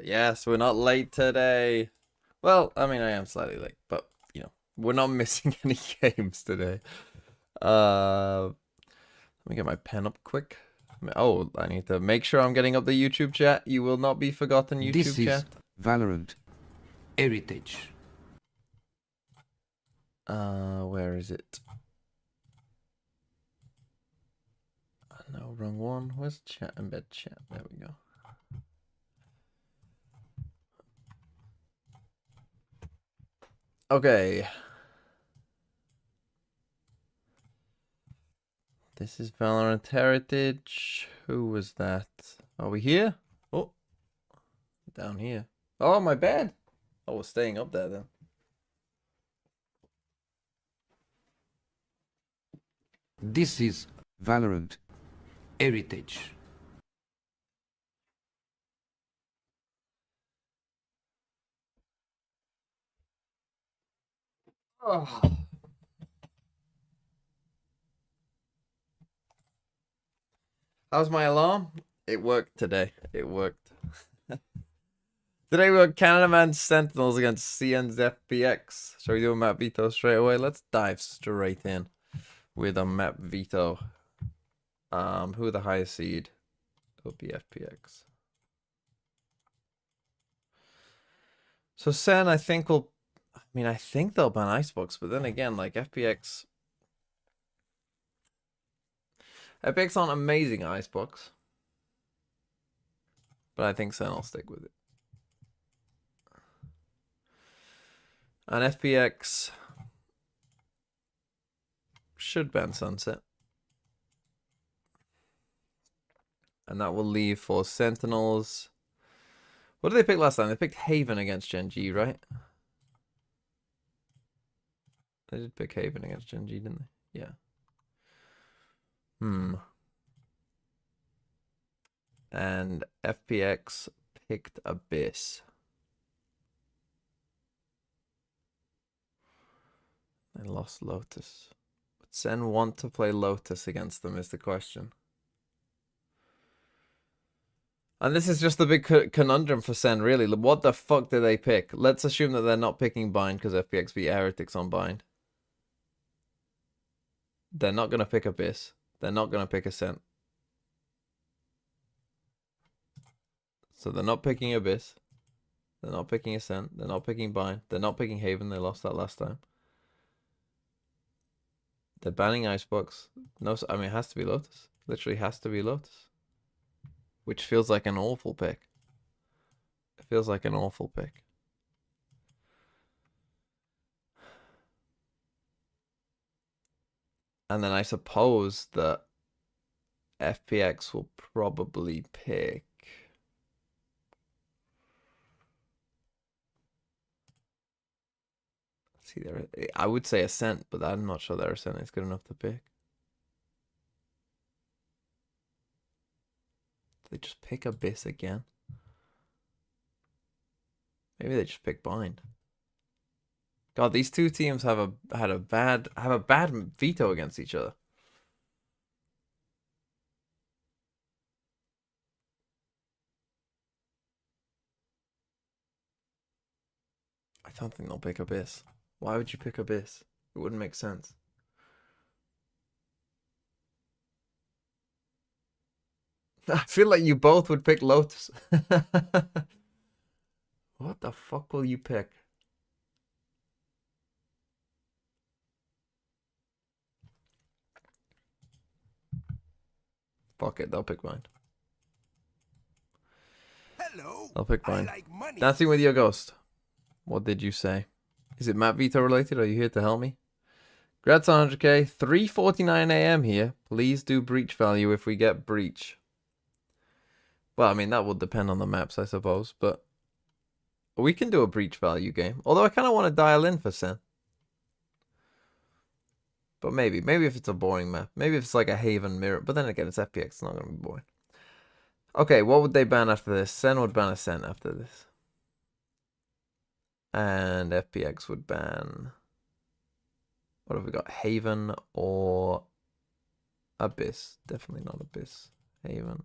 Yes, we're not late today. Well, I mean, I am slightly late, but we're not missing any games today. Let me get my pen up quick. Oh, I need to make sure I'm getting up the YouTube chat. You will not be forgotten, This YouTube is chat. Valorant Heritage. Where is it? No, wrong one. Where's chat? Embed chat. There we go. Okay. This is Valorant Heritage. Who was that? Are we here? Oh, down here. Oh, my bed. Oh, we're staying up there then. This is Valorant Heritage. Oh. How's my alarm? It worked today. It worked. Today we got Canada Man Sentinels against SEN's FPX. Shall we do a map veto straight away? Let's dive straight in with a map veto. Who are the highest seed? It'll be FPX. So SEN, I think I think they'll ban Icebox, but then again, like FPX aren't amazing at Icebox. But I think SEN will stick with it. And FPX should ban Sunset. And that will leave for Sentinels. What did they pick last time? They picked Haven against Gen G, right? They did pick Haven against Gen G, didn't they? Yeah. And FPX picked Abyss. They lost Lotus. Would Sen want to play Lotus against them is the question. And this is just the big conundrum for Sen, really. What the fuck did they pick? Let's assume that they're not picking Bind because FPX beat Heretics on Bind. They're not going to pick Abyss. They're not going to pick Ascent. So they're not picking Abyss. They're not picking Ascent. They're not picking Bind. They're not picking Haven. They lost that last time. They're banning Icebox. No, I mean, it has to be Lotus. Literally has to be Lotus. Which feels like an awful pick. It feels like an awful pick. And then I suppose that FPX will probably pick... See, I would say Ascent, but I'm not sure their Ascent is good enough to pick. They just pick Abyss again. Maybe they just pick Bind. God, these two teams have a bad veto against each other. I don't think they'll pick Abyss. Why would you pick Abyss? It wouldn't make sense. I feel like you both would pick Lotus. What the fuck will you pick? Fuck it, they'll pick mine. Hello. I'll pick mine. Like Dancing with your ghost. What did you say? Is it map veto related? Are you here to help me? Congrats on 100k. 3:49 a.m. here. Please do breach value if we get breach. Well, I mean, that would depend on the maps, I suppose, but we can do a breach value game. Although I kind of want to dial in for Sen. But maybe if it's a boring map. Maybe if it's like a Haven mirror. But then again, it's FPX. It's not going to be boring. Okay, what would they ban after this? Sen would ban Ascent after this. And FPX would ban... What have we got? Haven or Abyss? Definitely not Abyss. Haven.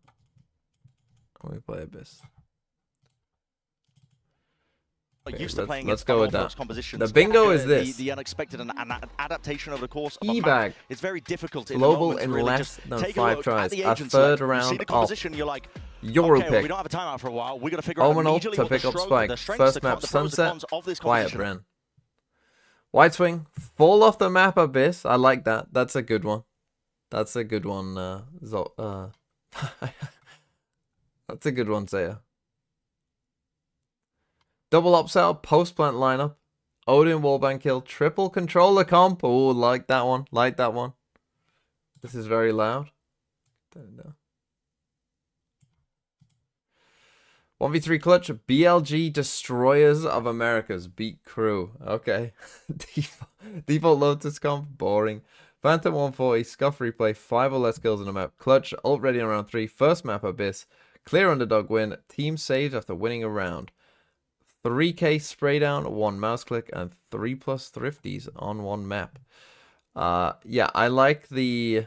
We play Abyss. Okay, Used to playing let's go with that. Compositions. The bingo is this. The unexpected and adaptation over the course of E-bag. It's very difficult Global in less than 5 tries. A third round off. You're like, Euro okay, pick. we don't have a timeout for a while. We're going to figure out Omenal immediately to what the pick up stroke, Spike. the strengths, First the map pros and Sunset. cons of this Quiet composition. Bren. White Swing. Fall off the map Abyss. I like that. That's a good one. That's a good one. That's a good one, Zaya. Double upsell. Post plant lineup. Odin wallbang kill. Triple controller comp. Oh, like that one. Like that one. This is very loud. Don't know. 1v3 clutch. BLG Destroyers of Americas beat KRU. Okay. Default Lotus comp. Boring. Phantom 140. Scuff replay. 5 or less kills in a map. Clutch. Ult ready in round 3. First map Abyss. Clear underdog win. Team saved after winning a round. 3k spray down, 1 mouse click, and 3+ thrifties on 1 map. Yeah, I like the...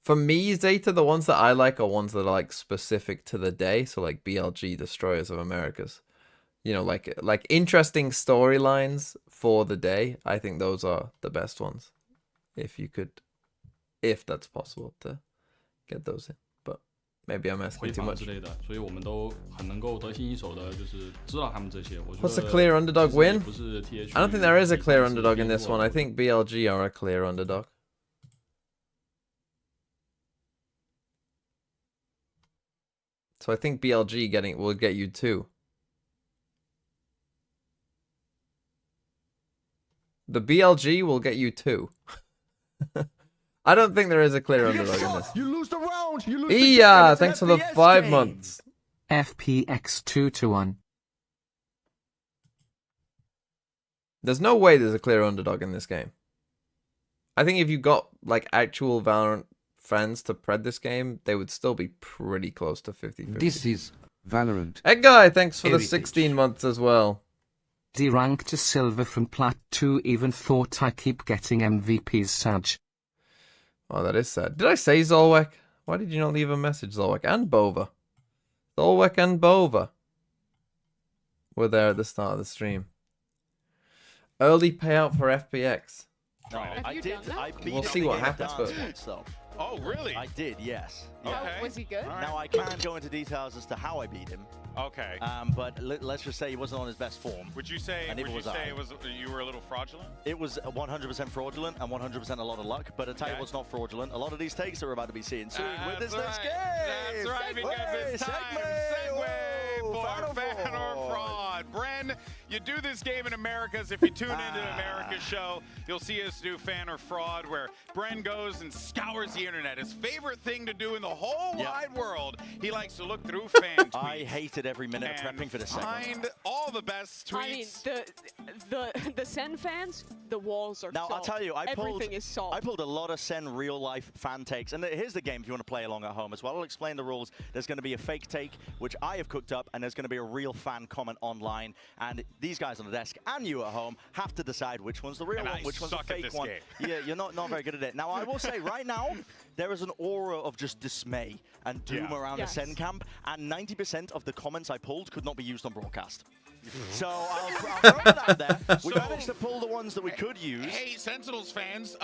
For me, Zeta, the ones that I like are ones that are like specific to the day. So like BLG, Destroyers of Americas. You know, like interesting storylines for the day. I think those are the best ones. If that's possible to get those in. But maybe I'm asking too much. What's a clear underdog win? I don't think there is a clear underdog in this one. I think BLG are a clear underdog. So I think BLG will get you 2. The BLG will get you 2. I don't think there is a clear underdog in this. You lose the round. You lose Yeah, thanks for the 5 months. FPX 2-1. There's no way there's a clear underdog in this game. I think if you got like actual Valorant fans to pred this game, they would still be pretty close to 50-50. This is Valorant. Egg Guy, thanks for the Heritage. 16 months as well. D-rank to silver from plat 2. Even thought I keep getting MVPs, Saj. Oh, that is sad. Did I say Zolwek? Why did you not leave a message, Zolwek? And Bova. Zolwek and Bova were there at the start of the stream. Early payout for FPX. No, I did. We'll see what happens, but... Oh, really? I did, yes. Okay. Oh, was he good? All right. Now, I can't go into details as to how I beat him. Okay. But let's just say he wasn't on his best form. Would you say and it was you were a little fraudulent? It was 100% fraudulent and 100% a lot of luck, but I tell you what's not fraudulent. A lot of these takes are about to be seen soon with this next game. That's right, because it's time. Segue for fan or fraud. Bren, you do this game in Americas. If you tune into America's show, you'll see us do fan or fraud, where Bren goes and scours the internet. His favorite thing to do in the whole wide world. He likes to look through fan tweets. I hated every minute of prepping for this segment. Find all the best tweets. I mean, the SEN fans, the walls are Now, salt. I'll tell you, everything is salt. I pulled a lot of SEN real-life fan takes. And here's the game if you want to play along at home as well. I'll explain the rules. There's going to be a fake take, which I have cooked up, and there's going to be a real fan comment online. And these guys on the desk and you at home have to decide which one's the real one, which one's the fake one. Yeah, you're not very good at it. Now, I will say right now, there is an aura of just dismay and doom around the SEN camp, and 90% of the comments I pulled could not be used on broadcast. So I'll throw it out there. We managed to pull the ones that we could use. Hey, Sentinels fans,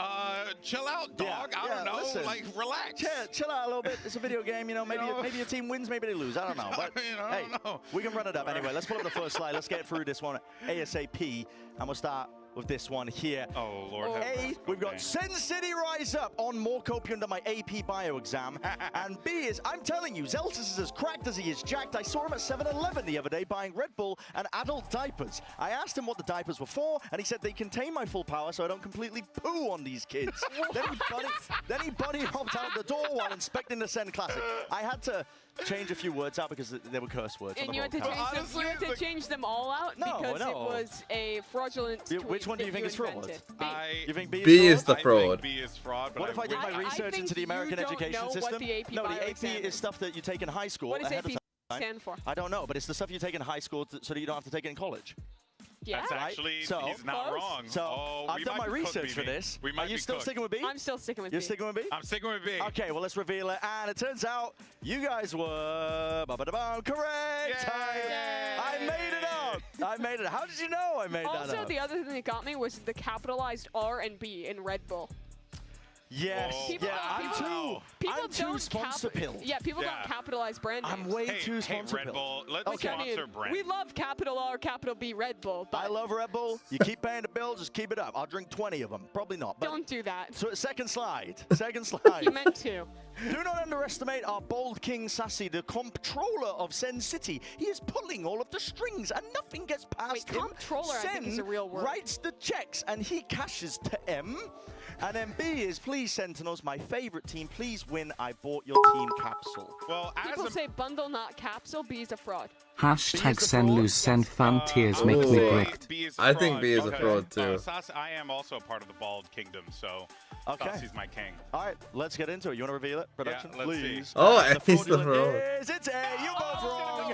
chill out, dog. I don't know, listen, like relax. Chill out a little bit. It's a video game, you know. Maybe your team wins, maybe they lose. I don't know. But I don't know. we can run it up anyway. Let's pull up the first slide. Let's get through this one ASAP, and we'll start with this one here. Oh, Lord. A, we've got Sin City Rise Up on more copium than my AP bio exam. And B is, I'm telling you, Zeltis is as cracked as he is jacked. I saw him at 7-Eleven the other day buying Red Bull and adult diapers. I asked him what the diapers were for, and he said they contain my full power so I don't completely poo on these kids. then he buddy hopped out the door while inspecting the SEN Classic. I had to change a few words out because there were curse words. And you had to change them all out because it was a fraudulent tweet. Which one do you think is fraud? You think B is the fraud. I think B is fraud. But what if I did my research into the American education system? No, the AP is stuff that you take in high school. What does ahead AP of time. stand for? I don't know, but it's the stuff you take in high school so that you don't have to take it in college. Yeah. That's actually, So- he's not Close. wrong. So Oh, I've we done might my be cooked, research for BB. this. We might Are you be still cooked. sticking with B? I'm still sticking with You're B. sticking with B? I'm sticking with B. Okay, well, let's reveal it. And it turns out you guys were correct. I made it up. I made it. How did you know I made that Also, up? the other thing that got me was the capitalized R and B in Red Bull. Yes. Whoa. People- Yeah, I'm people- too. People I'm too don't sponsor pilled. Yeah, people Yeah. don't capitalize brand names. I'm way Hey, too hey, sponsor Red pilled. Bull, let's Okay. sponsor Brent. We love capital R, capital B Red Bull, but I love Red Bull. You keep paying the bill, just keep it up. I'll drink 20 of them. Probably not. But don't do that. so second slide. Second slide. You meant to. Do not underestimate our bold King Sassy, the comptroller of Sen City. He is pulling all of the strings and nothing gets past Wait, him. comptroller, I think, is a real word. Writes the checks and he cashes to M. And then B is, please Sentinels, my favorite team. Please win. I bought your team capsule. Well, as People a say bundle, not capsule. B is a fraud. Hashtag the send fraud? lose send fan tears I make would me say bricked. B is a I think fraud. B is a Okay. fraud, too. I am also a part of the Bald Kingdom, so Okay. He's my king. All right, let's get into it. You want to reveal it, production? let's see. Please. Oh, And he's the fraudulent fraud. is, it's A. You both wrong.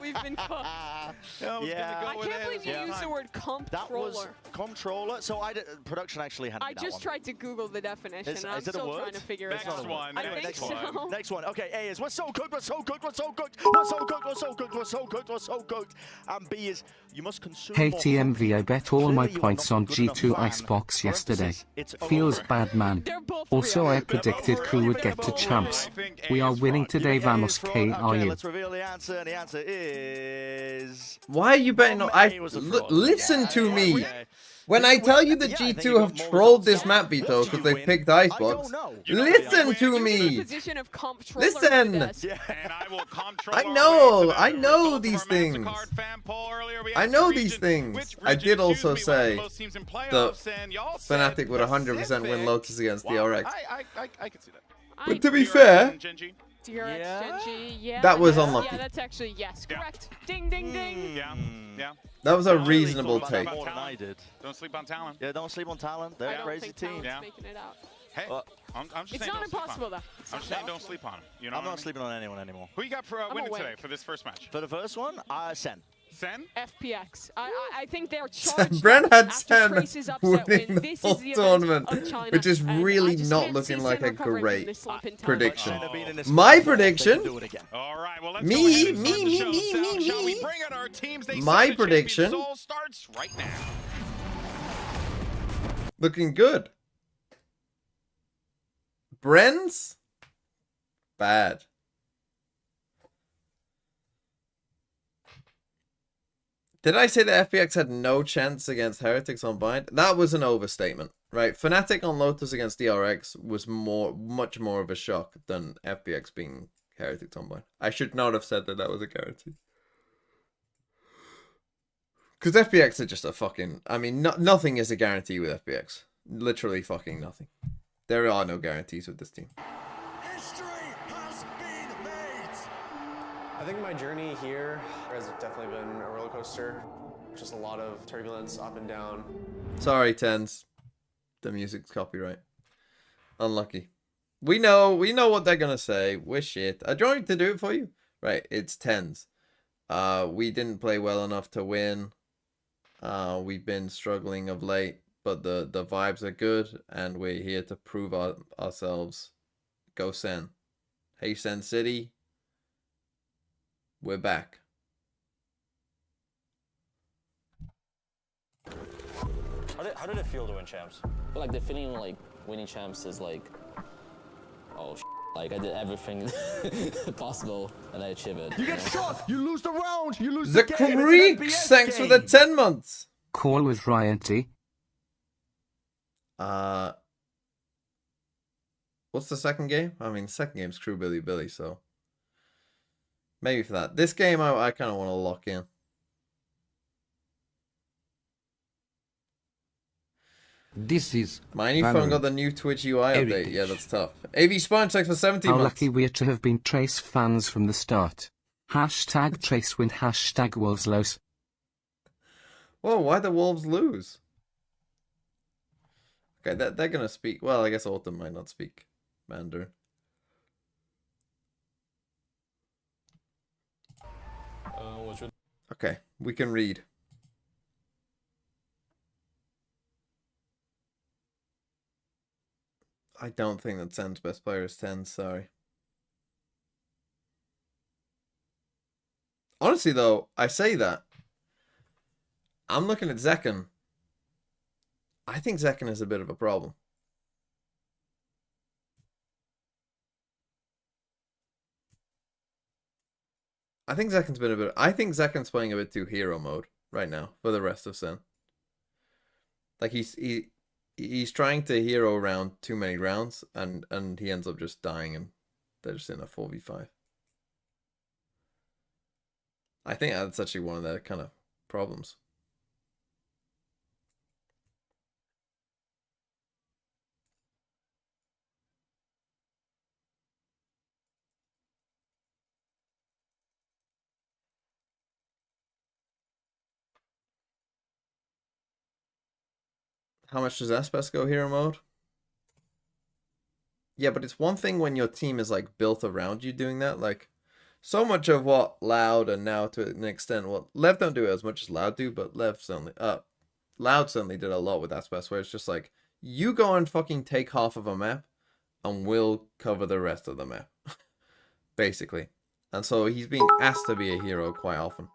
We've been cooked. I was Yeah. gonna I go with can't it. believe you Yeah. used the word That comptroller. was comptroller. So production actually handed me I that just one. tried to Google the definition, Is- and I'm is it a still word? trying to figure Next it out. one. I Next think next one. so. Next one. Okay, A is we're so cooked, we're so cooked, we're so cooked, we're so cooked, we're so cooked, we're so cooked, we're so cooked. And B is you must consume Hey more TMV, I bet all my Clearly you are points not on a good enough G2 fan. Icebox yesterday. Parenthesis, it's Feels over. bad, man. They're both Also, real. I predicted both crew real. would They're get to both real. champs. I think A We are is winning fraud. today, You think A vamos is fraud? KRU. Okay, let's reveal the answer, and the answer is... Why are you betting on? A was a fraud. Listen Yeah, to yeah, me. okay. When Did I you tell win? you that Yeah, I think G2 you have got more trolled results. this map veto What because did they've you picked win? Icebox, I don't know. You know what the listen other to way- You're in me. the position of comptroller Listen. at the desk. Yeah. And I will control I our know, way to I the know result of these our things. MasterCard fan poll earlier. We I asked know the these region, things. which I region, did also excuse me, will have say the most teams in playoffs, and y'all said Fnatic would 100% win Pacific. Lotus against Wow, DRX. I can see that. But to be DRX fair, and Genji. DRX, Yeah? Genji, yeah. That was yeah, unlucky. Yeah, that's actually, yes, Yeah. correct. Ding, ding, ding. Yeah, yeah. that was a I really reasonable thought about take. that more than I did. Don't sleep on Talon. Yeah, don't sleep on Talon. They're I a don't crazy think team. Talon's Yeah. making it out. Hey, Uh, I'm just It's saying not don't sleep on impossible, him. though. I'm just saying don't sleep on him. You know I'm what I not mean? sleeping on anyone anymore. Who you got for winning awake. today for this first match? For the first one, Sen. Sen? FPX. I think they're charged. Brent had after Sen Trace's upset winning win. the This whole is the tournament, event of China, which is and I really just not can't looking see like Sen a recovering from great this slump in talent. prediction. Sen have been in this My before, they can prediction- do it again. All right, well, let's Me, go ahead and me, start the me, show. me, Shall- me, Shall we me. bring out our teams? They My say the prediction- champion soul starts right now. Looking good. Bren's bad. Did I say that FPX had no chance against Heretics on Bind? That was an overstatement, right? Fnatic on Lotus against DRX was much more of a shock than FPX being Heretics on Bind. I should not have said that was a guarantee. Because FPX are just a fucking... I mean, nothing is a guarantee with FPX. Literally fucking nothing. There are no guarantees with this team. History has been made. I think my journey here has definitely been a roller coaster. Just a lot of turbulence up and down. Sorry, Tens. The music's copyright. Unlucky. We know what they're gonna say. We're shit. Do you want me to do it for you? Right, it's Tens. We didn't play well enough to win. We've been struggling of late, but the vibes are good, and we're here to prove ourselves. Go Sen. Hey Sen City. We're back. How did it feel to win champs? But like the feeling like winning champs is like, oh, like I did everything possible and I achieved it. You get shot, you lose the round, you lose The the game. Creeks, It's an thanks for the game. 10 months. Call with Ryanty. What's the second game? I mean, the second game's Crew Billy Billy, so maybe for that. This game, I kind of want to lock in. This is My new phone got Valorant. the new Twitch UI update. Heritage. Yeah, that's tough. AV Sponge, thanks for 17 How months. lucky we're to have been Trace fans from the start. Hashtag Trace win, hashtag Wolves lose. Whoa, why'd the Wolves lose? Okay, they're gonna speak. Well, I guess Autumn might not speak Mandarin. Okay, we can read. I don't think that SEN's best player is 10, sorry. Honestly, though, I say that. I'm looking at Zekken. I think Zekken is a bit of a problem. I think Zekken's been a bit... I think Zekken's playing a bit too hero mode right now for the rest of SEN. Like, he's trying to hero around too many rounds, and he ends up just dying, and they're just in a 4v5. I think that's actually one of their kind of problems. How much does Espes go hero mode? Yeah, but it's one thing when your team is like built around you doing that. Like, so much of what Loud and now to an extent what Lev don't do it as much as Loud do, but Loud certainly did a lot with Espes, where it's just like, you go and fucking take half of a map and we'll cover the rest of the map. Basically. And so he's being asked to be a hero quite often.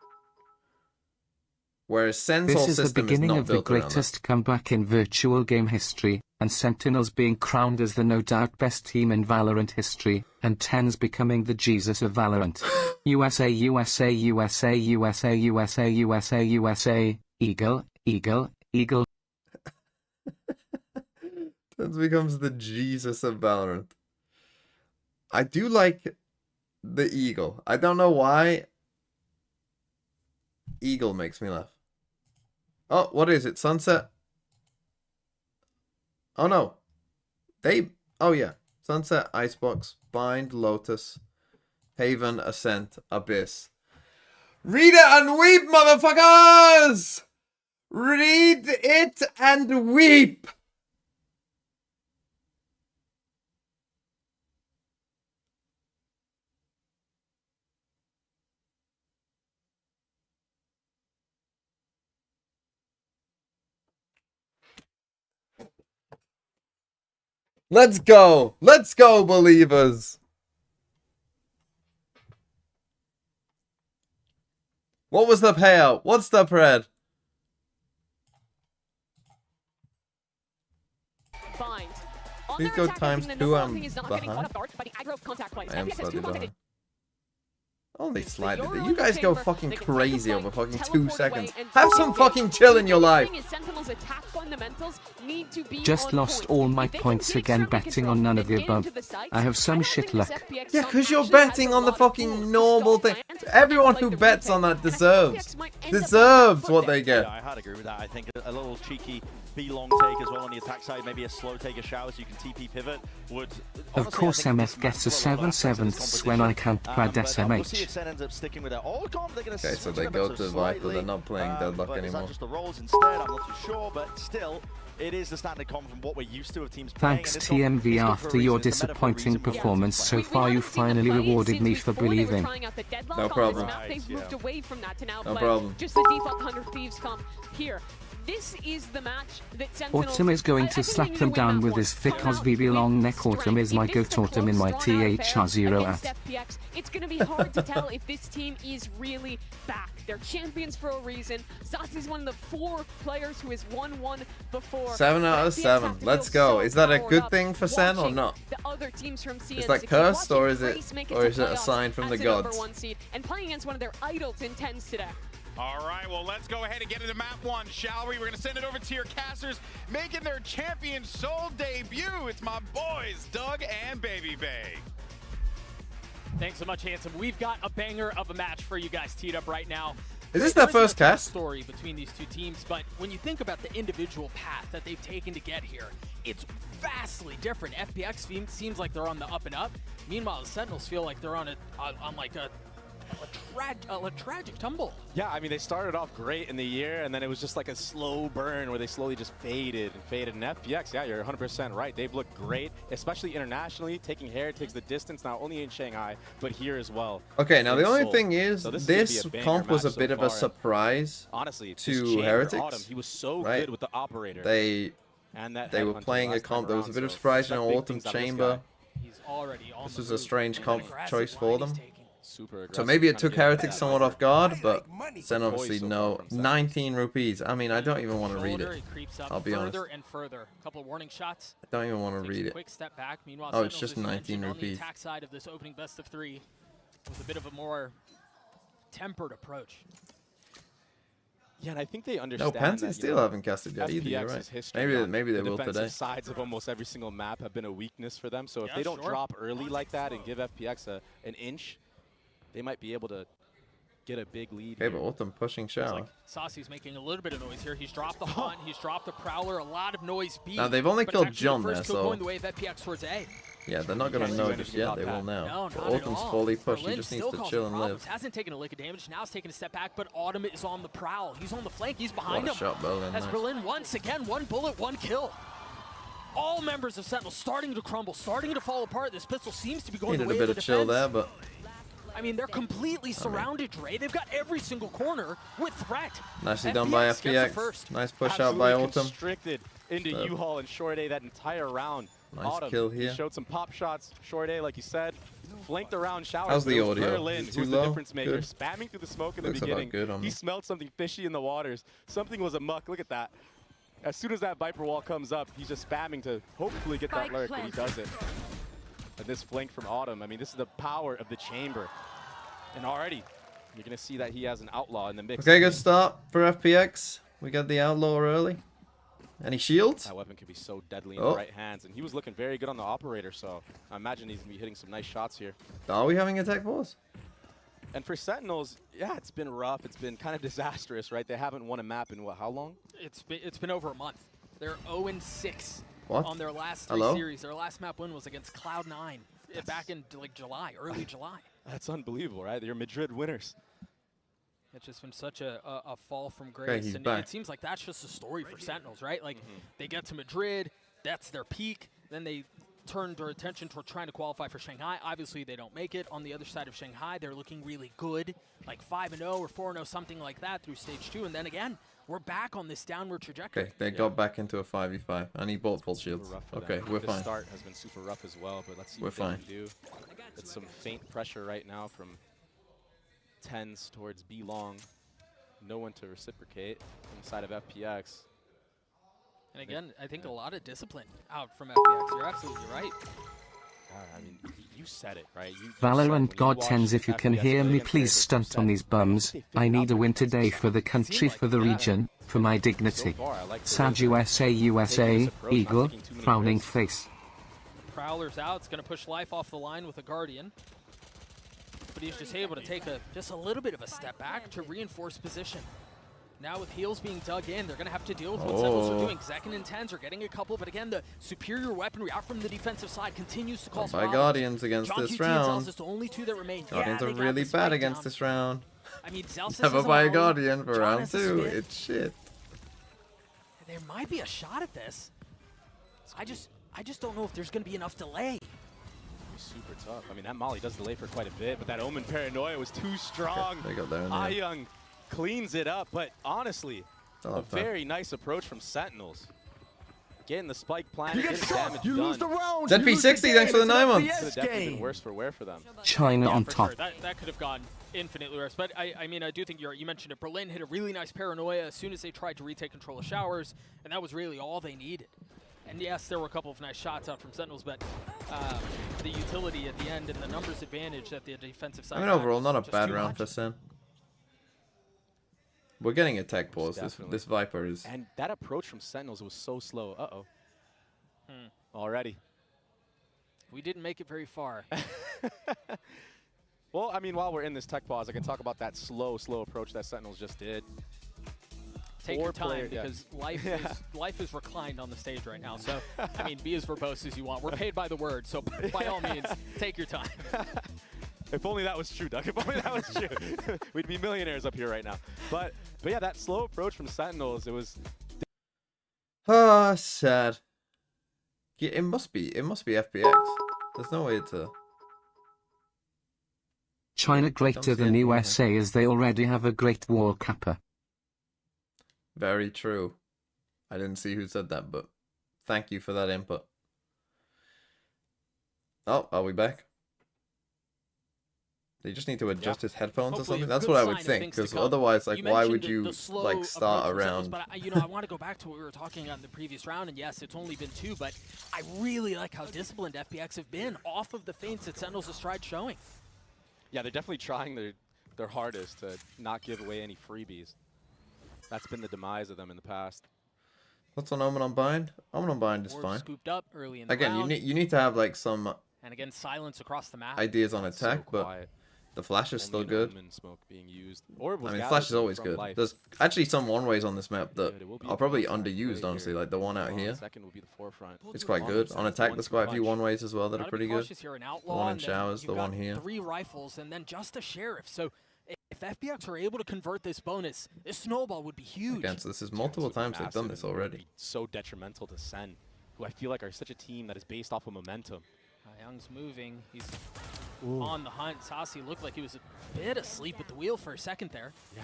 Whereas SEN's whole This is the system is beginning not of the built around that. greatest comeback in virtual game history, and Sentinels being crowned as the no doubt best team in Valorant history, and TEN's becoming the Jesus of Valorant. USA, USA, USA, USA, USA, USA, USA, Eagle, Eagle, Eagle. TEN's becomes the Jesus of Valorant. I do like the Eagle. I don't know why. Eagle makes me laugh. Oh, what is it? Sunset? Oh, no. Oh, yeah. Sunset, Icebox, Bind, Lotus, Haven, Ascent, Abyss. Read it and weep, motherfuckers! Read it and weep! Let's go! Let's go, believers! What was the payout? What's the pred? Bind. Please go times 2. I'm behind. I am slightly behind. Only slightly. You guys go fucking crazy over fucking 2 seconds. Have some fucking chill in your life. Just lost all my points again betting on none of the above. I have some shit luck. Yeah, because you're betting on the fucking normal thing. Everyone who bets on that deserves what they get. Yeah, I had agree with that. I think a little cheeky B-long take as well on the attack side, maybe a slow take a shower so you can TP pivot would... Of course MF gets a 7/7 when I can't pad SMH. Okay, so they go to Viper, they're not playing Deadlock anymore. Is that just the roles instead? I'm not too sure, but still, it is the standard com from what we're used to of teams playing. Thanks TMV, after your disappointing performance so far you finally rewarded me for believing. No problem. No problem. Just the default 100 Thieves comp here. This is the match that Sentinels... Autumn is going to slap them down with his Vicos VB long neck. Autumn is my goat. Autumn in my THR0 at. FPX, it's going to be hard to tell if this team is really back. They're champions for a reason. Zas is one of the 4 players who has won one before. 7 out of 7. Let's go. Is that a good thing for SEN or not? Is that cursed or is it a sign from the gods? And playing against one of their idols in TENs today. All right, well, let's go ahead and get into map 1, shall we? We're going to send it over to your casters, making their champion soul debut. It's my boys, Doug and Baby Bay. Thanks so much, Handsome. We've got a banger of a match for you guys teed up right now. Is this their first cast? Story between these two teams, but when you think about the individual path that they've taken to get here, it's vastly different. FPX seems like they're on the up and up. Meanwhile, the Sentinels feel like they're on like a tragic tumble. Yeah, I mean, they started off great in the year, and then it was just like a slow burn where they slowly just faded and faded. And FPX, yeah, you're 100% right. They've looked great, especially internationally, taking Heretics the distance, not only in Shanghai, but here as well. Okay, now the only thing is, this comp was a bit of a surprise, honestly, to Heretics. Autumn, he was so good with the operator. And that They were headhunter playing a last time comp that was a around, bit of so surprise in expect big Autumn things out of this Chamber. guy. He's already on This the was a move. strange And comp aggressive choice for line them. he's taking. Super aggressive. So maybe it trying to took get out of Heretics that somewhat Viper. off guard, but Sen Good obviously poise so no. far from Sen. 19 rupees. I mean, I don't even want to read Shoulder, it. he creeps up I'll be honest. further and further. A couple of warning shots. I don't even want to Takes read a it. quick step back. Meanwhile, Oh, it's Sentinels, just as you 19 mentioned, on the rupees. attack side of this opening best of 3 with a bit of a more tempered approach. Yeah, and I think they No, understand Pansy that, still haven't casted yet either. You're FPX's right. history on Maybe they the will defensive today. sides of almost every single map have been a weakness for them. So if Yeah, they don't sure. drop early like that and give FPX an inch, they might be able to get a big lead. Okay, here. but Autumn pushing Looks Shower. like Saucy's making a little bit of noise here. He's dropped the Hunt, he's dropped the Prowler, a lot of noise B. Now, they've only but killed it's actually the John there, first kill so- going the way of FPX towards A. Yeah, they're not going to Can't know do just anything yet. about They will that. now. No, But not at Autumn's all. fully pushed. He Berlin just needs still to causing chill and problems. live. Hasn't taken a lick of damage. Now he's taking a step back, but Autumn is on the prowl. He's on the flank. He's behind What a him. shot, Berlin. As Nice. Berlin once again, 1 bullet, 1 kill. All members of Sentinel starting to crumble, starting to fall apart. This pistol seems to be going Needed the a way bit of of the chill defense. there, but I mean, they're completely surrounded, Dre. They've got every single corner with threat. nicely done by FPX gets the FPX. first. Nice push out by Absolutely Autumn. constricted into Superb. U-Haul and Short A that entire round. Nice Autumn, kill he here. showed some pop shots. Short A, like you said, flanked around Shower. How's the It was audio? Berlin Is it who was too the low? difference maker, Good. spamming through the smoke in the Looks about beginning. good on He me. smelled something fishy in the waters. Something was amuck. Look at that. As soon as that Viper wall comes up, he's just spamming to hopefully get that lurk, and he does it. And this flank from Autumn, I mean, this is the power of the chamber. And already, you're going to see that he has an outlaw in the mix. Okay, good start for FPX. We got the Outlaw early. Any shields? That weapon could be so deadly in Oh. the right hands, and he was looking very good on the operator, so I imagine he's going to be hitting some nice shots here. Are we having a tech pause? And for Sentinels, yeah, it's been rough. It's been kind of disastrous, right? They haven't won a map in, what, how long? It's been over a month. They're 0-6 What? on their last 3 Hello? series. Their last map win was against Cloud9 back in like July, early July. That's unbelievable, right? They're Madrid winners. It's just been such a fall from Okay, grace, he's and back. it seems like that's just a story for Sentinels, right? Like they get to Madrid, that's their peak, then they turn their attention toward trying to qualify for Shanghai. Obviously, they don't make it. On the other side of Shanghai, they're looking really good, like 5-0 or 4-0, something like that through stage 2, and then again, we're back on this downward trajectory. Okay, they got back into a 5v5. I need both full Super shields. rough for Okay, them. we're This fine. start has been super rough as well, but let's see We're what they fine. can do. It's some faint pressure right now from 10s towards B long. No one to reciprocate on the side of FPX. And again, I think a lot of discipline out from FPX. You're absolutely right. God, I mean, you said it, right? You said Valorant when you God watch 10s, if you can FPX hear play me, against please Heretics, stunt on you these said bums. they figured I out need a their win defense today style. for the country, like for the it, yeah. region, for my dignity. So far, I like the Sad way they're USA, taking USA, this approach, not Eagle, taking too many frowning risks. face. Prowler's out. It's going to push Life off the line with a Guardian. But he's just able to take just a little bit of a step back to reinforce position. Now with heals being dug in, they're going to have to deal with what Sentinels are doing. Zekin and Tens are getting a couple, but again, the superior weaponry out from the defensive side continues to cause By problems. Guardians against John this QT and round. Zelsis, the only 2 that remain. Guardians yeah, are they got really the bad spike against down. this round. I mean, Zelsis Never is buy a allowing, Guardian for John round has a 2. spit. It's shit. There might be a shot at this. I just don't know if there's going to be enough delay. Super tough. I mean, that Molly does delay for quite a bit, but that Omen Paranoia was too strong. They got there in the end. Young cleans it up, but honestly, Still a have time. very nice approach from Sentinels. Getting the spike planted, getting damage done. ZP60, thanks for the 9 months. Could have definitely been worse for wear for them. China on For top. sure. That could have gone infinitely worse. But I mean, I do think you mentioned it. Berlin hit a really nice paranoia as soon as they tried to retake control of Showers, and that was really all they needed. And yes, there were a couple of nice shots out from Sentinels, but the utility at the end and the numbers advantage that the defensive side. I mean, got overall, was not a just bad too round much. for Sen. We're getting a tech pause. Definitely. This Viper is... And that approach from Sentinels was so slow. Uh-oh. Already. We didn't make it very far. Well, I mean, while we're in this tech pause, I can talk about that slow approach that Sentinels just did. Take your 4 time player- yeah. because life is reclined on the stage right now. So, I mean, be as verbose as you want. We're paid by the word, so by all means, take your time. If only that was true, Doug. If only that was true. We'd be millionaires up here right now. But yeah, that slow approach from Sentinels, it was... Ah, sad. Yeah, it must be FPX. There's no way to... China Don't greater see than anything here. USA as they already have a great wall capper. Very true. I didn't see who said that, but thank you for that input. Oh, are we back? They just need to adjust his headphones or something. That's what I would think, because otherwise, like, why would you like start around? But you know, I want to go back to what we were talking about in the previous round, and yes, it's only been 2, but I really like how disciplined FPX have been off of the feints that Sentinels has tried showing. Yeah, they're definitely trying their hardest to not give away any freebies. That's been the demise of them in the past. What's on Omen on bind? Omen on bind is fine. Scooped up early in the Again, round. you need to have like some And again, silence across the map. ideas on attack, So but quiet. the flash is still good. Smoke being used. Or I mean, flash is always good. There's actually some one-ways on this map that are probably underused, honestly, like the one out here. Second will be the forefront. It's quite good. On attack, there's quite a few one-ways as well that are pretty good. Here, an The outlaw, one in and then showers, you've the one got here. 3 rifles, and then just a sheriff. So if FPX are able to convert this bonus, this snowball would be huge. Again, so this is multiple times they've done this already. So detrimental to SEN, who I feel like are such a team that is based off of momentum. Young's moving. He's on the hunt. Sasi looked like he was a bit asleep at the wheel for a second there. Yeah,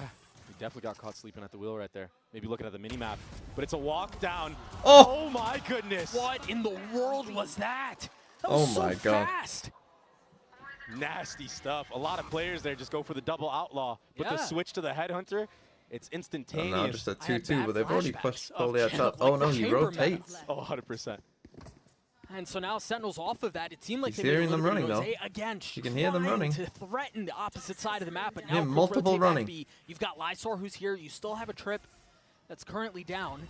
he definitely got caught sleeping at the wheel right there. Maybe looking at the mini-map, but it's a walk down. Oh my goodness! What in the world was that? That Oh was so my God. fast. Nasty stuff. A lot of players there just go for the double outlaw, but the Yeah. switch to the headhunter, it's And instantaneous. now just a I had 2-2, but they've already bad pushed flashbacks fully of out top. like Oh no, the he chamber rotates. map. Oh, 100%. And so now Sentinels off of that. It seemed like He's they made a hearing them little bit running, of though. noise. Again, You can hear them trying running. to threaten the opposite side of the map, but now Yeah, quick multiple rotate back running. B. You've got Lysor who's here. You still have a trip that's currently down,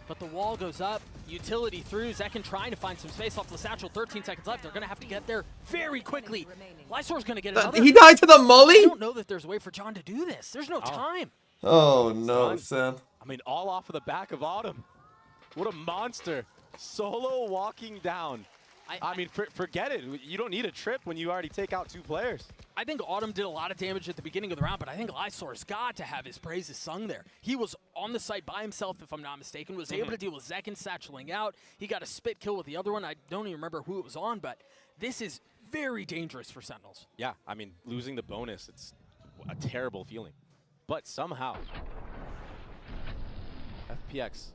but the wall goes up. Utility through. Zekin trying to find some space off the satchel. 13 seconds left. They're going to have to get there very quickly. Lysor's going to get another. He died to the I molly? don't know that there's a way for John to do this. There's no time. Oh no, Sam. I mean, all off of the back of Autumn. What a monster. Solo walking down. I mean, forget it. You don't need a trip when you already take out 2 players. I think Autumn did a lot of damage at the beginning of the round, but I think Lysor's got to have his praises sung there. He was on the site by himself, if I'm not mistaken, was able to deal with Zekin satcheling out. He got a spit kill with the other one. I don't even remember who it was on, but this is very dangerous for Sentinels. Yeah, I mean, losing the bonus, it's a terrible feeling. But somehow, FPX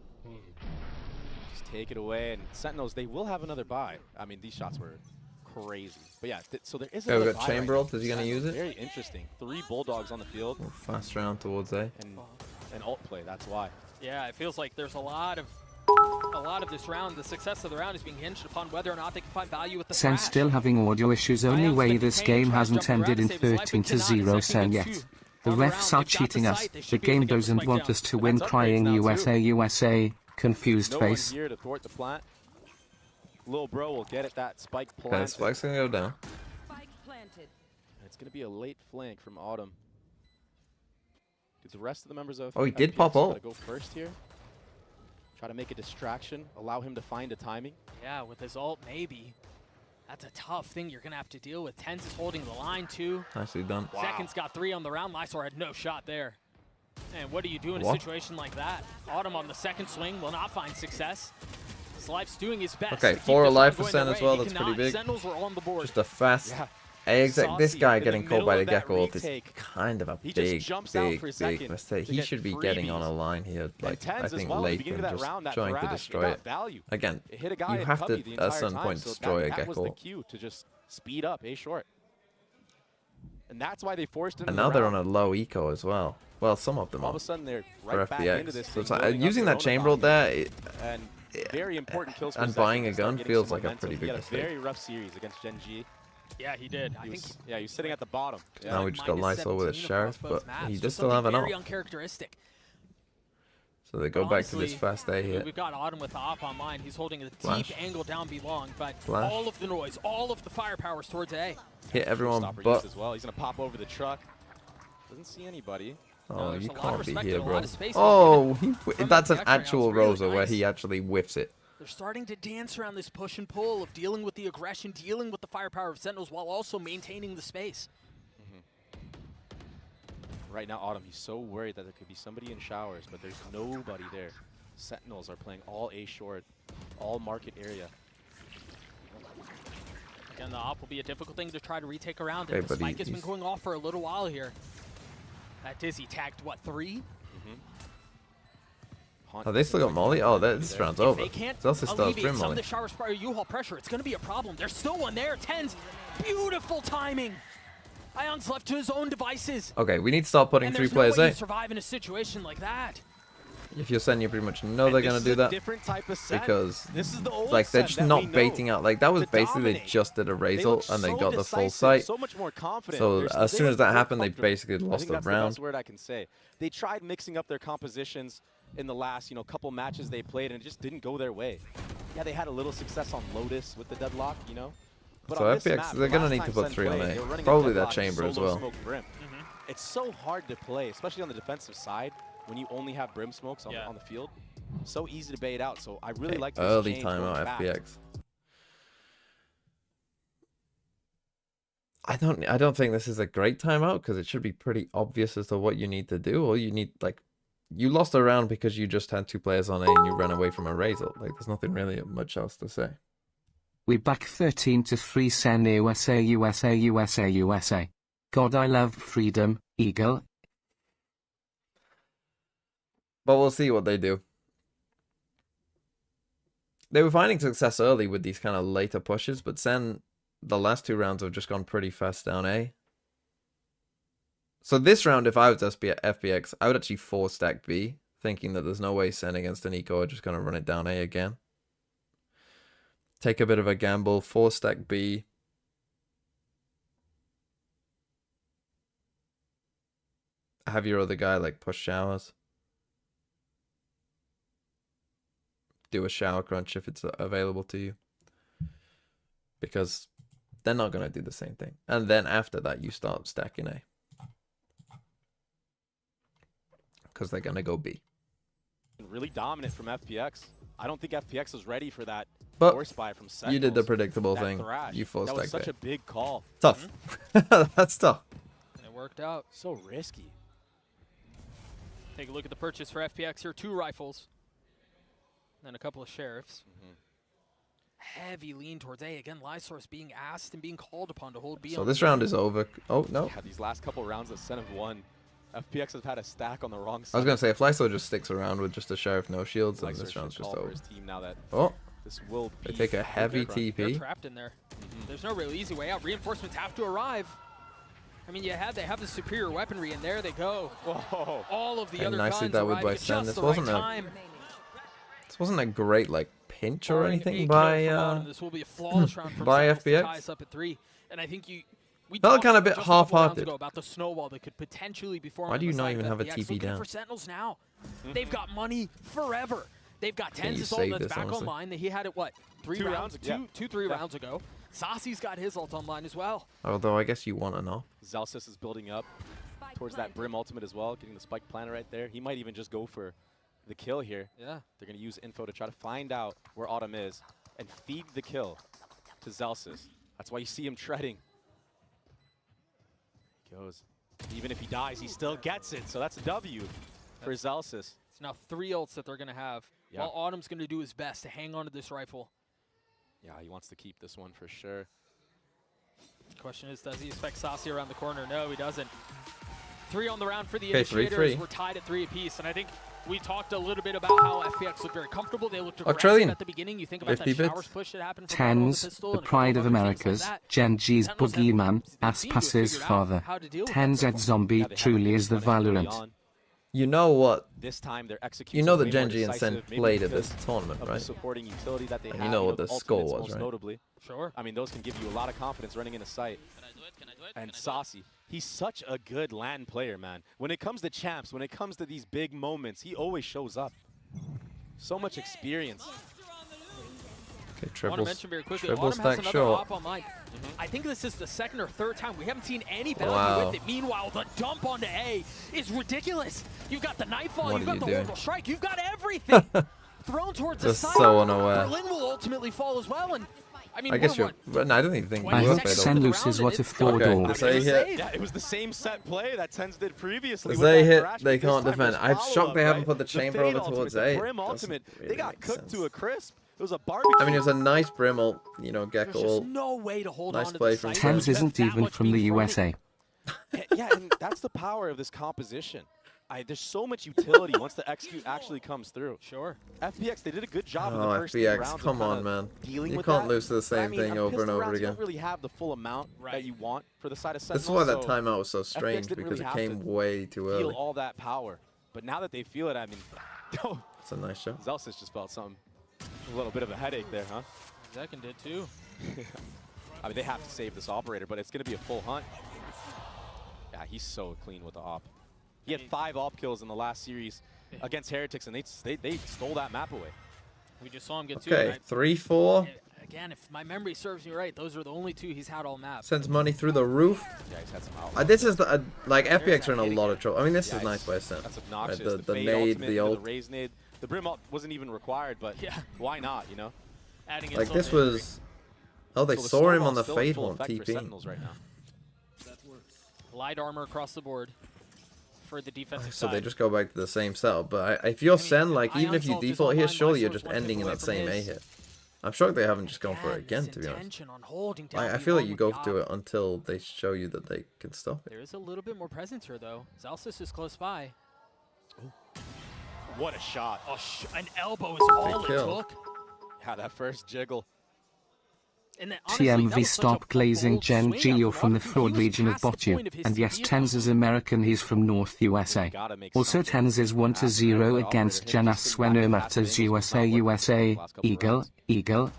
just take it away, and Sentinels, they will have another buy. I mean, these shots were crazy. But yeah, so there is Okay, we another got buy Chamber right ult. now. Is he gonna use it? Very interesting. 3 Bulldogs on the field, Fast round towards A. and ult play, that's why. Yeah, it feels like there's a lot of this round. The success of the round is being hinged upon whether or not they can find value with the SEN flash. still having audio issues. Only Ions way been this contained, game tries hasn't jumping around ended in to save his life, 13 but to cannot. 0 Second SEN gets yet. 2 The on the refs round. are They've got cheating the us. site. They The should be able game to get the doesn't spike want down. us to And win. that's upgrades Crying now, too. USA, USA. Confused No face. one here to thwart the plant. Lil bro will get at that spike Okay, planted. Spike's gonna go down. And it's going to be a late flank from Autumn. Did the rest of the members of Oh, he did FPX pop ult. gotta go first here? Try to make a distraction, allow him to find a timing. Yeah, with his ult, maybe. That's a tough thing you're going to have to deal with. Tens is holding the line, too. Nicely done. Seconds got 3 on the round. Lysor had no shot there. And what do you do in a What? situation like that? Autumn on the second swing will not find success. Slipe's doing his best. Okay, to keep 4 this alive one for going SEN as their well. way. He That's pretty cannot. big. Sentinels were on the board. Just a fast Yeah. A exec. This Saucy guy in the getting caught middle by the of that Gecko ult is retake. kind of a He just big, jumps out big, for a big second mistake. to He get should be getting on freebies. a line here, like and Tens I as think well, at the late beginning and of that just round, that trying to barrage, destroy got it. value. Again, It hit a guy you in have cubby to the at entire some time, point so destroy a that was Gecko the ult. cue to just speed up A short. And that's why they forced him. And now they're on a low eco as well. Well, some of them All are of a sudden they're for right back into FPX. this. So thing, it's like, loading up using their that own chamber ult economy. there, And very important kills for and Zekin buying to a start gun getting feels some like a momentum. pretty He big had a mistake. very rough series against Gen G. Yeah, he did. I He think. was, yeah, he was sitting at the bottom. Yeah. Now we just got Lysol with a -17 sheriff, across both but maps. he Just does still have something an very ult. uncharacteristic. So they go back to this Honestly, fast A here. We've got Autumn with the op online. He's holding a Flash. deep angle down B long, but Flash. all of the noise, all of the firepower is towards A. Hit everyone Stopper but... used as well. He's gonna pop over the truck. Doesn't see anybody. Oh, there's you a lot of can't be respect here, and a lot bro. of space Oh, from that's an FPX right now. actual It's really Rosa where nice. he actually whiffs it. They're starting to dance around this push and pull of dealing with the aggression, dealing with the firepower of Sentinels while also maintaining the space. Right now, Autumn, he's so worried that there could be somebody in showers, but there's nobody there. Sentinels are playing all A short, all market area. Again, the op will be a difficult thing to try to retake around. Hey, And the but spike has been he's- going off for a little while here. That Dizzy tagged, what, 3? punt. Oh, they still got Molly? Oh, this round's If over. they can't Zelsis still has alleviate Brim some of Molly. the shower spire U-Haul pressure, it's going to be a problem. There's still one there. Tens, beautiful timing. Ion's left to his own devices. Okay, we need to start putting And 3 there's players no way A. you survive in a situation like that. If you're Sen, you pretty much know they're going to do that. Different type of set. Because, this is the old like, they're set just that we not know baiting out. Like, that was to basically they dominate. just did a They raisel look and they so got the full decisive, sight. so much more confident. So They as soon look as that more happened, they comfortable. basically I lost think the that's the round. best word I can say. They tried mixing up their compositions in the last, couple matches they played, and it just didn't go their way. Yeah, they had a little success on Lotus with the deadlock, But So on this FPX, map, they're the going to last need time to put Sen 3 on played, A. they were running a Probably that deadlock chamber as solo well. smoke Brim. It's so hard to play, especially on the defensive side, when you only have Brim smokes on the field. So easy to bait out, so I really like this Early change going timeout back. FPX. I don't think this is a great timeout because it should be pretty obvious as to what you need to do. Or you need, like, you lost a round because you just had 2 players on A and you ran away from a raisel. Like, there's nothing really much else to say. We back 13-3 Sen USA USA USA USA. God, I love freedom, Eagle. But we'll see what they do. They were finding success early with these kind of later pushes, but Sen, the last 2 rounds have just gone pretty fast down A. So this round, if I was FPX, I would actually 4-stack B, thinking that there's no way Sen against an eco are just going to run it down A again. Take a bit of a gamble, 4-stack B. Have your other guy, like, push showers. Do a shower crunch if it's available to you. Because they're not going to do the same thing. And then after that, you start stacking A. Because they're going to go B. Really dominant from FPX. I don't think FPX was ready for that But force buy from Sentinels. you did the predictable That thing. thrash. You That was stacked such A. a big call. Tough. That's tough. And it worked out. So risky. Take a look at the purchase for FPX here. 2 rifles. And a couple of sheriffs. Heavy lean towards A. Again, Lysource being asked and being called upon to hold B. So on this the round board. is over. Oh, no. Yeah, these last couple rounds that Sen have won, FPX has had a stack on the wrong side. I was going to say, if Lyso just sticks around with just a sheriff, no shields, then Lysource this round's should just call for over. his team now that Oh, this will they be take a heavy good run. They're TP. trapped in there. There's no real easy way out. Reinforcements have to arrive. I mean, they have the superior weaponry, and there they go. Whoa. All of the And other nicely guns dealt with arriving by at Sen. just This the wasn't right a- time. This wasn't a great, like, pinch or Barring anything a by kill from Autumn, this will be a flawless round from by Sentinels to FPX. tie us up at 3. And I think we Felt talked kinda a bit just a couple rounds half-hearted. ago about the snowball that could potentially be formed. Why do on you the not side even of have a FPX. TP Looking down? for Sentinels now. They've got money forever. They've got Can you Tens' say ult that's this, back honestly? online. He had it, what, 3 2 rounds? rounds, yeah. 3 rounds ago. Sasi's got his ult online as well. Although I guess you want to know. Zelsis is building up towards that Brim ultimate as well, getting the spike planter right there. He might even just go for the kill here. Yeah. They're going to use info to try to find out where Autumn is and feed the kill to Zelsis. That's why you see him treading. He goes. Even if he dies, he still gets it. So that's a W for Zelsis. It's now 3 ults that they're going to have. Yeah. While Autumn's going to do his best to hang on to this rifle. Yeah, he wants to keep this one for sure. The question is, does he expect Sasi around the corner? No, he doesn't. 3 on the round for the Okay, initiators. 3-3. We're tied at 3 apiece, and I think we talked a little bit about how FPX looked very comfortable. They looked aggressive Trillion. at the beginning. You think about 50 that bits. showers push that happened from Autumn with Tens, pistol the and a couple pride of other things like Americas, that. Gen G's Sentinels have- boogeyman, they ass seem to have passes figured out father. how to deal with Tens that at so far. zombie Yeah, they truly haven't is the been running early Valorant. on. You know what? This time they're executing. You know that way more Genji and Sen decisive, maybe played at because this tournament, of the right? supporting utility that they And have. you know what the the score ultimates was, most right? notably. Sure. I mean, those can give you a lot of confidence running into sight. And Saucy, he's such a good LAN player, man. When it comes to champs, when it comes to these big moments, he always shows up. So much experience. Okay, I want to triple, mention very quickly, triple Autumn has stack another short. hop online. I think this is the 2nd or 3rd time. We haven't seen any value Wow. with it. Meanwhile, the dump onto A is ridiculous. You've got the nightfall, What you've are got you the doing? horrible strike, you've got everything thrown towards the Just side. so unaware. Berlin will ultimately fall as well, and I mean, I guess we're you're. what, But no, I don't even think I I we hope will hope fade Sen over. loses what a It's got- four Okay, door. if they hit, Yeah, it was the same set play that Tens did previously. if with they that hit, thrash, they but this can't time defend. there's I'm shocked follow-up, they haven't right? put the chamber fade over towards ultimate, A. the Brim Doesn't ultimate. They really got make cooked sense. to a crisp. It was a barbecue. I mean, it was a nice Brimble, you know, there's Gecko just ult. no way to hold Nice on to play the from site. Tens There's isn't that even much from the being thrown at USA. Yeah, and that's the power of this composition. There's so much utility once the execute actually comes through. Sure. FPX, they did a good job in Oh, the first 3 FPX, rounds. of come on, kinda man. Dealing You with can't that. lose to the But I same mean, thing on over pistol and over rounds, again. You don't really have the full amount that you want for the side of Sentinels. This is why that so timeout was so FPX strange, didn't because really it have came to way too feel early. all that power. But now that they feel it, I mean, It's a nice shot. Zelsis just felt something. A little bit of a headache there, huh? Zekin did too. I mean, they have to save this operator, but it's going to be a full hunt. Yeah, he's so clean with the op. He had 5 op kills in the last series against Heretics, and they stole that map away. We just saw him get 2. Okay, 3-4. Again, if my memory serves me right, those are the only 2 he's had all map. Sends money through the roof. Yeah, he's had some out. This is the like FPX are in a that lot of trouble. I mean, this Yeah, is nice by Sen. That's obnoxious. Right, the fade nade, ultimate, the you know, ult. the raise nade. The brim ult wasn't even required, but Yeah. why not, you know? Adding Like insult this to injury. was. Oh, they So the saw him snowball's on the still in fade full one, effect for TP. Sentinels right now. Light armor across the board for the defensive So side. they just go back to the same setup. But if you're Sen, like even if you Ion Salt is default here, online, surely my you're source just one click ending in away that from same A his. hit. I'm shocked they haven't just gone for it Again, again, this to be honest. intention on holding down I the feel like arm you with go the to op. it until they show you that they can stop it. There is a little bit more presence here, though. Zelsis is close by. What a shot. Oh, an elbow is all it kill. took. Yeah, that first jiggle. And then, honestly, that TMV was such a stop glazing bold Gen swing out Geo from from the Autumn. He fraud was region of past the Botchu. point of his And yes, CP Tens is American, he's from North USA. Gotta make Also something. Tens is 1-0 against Janas Swenomatas USA. Eagle, Eagle.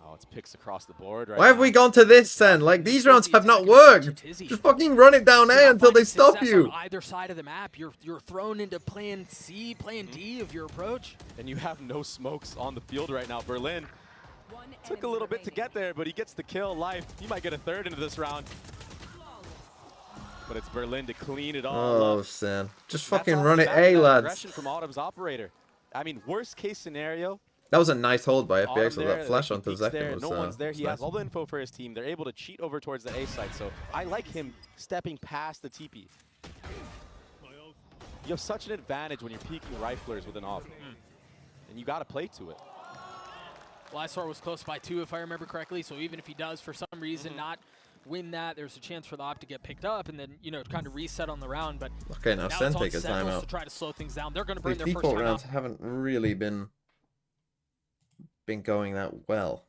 Oh, it's picks across the board right Why have now. we gone to this then? Like these rounds have not worked. Just fucking run it down A until they stop you. On either side of the map, you're thrown into plan C, plan D of your approach. And you have no smokes on the field right now. Berlin took a little bit to get there, but he gets the kill. Life, he might get a 3rd into this round. But it's Berlin to clean it all Oh, up. Sen. Just That's fucking off run the it back of A, that lads. aggression from Autumn's operator. I mean, worst case scenario, That was a nice hold by Autumn FPX with there, that flash he onto peeks Zekin. there, Was, no one's there. was He nice. has all the info for his team. They're able to cheat over towards the A site, so I like him stepping past the TP. You have such an advantage when you're peeking riflers with an off. And you got to play to it. Lysar was close by 2, if I remember correctly, so even if he does, for some reason, not win that, there's a chance for the op to get picked up and then, you know, kind of reset on the round. But Okay, now Sen it's on take a Sentinels timeout. to try to slow things down. They're going to burn These their first default time rounds out. haven't really been going that well.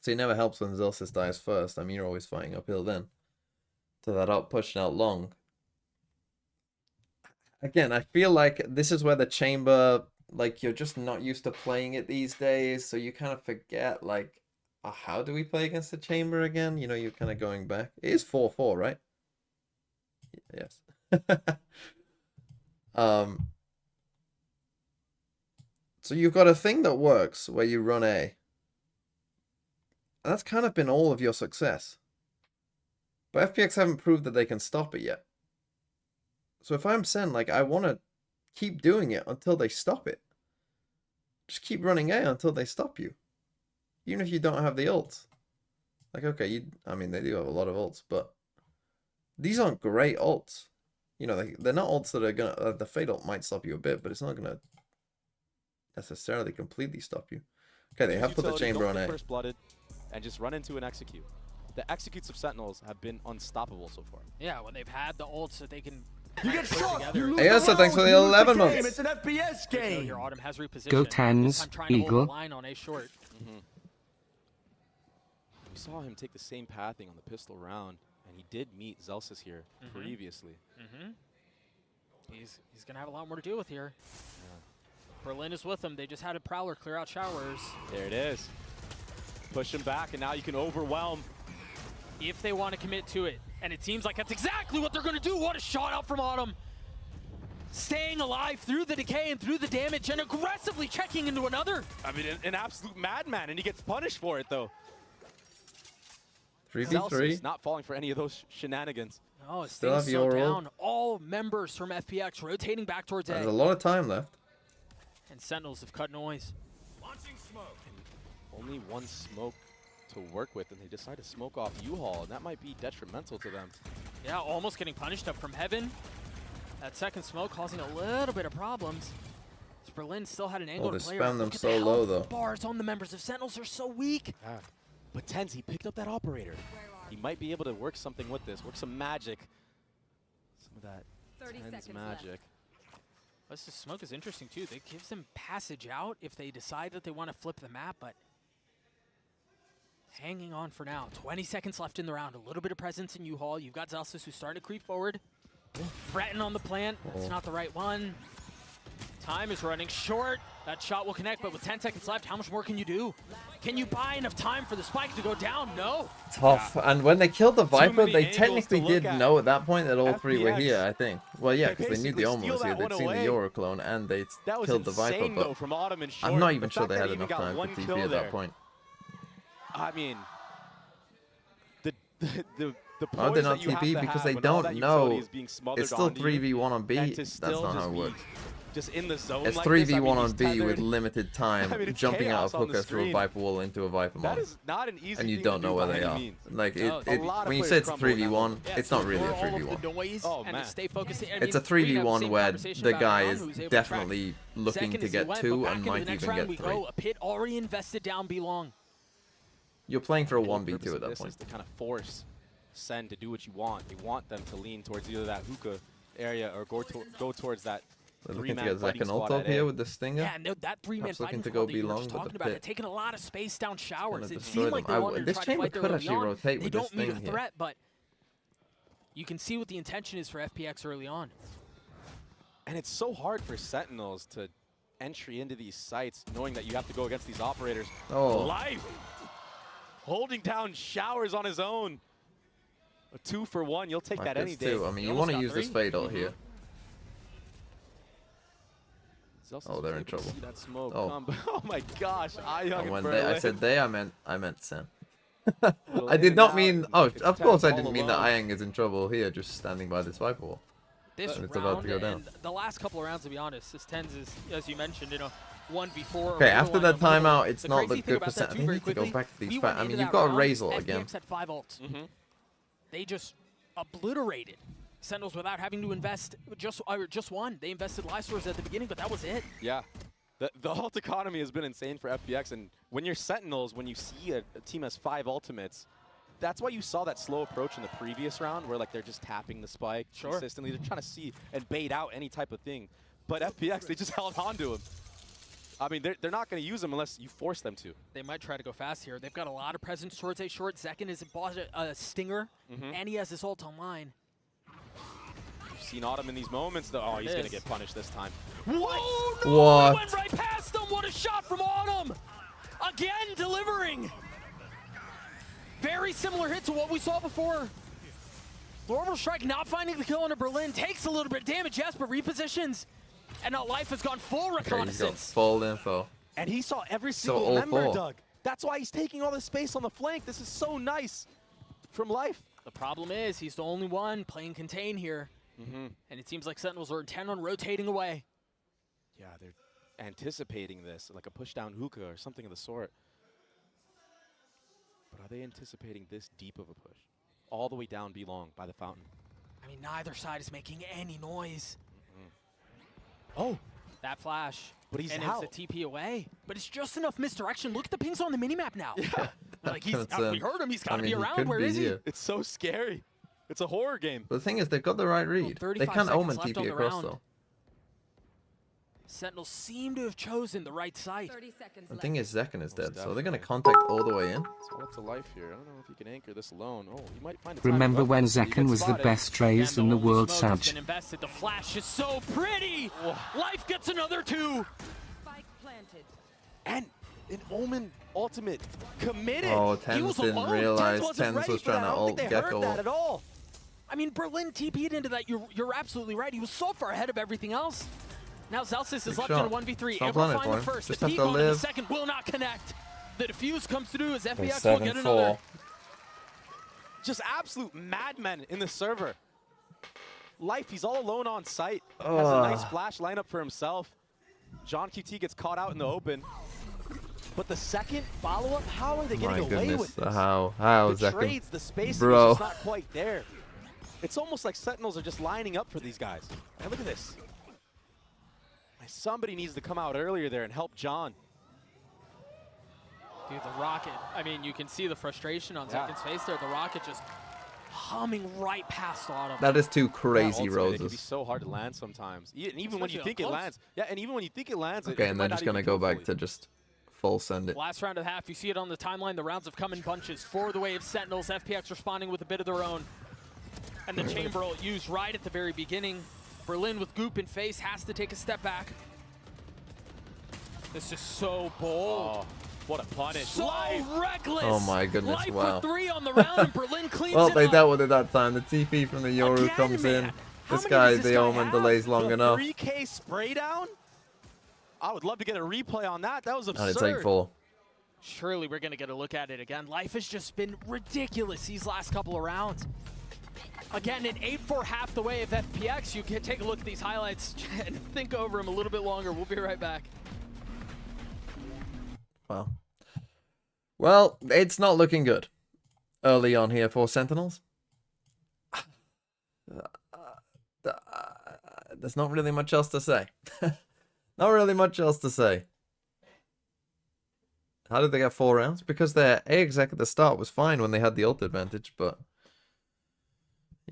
So it never helps when Zelsis dies first. I mean, you're always fighting uphill then. To that up, pushing out long. Again, I feel like this is where the chamber, like, you're just not used to playing it these days, so you kind of forget, like, how do we play against the chamber again? You know, you're kind of going back. It is 4-4, right? Yes. So you've got a thing that works where you run A. And that's kind of been all of your success. But FPX haven't proved that they can stop it yet. So if I'm Sen, like, I want to keep doing it until they stop it. Just keep running A until they stop you. Even if you don't have the ults. Like, okay, I mean, they do have a lot of ults, but these aren't great ults. You know, they're not ults that are going to... the Fade ult might stop you a bit, but it's not going to necessarily completely stop you. Okay, they have put the chamber on A. First blooded and just run into an execute. The executes of Sentinels have been unstoppable so far. Yeah, when they've had the ults that they can... You get shot. You lose Hey, also, thanks for the 11 months. It's an FPS game. Here, Autumn has repositioned. Go This Tens, time trying to hold Eagle. the line on A short. We saw him take the same pathing on the pistol round, and he did meet Zelsis here previously. He's going to have a lot more to deal with here. Berlin is with him. They just had a Prowler clear out showers. There it is. Push him back, and now you can overwhelm. If they want to commit to it. And it seems like that's exactly what they're going to do. What a shot out from Autumn. Staying alive through the decay and through the damage and aggressively checking into another. I mean, an absolute madman, and he gets punished for it, though. 3v3. Zelsis not falling for any of those shenanigans. Oh, it's Still have so your ult. down. All members from FPX rotating back towards There's A. a lot of time left. And Sentinels have cut noise. Only one smoke to work with, and they decide to smoke off U-Haul, and that might be detrimental to them. Yeah, almost getting punished up from heaven. That second smoke causing a little bit of problems. Berlin still had an angle they to play spam around. them Look at so the low, health though. Bars on the members of Sentinels are so weak. Yeah. But Tens, he picked up that operator. He might be able to work something with this, work some magic. Some of that 30 Ten's seconds magic. This smoke is interesting too. It gives them passage out if they decide that they want to flip the map, but hanging on for now. 20 seconds left in the round. A little bit of presence in U-Haul. You've got Zelsis who's starting to creep forward. Fretting on the plant. That's not the right one. Time is running short. That shot will connect, but with 10 seconds left, how much more can you do? Can you buy enough time for the spike to go down? No. Tough. Yeah. And when they killed the Viper, many they angles technically to look did at. know at that point that all three were FPX. here, I think. Well, yeah, because they knew the basically Omen was steal here. that They'd one seen the away. Euro clone, and they That was killed the Viper, insane, but though, from Autumn and Short. I'm not even The sure fact they that had he even enough got time for one TP kill at there. that point. I mean, the Why they poise not that you have TP? to Because have they when all don't that utility know. is being smothered It's still onto you, 3v1 on B. and to That's still not how just it be works. Just in the zone It's like 3v1 this, I mean, on he's B with tethered. limited time, I mean, it's jumping out chaos of on the hooker through a screen. Viper wall into a Viper That mom. is not an easy And you thing don't to know do where by they any are. means. Like, No, a lot of when you players say it's crumble in that 3v1, one. Yeah, it's to not really a ignore all of 3v1. the noise Oh, and man. to stay focused. I It's a mean, we can have the 3v1 same where conversation the about guy Ron, is who's able to definitely track. looking Second to is the get win, 2 but back and into might the next even round we get 3. go. A pit already invested down B long. You're playing for a The whole 1v2 purpose at of that this point. is to kind of force SEN to do what you want. You want them to lean towards either that hookah area or go towards that They're looking to three-man get fighting Zek and ult squad up at here A. with the Stinger. Yeah, no, that three-man Perhaps looking fighting to squad go that you were B long, just but talking the about. They're pit taking a lot of space down showers. gonna It destroy seemed like them. they wanted to This try to chamber fight there could early actually on. rotate They with don't this meet a thing here. threat, but you can see what the intention is for FPX early on. And it's so hard for Sentinels to entry into these sites knowing that you have to go against these operators. Oh. Life! Holding down showers on his own. A 2 for 1, you'll take Like that this any day. too. I mean, He you almost want to got use this 3. fade ult here. Zelsis Oh, they're was in able to trouble. see that smoke Oh. come. Oh my gosh, And when Berlin. I said they, I meant Sen. Little I in did and not out, mean. and Oh, it's of course I all didn't mean that alone. Ayang is in trouble here, just standing by this Viper wall. This And it's round about to go down. and the last couple of rounds, to be honest, this tens is, as you mentioned, 1v4. Okay, after that timeout, it's the not crazy the thing good about that percent. I too, think very need to go quickly, back to these. we I went into mean, you've that got a round, raise ult again. FPX had 5 ults. They just obliterated Sentinels without having to invest just one. They invested Lysors at the beginning, but that was it. Yeah. The ult economy has been insane for FPX, and when you're Sentinels, when you see a team has 5 ultimates, that's why you saw that slow approach in the previous round, where like they're just tapping the spike consistently. They're trying to see and bait out any type of thing. But FPX, they just held on to him. I mean, they're not going to use them unless you force them to. They might try to go fast here. They've got a lot of presence towards A short. Zekin has bought a Stinger, and he has his ult online. You've seen Autumn in these moments, though. Oh, he's going to get punished this time. Whoa, no! What? It went right past him. What a shot from Autumn. Again, delivering. Very similar hit to what we saw before. The orbital strike not finding the kill into Berlin. Takes a little bit of damage, yes, but repositions. And now Life has gone full Okay, he's got reconnaissance. full info. And he saw every So single all member, 4. Doug. That's why he's taking all the space on the flank. This is so nice from Life. The problem is he's the only one playing contain here. And it seems like Sentinels are intent on rotating away. Yeah, they're anticipating this, like a push-down hookah or something of the sort. But are they anticipating this deep of a push? All the way down B long by the fountain. I mean, neither side is making any noise. Oh, That flash. but he's and out. it's a TP away. But it's just enough misdirection. Look at the pings on the minimap now. Yeah. Like we Concern. heard him. He's I got to mean, be he around. could Where be is he? here. It's so scary. It's a horror game. But the thing is, they've got the right read. They 35 can't seconds Omen left on TP the across round. though. Sentinels seem to have chosen the right site. 30 seconds The left. thing is, Zekin is dead, so they're going to definitely. contact all the way in. It's all up to Life here. I don't know if he can anchor this alone. Oh, he might find a Remember time when to go. He Zekin gets was the spotted. best raised in the only world, smoke has Saj? been invested. The flash is so pretty. Life gets another 2. Spike planted. And an Omen ultimate committed. Oh, He Tens was didn't alone. realize wasn't Tens ready was for that. trying to I don't ult think they heard Gecko. that at all. I mean, Berlin TP'd into that. You're absolutely right. He was so far ahead of everything else. Now Zelsis is Big left shot. in a 1v3. It's not Able to planning find for the him. first. Just The have peek to on the live. second will not connect. The defuse comes through as There's FPX will get 7-4. another. Just absolute madmen in the server. Life, he's all alone on site. Has a Ugh. nice flash lineup for himself. John QT gets caught out in the open. But the second follow-up, how are they My getting away goodness, with this? how The Zekin? trades, the spacing Bro. is just not quite there. It's almost like Sentinels are just lining up for these guys. And look at this. Somebody needs to come out earlier there and help John. Dude, the rocket. I mean, you can see the frustration on Yeah. Zekin's face there. The rocket just humming right past Autumn. That is two crazy It can be roses. so hard to land sometimes. Even when you Especially think up it close. lands. Yeah, and even when you think it lands, Okay, it and might they're not just gonna even go kill back fully. to just full send it. Last round of the half, you see it on the timeline. The rounds have come in bunches for the wave Sentinels. FPX responding with a bit of their own. And the chamber ult used right at the very beginning. Berlin with Goop in face has to take a step back. This is so bold. Oh, what a punish. So Life. reckless. Oh my goodness, Life wow. for 3 on the round, and Berlin cleans Well, it they up. dealt with it that time. The TP from the Yoru Again, comes in. man. How This many guy, does this the guy Omen, have? delays long The enough. 3K spray down? I would love to get a replay on that. That was And absurd. it's 8-4. Surely we're going to get a look at it again. Life has just been ridiculous these last couple of rounds. Again, an 8-4 half the way of FPX. You can take a look at these highlights and think over them a little bit longer. We'll be right back. Wow. Well, it's not looking good early on here for Sentinels. There's not really much else to say. Not really much else to say. How did they get 4 rounds? Because their A exec at the start was fine when they had the ult advantage, but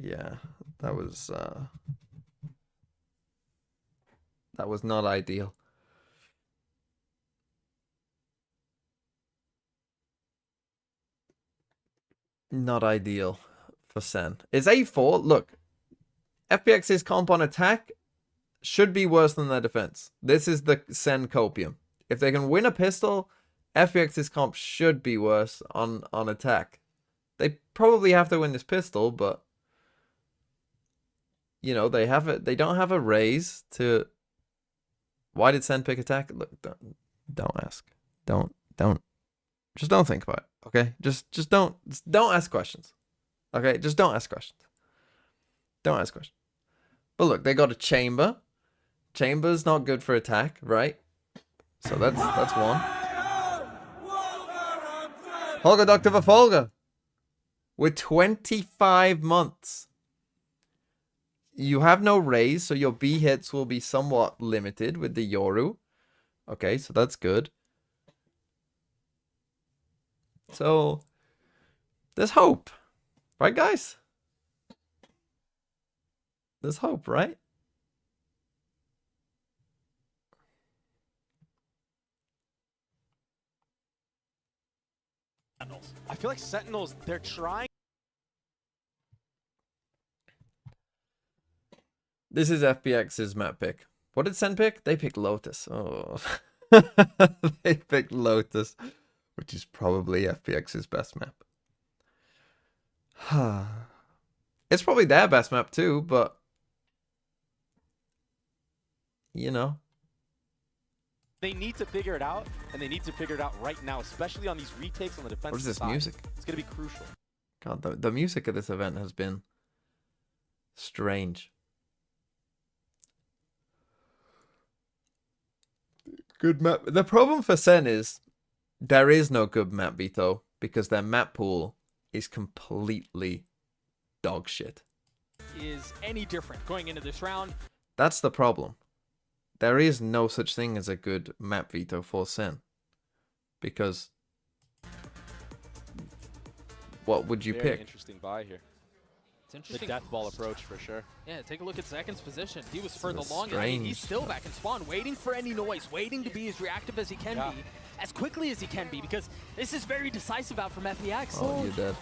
yeah, that was not ideal. Not ideal for Sen. It's 8-4. Look, FPX's comp on attack should be worse than their defense. This is the Sen copium. If they can win a pistol, FPX's comp should be worse on attack. They probably have to win this pistol, but you know, they don't have a raise to. Why did Sen pick attack? Look, don't ask. Don't. Just don't think about it. Okay? Just don't ask questions. Okay? Just don't ask questions. Don't ask questions. But look, they got a chamber. Chamber's not good for attack, right? So that's one. Holger Dr. Verfolger. With 25 months. You have no raise, so your B hits will be somewhat limited with the Yoru. Okay, so that's good. So, there's hope. Right, guys? There's hope, right? I feel like Sentinels, they're trying. This is FPX's map pick. What did Sen pick? They picked Lotus. Oh. They picked Lotus, which is probably FPX's best map. It's probably their best map too, but you know. They need to figure it out, and they need to figure it out right now, especially on these retakes on the defensive What is this side. music? It's going to be crucial. God, the music of this event has been strange. Good map. The problem for Sen is there is no good map veto because their map pool is completely dog shit. Is any different going into this round? That's the problem. There is no such thing as a good map veto for Sen. Because what would you Very pick? interesting buy here. It's The interesting. death ball approach for sure. Yeah, take a look at Zekin's position. He was for the This is longest. I mean, he's strange. still back in spawn, waiting for any noise, waiting to be as reactive as he can Yeah. be, as quickly as he can be, because this is very decisive out from FPX. Oh, you're dead.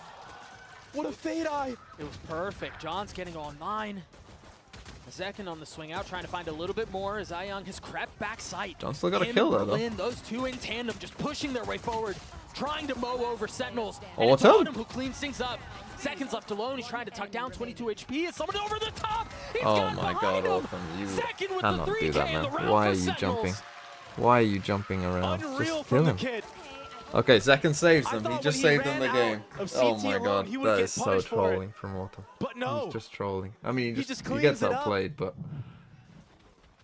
What a fade eye! It was perfect. John's getting all 9. Zekin on the swing out, trying to find a little bit more as Ayang has crept back sight. John still got a Him kill and there, though. Berlin, those two in tandem, just pushing their way forward, trying to mow over Sentinels. Oh, And it's what's up? Autumn who cleans things up. Seconds left alone. He's trying to tuck down 22 HP. It's someone over the top. He's Oh got my behind god, him. Autumn, you Second with cannot the 3K do that, in the man. round Why for are you Sentinels. jumping? Why are you jumping around? Unreal Just kill from the him. kid. Okay, Second saves I them. He thought just when he saved them the ran game. out of Oh CT my alone, god, he would that get is so punished for it. trolling from Autumn. But no. He's just trolling. I mean, He he just he gets cleans it up. outplayed, but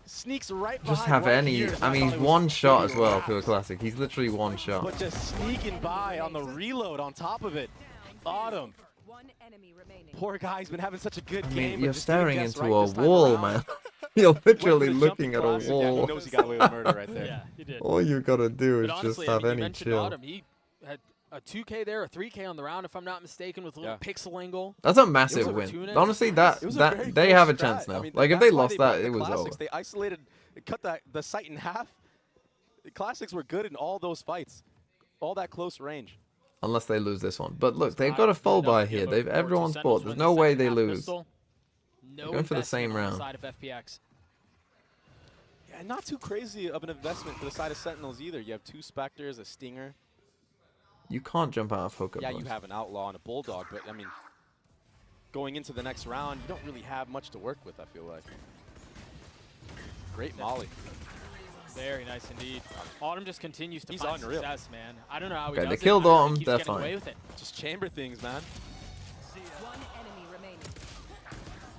Sneaks right just behind have right any. here. I mean, he's thought it was one shot pretty as well wrapped. to a classic. He's literally one shot. But just sneaking by on the reload on top of it. Autumn. Poor guy's been having such a good I game. mean, but you're just didn't staring guess into right a this time wall, around. man. You're Went for literally the looking jumping at a classic. Yeah, he wall. knows he got away with murder right there. Yeah, he did. All you gotta do is But just honestly, have I mean, you any mentioned chill. Autumn. He had A 2K there, a 3K on the round, if I'm not mistaken, with a little pixel angle. That's a massive over win. Tuna. Honestly, It was a that very they close have a strat. chance now. I mean, Like if that's they why lost that, brought it the was Classics. over. They isolated, cut the site in half. The Classics were good in all those fights, all that close range. Unless they lose this one. But look, they've got a full buy here. Everyone's bought. There's no way they lose. No going for the same investment on round. the side of FPX. Yeah, not too crazy of an investment for the side of Sentinels either. You have 2 Spectres, a Stinger. You can't jump out of hook up. Yeah, you have an Outlaw and a Bulldog, but I mean, going into the next round, you don't really have much to work with, I feel like. Great molly. Very nice indeed. Autumn just continues to He's find unreal. success, man. I don't know how he Okay, does they it. killed I don't know how he Autumn, keeps they're getting away fine. with it. Just chamber things, man.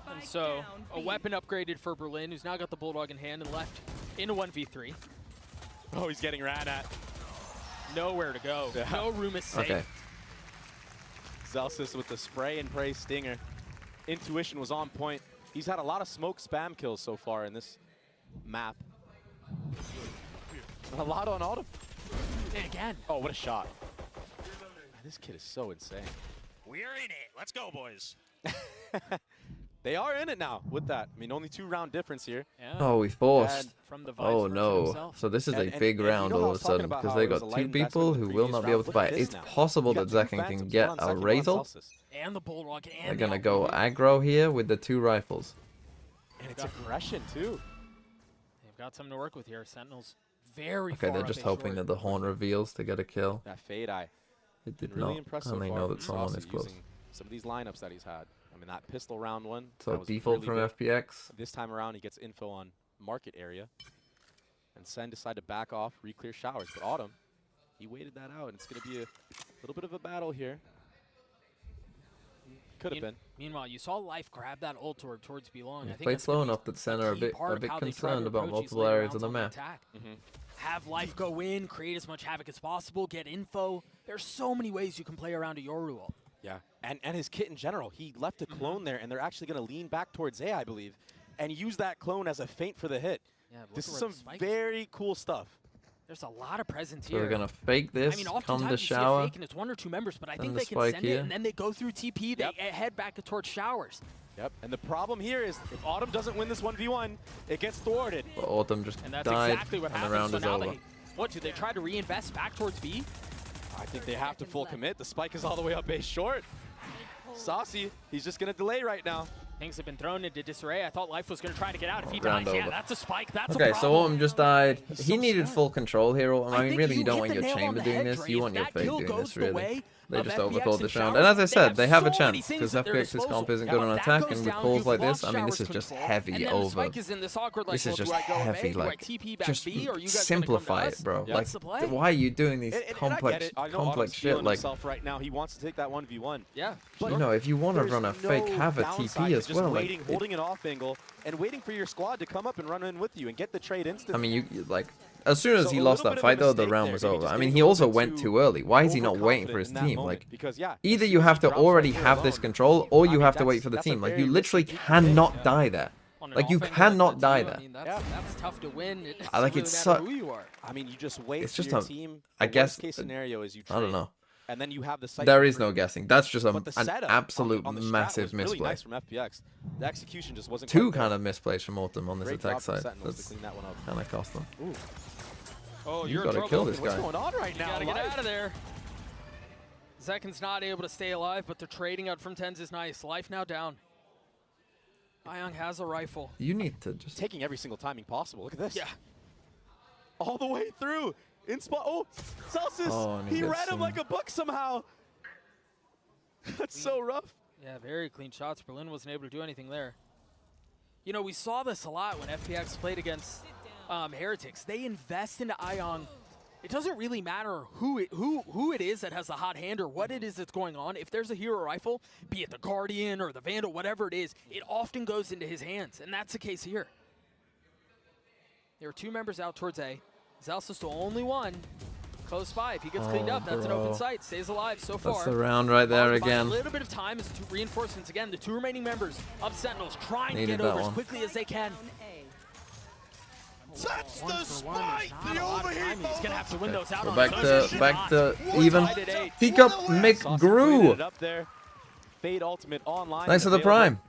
And so, a weapon upgraded for Berlin, who's now got the Bulldog in hand and left in a 1v3. Oh, he's getting ran at. Nowhere to go. Yeah. No room is safe. Okay. Zelsis with the spray and pray Stinger. Intuition was on point. He's had a lot of smoke spam kills so far in this map. A lot on Autumn. And again. Oh, what a shot. Man, this kid is so insane. We're in it. Let's go, boys. They are in it now with that. I mean, only 2-round difference here. Yeah. Oh, we forced. And From the Oh vice versa no. himself. So this is a And big you round know how I all of was a sudden talking about because how they it was got a 2 light investment people in the who will previous not be round. able to Look buy at it. this It's now. possible You that got 2 Zekken can Phantoms, get one a on second, one on Razor. Celsius. And the Bulldog and They're the gonna go Alpha. aggro here with the 2 rifles. And it's aggression, too. They've got something to work with here. Sentinels very Okay, far they're up just and hoping short. that the horn reveals to get a kill. That Fade Eye. It did Been really not. impressed so And they far know from that someone Saucy is close. using some of these lineups that he's had. I mean, that pistol round one. So that was default really from good. FPX. This time around, he gets info on market area. And SEN decided to back off, re-clear showers. But Autumn, he waited that out, and it's going to be a little bit of a battle here. Could have been. Meanwhile, you saw Life grab that ult towards Belong. I think Played that's slow gonna be enough that Sen are a key bit part of how they try to concerned about approach these multiple later areas of rounds the on map. attack. Have Life go in, create as much havoc as possible, get info. There's so many ways you can play around a Yoru ult. Yeah, and his kit in general. He left a clone there, and they're actually going to lean back towards A, I believe, and use that clone as a feint for the hit. Yeah, look This at is where some the spike is. very cool stuff. There's a lot of presence So here. they're gonna fake this, I mean, come oftentimes to you see a shower. fake and it's 1 or 2 members, but I Send think the they can spike send here. it and then they go through TP. They Yep. head back towards showers. Yep, and the problem here is if Autumn doesn't win this 1v1, it gets thwarted. But Autumn just And that's died, exactly what and the happens. round So is now over. they, what, do they try to reinvest back towards B? I think they have to full commit. The spike is all the way up A short. Saucy, he's just going to delay right now. Things have been thrown into disarray. I thought Life was going to try to get out. If he Round dies, yeah, over. that's a spike. That's Okay, a so problem. Autumn just died. He's He so needed smart. full control here. I mean, think really, you don't hit want the your nail chamber on the doing head, this. Dre. You If want your that fake kill doing goes this, the really. way They of just FPX overcalled and this round. showers, And as I they said, have they have a so many chance things because at their FPX's comp disposal. isn't Yeah, good when on that attack, goes and with down, calls you've like this, lost I mean, this showers is just control. heavy And then over. Spike is in this awkward, like, This is well, just do I go heavy, A? Do I like, TP back just B? Or you guys simplify gonna come to it, us? bro. Yeah. Like, That's the play. why are you doing these And I get complex, it. I know complex Autumn's shit? feeling Like, himself right now. He wants to take that 1v1. Yeah. But you know, if you want to there's run a fake, no have a downside TP to as just well. waiting, Like, holding an off angle, and waiting for your squad to come up and run in with you and get the trade I instantly. mean, like, as soon as So he a lost little that bit of a fight, though, the mistake round there. was Maybe over. just I mean, getting he a also little bit went too too early. Why is he not waiting for overconfident his in that team? moment, Like, because yeah, either as you soon have as to he drops already that here have this alone, control, or I you mean, have to wait that's- for the that's a team. Like, very you literally risky play. cannot die there. On an Like, you offense cannot like die that, too, there. I mean, that's tough to win. It I like doesn't it's really matter so- who you are. I mean, you just wait It's for just your a- team. I The guess- worst case scenario is you I don't trade, know. and then you have the site There for is free. no guessing. That's just But the an setup absolute on the strat massive was really misplay. nice from FPX. The execution just wasn't Two quite kind of misplays from Autumn on this Great attack job from side. Sentinels to That's clean that one up. kind of cost them. Ooh. Oh, You you're gotta in kill trouble. this What's guy. going on right You now? gotta get Life? out of there. Zekken's not able to stay alive, but the trading out from Tens is nice. Life now down. Ayong has a rifle. You need to just. Taking every single timing possible. Look at this. Yeah. All the way through. In spot. Oh, Celsius. Oh, and he he gets read him some- like a book somehow. That's so rough. Yeah, very clean shots. Berlin wasn't able to do anything there. You know, we saw this a lot when FPX played against Heretics. They invest into Ayong. It doesn't really matter who it is that has the hot hand or what it is that's going on. If there's a hero rifle, be it the Guardian or the Vandal, whatever it is, it often goes into his hands, and that's the case here. There are 2 members out towards A. Zelsis the only one close by. If he gets cleaned Oh, up, that's an open bro. sight. Stays alive so far. That's the round right there Followed by again. A little bit of time as 2 reinforcements again. The 2 remaining members of Sentinels trying Needed to get that over as one. quickly as they can. That's the spike. The overheat. He's gonna have to win those out. We're On back to even. Teacup McGrew. Up there. Fade ultimate online. Thanks for the prime.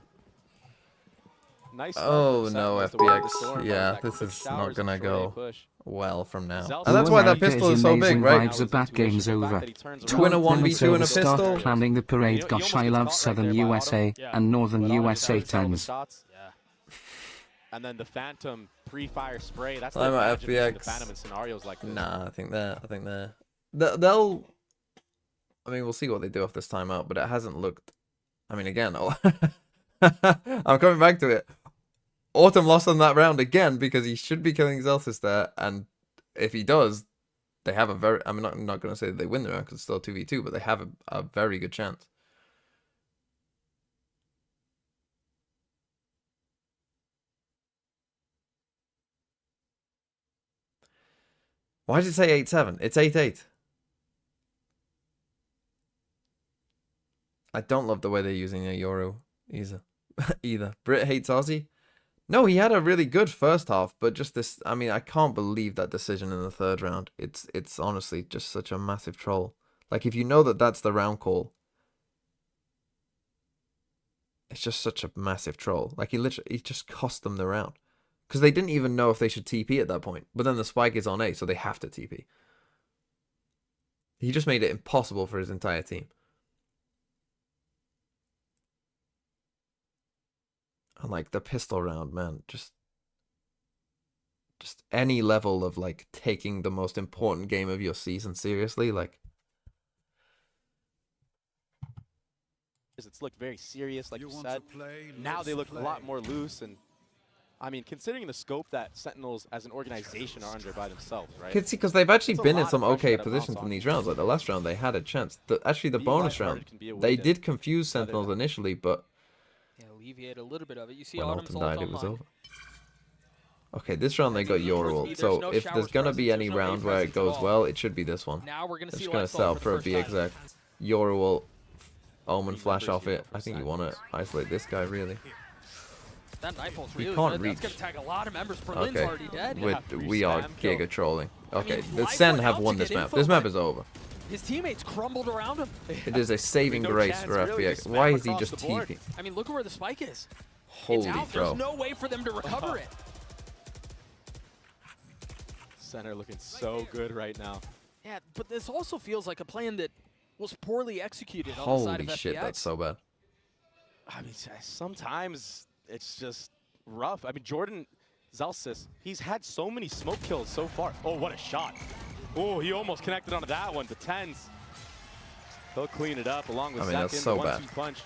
Nice. Oh no, FPX. Yeah, this is not gonna go well from now. And that's why that pistol is so big, right? Vibes about game's over. To win a 1v2 and a Start pistol. planning the parade. Gosh, I love Southern USA and Northern USA 10s. And then the Phantom pre-fire spray. That's I'm like at FPX. the Phantom in scenarios like this. Nah, I think they'll. I mean, we'll see what they do off this timeout, but it hasn't looked. I mean, again, I'm coming back to it. Autumn lost on that round again because he should be killing Zelsis there, and if he does, they have a very. I'm not going to say that they win the round because it's still 2v2, but they have a very good chance. Why did it say 8-7? It's 8-8. I don't love the way they're using a Yoru either. Brit hates Aussie. No, he had a really good first half, but just this. I mean, I can't believe that decision in the third round. It's honestly just such a massive troll. Like, if you know that that's the round call, it's just such a massive troll. Like, he just cost them the round. Because they didn't even know if they should TP at that point. But then the spike is on A, so they have to TP. He just made it impossible for his entire team. And like the pistol round, man, just any level of like taking the most important game of your season seriously, like. It's looked very serious, like you said. Now they look a lot more loose, and I mean, considering the scope that Sentinels as an organization are under by themselves, right? Because they've actually been in some okay positions in these rounds. Like the last round, they had a chance. Actually, the bonus round, they did confuse Sentinels initially, but. Yeah, alleviate a little bit of it. You see when Autumn's Autumn died, it was online. over. Okay, this round they got Yoru. So if there's gonna be any round where it goes well, it should be this one. Now we're gonna see just gonna set up for a B exec. Yoru will Omen flash off it. I think you want to isolate this guy really. That knife hole's We really can't good. reach. That's gonna tag a lot of members. Berlin's Okay, already dead. we are giga trolling. Okay, mean, the life SEN went have out won to this get map. info, This map but is over. His teammates crumbled around him. It is a saving No grace chance, for really. FPX. Just Why spam is he across just the board. TP? I mean, look at where the spike is. It's Holy out. throw. There's no way for them to recover it. Center looking so good right now. Yeah, but this also feels like a plan that was poorly executed on the side Holy of shit, FPX. that's so bad. I mean, sometimes it's just rough. I mean, Jordan Zelsis, he's had so many smoke kills so far. Oh, what a shot. Oh, he almost connected onto that one. The 10s. He'll clean it up along with I mean, that's so bad. 1-2 punch.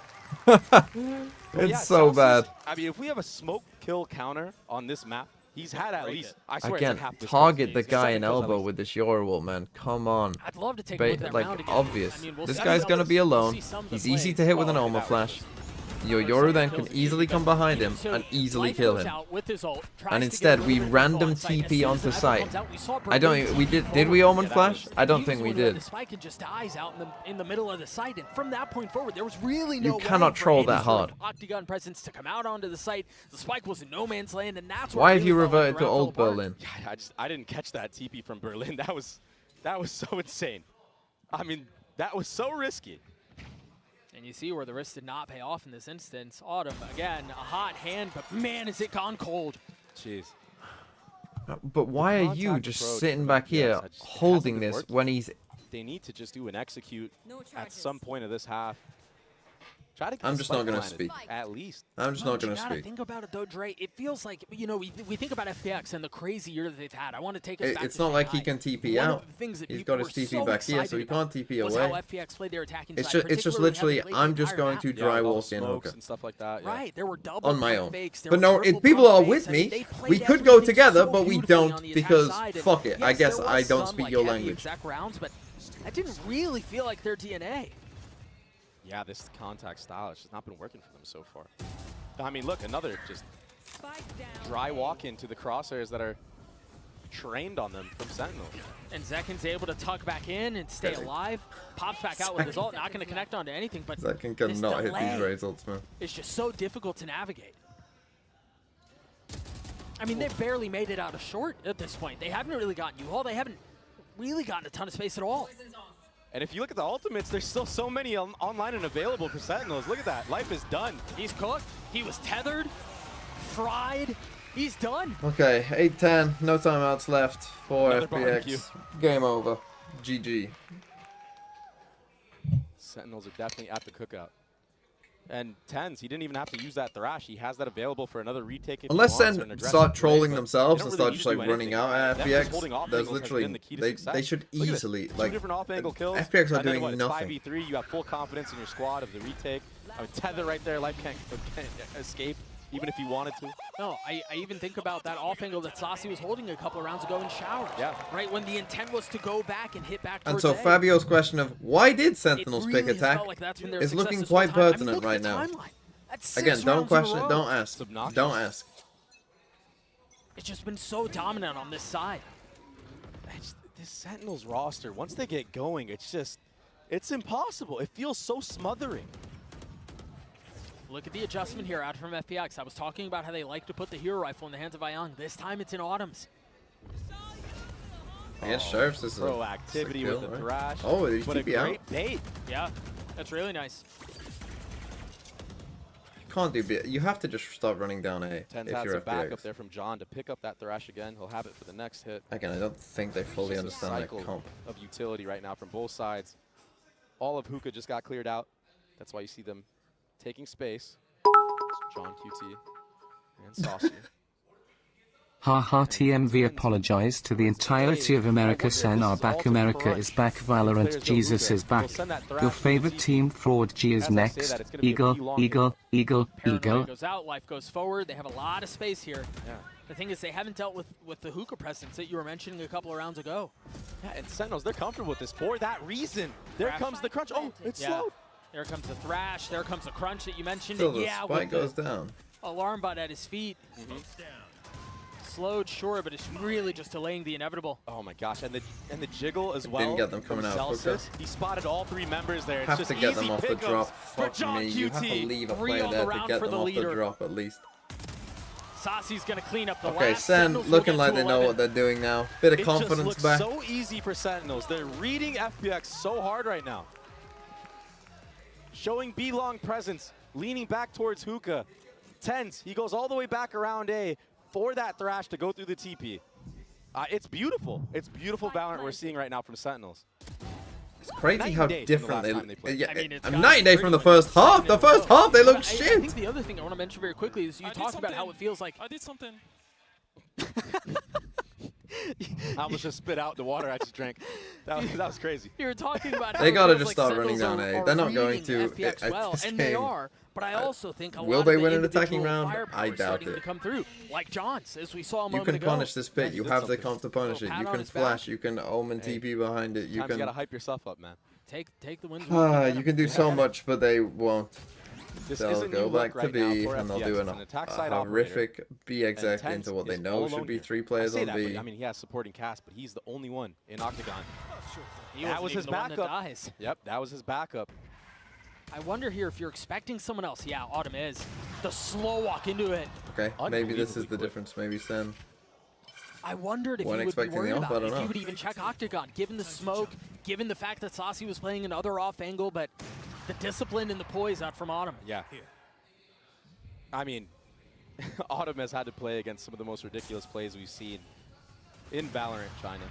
It's Yeah, so Zelsis, bad. I mean, if we have a smoke kill counter on this map, he's had at least, I swear, Again, it's like half this target score. the guy in Second kills at elbow least. with this Yoru, man. Come on. I'd love to take a look at that Like, round again. obvious. I mean, we'll This see guy's some gonna of be the- we'll alone. see some of the He's easy plays. to hit with an Oh, Oma that flash. was- Your Yoru then can easily come behind him So and easily Life kill goes him. out with his ult, tries And to instead, get a we little bit of info random on site. As TP soon as onto the knife site. comes out, we saw I don't. Berlin We TP did we forward. Omen flash? I don't He think was we the one who let did. The spike and just dies out in the middle of the site, and from that point forward, there was really no You way cannot for troll any that sort of hard. Octagon presence to come out onto the site. The spike was in no man's land, and that's Why where have you really felt like reverted the to round old fell apart. Berlin? Yeah, I didn't catch that TP from Berlin. That was so insane. I mean, that was so risky. And you see where the risk did not pay off in this instance. Autumn, again, a hot hand, but man, is it gone cold. Jeez. But why are you contact just approach sitting from back FPX, here it hasn't holding been this working. when he's? They need to just do an execute at some point of this half. Try to get I'm the just not spike gonna planted, speak. At least. I'm just No, not but gonna you gotta speak. think about it though, Dre. It feels like, you know, we think about FPX and the crazy year that they've had. I want to take us back It's to not like he Shanghai. can TP One out. of the things that He's people got his were TP so back here, so excited he can't TP was away. how FPX played their attacking It's side, just particularly literally, how they played I'm the just entire going map. to Yeah, dry with all the walk in smokes hooker and stuff like that. Yeah. Right, there were double on my pump own. fakes, there But were no, triple if people pump are with fakes. I mean, me, they played we could go everything together, so but we beautifully on don't the attack because side, and fuck it. I yes, guess there I was don't some, speak like, your heavy language. exec rounds, but that didn't really feel like their DNA. Yeah, this contact style has just not been working for them so far. I mean, look, another just dry walk into the crosshairs that are trained on them from Sentinel. And Zekin's able to tuck back in and stay alive. Pops back out with his ult, not going to connect onto anything, but Zekin this cannot hit delay these results, man. It's just so difficult to navigate. I mean, they've barely made it out of short at this point. They haven't really gotten U-Haul. They haven't really gotten a ton of space at all. And if you look at the ultimates, there's still so many online and available for Sentinels. Look at that. Life is done. He's cooked. He was tethered, fried. He's done. Okay, 8-10. No timeouts left for Another FPX. barbecue. Game over. GG. Sentinels are definitely at the cookout. And Tens, he didn't even have to use that Thrash. He has that available for another retake. If Unless he wants, or Sen an aggressive start play, trolling but themselves they and don't start really just need to like do running anything. out at Them just holding FPX, off there's angles has literally been the key to they success. should Look at this. easily 2 like different off-angle kills. FPX are and then doing what, it's nothing. 5v3. You have full confidence in your squad of the retake. I mean, tether right there. Life can't escape, even if he wanted to. No, I even think about that off angle that Saucy was holding a couple of rounds ago in showers. Yeah. Right, when the intent was to go back and hit back And towards so A. Fabio's question of why did It Sentinels really pick has attack felt like that's been their is success looking this whole quite time. I mean, pertinent look at right the now. timeline. That's 6 Again, don't rounds in a question it, row. don't ask. Obnoxious. Don't ask. It's just been so dominant on this side. This Sentinels roster, once they get going, it's impossible. It feels so smothering. Look at the adjustment here out from FPX. I was talking about how they like to put the hero rifle in the hands of Ayang. This time it's in Autumn's. I guess Sheriff's is Proactivity kill, with the right? Thrash. Oh, did he But a TP out? great bait. Yeah, that's really nice. You can't do B. You have to just start running down A Tens if has you're a backup FPX. there from John to pick up that Thrash again. He'll have it for the next hit. Again, I don't think they fully Just a understand that cycle comp. of utility right now from both sides. All of Hookah just got cleared out. That's why you see them taking space. It's John QT and Saucy. Haha TMV apologize to the entirety of America. Sen are back. America is back. Valorant Jesus is back. Your favorite team Fraud G is next. Eagle, Eagle, Eagle, Paranoia Eagle. goes out, Life goes forward. They have a lot of space here. Yeah. The thing is, they haven't dealt with the Hookah presence that you were mentioning a couple of rounds ago. Yeah, and Sentinels, they're comfortable with this for that reason. There comes the crunch. Oh, it's slowed. There comes the Thrash. There comes the crunch that you mentioned. Still, And the yeah, spike with goes the down. alarm bot at his feet. Slowed, sure, but it's really just delaying the inevitable. Oh my gosh, and the jiggle as well. Didn't get them coming from out quicker. Celsius. He spotted all 3 members there. It's Have just to get easy them off the pickups drop. for Fuck John me. QT. You have to leave a 3 player on the there to round get for them the off leader. the drop at least. Saucy's going to clean up the Okay, last. Sen Sentinels will looking get like to they know 11. what they're doing now. Bit of It confidence just back. looks so easy for Sentinels. They're reading FPX so hard right now. Showing B-long presence, leaning back towards Hookah. Tens, he goes all the way back around A for that Thrash to go through the TP. It's beautiful. It's beautiful Valorant we're seeing right now from Sentinels. It's crazy Night how and day from the different last they time look. they played. Yeah, I mean, it's I'm got night and day pretty from the much first half. The first half they look I shit. think the other thing I want to mention very quickly is you talked about how it feels like. I did something. I almost just spit out the water I just drank. That was crazy. You're talking about how They it gotta feels just like start running Sentinels down are A. They're not going reading to FPX at well, this and they game. are. But I also think a Will lot they of the win an attacking individual round? firepower I is doubt starting it. to come through, like Johns, as we saw a You moment can ago. punish this pit. Yeah, You he have did the something. comp to punish it. Little pat You on can his back. flash. You can omen Hey, TP behind it. You Sometimes you gotta can. hype yourself up, man. Take the wins. when you get You 'em. can do so much, but they won't. This They'll isn't go new back look to right now B, for and they'll FPX. do It's a attack side operator. horrific B exec And into what they Tens know is all should be alone 3 here. players I say on that, B. but, I mean, he has supporting cast, but he's the only one in Octagon. He That wasn't was even his the one that backup. dies. Yep, that was his backup. I wonder here if you're expecting someone else. Yeah, Autumn is. The slow walk into it. Okay, maybe this is Unbelievably the quick. difference. Maybe Sen. I wondered if Wasn't he would be expecting the worried off, about I it, don't if he know. would even check Octagon, given the smoke, given the fact that Saucy was playing another off angle, but the discipline and the poise out from Autumn. Yeah. I mean, Autumn has had to play against some of the most ridiculous plays we've seen in Valorant China.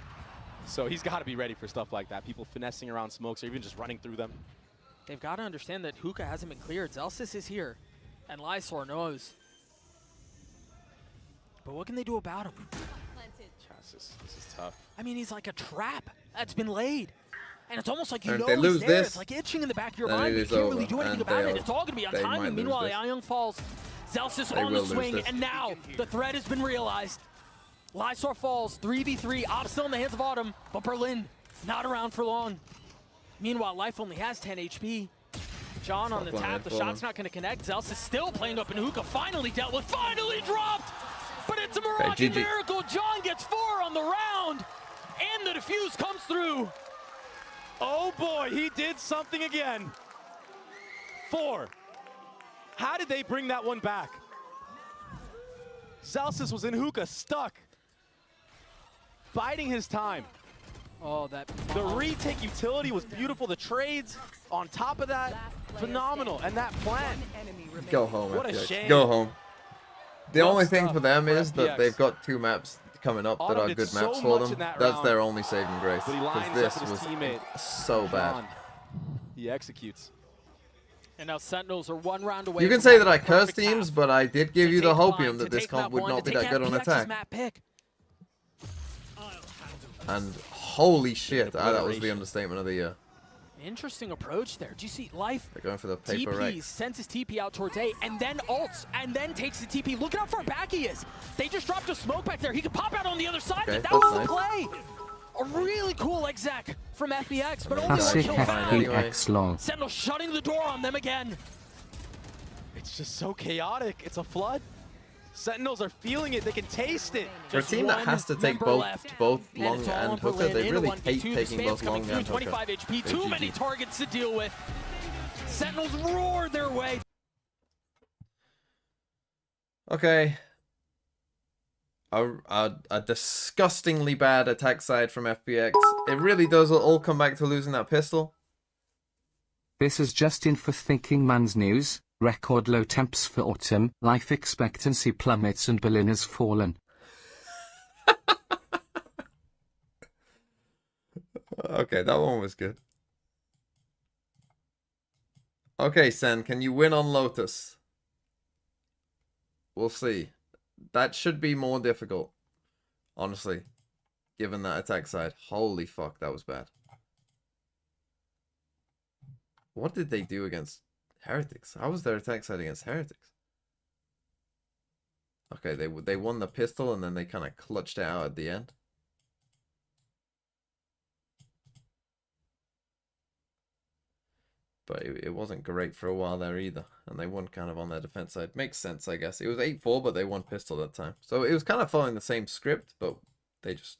So he's got to be ready for stuff like that. People finessing around smokes or even just running through them. They've got to understand that Hookah hasn't been cleared. Zelsis is here, and Lysor knows. But what can they do about him? This is tough. I mean, he's like a trap that's been laid. And it's almost like you And know if they lose he's there. this, It's like itching in the back of your then mind, it but you is can't really over, do anything and about they it. It's all going to be on they might timing. lose Meanwhile, this. Ayang falls. Zelsis They on the will lose swing, this. and now the threat has been realized. Lysor falls, 3v3, Op still in the hands of Autumn, but Berlin not around for long. Meanwhile, Life only has 10 HP. John on the Top line tap, the for shot's them. not going to connect. Zelsis still playing up in Hookah, finally dealt with, finally dropped! But it's a Moroccan GG. miracle. John gets 4 on the round, and the defuse comes through. Oh boy, he did something again. 4. How did they bring that one back? Celsius was in hookah, stuck. Biding his time. Oh, that The retake utility was beautiful. The trades on top of that, phenomenal. And that plant. Go home, What a FPX. shame. Go home. The Rough only thing stuff for them for is that FPX. they've got 2 maps coming up that Autumn are did good so maps for much them. in that That's round, their only saving grace. but he Because lines this up with was his teammate. so bad. John. He executes. And now Sentinels are 1 round away. You can from say having that I a perfect cursed teams, half. but I did give To you the take hopium line, that to this take comp map would one, not to be take that good on FPX's attack. map pick. And holy shit, that was the Obliteration. understatement of the year. Interesting approach there. Do you see Life? They're going for the paper TP right. sends his TP out towards A and then ults and then takes the TP. Look at how far back he is. They just dropped a smoke back there. He could pop out on the other side. Okay, That that's was the nice. play. A really cool exec from FPX, but only one Classic kill fine found. anyway. FPX lol. Sentinel shutting the door on them again. It's just so chaotic. It's a flood. Sentinels are feeling it. They can taste it. For a Just team that one has to take member both left. both And long it's all and on for hooker, Lin. they In a really 1v2, hate the taking spam's both coming long through, and hooker. 25 HP, Okay, too GG. many targets to deal with. Sentinels roar their way. Okay. A disgustingly bad attack side from FPX. It really does all come back to losing that pistol. This is just in for thinking man's news. Record low temps for autumn. Life expectancy plummets and Berlin has fallen. Okay, that one was good. Okay, Sen, can you win on Lotus? We'll see. That should be more difficult. Honestly. Given that attack side. Holy fuck, that was bad. What did they do against Heretics? How was their attack side against Heretics? Okay, they won the pistol and then they kind of clutched it out at the end. But it wasn't great for a while there either. And they won kind of on their defense side. Makes sense, I guess. It was 8-4, but they won pistol that time. So it was kind of following the same script, but they just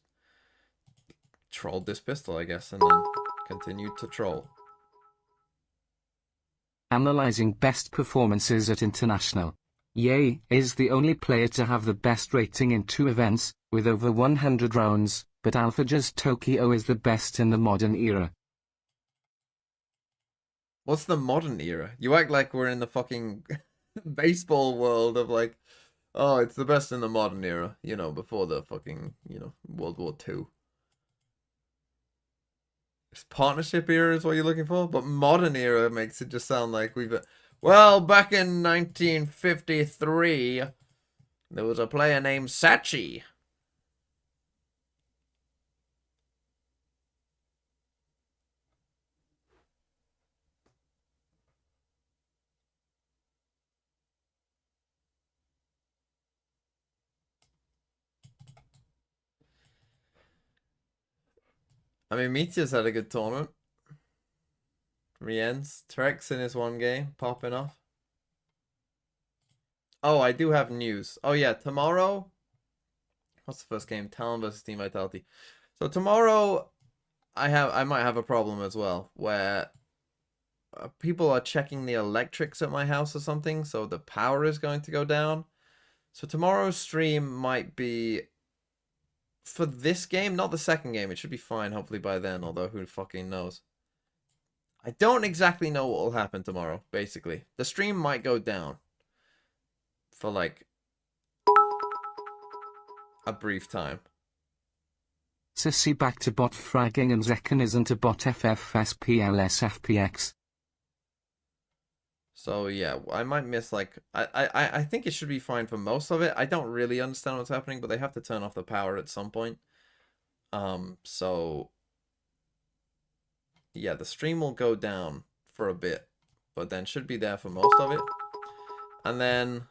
trolled this pistol, I guess, and then continued to troll. Analyzing best performances at international. Ye is the only player to have the best rating in 2 events, with over 100 rounds, but AlphaJa's Tokyo is the best in the modern era. What's the modern era? You act like we're in the fucking baseball world of like, oh, it's the best in the modern era. You know, before the fucking, you know, World War II. It's partnership era is what you're looking for? But modern era makes it just sound like we've... Well, back in 1953, there was a player named Sachi. I mean, Meteor's had a good tournament. Rien's. Trex in his one game, popping off. Oh, I do have news. Oh yeah, tomorrow. What's the first game? Talon versus Team Vitality. So tomorrow, I might have a problem as well, where people are checking the electrics at my house or something, so the power is going to go down. So tomorrow's stream might be for this game, not the second game. It should be fine, hopefully by then, although who fucking knows. I don't exactly know what will happen tomorrow, basically. The stream might go down for like a brief time. Sissy back to bot fragging and Zekken isn't a bot FFSPLS FPX. So yeah, I might miss like I think it should be fine for most of it. I don't really understand what's happening, but they have to turn off the power at some point. So yeah, the stream will go down for a bit, but then should be there for most of it. And then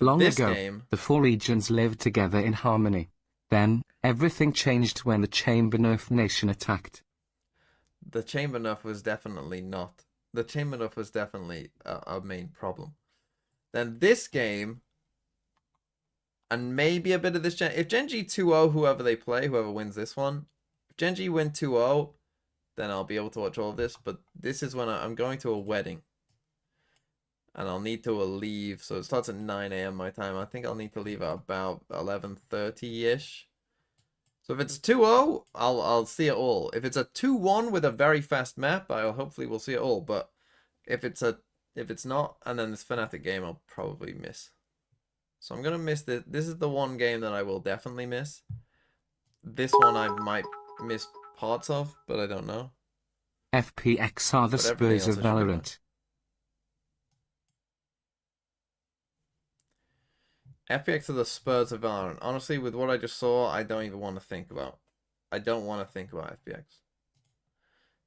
Long this ago, game, the 4 regions lived together in harmony. Then, everything changed when the Chamber Nerf Nation attacked. the chamber nerf was definitely not. The chamber nerf was definitely a main problem. Then this game, and maybe a bit of this if Genji 2-0, whoever they play, whoever wins this one, if Genji win 2-0, then I'll be able to watch all of this. But this is when I'm going to a wedding. And I'll need to leave, so it starts at 9 a.m. my time. I think I'll need to leave at about 11:30-ish. So if it's 2-0, I'll see it all. If it's a 2-1 with a very fast map, I'll hopefully will see it all. But if it's not, and then this Fnatic game, I'll probably miss. So I'm gonna miss this. This is the one game that I will definitely miss. This one I might miss parts of, but I don't know. FPX are the But everything Spurs else of I should be Valorant. FPX are the Spurs of Valorant. Honestly, with what I just saw, I don't even want to think about. I don't want to think about FPX.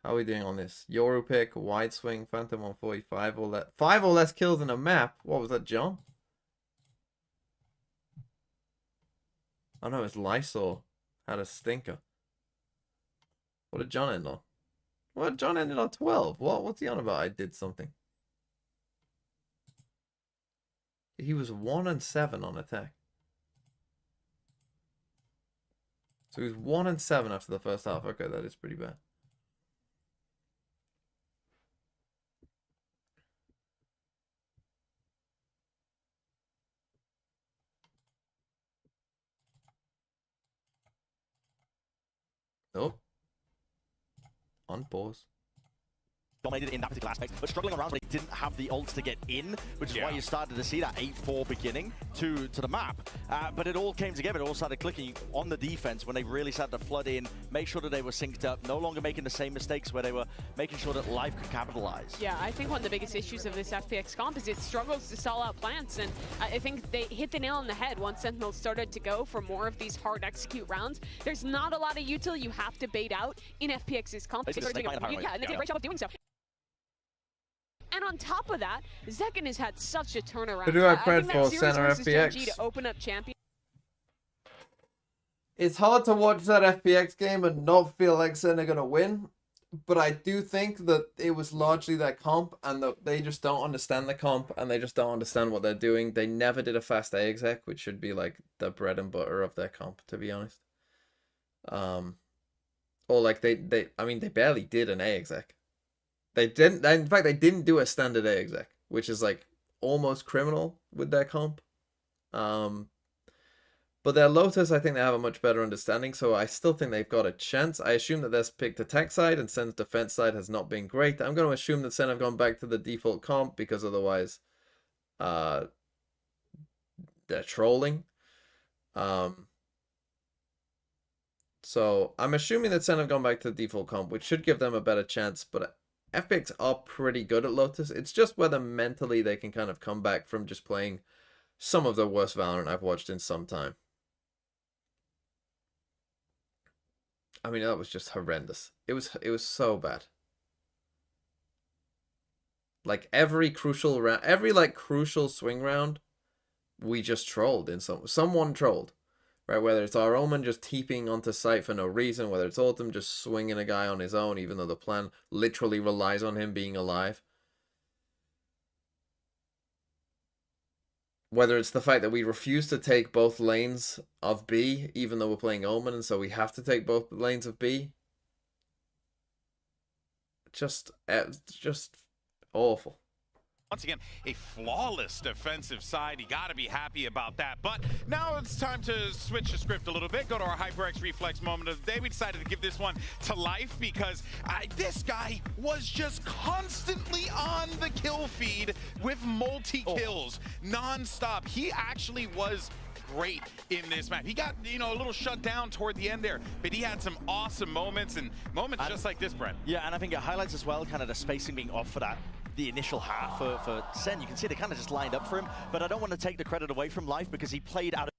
How are we doing on this? Yoru pick, wide swing, Phantom 145 or less. 5 or less kills in a map. What was that, John? Oh no, it's Lysol. Had a stinker. What did John end on? Well, John ended on 12. What's he on about? I did something. He was 1-7 on attack. So he was 1-7 after the first half. Okay, that is pretty bad. Nope. On pause. Dominated in that particular aspect, but struggling around, but he didn't have the ults to get in, which is why you started to see that 8-4 beginning to the map. But it all came together, it all started clicking on the defense when they really started to flood in, make sure that they were synced up, no longer making the same mistakes where they were making sure that Life could capitalize. Yeah, I think one of the biggest issues of this FPX comp is it struggles to stall out plants, and I think they hit the nail on the head once Sentinel started to go for more of these hard execute rounds. There's not a lot of util you have to bait out in FPX's comp. Basically, And they did a great job of doing so. And on top of that, Zekken has had such a turnaround. Who do I credit think that for series center versus FPX? Gen G to open up champion. It's hard to watch that FPX game and not feel like Sen are going to win. But I do think that it was largely their comp and that they just don't understand the comp and they just don't understand what they're doing. They never did a fast A exec, which should be like the bread and butter of their comp, to be honest. Or like they barely did an A exec. They didn't, in fact, they didn't do a standard A exec, which is like almost criminal with their comp. But their Lotus, I think they have a much better understanding, so I still think they've got a chance. I assume that they're picked attack side and Sen's defense side has not been great. I'm going to assume that Sen have gone back to the default comp because otherwise they're trolling. So I'm assuming that Sen have gone back to the default comp, which should give them a better chance, but FPX are pretty good at Lotus. It's just whether mentally they can kind of come back from just playing some of the worst Valorant I've watched in some time. I mean, that was just horrendous. It was so bad. Like every crucial round, every like crucial swing round, we just trolled in someone trolled. Right, whether it's our Omen just TPing onto site for no reason, whether it's Autumn just swinging a guy on his own, even though the plan literally relies on him being alive. Whether it's the fact that we refuse to take both lanes of B, even though we're playing Omen, and so we have to take both lanes of B. Just awful. Once again, a flawless defensive side. You got to be happy about that. But now it's time to switch the script a little bit. Go to our HyperX Reflex moment of the day. We decided to give this one to Life because this guy was just constantly on the kill feed with multi-kills non-stop. He actually was great in this match. He got, a little shut down toward the end there, but he had some awesome moments and moments just like this, Brent. Yeah, and I think it highlights as well kind of the spacing being off for the initial half for Sen. You can see they kind of just lined up for him, but I don't want to take the credit away from Life because he played out of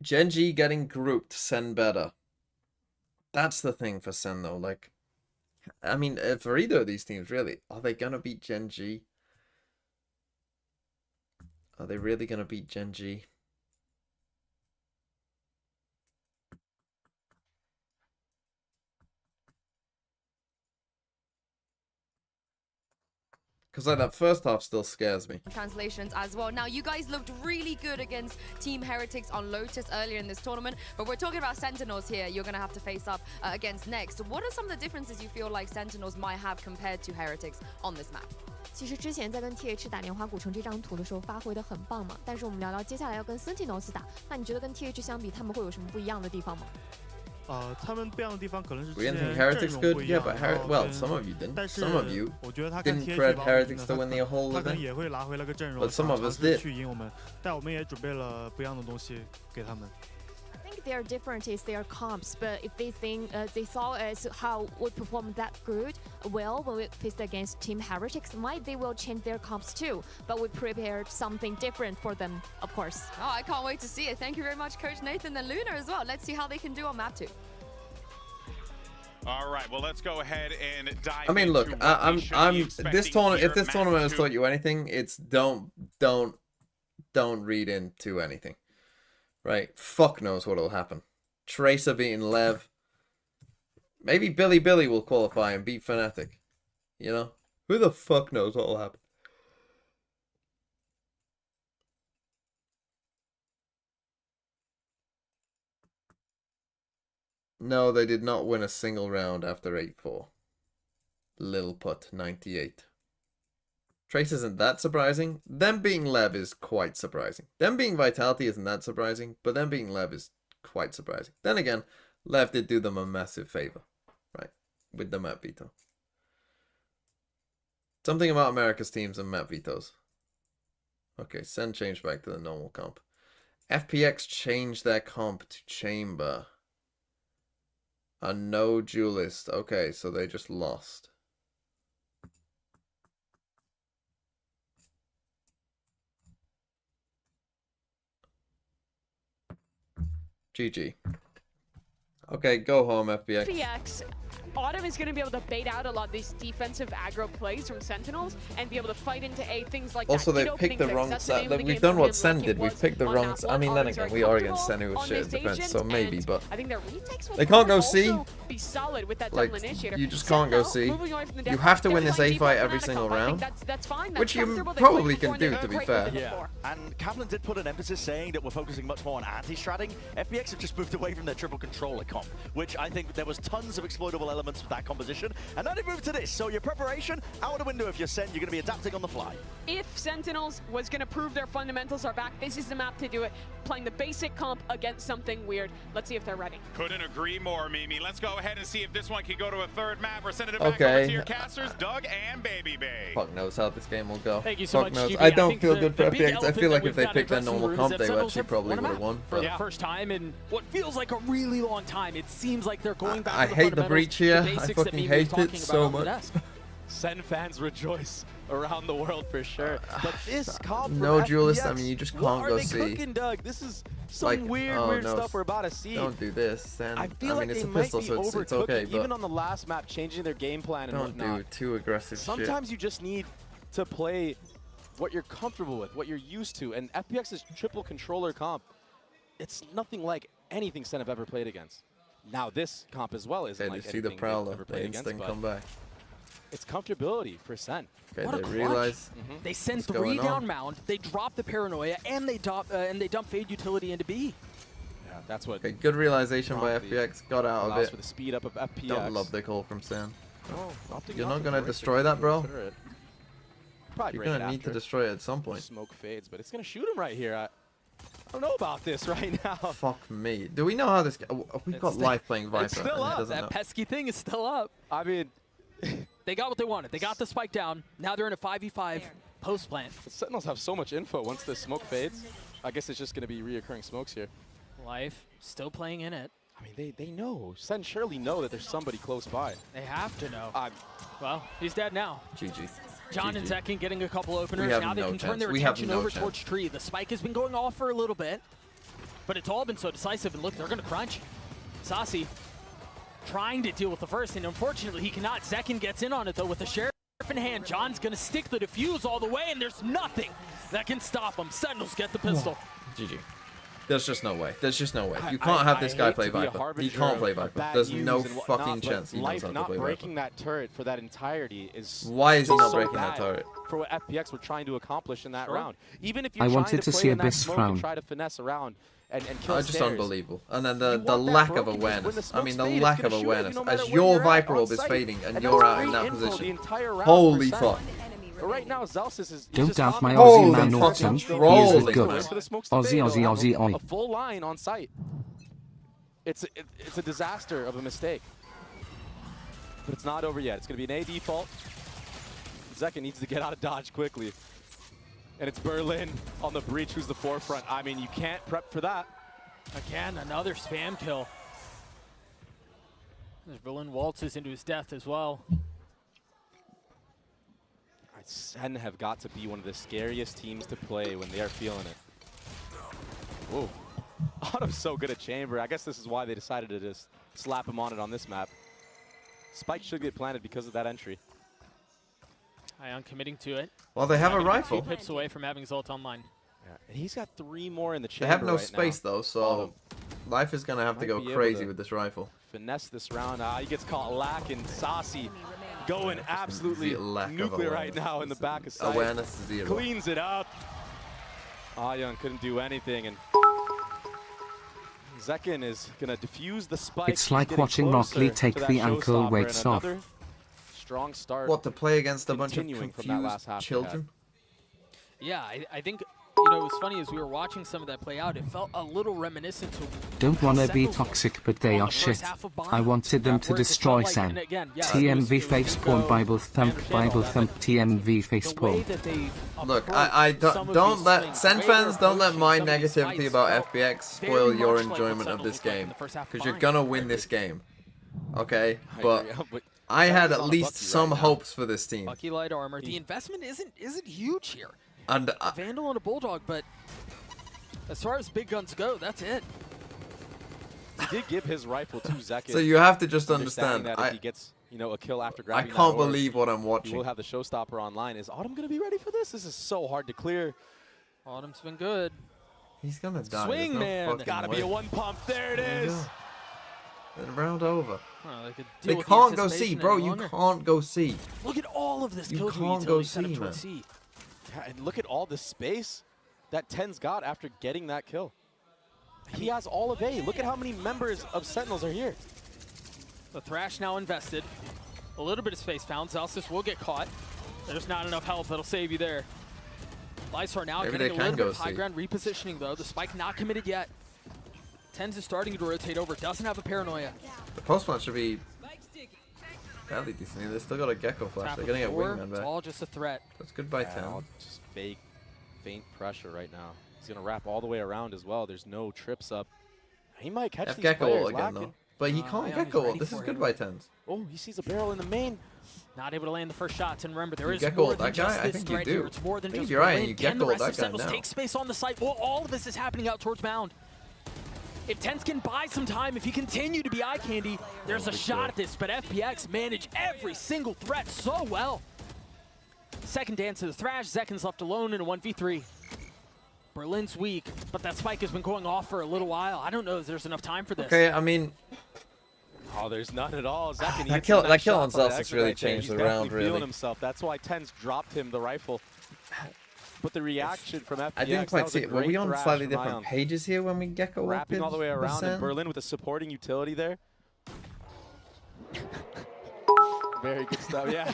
Gen G getting grouped, Sen better. That's the thing for Sen though. Like, I mean, for either of these teams, really, are they gonna beat Gen G? Are they really gonna beat Gen G? Because like that first half still scares me. Translations as well. Now, you guys looked really good against Team Heretics on Lotus earlier in this tournament, but we're talking about Sentinels here. You're going to have to face up against next. What are some of the differences you feel like Sentinels might have compared to Heretics on this map? 其实之前在跟 TH 打莲花古城这张图的时候发挥的很棒嘛，但是我们聊聊接下来要跟 Sentinels 打，那你觉得跟 TH 相比，他们会有什么不一样的地方吗？他们不一样的地方可能是 We didn't think Heretics good, yeah, but well, some of you didn't. Some of you didn't credit Heretics to win the whole event. 他可能也会拿回了个阵容， But some of us did. 去赢我们，但我们也准备了不一样的东西给他们。I think their difference is their comps, but if they think they saw as how we perform that good, well, when we faced against Team Heretics, might they will change their comps too. But we prepared something different for them, of course. Oh, I can't wait to see it. Thank you very much, Coach Nathan and Luna as well. Let's see how they can do on map 2. All right, well, let's go ahead and dive. I mean, look, I'm this tournament. If this tournament has 2. taught you anything, it's don't read into anything. Right? Fuck knows what'll happen. Tracer beating Lev. Maybe Billy will qualify and beat Fnatic. You know? Who the fuck knows what'll happen? No, they did not win a single round after 8-4. Lil Put 98. Trace isn't that surprising. Them being Lev is quite surprising. Them being Vitality isn't that surprising, but them being Lev is quite surprising. Then again, Lev did do them a massive favor, right? With the map veto. Something about America's teams and map vetoes. Okay, SEN changed back to the normal comp. FPX changed their comp to Chamber. A no duelist. Okay, so they just lost. GG. Okay, go home, FPX. FPX, Autumn is going to be able to bait out a lot of these defensive aggro plays from Sentinels and be able to fight into A, things like also, that. they picked the wrong side. We've done what SEN did. We've picked the wrong. I mean, then again, we are against SEN, who was shit at defense, so maybe, but I think their retakes will they can't go C. Be solid with that like, double initiator. you just can't go C. You have to win this A fight every single round, that's fine. which you probably can do, to be fair. Yeah, and Kaplan did put an emphasis saying that we're focusing much more on anti-stratting. FPX have just moved away from their triple controller comp, which I think there was tons of exploitable elements with that composition, and then they moved to this. So your preparation, out of the window if you're SEN, you're going to be adapting on the fly. If Sentinels was going to prove their fundamentals are back, this is the map to do it. Playing the basic comp against something weird. Let's see if they're ready. Couldn't agree more, Mimi. Let's go ahead and see if this one can go to a third map. We're sending it back over to your casters, Doug and Baby Bay. Fuck knows how this game will go. Thank you so Fuck much, knows. GB. I don't feel the good for big FPX. I feel like if they elephant picked their that we've normal got comp, in they Sentinels actually have probably won a would have map won. for the first time in what feels like a really long time. It seems like they're going back I to the hate the breach here. the I basics that fucking Mimi was hate talking it so about on the much. desk. SEN fans rejoice around the world for sure. But this comp No from duelist, FPX, I mean, you just what can't are go they C. cooking, Doug? This is some Like, weird oh, no, stuff we're about to see. Don't do this. And I feel mean, like it's they a might pistol, be so overcooking, it's okay, but even on the last map, changing their game plan and don't whatnot. do too aggressive Sometimes you just need to play what you're comfortable with, what you're used to. And FPX's triple controller comp, it's nothing like anything SEN have ever played against. Now this comp as well isn't shit. like Okay, they see the anything they've Prowler. ever They played against, instant but come back. it's comfortability for SEN. Okay, What a they clutch. realize They send what's 3 going down on. mound, they drop the paranoia, and they dump Fade utility into B. Yeah, that's what. Okay, good realization by Promptly FPX. Got out of allows it. for the speed up of FPX. Don't love the call from SEN. Oh, opting You're not not to gonna break destroy it, that, bro. consider it. Probably You're break it gonna need to after. destroy it at some point. Smoke fades, but it's gonna shoot him right here. I don't know about this right now. Fuck me. Do we know how this? We've got life playing Viper. It's still and he up. doesn't That know. pesky thing is still up. I mean, They got what they wanted. They got the spike down. Now they're in a 5v5 post plant. the Sentinels have so much info once the smoke fades. I guess it's just gonna be reoccurring smokes here. Life still playing in it. I mean, they know. SEN surely know that there's somebody close by. They have to know. I'm Well, he's dead now. GG. John and GG. Zekin getting a couple openers. have Now they no can turn chance. their We have attention no over chance. towards Tree. The spike has been going off for a little bit, but it's all been so decisive. And look, they're going to crunch. Sasi trying to deal with the first, and unfortunately he cannot. Zekin gets in on it though with the sheriff in hand. John's going to stick the defuse all the way, and there's nothing that can stop him. Sentinels get the pistol. GG. There's just no way. There's just no way. You can't have this guy play Viper. He can't play Viper. There's no fucking chance he knows how to play breaking Viper. that turret for that entirety is Why is he not so breaking that bad turret? for what FPX were trying to accomplish in that round. Even if I you're wanted trying to to play see in that Abyss smoke frown. and try to finesse around and kill Just stairs. unbelievable. And then the You want that lack of broken, just when awareness. the I mean, the smoke's lack faded, of it's gonna shoot at you awareness. no As matter where your you're at Viper on orb is site. fading and And you're that's out in great that info the position. entire round Holy for fuck. Sen. But right now, Zelsis is Don't just doubt my Holy Aussie man fucking Norton. He is a trolling, good. man. For the smokes to Aussie, fade, Aussie, they'll Aussie, have oi. a full line on site. It's a disaster of a mistake. But it's not over yet. It's going to be an A default. Zekin needs to get out of dodge quickly. And it's Berlin on the breach who's the forefront. I mean, you can't prep for that. Again, another spam kill. As Berlin waltzes into his death as well. SEN have got to be one of the scariest teams to play when they are feeling it. Whoa. Autumn's so good at chamber. I guess this is why they decided to just slap him on it on this map. Spike should get planted because of that entry. Ion committing to it. Well, they have a Two rifle. pips away from having Zolt online. Yeah, and he's got 3 more in the chamber. They have no right space now. though, so life is gonna have to Might go be able crazy to with this rifle. Finesse this round. He gets caught lacking. Saucy going absolutely lack of nuclear right awareness. now in the back of sight. Awareness is zero. Cleans it up. Ion couldn't do anything, and Zekin is going to defuse the spike. It's like Getting watching closer Rockley to take that the ankle showstopper, weights and off. another strong start. What, to play against a bunch of continuing from that last confused half children? Yeah, I think, you know, it was funny as we were watching some of that play out, it felt a little reminiscent to Don't wanna be Sentinels toxic, but they on are the first shit. half of Bond. I wanted them to Whereas it destroy felt like- Sen. and again, yeah, TMV it was facepalm, Nico, Bible I thump, understand all Bible that, thump, but TMV the way facepalm. that they Look, approach some of don't these let swings, Sen the way they're fans don't let approaching my some of these negativity fights about felt FPX very spoil your much like what enjoyment of Sentinels this played in game, the first half of because you're Bind. gonna win this game. Okay, I but agree, but I had Sentinels at on a least Bucky some right now. hopes for this team, Bucky light armor. The investment isn't huge here. and Vandal and a Bulldog, but as far as big guns go, that's it. He did give his rifle to Zekin. so you have to just understanding understand. that if he gets, you know, a kill after I grabbing that can't orb, believe what I'm he watching. will have the showstopper online. Is Autumn going to be ready for this? This is so hard to clear. Autumn's been good. He's gonna die. Swing, There's no man. fucking Gotta be way. a 1 pump. There it There you is. go. Then round over. They could They deal with the can't go anticipation C, any bro. You longer. can't go C. Look at all of this You kill tree can't go utility set up C, towards man. C. Yeah, and look at all the space that Ten's got after getting that kill. He has all of A. Look at how many members of Sentinels are here. The Thrash now invested. A little bit of space found. Zelsis will get caught. There's not enough help that'll save you there. Lysar now Maybe getting they a little can bit go of high C. ground repositioning though. The spike not committed yet. Tens is starting to rotate over. Doesn't have a paranoia. The post plant should be badly decent. They still got a Gecko flash. Trap They're of gonna get 4. wingman It's back. all just a threat. That's goodbye, Yeah, 10. all just faint pressure right now. He's gonna wrap all the way around as well. There's no trips up. He might catch F these Gecko players ult again lacking. though. But he Ion can't is Gecko ready ult. This is for him. goodbye 10s. Oh, he sees a barrel in the main. Not able to land the first shots. And remember, there You is Gecko more ult than that just guy? I this think you threat do. here. It's more than I think just you're right, Berlin. you Can the Gecko rest that of guy Sentinels now. take space on the site? Well, all of this is happening out towards Mound. If Tens can buy some time, if he continue to be eye candy, there's a shot at this. But FPX manage every single threat so well. Second dance to the Thrash. Zekin's left alone in a 1v3. Berlin's weak, but that spike has been going off for a little while. I don't know if there's enough time for this. Okay, I mean, Oh, there's none at all. Zekin, That kill on Zelsis really changed the round, He's really. feeling himself. That's why Ten's dropped him the rifle. But the reaction from FPX, I didn't that quite was see a it. Were we great on thrash slightly from different Ion. pages here when we Gecko Wrapping all the way around, and and Berlin with a supporting utility there. Very good stuff, yeah.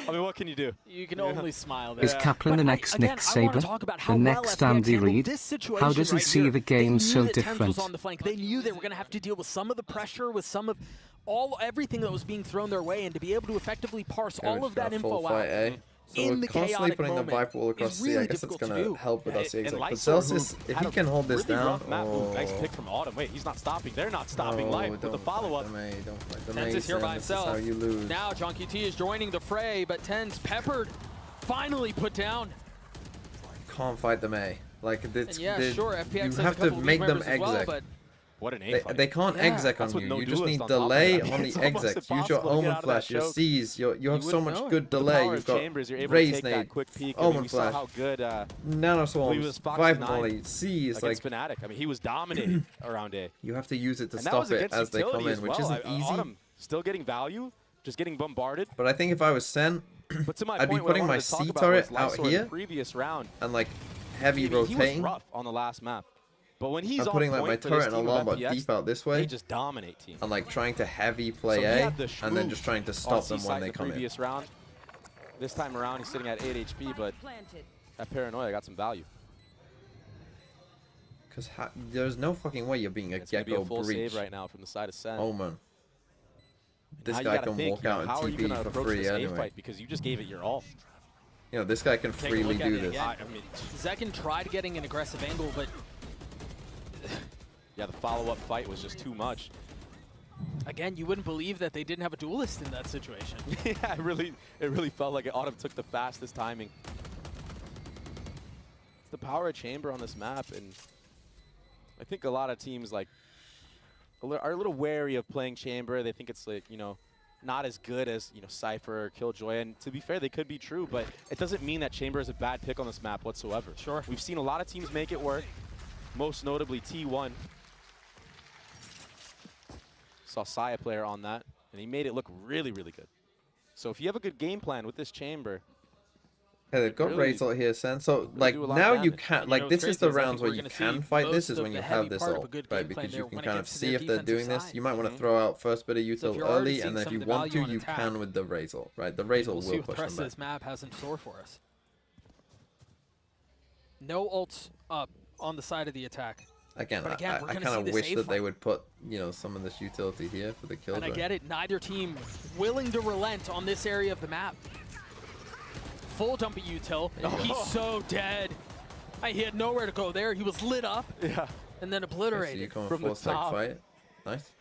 I mean, what can you do? You can only smile there. Is Kaplan the next Nick Saber? The next Andy Reid? How does he see the game so different? On the flank. They knew they were going to have to deal with some of the pressure, with some of everything that was being thrown their way, and to be able to effectively parse all of that info out. So in we're the constantly chaotic putting the moment Viper all across is C. I really guess it's difficult to going to do. help with us. And But Lysar, Celsius, who if had he a can hold this really down, rough map move. Nice pick from Autumn. Wait, he's not stopping. They're not stopping life with the follow-up. Don't fight the Tens Mason. is here by This is himself. how you lose. Now John QT is joining the fray, but Tens peppered, finally put down. Can't fight the May. Like, And yeah, sure, FPX you has a have couple to of make them members as well, exec. but What an A fight. They can't exec on you. You just need delay on the exec. Use your omen flash, your C's. You have so much good delay. You've got raise nade, omen flash, how good nanoswarms, vibe molly, C's. Like Fnatic. I mean, he was dominating around A. You have to use it to stop it as they come in, which isn't easy. Autumn still getting value, just getting bombarded. But I think if I was SEN, but to my I'd be point, putting my C turret out here previous round, and like heavy rotating. He was rough on the last map. But when he's I'm putting like my turret and alarm bot deep out this way. They just dominate team. And like trying to heavy play A, and then just trying to stop them when they come in. Round. This time around, he's sitting at 8 HP, but that paranoia got some value. Because there's no fucking way you're being a gecko be a full breach. Save right now from the side of SEN. Omen. This guy can walk out and TP for free anyway. Fight because you just gave it your all. You know, this guy can freely do this. I mean, Zekin tried getting an aggressive angle, but yeah, the follow-up fight was just too much. Again, you wouldn't believe that they didn't have a duelist in that situation. Yeah, it really felt like Autumn took the fastest timing. It's the power of Chamber on this map, and I think a lot of teams like are a little wary of playing Chamber. They think it's like, you know, not as good as, you know, Cypher or Killjoy, and to be fair, they could be true, but it doesn't mean that Chamber is a bad pick on this map whatsoever. Sure. We've seen a lot of teams make it work, most notably T1. Saw Saya player on that, and he made it look really, really good. So if you have a good game plan with this Chamber, yeah, they've got Raze ult here, Sen. So like now you can like this is the rounds where you can fight this is when you have this ult, right? Because you can kind of see if they're doing this. You might want to throw out first bit of util early, and then if you want to, you can with the Raze ult, right? The Raze ult will push them back. This map has in store for us. No ults up on the side of the attack. Again, I kind of wish that they would put, you know, some of this utility here for the kill. And I get it, neither team willing to relent on this area of the map. Full dump of util. He's so dead. He had nowhere to go there. He was lit up. Yeah. And then obliterated from the top. Fight. Nice.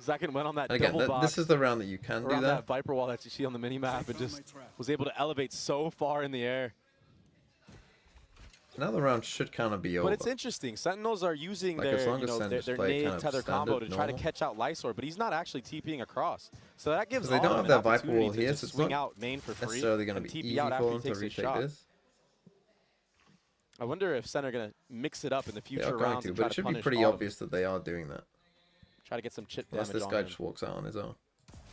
Zekin went on that again, double box. This is the round that you can do that. Viper wall that you see on the mini map, and just was able to elevate so far in the air. Now the round should kind of be over. But it's interesting. Sentinels are using their nade tether combo to try to catch out Lysor, but he's not actually TPing across. So that gives they don't have that Viper wall here, so it's swing not out main for free necessarily going to be easy for them to retake this. I wonder if Sen are going to mix it up in the future rounds. But it should be pretty obvious that they are doing that. Try to get some chip damage. Unless this guy just walks out on his own.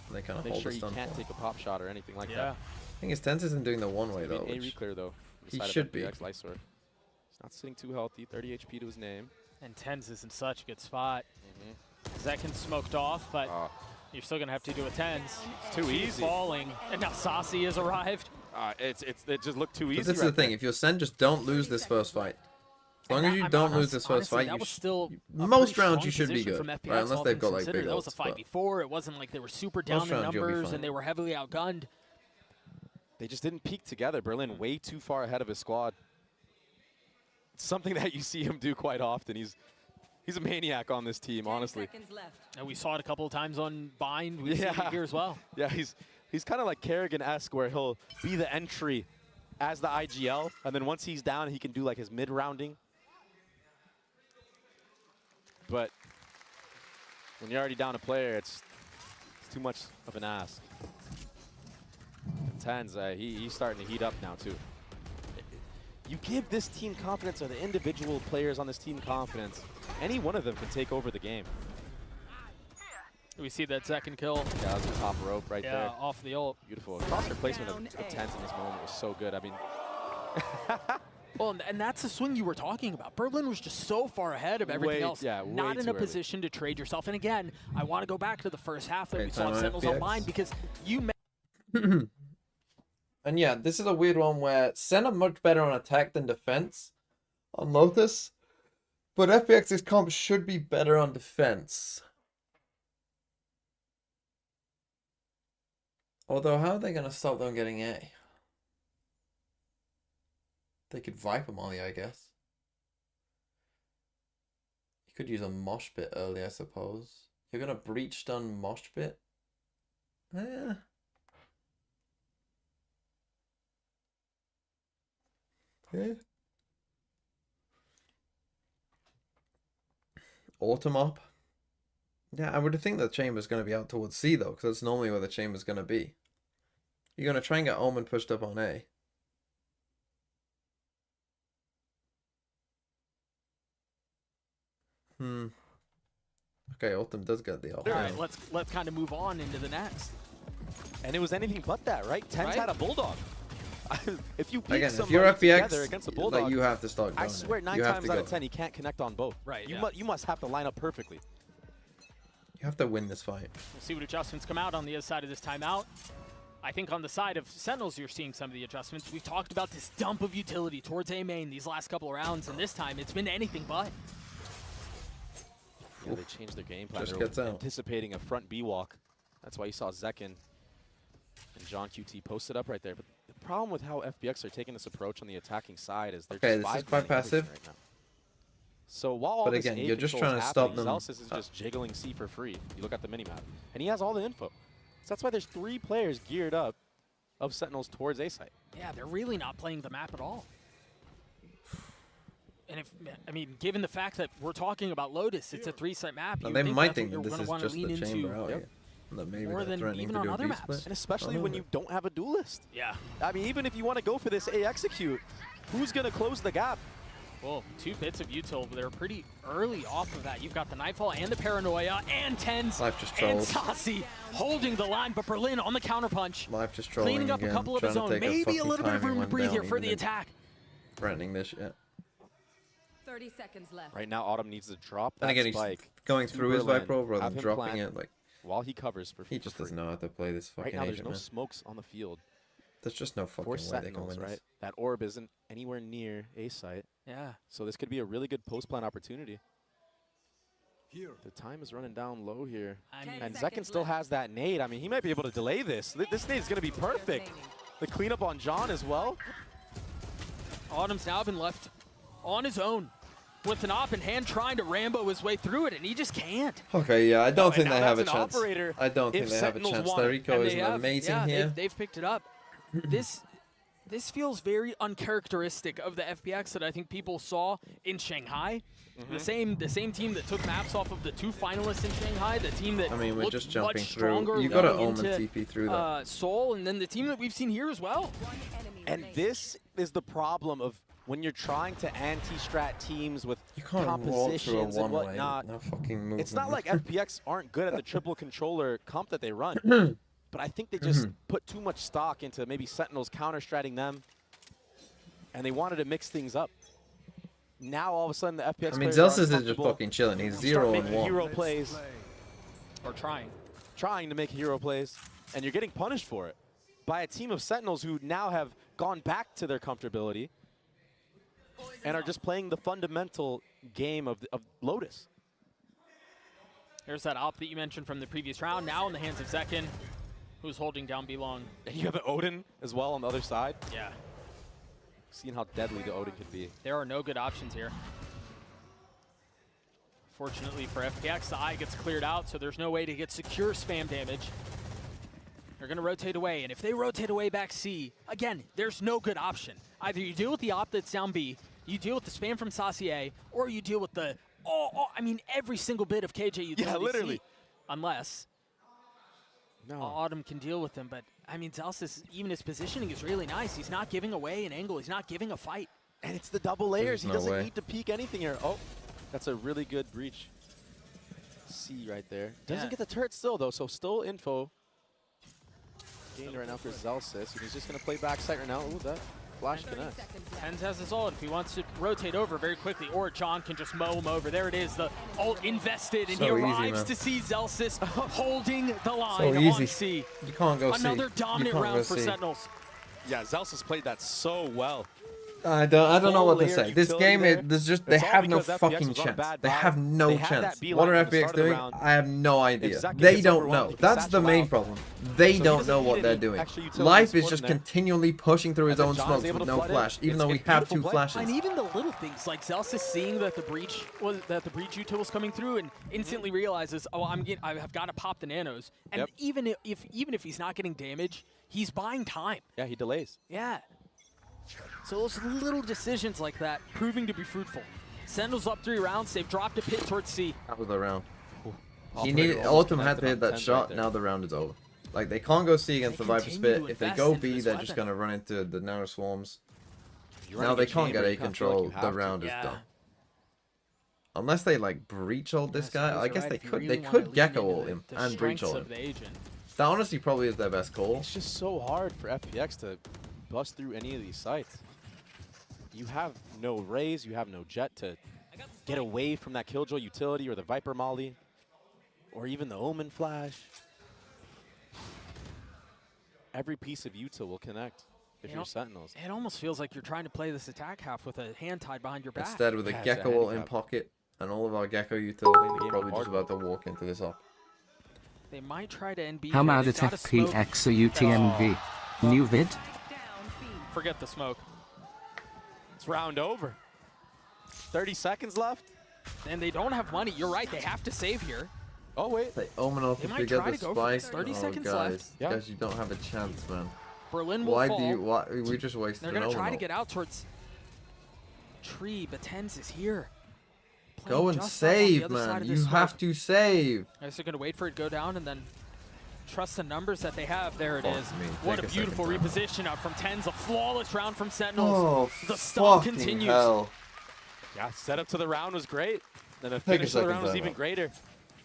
And they kind of hold the stun. Make sure he can't take a pop shot or anything like that. I think his Tense isn't doing the one way though. Reclear though. He should be. Lysor. Not sitting too healthy, 30 HP to his name. And Tens is in such a good spot. Zekin smoked off, but you're still going to have to do a Tens. It's too easy. Falling, and now Saucy has arrived. It just looked too easy. But this is the thing, if you're Sen, just don't lose this first fight. As long as you don't lose this first fight, most rounds you should be good, right? Unless they've got like big ults. That was a fight before. It wasn't like they were super down in numbers and they were heavily outgunned. They just didn't peak together. Berlin way too far ahead of his squad. Something that you see him do quite often. He's a maniac on this team, honestly. And we saw it a couple of times on Bind. We've seen it here as well. Yeah, he's kind of like Kerrigan-esque, where he'll be the entry as the IGL, and then once he's down, he can do like his mid-rounding. But when you're already down a player, it's too much of an ask. Tens, he's starting to heat up now too. You give this team confidence, or the individual players on this team confidence, any one of them can take over the game. We see that second kill. Yeah, that was the top rope right there. Yeah, off the ult. Beautiful. Crosshair placement of Tens in this moment was so good. I mean... Well, and that's the swing you were talking about. Berlin was just so far ahead of everything else. Yeah, not in a position to trade yourself. And again, I want to go back to the first half that we saw Sentinels online, because you... And yeah, this is a weird one where Sen are much better on attack than defense on Lotus, but FPX's comp should be better on defense. Although, how are they going to stop them getting A? They could Viper Molly, I guess. You could use a mosh pit early, I suppose. You're going to breach stun mosh pit? Yeah. Autumn up. Yeah, I would think the chamber's going to be out towards C, though, because that's normally where the chamber's going to be. You're going to try and get Omen pushed up on A. Okay, Autumn does get the offer. All right, let's kind of move on into the next. And it was anything but that, right? Tens had a Bulldog. If you Again, beat if you're somebody FPX, together against a Bulldog, like, you have to start going I swear, there. 9 You have times to out go of 10, you can't connect on both. Right, You must have to line up perfectly. You have to win this fight. We'll see what adjustments come out on the other side of this timeout. I think on the side of Sentinels, you're seeing some of the adjustments. We've talked about this dump of utility towards A main these last couple of rounds, and this time it's been anything but. Yeah, they changed their game plan. Just They were gets out. anticipating a front B walk. That's why you saw Zekin and John QT posted up right there. But the problem with how FPX are taking this approach on the attacking side is they're Okay, just this is quite passive. right now. So while all But this again, A you're just control trying is to stop happening, them. Zelsis is just jiggling C for free. You look at the minimap, and he has all the info. So that's why there's 3 players geared up of Sentinels towards A site. Yeah, they're really not playing the map at all. And I mean, given the fact that we're talking about Lotus, it's a 3-site map. Now, they might think that this is just the chamber out here. That maybe more they're than threatening even to on do a other B split. maps. And especially Oh, when no. you don't have a duelist. Yeah. I mean, even if you want to go for this A execute, who's going to close the gap? Well, 2 bits of util, but they're pretty early off of that. You've got the Nightfall and the Paranoia and Tens Life just and trolls. Saucy holding the line, but Berlin on the counterpunch. Life just trolling Cleaning up again, a couple of his trying to own. take Maybe a fucking little bit of timing room to one breathe here down, for even the in attack. Threatening this shit. 30 seconds left. Right now, Autumn needs to drop that And again, he's spike going to through his Berlin, Viper rather have than him dropping plant it. Like, while he covers for he just free. doesn't know how to play this fucking Right now, there's agent, no man. smokes on the field. There's just no fucking For way they can Sentinels, win right? this. That orb isn't anywhere near A site. Yeah. So this could be a really good post-plan opportunity. The time is running down low here. And Zekin still has that nade. I mean, he might be able to delay this. This nade is going to be perfect. The cleanup on John as well. Autumn's now been left on his own with an op in hand trying to Rambo his way through it, and he just can't. Okay, yeah, I don't think and they now have a that's an chance. operator I don't think if they have a Sentinels chance. want it. Their eco And is they have, amazing yeah, here. they've picked it up. This feels very uncharacteristic of the FPX that I think people saw in Shanghai. The same team that took maps off of the 2 finalists in Shanghai, the team that I mean, we're looked just jumping much through. stronger You got to going Omen into, TP through that. Seoul, and then the team that we've seen here as well. And this is the problem of when you're trying to anti-strat teams with You can't walk through a compositions and one-way. whatnot. No fucking movement. It's not like FPX aren't good at the triple controller comp that they run. But I think they Mm-hmm. just put too much stock into maybe Sentinels counter-stratting them. And they wanted to mix things up. Now all of a sudden the FPX I mean, players are Zelsis is just uncomfortable. fucking chilling. He's Start 0 and making 1. hero plays. Or trying. Trying to make hero plays. And you're getting punished for it by a team of Sentinels who now have gone back to their comfortability and are just playing the fundamental game of Lotus. Here's that op that you mentioned from the previous round, now in the hands of Zekin, who's holding down B-Long. And you have an Odin as well on the other side. Yeah. Seeing how deadly the Odin could be. There are no good options here. Fortunately for FPX, the eye gets cleared out, so there's no way to get secure spam damage. They're going to rotate away, and if they rotate away back C, again, there's no good option. Either you deal with the op that's down B, you deal with the spam from Saucier, or you deal with the, I mean, every single bit of KJ utility. Yeah, literally. C, unless No. Autumn can deal with them, but I mean, Zelsis, even his positioning is really nice. He's not giving away an angle. He's not giving a fight. And it's the double layers. There's He no doesn't way. need to peek anything here. Oh, that's a really good breach. C right there. Doesn't Yeah. get the turret still, though, so still info. Gained right now for Zelsis, and he's just going to play backside right now. Ooh, that flash connect. Tens has his ult if he wants to rotate over very quickly, or John can just mow him over. There it is, the ult invested, and So he easy, arrives man. to see Zelsis holding the So line easy. on C. You can't go C. Another You dominant can't round go for C. Sentinels. Yeah, Zelsis played that so well. I don't know what to Full say. layered This utility game, there. there's just It's they all have no because FPX fucking was on a chance. bad They vibe. have no They had that chance. B What line are at the FPX start of the doing? round. I have no idea. Zekin They gets don't overwhelmed, know. he can That's satch the him main out. problem. They So he don't doesn't know need what they're any doing. extra utility Life to is support just him there. continually pushing through his And then own John's smokes able with to no flood it. flash, even It's though we a have beautiful 2 play. flashes. And even the little things like Zelsis seeing that the breach util was coming through and instantly realizes, oh, I've got to pop the nanos. And Yep. even if he's not getting damage, he's buying time. Yeah, he delays. Yeah. So those little decisions like that proving to be fruitful. Sentinels up 3 rounds. They've dropped a pit towards C. That was the round. He needed Autumn had to hit that shot. Now the round is over. Like they can't go C against the Viper Spit. If they go B, they're just gonna run into the narrow swarms. Now they can't get A control. The round is done. Unless they like breach ult this guy, I guess they could. They could Gecko ult him and breach ult him. That honestly probably is their best call. It's just so hard for FPX to bust through any of these sites. You have no Raze, you have no Jet to get away from that Killjoy utility or the Viper Molly, or even the Omen Flash. Every piece of util will connect if you're Sentinels. It almost feels like you're trying to play this attack half with a hand tied behind your back. Instead, with a Gecko ult in pocket and all of our Gecko util, we're probably just about to walk into this op. They might try to NB. How mad at FPX or UTMV? New vid? Forget the smoke. It's round over. 30 seconds left. And they don't have money. You're right. They have to save here. Oh, wait. They Omen off if they get the spike. 30 seconds guys. left. Yeah. Guys, you don't have a chance, man. Berlin will fall. Why we just wasted They're going to try to get out towards tree, but Tens is here. Go and save, man. You have to save. Guys are going to wait for it to go down and then trust the numbers that they have. There it is. What a beautiful reposition up from Tens. A flawless round from Sentinels. The stomp continues. Hell. Yeah, setup to the round was great. Then the finish of the round was even greater.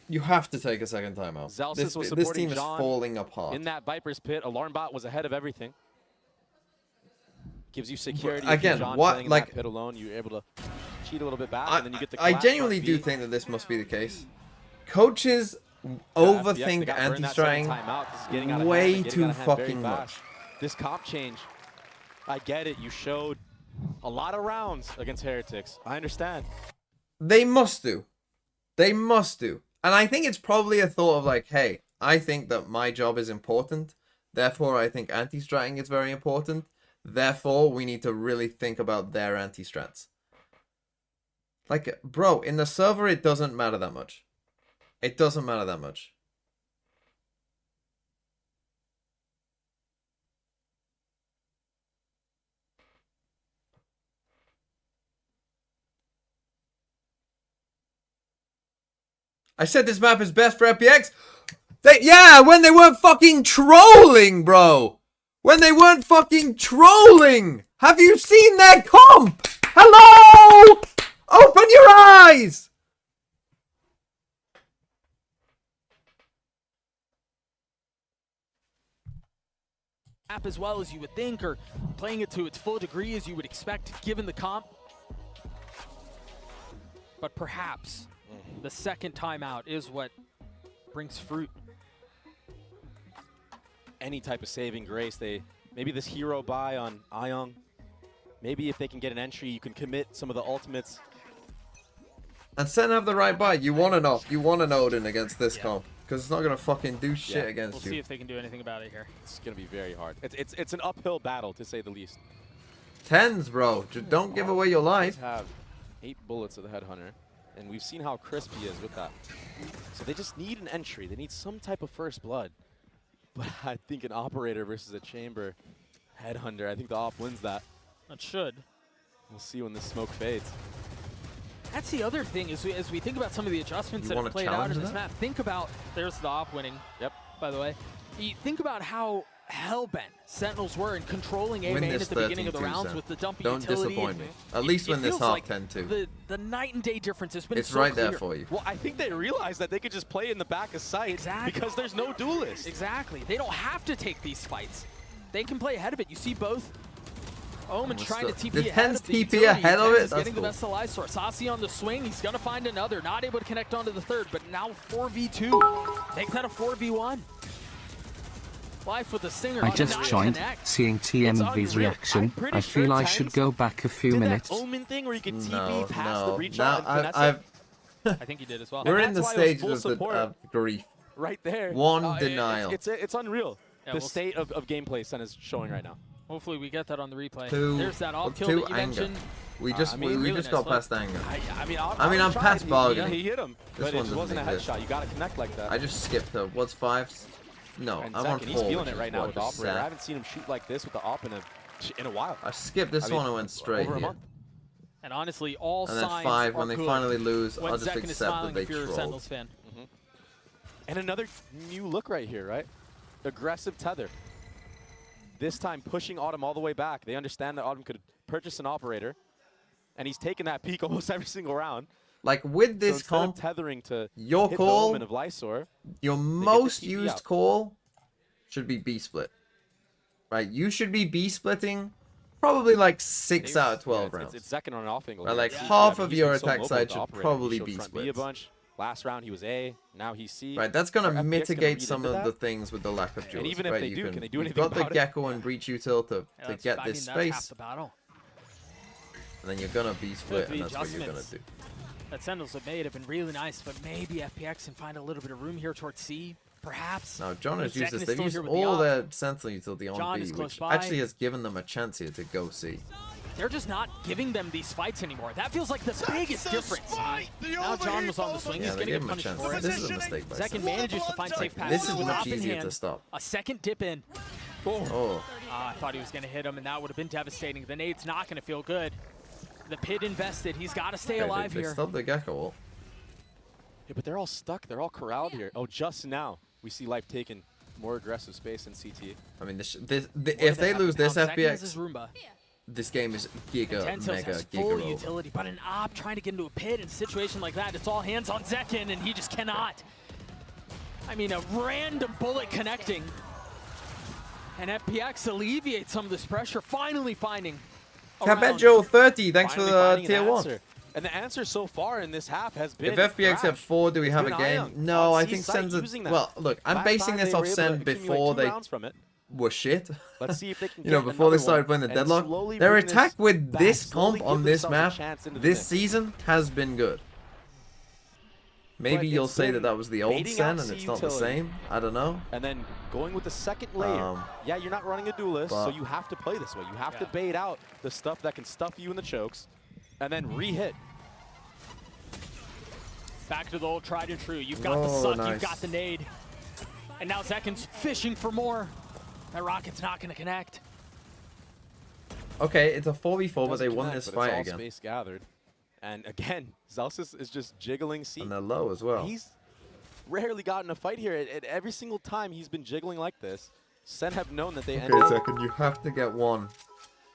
You have to take a second timeout. This team is falling apart. In that Viper's pit, Alarm Bot was ahead of everything. Gives you security. Again, what like pit alone, you're able to cheat a little bit back, and then you get the. I genuinely do think that this must be the case. Coaches overthink anti-stratting way too fucking much. This comp change, I get it. You showed a lot of rounds against Heretics. I understand. They must do. They must do. And I think it's probably a thought of like, hey, I think that my job is important. Therefore, I think anti-stratting is very important. Therefore, we need to really think about their anti-strats. Like, bro, in the server, it doesn't matter that much. It doesn't matter that much. I said this map is best for FPX. Yeah, when they weren't fucking trolling, bro. When they weren't fucking trolling. Have you seen their comp? Hello? Open your eyes. As well as you would think, or playing it to its full degree as you would expect given the comp. But perhaps the second timeout is what brings fruit. Any type of saving grace. Maybe this hero buy on Ion. Maybe if they can get an entry, you can commit some of the ultimates. And SEN have the right buy. You want an op. You want an Odin against this comp. Because it's not going to fucking do shit against you. We'll see if they can do anything about it here. It's going to be very hard. It's an uphill battle, to say the least. Tens, bro. Just don't give away your life. Have 8 bullets of the Headhunter. And we've seen how crisp he is with that. So they just need an entry. They need some type of first blood. But I think an Operator versus a Chamber Headhunter, I think the op wins that. It should. We'll see when this smoke fades. That's the other thing, as we think about some of the adjustments that have played out in this map. Think about, there's the op winning, by the way. You think about how hell-bent Sentinels were in controlling A main at the beginning of the rounds with the dumpy utility. Don't disappoint me. At least win this half 10-2. The night and day difference has been it's so right clear. there for you. Well, I think they realized that they could just play in the back of sight because there's no duelist. Exactly. They don't have to take these fights. They can play ahead of it. You see both Omen trying to TP ahead of the utility. ahead of it? That's getting the best alive source. Asi on the swing. He's going to find another. Not able to connect onto the third, but now 4v2. Make that a 4v1. Life with the Stinger. I just joined, seeing TMV's reaction. I feel I should go back a few minutes. Omen thing where you can TP past the breach I think he did as well. We're in the stages of grief. Right there. One denial. It's unreal. The state of gameplay SEN is showing right now. Hopefully we get that on the replay. There's that all kill that you mentioned. We just got past anger. I mean, I'm past bargaining. He hit him, but it wasn't a headshot. You got to connect like that. I just skipped the what's 5s. No, and I'm on 4. He's feeling it right now with the Operator. I haven't seen him shoot like this with the op in a while. I skipped this one and went straight here. And honestly, all and then signs 5 are when they good finally lose. when I'll just Zekken accept that they if you're a trolled. Sentinels fan. And another new look right here, right? Aggressive tether. This time pushing Autumn all the way back. They understand that Autumn could purchase an operator, and he's taken that peak almost every single round. Like with this so comp, tethering to your hit call, the Omen of Lysor, your most used call should be B split. Right? You should be B splitting probably like 6 out of 12 rounds. It's second on an off angle. Right, like half of your attack side should probably be B a splits. bunch. Last round he was A, now he's C. Right, that's gonna Are FPX mitigate gonna some read of into the things with the lack of And duels. even if right? they do, can they do you've anything got the about it? Gecko and Breach util to get I this mean, that's half space, the battle. and then you're gonna B split, The and that's what you're gonna adjustments do. that Sentinels have made have been really nice, but maybe FPX can find a little bit of room here towards C, perhaps. Now, John has used Zekken this. is They've still used here with all the their Sentinel utility John on is B, close which by. actually has given them a chance here to go C. They're just not giving them these fights anymore. That feels like the biggest difference. Now John was on the swing. Yeah, He's they going to gave get him a punished chance. for it. This is a mistake by Zekken Zekken. manages to find safe Like, passes. this is with much op in easier hand. to stop. A second dip in. Oh. I thought he was going to hit him, and that would have been devastating. The nade's not going to feel good. The pit invested. He's got to stay alive they here. stopped the Gecko ult. Yeah, but they're all stuck. They're all corralled here. Oh, just now we see Life taking more aggressive space in CT. I mean, if they lose this FPX, Roomba. this game is giga, Tentos mega, has giga full over. utility, but an op trying to get into a pit in a situation like that, it's all hands on Zekken, and he just cannot. I mean, a random bullet connecting. And FPX alleviates some of this pressure, finally finding Cabejo 30, thanks for Finally the finding an tier 1. answer. And the answer so far in this half has been If FPX have Crash. 4, do we have a Good game? Ion No, on I C think site Sen's using that. well, look, I'm Last basing time this they off were able Sen to accumulate before 2 they rounds from it. were shit. Let's see if they can You know, get before they another started one playing the and deadlock, slowly their bring attack this with back, this slowly comp on give this themselves a map chance into the this mix. season has been good. Maybe But you'll it's say that been that was the old baiting Sen out and it's C not the utility. same. I don't know. And then going with the second layer. Yeah, you're not running a duelist, so you have to play this way. You have to bait out the stuff that can stuff you in the chokes, and then re-hit. Back to the old tried and true. You've got the Oh, suck, nice. you've got the nade. And now Zekken's fishing for more. That rocket's not going to connect. Okay, it's a 4v4, but Doesn't they won connect, this but it's fight all again. Space gathered. And again, Zelsis is just jiggling C. And they're low as well. He's rarely gotten a fight here. At every single time he's been jiggling like this, Sen have known that they end Okay, up. second, you have to get one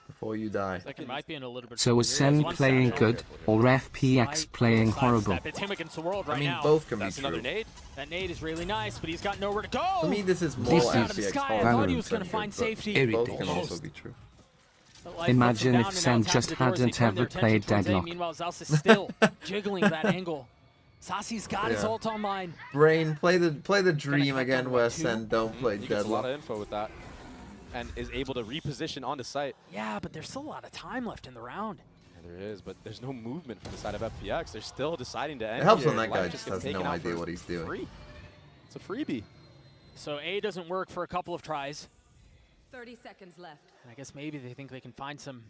before you die. Zekken might be in a little bit. So is Sen playing good, or FPX playing horrible? It's him against the world right I mean, now. both can That's be another true. nade. That nade is really nice, but he's got nowhere to go. For me, this is more This Out of the FPX sky, I thought he was Valorant going to find centric, but safety. both can also be true. But life Imagine lets him if down, and Sen now it's just out the doors. They hadn't turn their ever played attention towards A. Deadlock. Meanwhile, Zels is still jiggling that angle. Sasi's got his Yeah. ult online. Brain, play the dream connect again on where what, Sen don't play He gets a lot of Deadlock. info with that, and is able to reposition onto site. Yeah, but there's still a lot of time left in the round. Yeah, there is, but there's no movement from the side of FPX. They're still deciding to end. It helps here. when that guy Life just gets has taken no out idea for what he's doing. free. It's a freebie. So A doesn't work for a couple of tries. 30 seconds left. And I guess maybe they think they can find some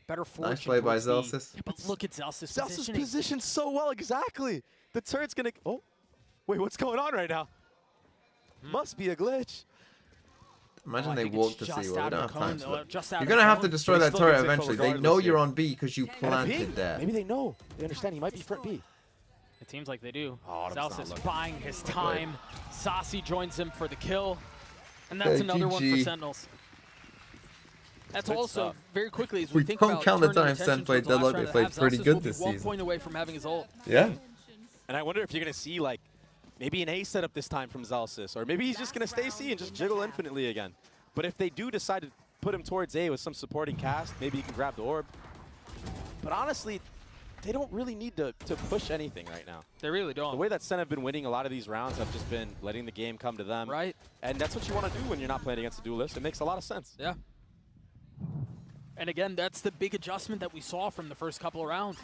better fortune. Nice play by towards B. Zelsis. Yeah, but look at Zelsis' Zelsis positioning. positioned so well, exactly. The turret's gonna. Oh, wait, what's going on right now? Must be a glitch. Imagine Oh, I they think walk it's to just see. Well, out we of don't have the time cone, for that. just out You're of gonna the have to cone. destroy But he that still turret gets info eventually. They regardless know here. you're on B because you And a planted ping. there. Maybe they know. They understand he might be front B. It seems like they do. Oh, Autumn's not Zelsis looking. buying his time. Sasi joins him for the kill. And Okay, that's another one for GG. Sentinels. That's Good also, stuff. very quickly, as We we think don't about count the turning time attention Sen played towards the last Deadlock, round they of the played half, pretty Zelsis good will be this 1 season. point away from having his ult. Yeah. And I wonder if you're gonna see like maybe an A setup this time from Zelsis, or maybe he's just gonna stay C and just jiggle infinitely again. But if they do decide to put him towards A with some supporting cast, maybe he can grab the orb. But honestly, they don't really need to push anything right now. They really don't. The way that Sen have been winning a lot of these rounds have just been letting the game come to them. Right. And that's what you want to do when you're not playing against a duelist. It makes a lot of sense. Yeah. And again, that's the big adjustment that we saw from the first couple of rounds.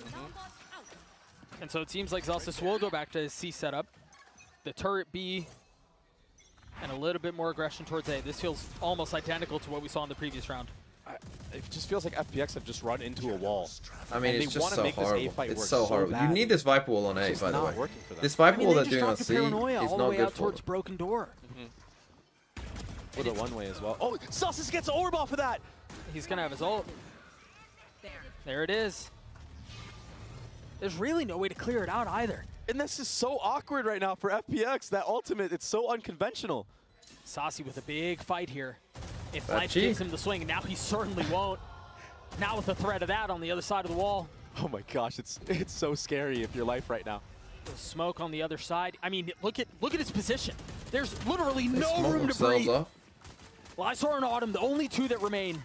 And so it seems like Zelsis will go back to his C setup. The turret B, and a little bit more aggression towards A. This feels almost identical to what we saw in the previous round. It just feels like FPX have just run into a wall. I mean, And it's they just wanna so make this A horrible. fight It's work so so horrible. You badly. need this Viper wall on It's A, just by the not way. working for them. This Viper wall they they're just doing on dropped the C paranoia is all not the way good out for towards them. Broken Door. With a one-way as well. Oh, Celsius gets an orb off of that! He's going to have his ult. There it is. There's really no way to clear it out either. And this is so awkward right now for FPX. That ultimate, it's so unconventional. Saucy with a big fight here. If That life G. gives him the swing, now he certainly won't. Now with the threat of that on the other side of the wall. Oh my gosh, it's so scary if you're life right now. The smoke on the other side. I mean, look at his position. There's literally They no smoke room to themselves breathe. off. Lysor and Autumn, the only two that remain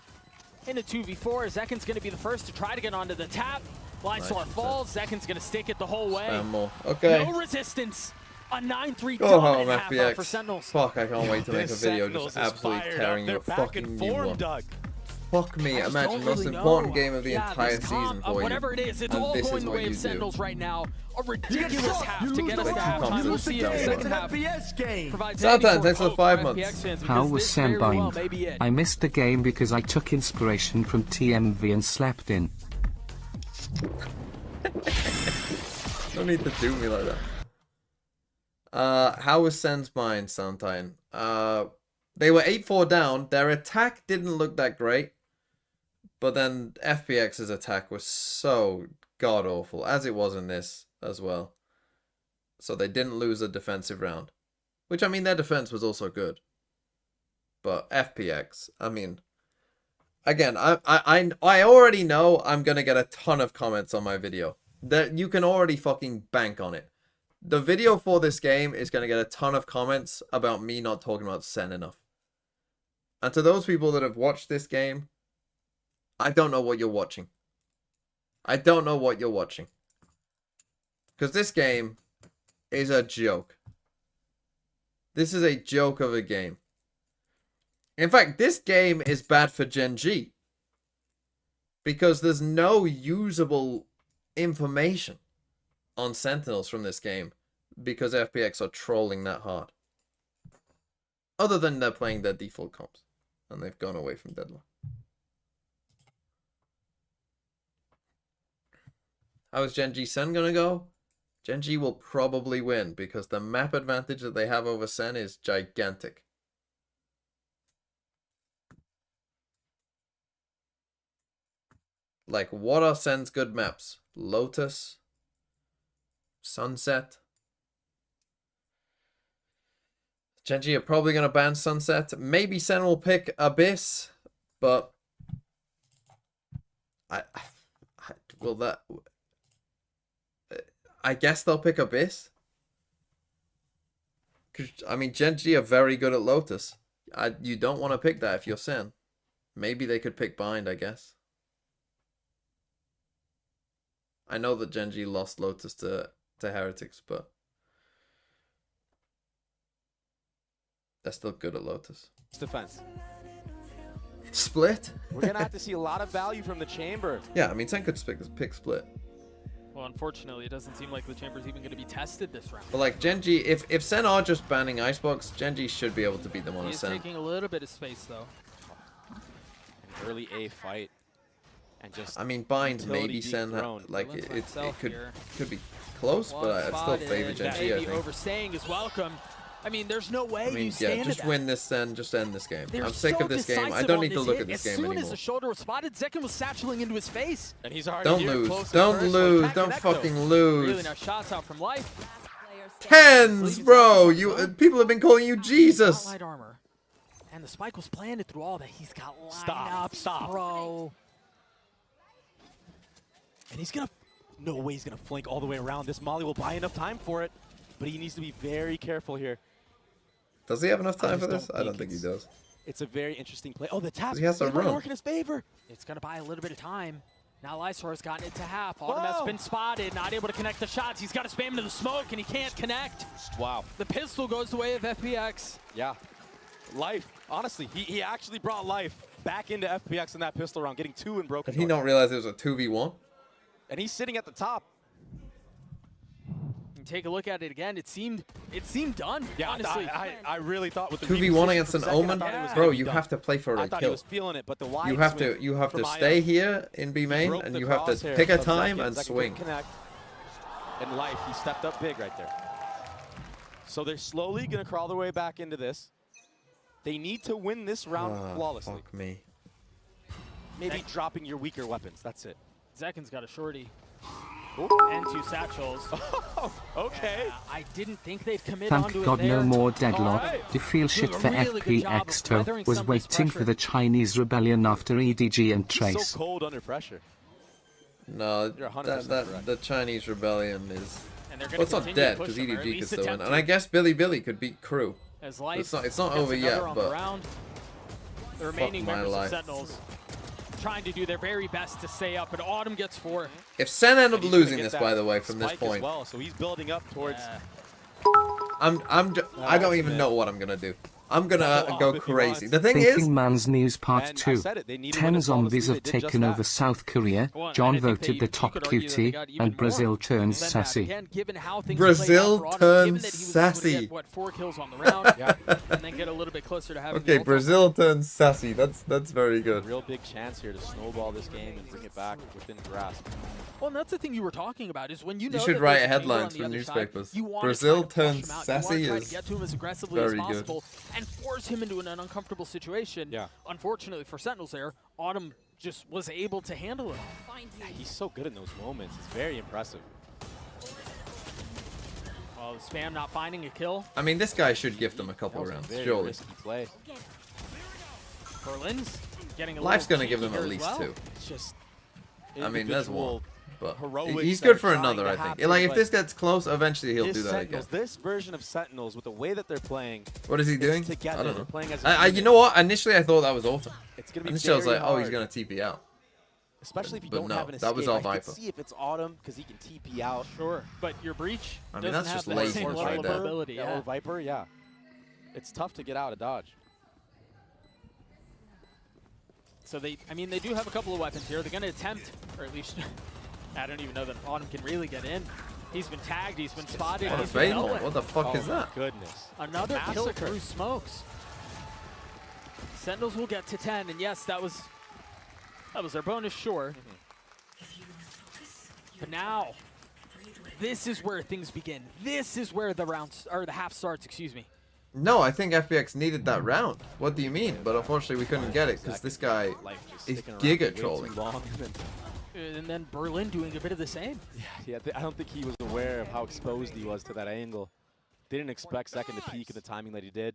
in a 2v4. Zekken's going to be the first to try to get onto the tap. Lysor Nice. falls. Zekken's going to stick it the whole way. Spam more. Okay. No resistance. A 9-3 Go home, dominant half out for FPX. Sentinels. Fuck, I can't wait to make a This video Sentinels just is absolutely fired tearing up. you a They're back fucking in new form, one. Doug. Fuck me, I just imagine don't most really important know. game of the entire this comp season of for you. whatever it is, it's and all this going is the what way you of do. Sentinels right now. A ridiculous shot, half you to lose get us the to round. halftime. You We'll lose the see if the game. second It's an half FPX game. provides Sometimes any sort thanks of for hope 5 for months. FPX fans, How because was this very well Sandbind? may be it. I missed the game because I took inspiration from TMV and slept in. Don't need to do me like that. How was Sen's mind, Soundtime? They were 8-4 down. Their attack didn't look that great. But then FPX's attack was so god-awful, as it was in this as well. So they didn't lose a defensive round. Which, I mean, their defense was also good. But FPX, I mean... Again, I already know I'm going to get a ton of comments on my video. That you can already fucking bank on it. The video for this game is going to get a ton of comments about me not talking about Sen enough. And to those people that have watched this game, I don't know what you're watching. I don't know what you're watching. Because this game is a joke. This is a joke of a game. In fact, this game is bad for Gen G. Because there's no usable information on Sentinels from this game. Because FPX are trolling that hard. Other than they're playing their default comps. And they've gone away from Deadlock. How is Gen G Sen gonna go? Gen G will probably win because the map advantage that they have over Sen is gigantic. Like, what are Sen's good maps? Lotus? Sunset? Gen G are probably gonna ban Sunset. Maybe Sen will pick Abyss, but will that... I guess they'll pick Abyss. Cause, I mean, Gen G are very good at Lotus. You don't want to pick that if you're Sen. Maybe they could pick Bind, I guess. I know that Gen G lost Lotus to Heretics, but they're still good at Lotus. It's defense. Split? We're going to have to see a lot of value from the Chamber. Yeah, I mean, Sen could pick Split. Well, unfortunately, it doesn't seem like the Chamber's even going to be tested this round. But like Gen G, if Sen are just banning Icebox, Gen G should be able to beat them on a He's Sen. taking a little bit of space, though. An early A fight. And just I mean, Bind utility maybe Sen, dethroned. like Balance it myself could here. be close, One but I'd still spotted, favor Gen G, I maybe think. overstaying is welcome. I mean, there's no way I mean, you stand just to win this Sen, just end this game. They're I'm sick so of this game. I decisive don't on need to this look hit. at this as game soon anymore. as the shoulder was spotted, Zekken was satcheling into his face. And he's already Don't here, lose. close and Don't personal. lose. Can't Don't connect, though. fucking Really lose. nice shots out from Life. Tens, bro. You people have been calling you Jesus. Light armor. And the spike was planted through all that. He's got Stop, lineups, stop. bro. And he's going to... No way he's going to flank all the way around. This Molly will buy enough time for it. But he needs to be very careful here. Does he have enough time just for this? don't I don't think think he does. It's a very interesting play. Oh, the tap. He has to It's gonna run. work in his favor. It's going to buy a little bit of time. Now Lysor's gotten it to half. Autumn has Whoa. been spotted, not able to connect the shots. He's got to spam into the smoke, and he can't connect. Wow. The pistol goes the way of FPX. Yeah. Life. Honestly, he actually brought Life back into FPX in that pistol round, getting 2 in broken. Did he not realize it was a 2v1? And he's sitting at the top. And take a look at it again. It seemed done. Yeah, honestly. I really thought with the 2v1 against an reposition from Omen? Zekken, I thought it was Bro, gonna be you done. have to play for I a thought he kill. was feeling it, but the wide You have swing to from stay Aya here in B main broke and the you have to crosshair pick a of time Zekken. and Zekken swing. couldn't connect. And Life, he stepped up big right there. So they're slowly going to crawl their way back into this. They need to win this round flawlessly. Fuck me. Maybe dropping your weaker weapons. That's it. Zekken's got a shorty. And 2 satchels. Okay. I didn't think they'd commit Thank onto God it there. no more deadlock. Alright. To feel shit Doing for a really good job of FPX though. weathering Was some of this waiting for pressure. the Chinese rebellion after EDG and He's Trace. so cold under pressure. No, You're 100% correct. the Chinese rebellion is. And they're Well, gonna it's not continue to dead push because them, or at EDG could least still win, attempt and to. I guess Billy could beat KRU. As life It's not gets over yet, another on the but round. The remaining my members life. of Sentinels trying to do their very best to stay up, but Autumn gets 4. If Sen end up He's gonna losing get this, that by the way, from this spike as point, well, so he's building up towards. I don't even know what I'm gonna do. I'm gonna go crazy. The thing Thinking is, Man's News Part And I 2. said it, they need to 10 win a flawless zombies lead. have They did just taken that. over South Korea. Well, and John I think voted they- the you top could argue that they cutie, got even and more Brazil turns than that. sassy. Again, given how things Brazil played out for Autumn, given turns that he was able to sassy. get, what, 4 kills on the round, and then get a little bit closer to having the okay, ult. Brazil turns sassy. That's very good. Real big chance here to snowball this game and bring it back within grasp. Well, and that's the thing you were talking about is when you know You should that write there's a chamber headlines on the for other side, newspapers. you wanna Brazil try to flush turns him out. sassy You want to is try to get to him as aggressively as very good. possible and force him into an uncomfortable situation. Yeah. Unfortunately for Sentinels there, Autumn just was able to handle it. Yeah, he's so good in those moments. It's very impressive. Well, the Spam not finding a kill. I mean, this guy should gift them a That couple was a rounds, very surely. risky play. Berlin's getting a Life's little gonna give them cheeky at here as least well. 2. It's just. I mean, there's one. individual But heroics he's that good are for trying another, to I think. happen, Like, if but this gets close, eventually he'll this do that Sentinels, again. this version of Sentinels, with the way that they're playing, What is he doing? together, I don't they're know. playing as a You unit. know what? Initially, I thought that was Autumn. It's gonna be Initially, I was very like, oh, he's hard. gonna TP out. Especially if you But don't no, have an escape. that was all I Viper. could see if it's Autumn because he can TP out. Sure, but your breach I mean, doesn't that's have just that lazy same right level there. of ability. Yeah, or Viper, yeah. It's tough to get out of dodge. So they do have a couple of weapons here. They're going to attempt, or at least, I don't even know that Autumn can really get in. He's been tagged, he's been spotted. Oh, he's been fatal. nowhere. What the fuck is that? Goodness. Another kill Massacre. through smokes. Sentinels will get to 10, and yes, that was their bonus, sure. But now, this is where things begin. This is where the rounds, or the half starts, excuse me. No, I think FPX needed that round. What do you mean? But unfortunately, we couldn't get it because this guy is giga trolling. And then Berlin doing a bit of the same. Yeah, I don't think he was aware of how exposed he was to that angle. Didn't expect Zekin to peek at the timing that he did.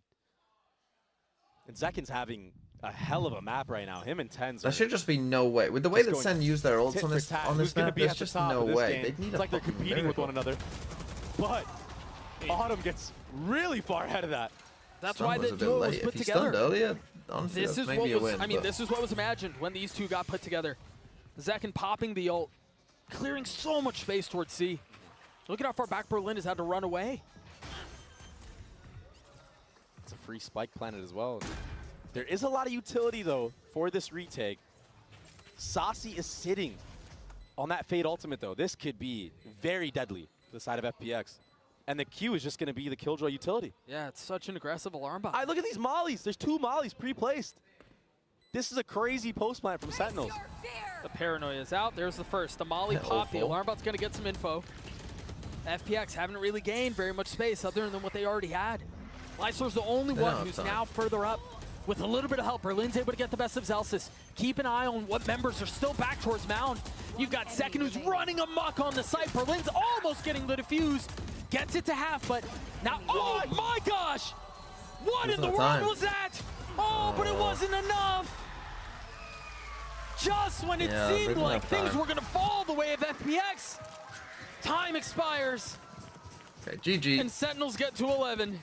And Zekin's having a hell of a map right now. Him and Tens. There should just be no way. With the way Just that going Sen used their ults tit on for this tat. on Who's this gonna map, be there's at the just top no of this way. game? They need It's a like they're fucking competing with miracle. one another. But Autumn gets really far ahead of that. That's Stun why was the a bit duo was late. put If he together. stunned earlier, honestly, This that's is maybe what a was, win. I mean, but- this is what was imagined when these two got put together. Zekin popping the ult, clearing so much space towards C. Look at how far back Berlin has had to run away. It's a free spike planet as well. There is a lot of utility, though, for this retake. Saucy is sitting on that Fade ultimate, though. This could be very deadly to the side of FPX. And the Q is just going to be the Killjoy utility. Yeah, it's such an aggressive alarm bot. Look at these mollies. There's 2 mollies pre-placed. This is a crazy post plant from Sentinels. The paranoia is out. There's the first. The molly pop. The alarm bot's going to get some info. FPX haven't really gained very much space other than what they already had. Leisler's the only They one don't have who's time. now further up. With a little bit of help, Berlin's able to get the best of Zelsis. Keep an eye on what members are still back towards Mound. You've got Second who's running amok on the site. Berlin's almost getting the defuse. Gets it to half, but now, oh my gosh! What in the world time. was that? Oh, but it wasn't enough. Just when it Yeah, seemed didn't like have things time. were gonna fall the way of FPX, time expires, Okay, GG. and Sentinels get to 11.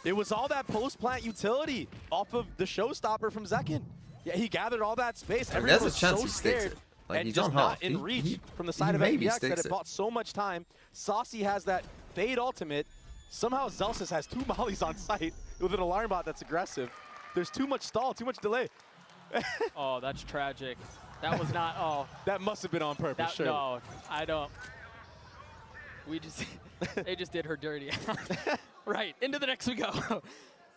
It was all that post plant utility off of the showstopper from Zekin. Yeah, he gathered all that space. I mean, Everyone there's was a chance so he sticks scared it. Like, and he's just on not half. in reach from the side he of maybe FPX that sticks it it. bought so much time. Saucy has that Fade ultimate. Somehow Zelsis has 2 mollies on site with an alarm bot that's aggressive. There's too much stall, too much delay. Oh, that's tragic. That was not, oh. That must have been on purpose, That, sure. no, I don't. We just, they just did her dirty. Right, into the next we go.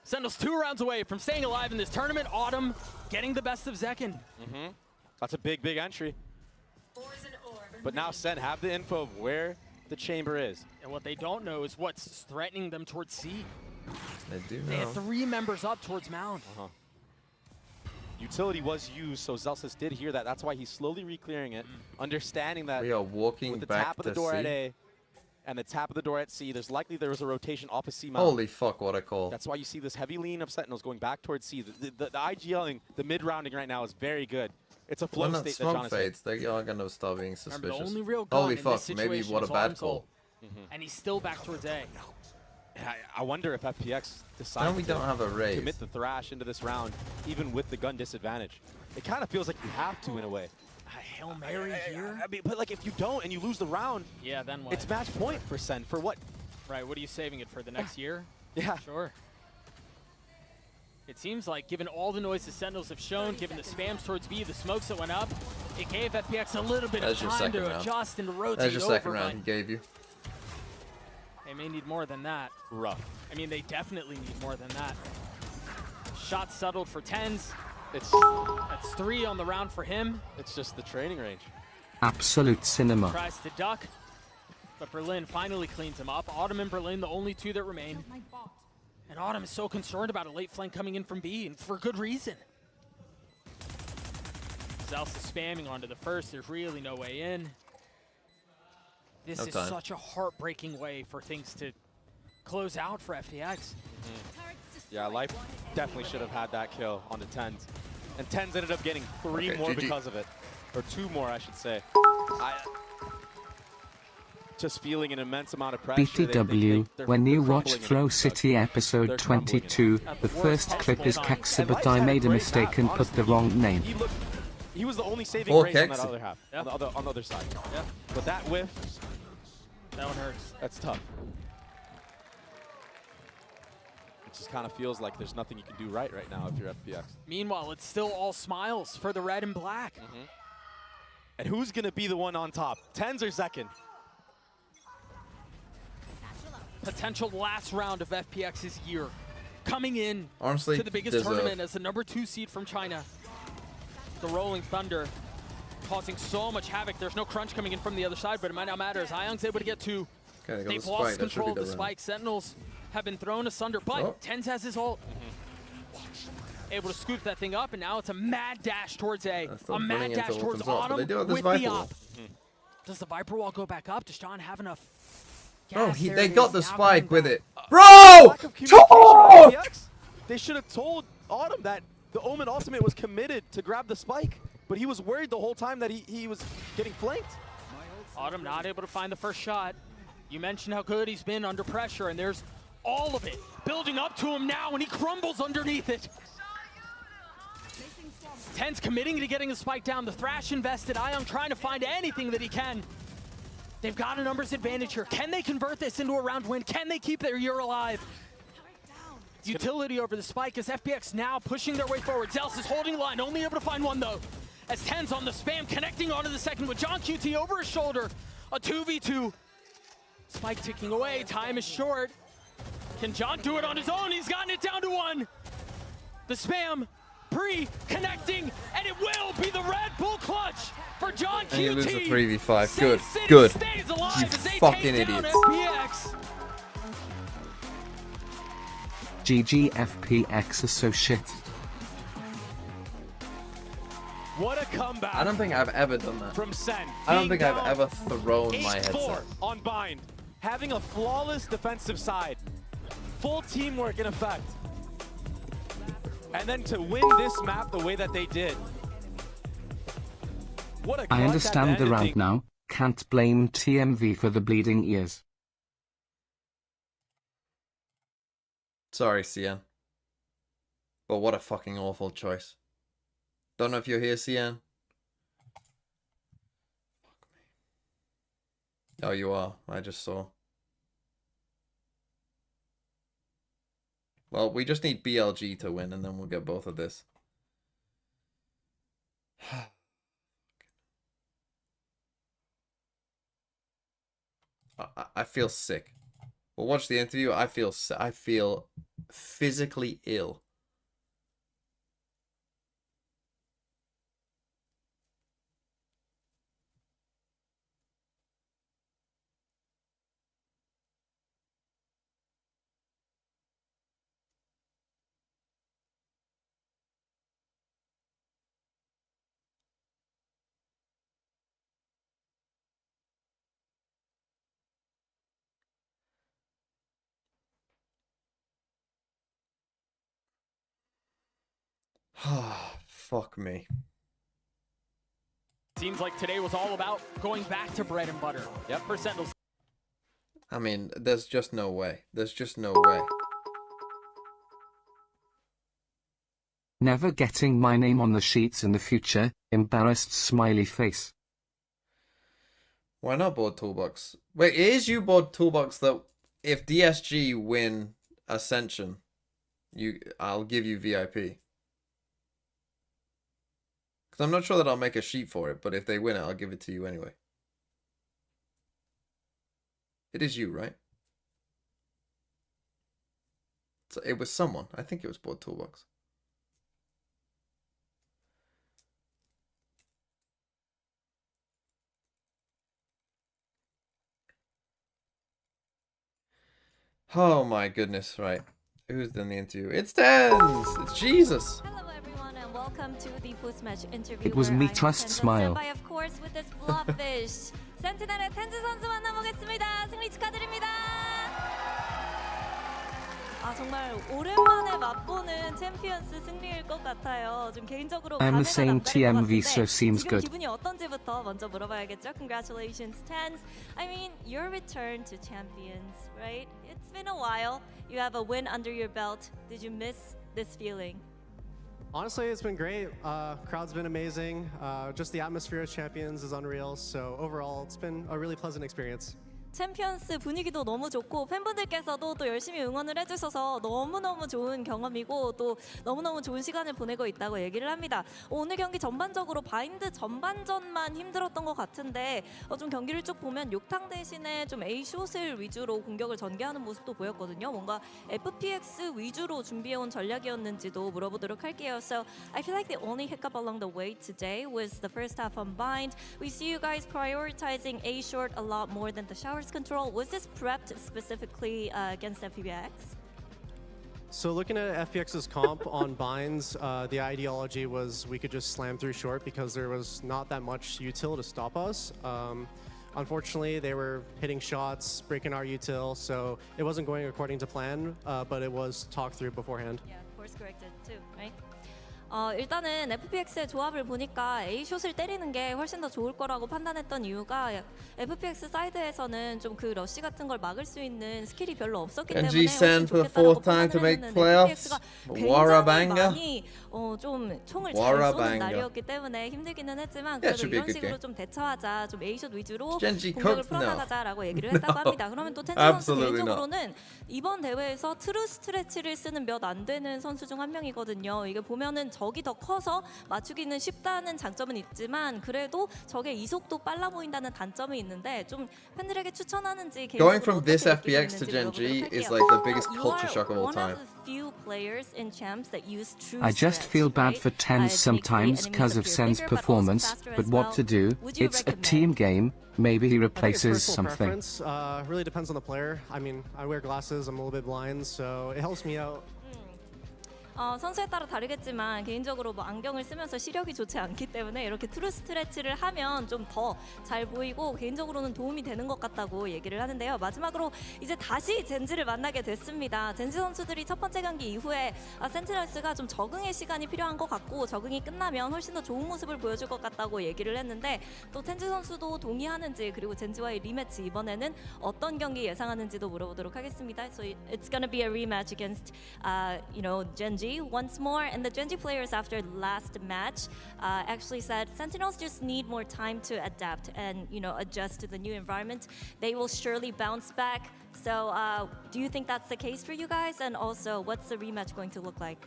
Sentinels 2 rounds away from staying alive in this tournament. Autumn getting the best of Zekin. That's a big, big entry. But now Sen have the info of where the chamber is. And what they don't know is what's threatening them towards C. They do They know. have 3 members up towards Mound. Utility was used, so Zelsis did hear that. That's why he's slowly re-clearing it, understanding that We are walking with the back tap of the to door at C. A and the tap of the door at C, there was a rotation off of C mount. Holy fuck, what a call. That's why you see this heavy lean of Sentinels going back towards C. The IGLing, the mid-rounding right now is very good. It's a flow When that state that John smoke is in. fades, they are going to start being suspicious. Remember, the only real gun Holy in fuck, this situation maybe what a is bad Autumn's call. ult. And he's still back towards A. I wonder if FPX decides Now we don't have a raise. commit the Thrash into this round, even with the gun disadvantage. It kind of feels like you have to in a way. A Hail Mary here? I mean, but like if you don't and you lose the round, Yeah, then what? it's match point for Sen. For what? Right, what are you saving it for, the next year? Yeah. Sure. It seems like, given all the noise the Sentinels have shown, given the spams towards B, the smokes that went up, it gave FPX a little bit That's of your time second to round. adjust and to rotate That's your over, second round he but gave you. they may need more than that. Rough. I mean, they definitely need more than that. Shot settled for tens. That's 3 on the round for him. It's just the training range. Absolute cinema. Tries to duck, but Berlin finally cleans him up. Autumn and Berlin, the only 2 that remain. And Autumn is so concerned about a late flank coming in from B, and for good reason. Zelsa spamming onto the first. There's really no way in. This is such a heartbreaking way for things to close out for FPX. Yeah, Life definitely should have had that kill on the 10s. And 10s ended up getting 3 Okay, more GG. because of it. Or 2 more, I should say. Just feeling an immense amount of pressure. BTW, when you watch crumbling Flow in it. City episode They're crumbling in it. 22, the first clip is Kexa, but I made a mistake and put the wrong name. He was the only saving Or grace on that Kexi. other half, Yeah. on the other side. Yeah. But that whiff, That one hurts. that's tough. It just kind of feels like there's nothing you can do right now if you're FPX. Meanwhile, it's still all smiles for the red and black. And who's going to be the one on top? 10s or second? Potential last round of FPX's year. Coming in Honestly, to the biggest there's a- tournament as the #2 seed from China. The Rolling Thunder causing so much havoc. There's no crunch coming in from the other side, but it might not matter as Iong's able to get 2. Okay, they got They've the lost spike. That should control be of the the round. spike. Sentinels have been thrown asunder, but Oh. Tens has his ult. Able to scoop that thing up, and now it's a mad dash towards A. That's still A mad running dash into towards Ultim's ult, but Autumn they do have this with Viper the wall. op. Does the Viper wall go back up? Does John have enough Bro, gas? There they it got is, the now spike coming with back. it. Bro! Lack of communication on FPX. They should have told Autumn that the Omen ultimate was committed to grab the spike, but he was worried the whole time that he was getting flanked. Autumn not able to find the first shot. You mentioned how good he's been under pressure, and there's all of it building up to him now, and he crumbles underneath it. Ten's committing to getting the spike down. The Thrash invested. Ion trying to find anything that he can. They've got a numbers advantage here. Can they convert this into a round win? Can they keep their year alive? Utility over the spike as FPX now pushing their way forward. Zels is holding line, only able to find one though. As Ten's on the spam, connecting onto the second with John QT over his shoulder. A 2v2. Spike ticking away, time is short. Can John do it on his own? He's gotten it down to 1. The spam, pre-connecting, and it will be the Red Bull clutch for John QT. And you lose the 3v5. Safe Good. City Good. stays alive You as they fucking take down idiots. FPX. GG FPX associate. What a comeback. I don't think I've ever done that. From Sen. I don't Being think I've down ever thrown my 8-4 headset. on bind. Having a flawless defensive side. Full teamwork in effect. And then to win this map the way that they did. What a I clutch understand the at round ending. now, can't blame TMV for the bleeding ears. Sorry, CN. But what a fucking awful choice. Don't know if you're here, CN. Fuck me. Oh, you are. I just saw. Well, we just need BLG to win, and then we'll get both of this. I feel sick. We'll watch the interview. I feel physically ill. Fuck me. Seems like today was all about going back to bread and butter. Yep, for Sentinels. I mean, there's just no way. There's just no way. Never getting my name on the sheets in the future, embarrassed smiley face. Why not board toolbox? Wait, it is you board toolbox that if DSG win Ascension, I'll give you VIP. Because I'm not sure that I'll make a sheet for it, but if they win it, I'll give it to you anyway. It is you, right? So it was someone. I think it was board toolbox. Oh my goodness, right. Who's done the interview? It's Tens! It's Jesus! Hello everyone and welcome to the post-match interview. It was me trust smile. By, of course, with this blobfish. 센티넬의 텐즈 선수 만나보겠습니다. 승리 축하드립니다. 아 정말 오랜만에 맛보는 챔피언스 승리일 것 같아요. 좀 개인적으로 I'm the same TMV, so seems 지금 good. 기분이 어떤지부터 먼저 물어봐야겠죠. Congratulations, Tens. I mean, your return to champions, right? It's been a while. You have a win under your belt. Did you miss this feeling? Honestly, it's been great. Crowd's been amazing. Just the atmosphere of champions is unreal. So overall, it's been a really pleasant experience. 챔피언스 분위기도 너무 좋고 팬분들께서도 또 열심히 응원을 해주셔서 너무너무 좋은 경험이고 또 너무너무 좋은 시간을 보내고 있다고 얘기를 합니다. 오늘 경기 전반적으로 바인드 전반전만 힘들었던 것 같은데 좀 경기를 쭉 보면 욕탕 대신에 좀 A숏을 위주로 공격을 전개하는 모습도 보였거든요. 뭔가 FPX 위주로 준비해온 전략이었는지도 물어보도록 할게요. So I feel like the only hiccup along the way today was the first half on bind. We see you guys prioritizing A short a lot more than the showers control. Was this prepped specifically against FPX? So looking at FPX's comp on binds, the ideology was we could just slam through short because there was not that much util to stop us. Unfortunately, they were hitting shots, breaking our util, so it wasn't going according to plan, but it was talked through beforehand. Yeah, course corrected too, right? 일단은 FPX의 조합을 보니까 A숏을 때리는 게 훨씬 더 좋을 거라고 판단했던 이유가 FPX 사이드에서는 좀 그 러쉬 같은 걸 막을 수 있는 스킬이 별로 없었기 때문에 NG SEN for the fourth time to make playoffs. Warabanga. 좀 총을 잘 쏘는 날이었기 때문에 힘들기는 했지만 그래도 이런 식으로 좀 대처하자, 좀 A숏 위주로 공격을 풀어나가자라고 얘기를 했다고 합니다. 그러면 또 텐즈 선수 개인적으로는 이번 대회에서 트루 스트레치를 쓰는 몇 안 되는 선수 중 한 명이거든요. 이게 보면은 적이 더 커서 맞추기는 쉽다는 장점은 있지만 그래도 적의 이속도 빨라 보인다는 단점이 있는데 좀 팬들에게 추천하는지 Going from this FPX to Gen G is like the biggest culture shock of all time. I just feel bad for Tens sometimes because of Sen's performance, but what to do? It's a team game. Maybe he replaces something. Really depends on the player. I mean, I wear glasses, I'm a little bit blind, so it helps me out. 선수에 따라 다르겠지만 개인적으로 뭐 안경을 쓰면서 시력이 좋지 않기 때문에 이렇게 트루 스트레치를 하면 좀 더 잘 보이고 개인적으로는 도움이 되는 것 같다고 얘기를 하는데요. 마지막으로 이제 다시 젠지를 만나게 됐습니다. 젠지 선수들이 첫 번째 경기 이후에 센티널스가 좀 적응의 시간이 필요한 것 같고 적응이 끝나면 훨씬 더 좋은 모습을 보여줄 것 같다고 얘기를 했는데 또 텐즈 선수도 동의하는지 그리고 젠지와의 리매치 이번에는 어떤 경기 예상하는지도 물어보도록 하겠습니다. So it's gonna be a rematch against Genji once more, and the Genji players after last match actually said Sentinels just need more time to adapt and adjust to the new environment. They will surely bounce back. So do you think that's the case for you guys? And also, what's the rematch going to look like?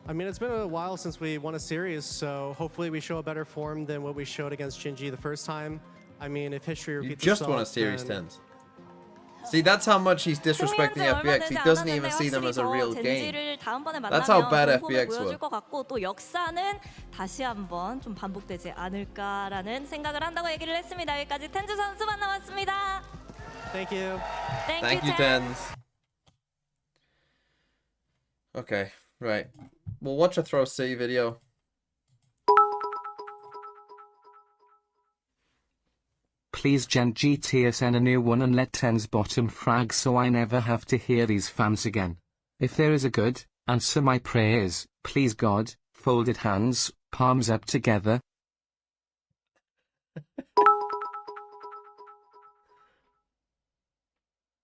I mean, it's been a while since we won a series, so hopefully we show a better form than what we showed against Genji the first time. I mean, if history repeats itself, you just won a series, Tens. See, that's how much he's disrespecting FPX. He doesn't even see them as a real game. That's how bad FPX were. 또 역사는 다시 한번 좀 반복되지 않을까라는 생각을 한다고 얘기를 했습니다. 여기까지 텐즈 선수 만나봤습니다. Thank you. Thank you, Tens. Okay, right. We'll watch a throw C video. Please Gen G TSN a new one and let Tens bottom frag so I never have to hear these fans again. If there is a good, answer my prayers, please God. folded hands, palms up together.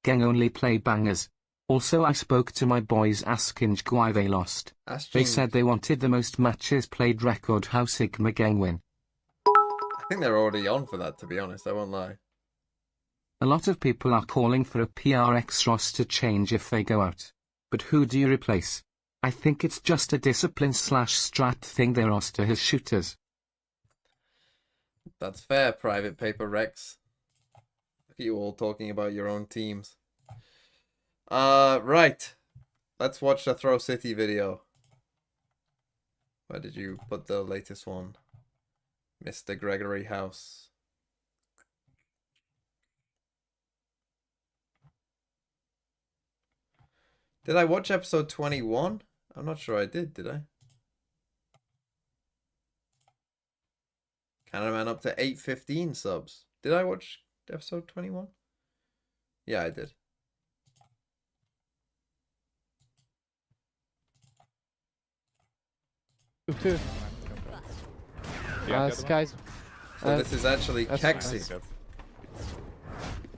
Gang only play bangers. Also I spoke to my boys asking why they lost. They said they wanted the most matches played record how Sigma gang win. I think they're already on for that, to be honest, I won't lie. A lot of people are calling for a PRX roster change if they go out. But who do you replace? I think it's just a discipline/strat thing their roster has shooters. That's fair, Private Paper Rex. Look at you all talking about your own teams. Right. Let's watch the Throw City video. Where did you put the latest one? Mr. Gregory House. Did I watch episode 21? I'm not sure I did I? Canadaman up to 815 subs. Did I watch episode 21? Yeah, I did. Two. Guys. So this is actually Kexi.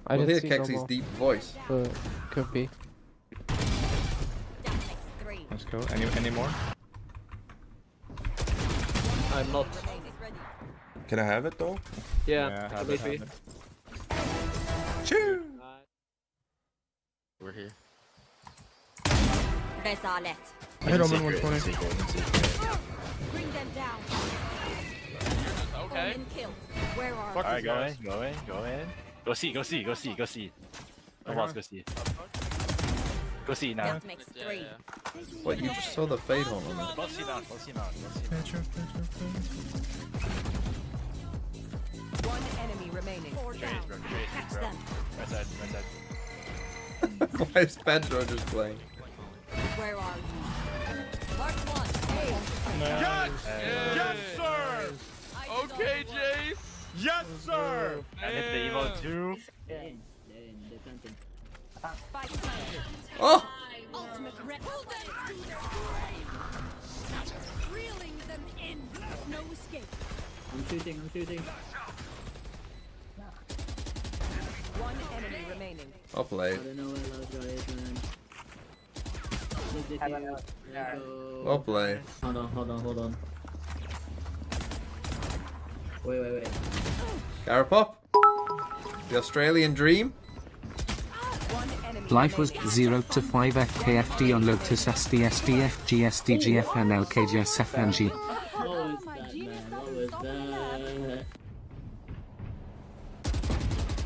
We'll hear Kexi's deep voice. Could be. Let's go. Any more? I'm not. Can I have it though? Yeah, have it. Choo! We're here. I hit him in 120. Bring them down. Okay. Where are Alright, go in. Go see. Go boss, go see. Go see now. That makes three. What, you just saw the fade on him? Go see now. One enemy remaining. Trace, bro. Right side. Why is Pedro just playing? Where are you? Mark one. Yes! Yes, sir! Okay, Jace. Yes, sir! I hit the Evo 2. Oh! Ultimate reeling them in. No escape. I'm shooting. One enemy remaining. Well played. I don't know where those guys, man. Well played. Hold on. Wait. Garapop? The Australian dream? Life was 0 to 5 FKFD on Lotus SD SDF GSD GFN LKGSFNG. What was that?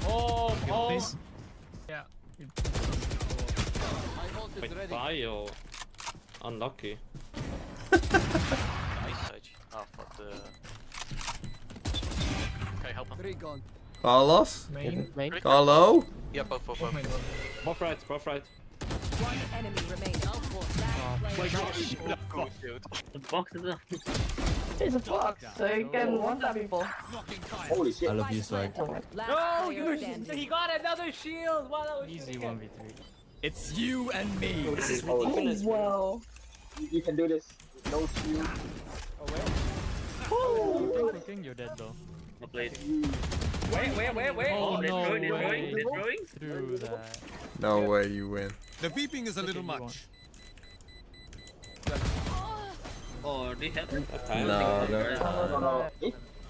Oh. Yeah. Wait, bio. Unlucky. Nice. Oh, fuck the... Okay, help him. Carlos? Main. Carlo? Yeah, both. Both right. One enemy remaining. My gosh. The box is up. It's a box, so you can one-tap people. Holy shit. I love you, Swag. No, he got another shield. Wow, that was easy 1v3. It's you and me. This is ridiculous. Whoa. You can do this. No shield. Oh, wait. You're dead though. Wait. Oh, no way. Destroying? Through that. No way you win. The beeping is a little much. Oh, do you have time? No.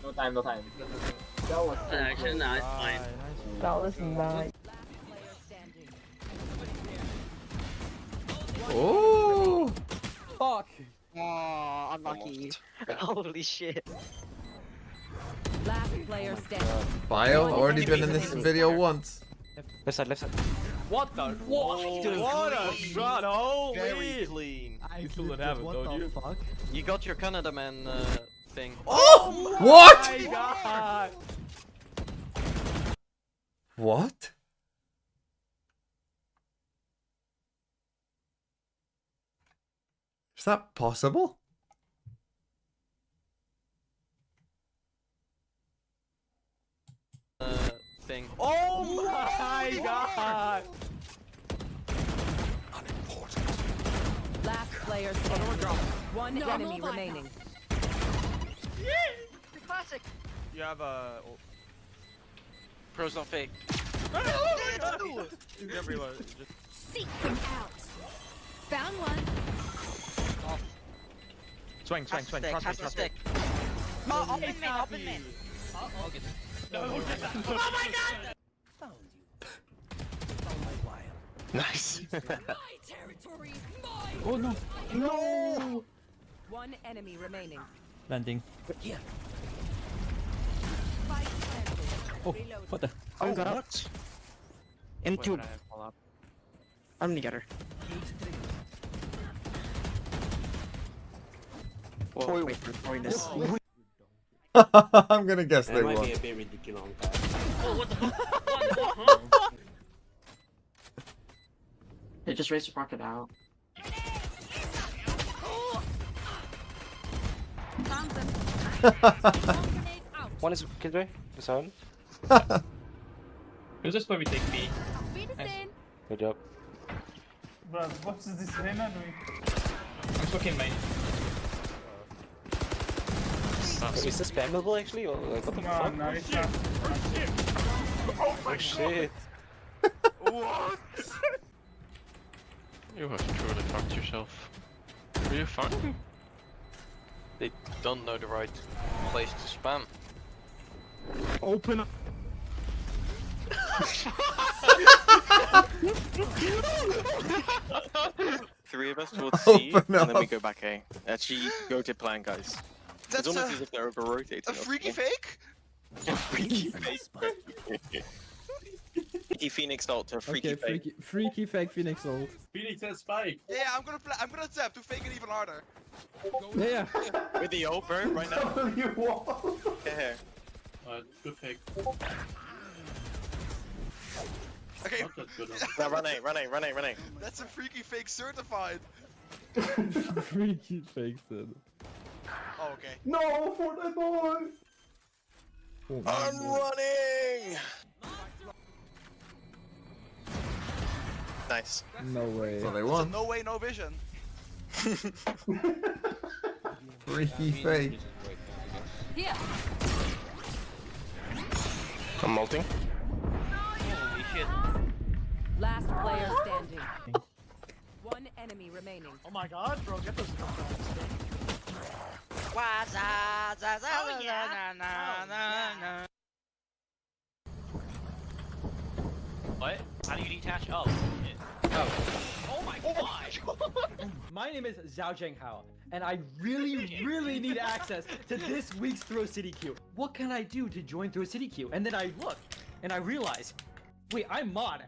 No time. That was actually nice. Fine. That was nice. Oh! Fuck. Oh, unlucky. Holy shit. Last player standing. Bio already been in this video once. Left side. What the? What a shot! Holy. Very clean. I still don't have it, don't you? Fuck? You got your Canada man thing. Oh! What? My God. What? Is that possible? Thing. Oh my God. Last player standing. One enemy remaining. The classic. You have a. Pros don't fake. You can reload. Seek them out. Found one. Swing. Cast a stick. Oh, open main. I'll get it. No. Oh my god! Nice. My territory is mine. Oh no. No. One enemy remaining. Landing. Yeah. Oh, what the? Oh, what? In tube. I'm gonna get her. Whoa, wait for this. I'm gonna guess they won. a bit ridiculous. Oh, what the fuck? They just raised the rocket out. One is Killjoy. The sound. Who's this where we take B? Nice. Good job. Bro, what is this Reyna doing? I'm fucking main. Is this spammable actually? Or like what the fuck? No, it's not. Oh shit. What? You have truly fucked yourself. Are you fine? They don't know the right place to spam. Open up. Three of us towards C, Open and then we up. go back A. Actually, go to plan, guys. That's it's almost as if they're over-rotating. a freaky fake? A freaky fake. Freaky Phoenix ult to freaky fake. Freaky fake Phoenix ult. Phoenix has spike. Yeah, I'm gonna tap to fake it even harder. Yeah. With the ult, bro, right now. Yeah. Good fake. Okay. Now run A. That's a freaky fake certified. Freaky fake said. Oh, okay. No, Fortnite boy! I'm running! Nice. No way. So they It's a won. no way, no vision. Freaky fake. Here. I'm molting. Holy shit. Last player standing. One enemy remaining. Oh my god, bro, get those What? How do you detach? Oh, shit. Oh my gosh! My name is Zhao Zhenghao, and I really need access to this week's Throw City queue. What can I do to join Throw City queue? And then I look, and I realize, wait, I'm mod.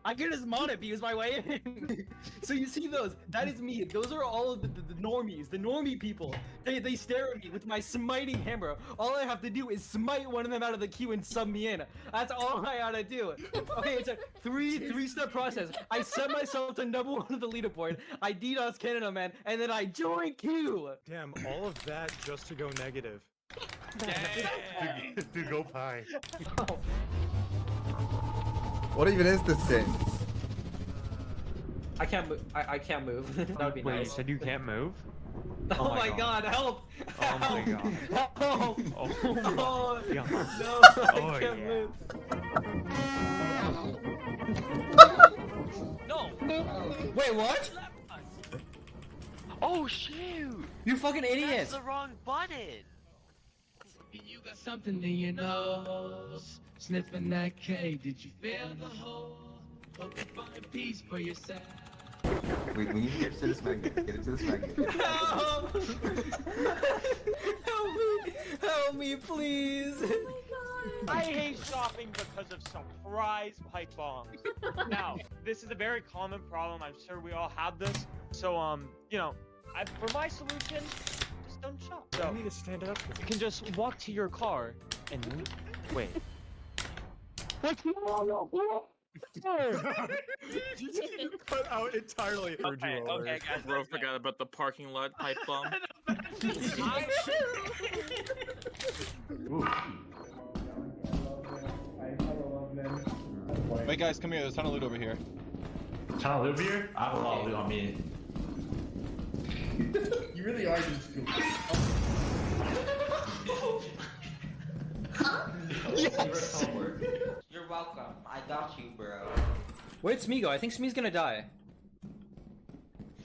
I can just mod it because my way in. So you see those? That is me. Those are all of the normies, the normie people. They stare at me with my smiting hammer. All I have to do is smite one of them out of the queue and sub me in. That's all I gotta do. Okay, it's a three-step process. I set myself to number one of the leaderboard. I DDoS Canada, man, and then I join queue. Damn, all of that just to go negative. Damn. to go pie. What even is this game? I can't move. I can't move. That would be Wait, nice. you said you can't move? Oh, my god, help! Oh my god. Help! Oh, yeah. No, Oh, I can't yeah. move. No! Wait, what? Oh shoot! You fucking idiot! That's the wrong button! You got something in your nose, sniffing that K. Did you feel the hole? Hope you find peace for yourself. We need to get to this magnet. Get it to this magnet. Help! Help me, please! I hate shopping because of surprise pipe bombs. Now, this is a very common problem. I'm sure we all have this. So, you know, for my solution, just don't shop. So, I need to stand up. you can just walk to your car and wait. You cut out entirely. Okay, guys. Bro forgot about the parking lot pipe bomb. Wait, guys, come here. There's a ton of loot over here. Ton of loot here? I have a lot of loot on me. You really are just cool. Yes! You're welcome. I got you, bro. Where'd Smee go? I think Smee's gonna die.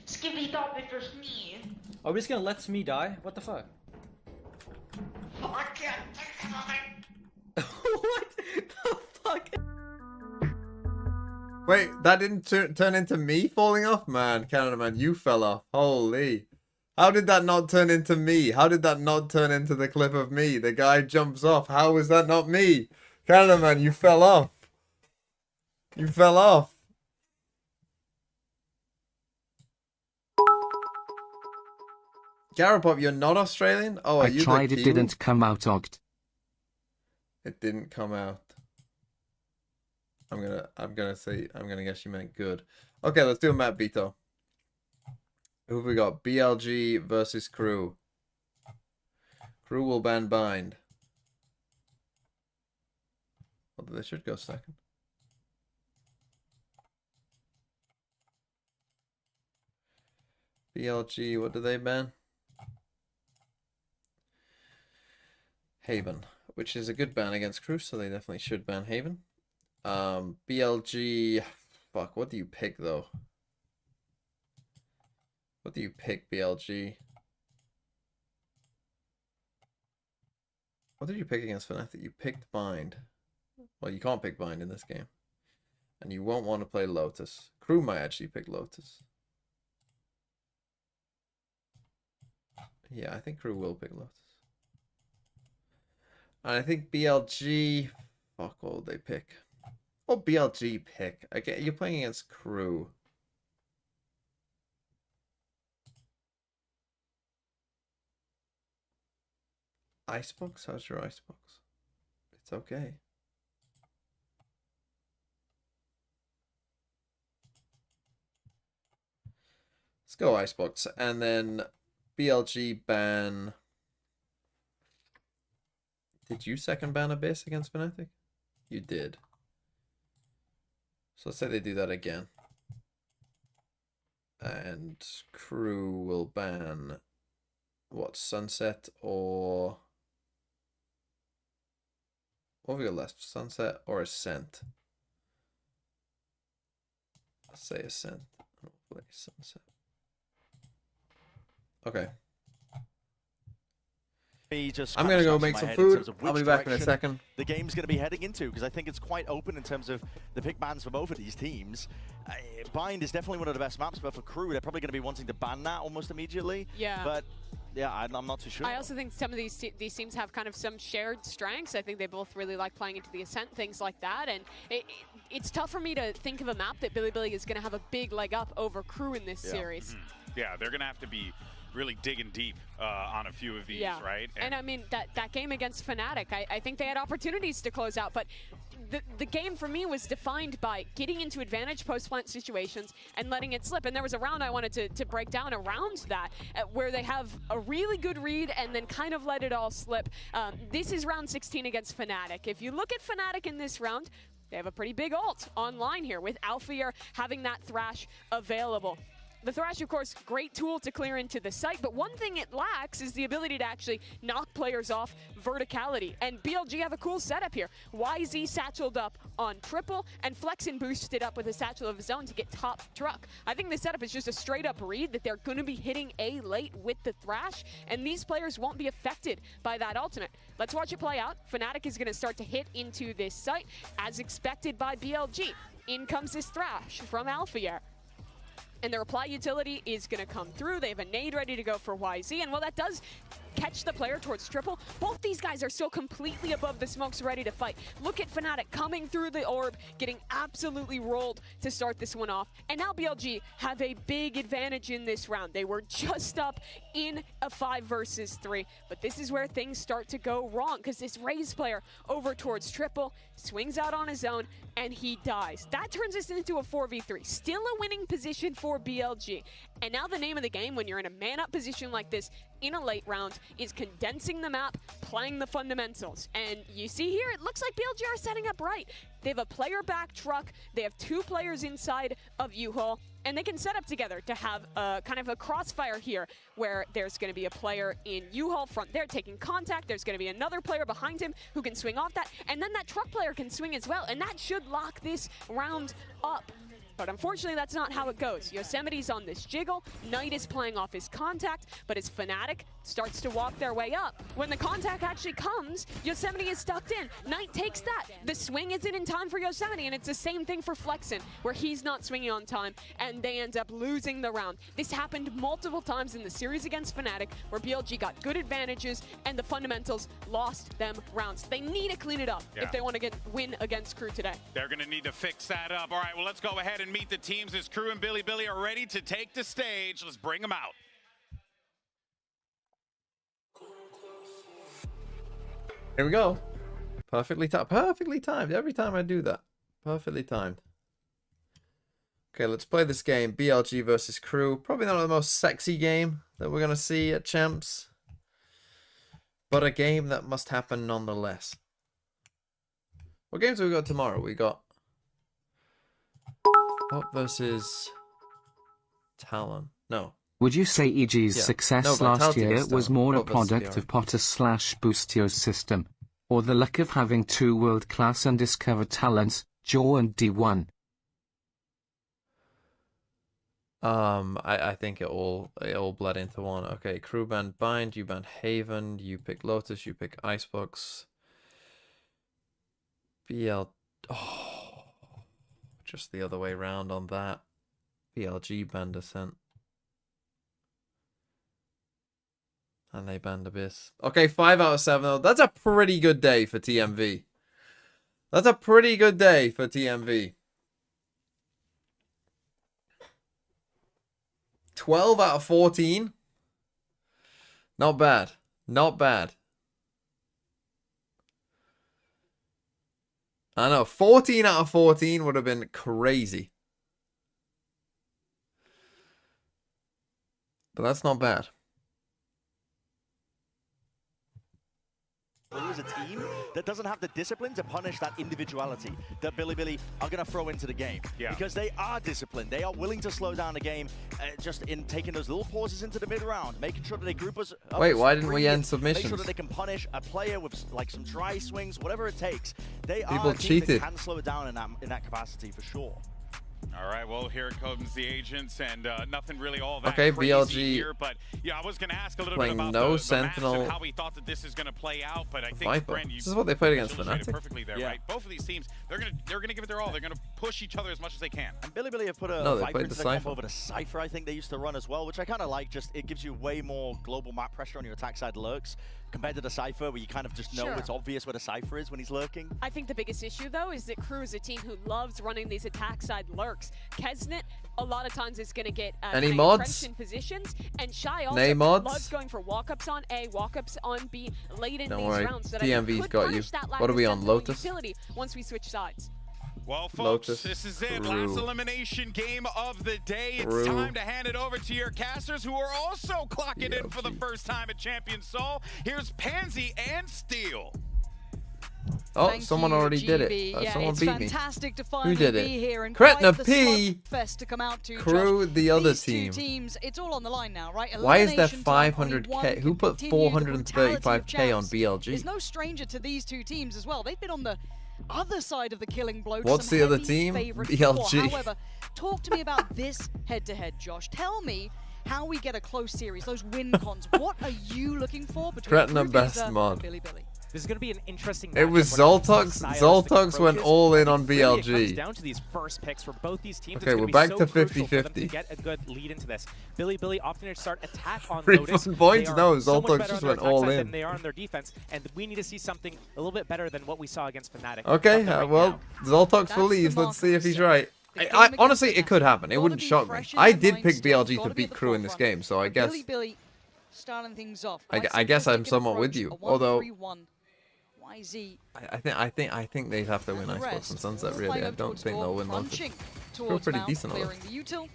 Skippy thought Mr. Smee. Are we just gonna let Smee die? What the fuck? Oh, I can't. What the fuck? Wait, that didn't turn into me falling off? Man, Canada man, you fell off. Holy. How did that not turn into me? How did that not turn into the clip of me? The guy jumps off. How was that not me? Canada man, you fell off. You fell off. Garapop, you're not Australian? Oh, are you tried, the it Kiwi? didn't come out, Ogt. It didn't come out. I'm gonna guess you meant good. Okay, let's do a map veto. Who have we got? BLG versus KRU. KRU will ban bind. Although they should go second. BLG, what do they ban? Haven, which is a good ban against KRU, so they definitely should ban Haven. BLG, fuck, what do you pick though? What do you pick, BLG? What did you pick against Fnatic? You picked bind. Well, you can't pick bind in this game. And you won't want to play Lotus. KRU might actually pick Lotus. Yeah, I think KRU will pick Lotus. And I think BLG... Fuck, what will they pick? What BLG pick? Okay, you're playing against KRU. Icebox? How's your icebox? It's okay. Let's go icebox. And then BLG ban... Did you second ban Abyss against Fnatic? You did. So let's say they do that again. And KRU will ban... What, Sunset or... What have we got left? Sunset or Ascent? Let's say Ascent. I'll play Sunset. Okay. I'm gonna go make some food. I'll be back in a second. The game's gonna be heading into, because I think it's quite open in terms of the pick bans for both of these teams. Bind is definitely one of the best maps, but for KRU, they're probably gonna be wanting to ban that almost immediately. Yeah. But yeah, I'm not too sure. I also think some of these teams have kind of some shared strengths. I think they both really like playing into the Ascent, things like that. And it's tough for me to think of a map that Billy is going to have a big leg up over KRU in this series. Yeah, they're going to have to be really digging deep on a few of these, right? And I mean, that game against Fnatic, I think they had opportunities to close out, but the game for me was defined by getting into advantage post-plant situations and letting it slip. And there was a round I wanted to break down around that, where they have a really good read and then kind of let it all slip. This is round 16 against Fnatic. If you look at Fnatic in this round, they have a pretty big ult online here, with Alfier having that Thrash available. The Thrash, of course, great tool to clear into the site, but one thing it lacks is the ability to actually knock players off verticality. And BLG have a cool setup here. YZ satcheled up on triple, and Flexen boosted up with a satchel of his own to get top truck. I think the setup is just a straight up read that they're going to be hitting A late with the Thrash, and these players won't be affected by that ultimate. Let's watch it play out. Fnatic is going to start to hit into this site, as expected by BLG. In comes this Thrash from Alfier. And the reply utility is going to come through. They have a nade ready to go for YZ. And while that does catch the player towards triple, both these guys are still completely above the smokes, ready to fight. Look at Fnatic coming through the orb, getting absolutely rolled to start this one off. And now BLG have a big advantage in this round. They were just up in a 5 versus 3. But this is where things start to go wrong, because this Raze player over towards triple swings out on his own, and he dies. That turns us into a 4v3. Still a winning position for BLG. And now the name of the game when you're in a man-up position like this in a late round is condensing the map, playing the fundamentals. And you see here, it looks like BLG are setting up right. They have a player back truck, they have 2 players inside of U-Haul, and they can set up together to have a kind of a crossfire here where there's going to be a player in U-Haul front there taking contact. There's going to be another player behind him who can swing off that, and then that truck player can swing as well, and that should lock this round up. But unfortunately, that's not how it goes. Yosemite's on this jiggle. Knight is playing off his contact, but his Fnatic starts to walk their way up. When the contact actually comes, Yosemite is stuck in. Knight takes that. The swing isn't in time for Yosemite, and it's the same thing for Flexen, where he's not swinging on time, and they end up losing the round. This happened multiple times in the series against Fnatic, where BLG got good advantages, and the fundamentals lost them rounds. They need to clean it up if they want to win against KRU today. They're going to need to fix that up. All right, well, let's go ahead and meet the teams as KRU and Billy are ready to take the stage. Let's bring them out. Here we go. Perfectly timed. Every time I do that. Perfectly timed. Okay, let's play this game. BLG versus KRU. Probably not the most sexy game that we're going to see at Champs, but a game that must happen nonetheless. What games have we got tomorrow? We got Pop versus Talon. No. Would you say EG's success last year was more a product of Potter/Boostio's system, or the luck of having two world-class undiscovered talents, Jaw and D1? I think it all bled into one. Okay, KRU banned Bind, you banned Haven, you pick Lotus, you pick Icebox. Just the other way around on that. BLG banned Ascent. And they banned Abyss. Okay, 5 out of 7 though. That's a pretty good day for TMV. That's a pretty good day for TMV. 12 out of 14. Not bad. Not bad. I know. 14 out of 14 would have been crazy. But that's not bad. As a team that doesn't have the discipline to punish that individuality that Billy are going to throw into the game. Because they are disciplined. They are willing to slow down the game just in taking those little pauses into the mid-round, making sure that they group us up. Wait, why didn't we end submissions? Make sure that they can punish a player with like some dry swings, whatever it takes. They People are a team cheated. that can slow it down in that capacity for sure. All right, well, here comes the agents, and nothing really all that okay, crazy BLG here, but yeah, I was going to ask a little bit playing about no the Sentinel maps and how we thought that this is going to play out, but I think Viper. Brent, This is what they played against illustrated Fnatic. perfectly there, right? Both of these teams, they're gonna give it their all. They're going to push each other as much as they can. And Billy have put a Viper into the comp over the Cypher, I think they used to run as well, which I kind of like. Just it gives you way more global map pressure on your attack side lurks compared to the Cypher, where you kind of just know it's obvious where the Cypher is when he's lurking. I think the biggest issue, though, is that KRU is a team who loves running these attack side lurks. Kesnet, a lot of times, is going to get any mods entrenched in positions, and Shy also loves going for walk-ups on A, walk-ups on B late in these rounds. So TMV's got you. What are we on, Lotus? Once we switch sides. Well, folks, Lotus, this is it. KRU. Last elimination game of the day. It's KRU. time to hand it over to your casters, who are also clocking in for the first time at Champion Soul. Here's Pansy and Steel. Oh, Thank someone you, already did it. GB. Someone it's beat me. fantastic to Who finally did it? be here and Kretna quite the P. slugfest to come out to. KRU, Josh. the other These team. two teams, it's all on the line now, right? Why is there Elimination time, only 500k? one Who put can continue the brutality of 435k on champs. BLG? Is no stranger to these two teams as well. They've been on the other side of the killing blow. to What's some the other heavy team? favorites BLG. before. However, talk to me about this head-to-head, Josh. Tell me how we get a close series, those win cons. What are you looking for between Kretna best mod. Billy? This is going to be an interesting It was Zoltox. Zoltox went all in on Really, it comes BLG. down to these first picks for both these teams. Okay, It's we're gonna be back so to crucial for them 50-50. to get a good lead into this. Billy opting to start attack on Refund Lotus. points? They are No, so much Zoltox better just on their went attack all side in. than they are on their defense, and we need to see something a little bit better than what we saw against Fnatic. Okay, well, Zoltox believes. Let's see if he's right. I honestly, it could happen. It wouldn't shock me. I did pick BLG to beat KRU in this game, so I guess Billy starting things off. I guess I'm somewhat with you. Although YZ. I think they'd have to win Icebox and Sunset. Really, I don't think they'll win Lotus. They're pretty decent at Clearing the util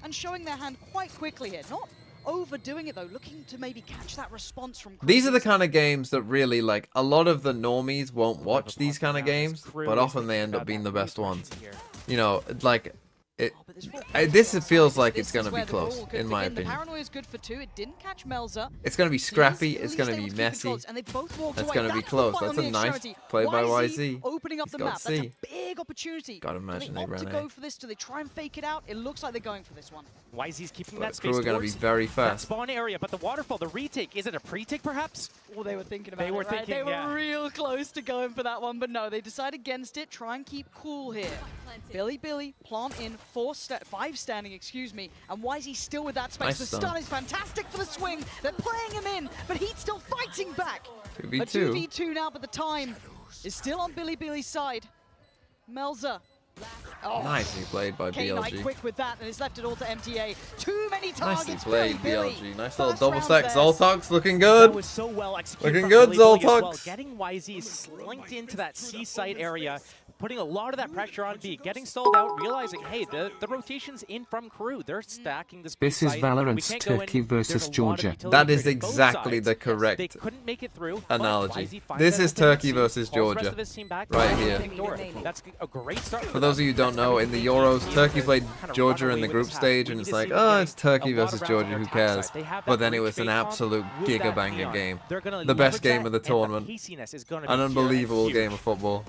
and showing their hand quite quickly here. Not overdoing it though, looking to maybe catch that response from. These are the kind of games that really, like, a lot of the normies won't watch these kind of games, but often they end up being the best ones. You know, like, but there's 4 This feels like This it's going is to be where the brawl close, could in my begin. The opinion. paranoia is good for 2. It didn't catch Melza. It's going to be scrappy. It's going to be messy. And they both walked That's away. going to be That's the close. fight That's on a the nice extremity. play by YZ. Opening up He's the got map. That's C. a big opportunity. Gotta imagine Do they they opt ran to A. go for this? Do they try and fake it out? It looks like they're going for this one. YZ's keeping But that space KRU are going to be towards very that fast. spawn area, but the waterfall, the retake, is it a pre-take perhaps? Well, they were thinking about They were it, right? thinking, They were yeah. real close to going for that one, but no, they decide against it. Try and keep cool here. Billy, plant in 5 standing, excuse me, and YZ still with that space. Nice the stun. stun is fantastic for the swing. They're playing him in, but he's still fighting back. 2v2. A 2v2 now, but the time is still on Billy's side. Melza. Oh, Nicely played by K-Knight BLG. quick with that, and it's left it all to MTA. Too many targets. Nicely played, Billy. BLG. Nice little First double round stack. there. Zoltox looking good. That was so well executed Looking from good, Billy as well. Zoltox. Getting YZ slinked into that C site area, putting a lot of that pressure on B, getting stalled out, realizing, hey, the rotation's in from KRU. They're stacking this B This is site. Valorant's We can't go in. Turkey There's versus a lot of Georgia. utility That is trading both exactly sides. the correct They couldn't make it through. but analogy. YZ finds This that is opening Turkey C, versus calls the rest Georgia. of his team back, Right and here. take door. That's a great start For those of you who don't know, in the Euros, Turkey played Georgia in the group stage, and it's like, oh, it's Turkey versus Georgia, who cares? But then it was an absolute giga-banger game. The best game of the tournament. An unbelievable game of football.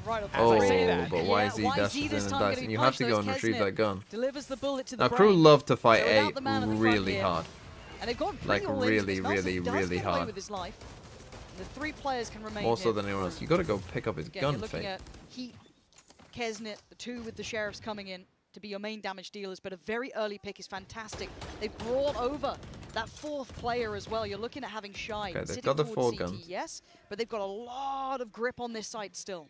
Right Oh, but but YZ dashes in and dies, and you have to go and retrieve that gun. Delivers the bullet to the Now, KRU brain. love to fight They're A without the man at the front really here. hard. And they've gone Like, pretty all in really, to this. really, Nelson does really get away hard. with his life. The 3 players can remain More so here. than anyone else. You got to go pick up his Again, gun, you're looking Fate. at Heat, Kesnit, the 2 with the Sheriffs coming in to be your main damage dealers, but a very early pick is fantastic. They brought over that 4th player as well. You're looking at having Shy Okay, they've sitting got the towards 4 CT, guns. yes, but they've got a lot of grip on this site still.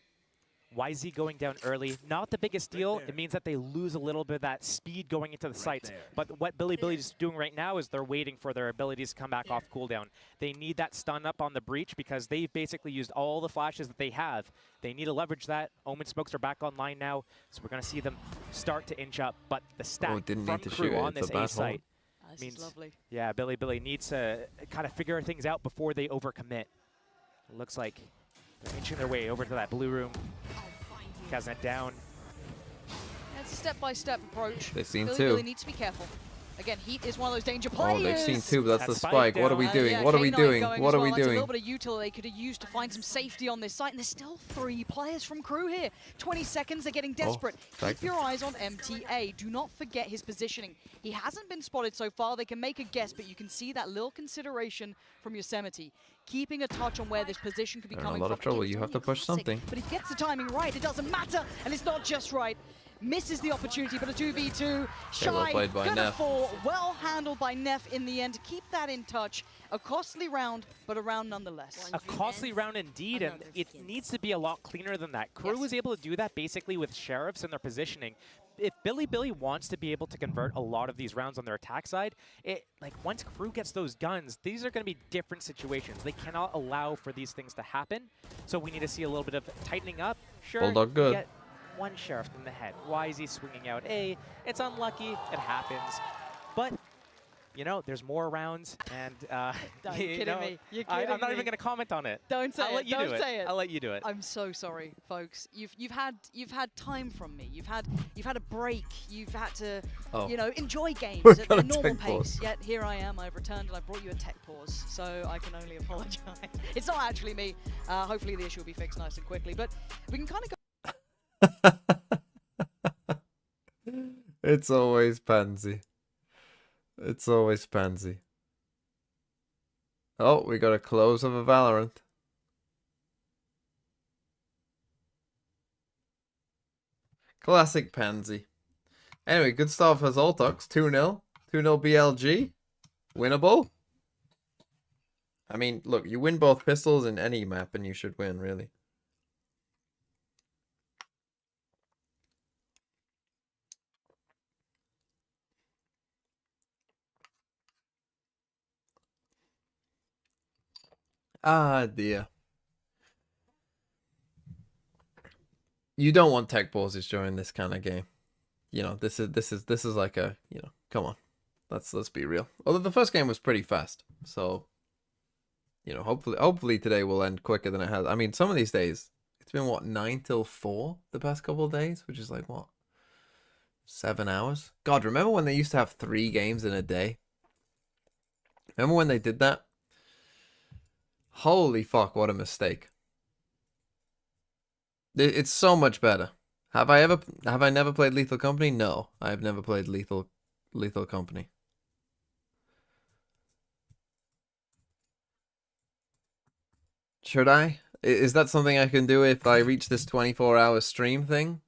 YZ going down early, not the biggest deal. It means that they lose a little bit of that speed going into the sites. But what Billy is doing right now is they're waiting for their abilities to come back off cooldown. They need that stun up on the breach because they've basically used all the flashes that they have. They need to leverage that. Omen smokes are back online now, so we're going to see them start to inch up. But the stack didn't from need to shoot KRU it. on It's this a A bad site This means, is lovely. yeah, Billy needs to kind of figure things out before they overcommit. It looks like they're inching their way over to that blue room. Kesnit down. It's a step-by-step approach. They've seen Billy 2. needs to be careful. Again, Heat is one of those danger players. Oh, they've seen 2, but that's the That spike. spike What are we down. doing? Yeah, What are we K9 doing? going What as are well. we That's a doing? little bit of util they could have used to find some safety on this site, and there's still 3 players from KRU here. 20 seconds, they're getting desperate. Keep your eyes on MTA. Do not forget his positioning. He hasn't been spotted so far. They can make a guess, but you can see that little consideration from Yosemite. Keeping a touch on where this position could be They're in a coming lot from. of trouble. Again, You it's have to only push classic, something. But he gets the timing right. It doesn't matter, and it's not just right. Misses the opportunity, but a 2v2. Shy, well played by gonna Neff. fall. Well handled by Neff in the end to keep that in touch. A costly round, but a round nonetheless. A costly round indeed, and it needs to be a lot cleaner than that. KRU was able to do that basically with Sheriffs and their positioning. If Billy wants to be able to convert a lot of these rounds on their attack side, like once KRU gets those guns, these are going to be different situations. They cannot allow for these things to happen, so we need to see a little bit of tightening up. Sure, Bulldog good. Get one Sheriff in the head. Why is he swinging out A? It's unlucky. It happens. But, you know, there's more rounds, and You're kidding me. You're I'm kidding not me. even going to comment on it. Don't say I'll it. let you Don't do say it. I'll let you do it. I'm so sorry, folks. You've had time from me. You've had a break. You've had to you know, enjoy games We're at gonna a normal tech pace. pause. Yet here I am. I've returned and I brought you a tech pause. So I can only apologize. It's not actually me. Hopefully the issue will be fixed nice and quickly. But we can kind of go. It's always Pansy. It's always Pansy. Oh, we got a close of a Valorant. Classic Pansy. Anyway, good start for Zoltox. 2-0. 2-0 BLG. Winnable. I mean, look, you win both pistols in any map and you should win, really. Ah, dear. You don't want tech pauses during this kind of game. You know, this is like a, you know, come on. Let's be real. Although the first game was pretty fast. So, you know, hopefully today will end quicker than it has. I mean, some of these days it's been what, 9 till 4 the past couple of days, which is like what? 7 hours? God, remember when they used to have 3 games in a day? Remember when they did that? Holy fuck, what a mistake. It's so much better. Have I never played Lethal Company? No, I have never played Lethal Company. Should I? Is that something I can do if I reach this 24-hour stream thing?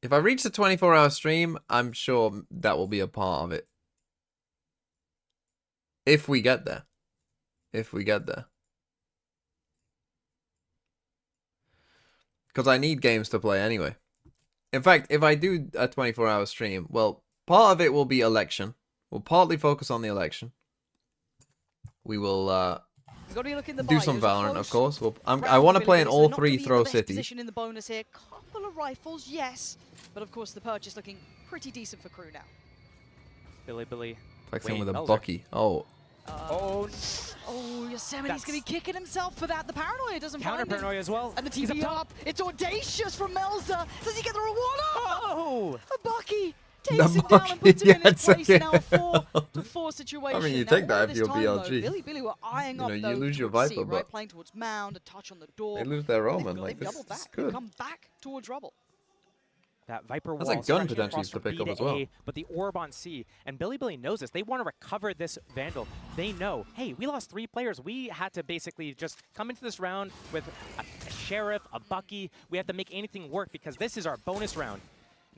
If I reach the 24-hour stream, I'm sure that will be a part of it. If we get there. If we get there. Because I need games to play anyway. In fact, if I do a 24-hour stream, well, part of it will be election. We'll partly focus on the election. We will do some Valorant, of course. I want to play in all 3 throw cities. Position in the bonus here. Couple of rifles, yes. But of course, the purchase looking pretty decent for Crew now. Billy. Flexing with a Bucky. Oh. Oh, Yosemite's going to be kicking himself for that. The paranoia doesn't find him. Counter paranoia as well. And the TV up. It's audacious from Melza. Does he get the reward? Oh! A Bucky takes him down and puts him in his place. Now a 4-4 situation. I mean, you now, take that if you're time, BLG. Though, Billy were eyeing up, you though, lose your towards Viper, C, but right? Playing towards Mound, a touch on the door. they lose their Omen. They've Like, this doubled is back. good. They've come back towards Rubble. That Viper That's wall a gun stretching potentially across to from pick B up to as well. A, but the orb on C, and Billy knows this. They want to recover this Vandal. They know, hey, we lost 3 players. We had to basically just come into this round with a Sheriff, a Bucky. We have to make anything work because this is our bonus round.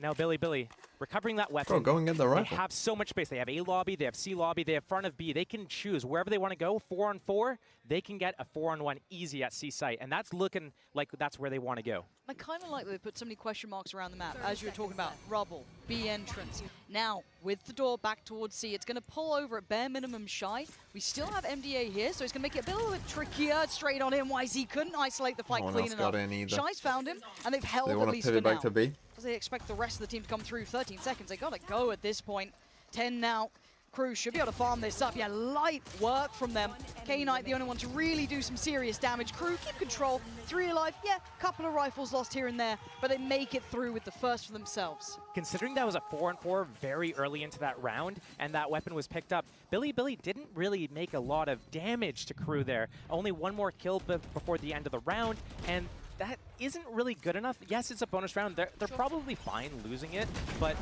Now Billy, recovering that weapon. Bro, go and get the rifle. They have so much space. They have A lobby, they have C lobby, they have front of B. They can choose wherever they want to go. 4-on-4, they can get a 4-on-1 easy at C site, and that's looking like that's where they want to go. I kind of like that they put so many question marks around the map, as you were talking about. Rubble, B entrance. Now, with the door back towards C, it's going to pull over at bare minimum Shy. We still have MDA here, so it's going to make it a little bit trickier. Straight on him, YZ couldn't isolate the fight clean enough. Shy's found him, and they've held They at want to least pivot for back now. to B. As they expect the rest of the team to come through. 13 seconds, they got to go at this point. 10 now. Crew should be able to farm this up. Yeah, light work from them. K-Knight, the only one to really do some serious damage. Crew keep control. 3 alive. Yeah, couple of rifles lost here and there, but they make it through with the first for themselves. Considering that was a 4-on-4 very early into that round, and that weapon was picked up, Billy didn't really make a lot of damage to Crew there. Only 1 more kill before the end of the round, and that isn't really good enough. Yes, it's a bonus round. They're probably fine losing it, but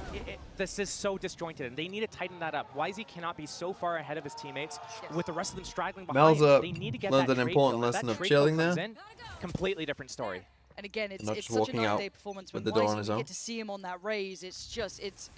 this is so disjointed, and they need to tighten that up. YZ cannot be so far ahead of his teammates with the rest of them straggling behind. They need to get that learned an important lesson of chilling there. Completely different story. And again, it's just such a walking out night-day performance when with the door on his you own. get to see him on that raise. It's just, it's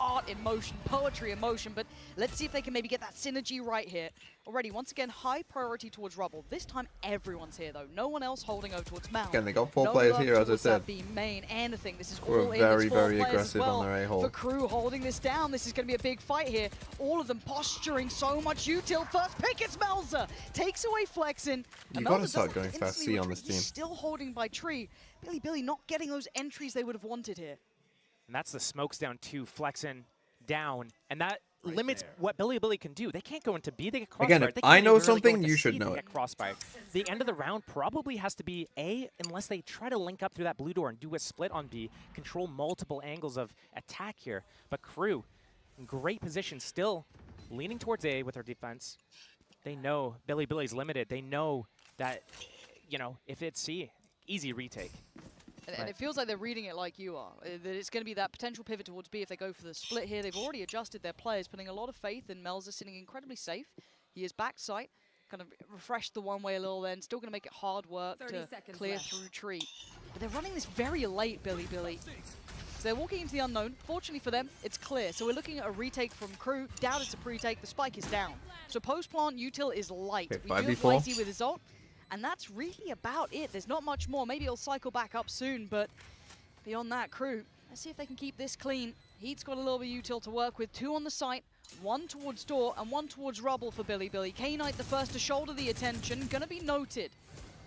art in motion, poetry in motion. But let's see if they can maybe get that synergy right here. Already, once again, high priority towards Rubble. This time, everyone's here, though. No one else holding over towards Mound. Again, they got 4 players here, as I said. B main, anything. This is We're all in. very, It's 4 very players as aggressive well on their A-hole. For Crew holding this down. This is going to be a big fight here. All of them posturing so much util. First pick, it's Melza. Takes away Flexin. You got to start going fast C on this team. He's still holding by tree. Billy not getting those entries they would have wanted here. And that's the smokes down to Flexin down, and that limits what Billy can do. They can't go into B, they get crossfire. Again, if I know something, you should know it. Get crossfire. The end of the round probably has to be A, unless they try to link up through that blue door and do a split on B, control multiple angles of attack here. But Crew, in great position, still leaning towards A with their defense. They know Billy's limited. They know that, you know, if it's C, easy retake. And it feels like they're reading it like you are. That it's going to be that potential pivot towards B if they go for the split here. They've already adjusted their players, putting a lot of faith in Melza sitting incredibly safe. He is backside, kind of refreshed the one-way a little then. Still going to make it hard work to clear through tree. But they're running this very late, Billy. So they're walking into the unknown. Fortunately for them, it's clear. So we're looking at a retake from Crew. Doubt it's a pre-take. The spike is down. So post-plant util is light. Okay, we do have YZ with his ult. And that's really about it. There's not much more. Maybe it'll cycle back up soon, but beyond that, Crew, let's see if they can keep this clean. Heat's got a little bit of util to work with. 2 on the site, 1 towards door, and 1 towards Rubble for Billy. K-Knight the first to shoulder the attention. Gonna be noted.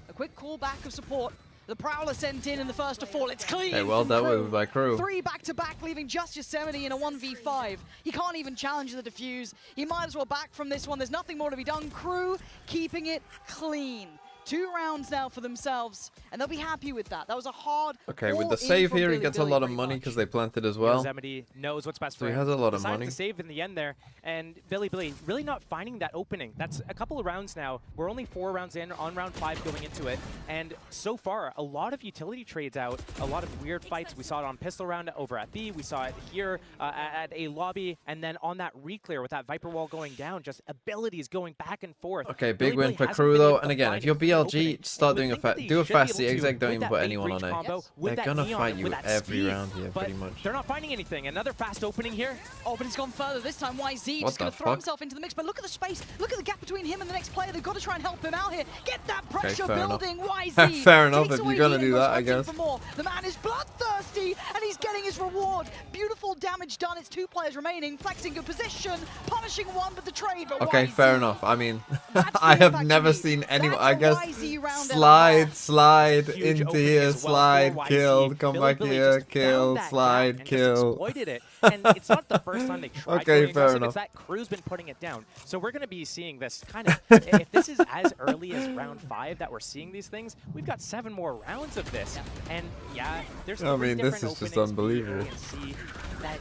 A quick call back of support. The Prowler sent in the first to fall. It's clean. Hey, well dealt with by Crew. 3 back-to-back, leaving just Yosemite in a 1v5. He can't even challenge the defuse. He might as well back from this one. There's nothing more to be done. Crew keeping it clean. 2 rounds now for themselves, and they'll be happy with that. That was a hard. Okay, with the all-in save from here, he Billy gets a Billy lot of pretty money much. because they planted as well. Yosemite knows what's best So for he him. has a lot of Decided money. to save in the end there, and Billy really not finding that opening. That's a couple of rounds now. We're only 4 rounds in, on round 5 going into it, and so far, a lot of utility trades out, a lot of weird fights. We saw it on pistol round over at B, we saw it here at a lobby, and then on that reclear with that Viper wall going down, just abilities going back and forth. Okay, big Billy win for hasn't KRU been though. able And to again, find if you're a clear BLG, opening. start You doing would think that do a they fast should be able zigzag. to, Don't with even that put bait anyone on breach it. combo, with They're that gonna neon, fight you with that every speed, round here, but pretty much. they're not finding anything. Another fast opening here. Oh, but he's gone further this time. YZ What just going the to throw fuck? himself into the mix. But look at the space. Look at the gap between him and the next player. They've got to try and help him out here. Get that pressure fair enough. building. YZ. Fair enough, takes if away you're gonna heat and do goes that, I hunting guess. for more. The man is bloodthirsty, and he's getting his reward. Beautiful damage done. It's 2 players remaining. Flexing good position. Punishing one, but the trade. But Okay, YZ, fair enough. I mean, that's the I have impact never you need. seen anyone. That's I a guess YZ round and a slide Huge into opening here, as well slide, for YZ. killed, come Billy back Billy here, just kill, found that gap slide, and just kill. exploited it. And it's not the first time they tried Okay, going fair aggressive. enough. It's that KRU's been putting it down. So we're going to be seeing this kind of, if this is as early as round 5 that we're seeing these things, we've got 7 more rounds of this. And yeah, there's I 3 mean, this different is just openings, unbelievable. B, A, and C that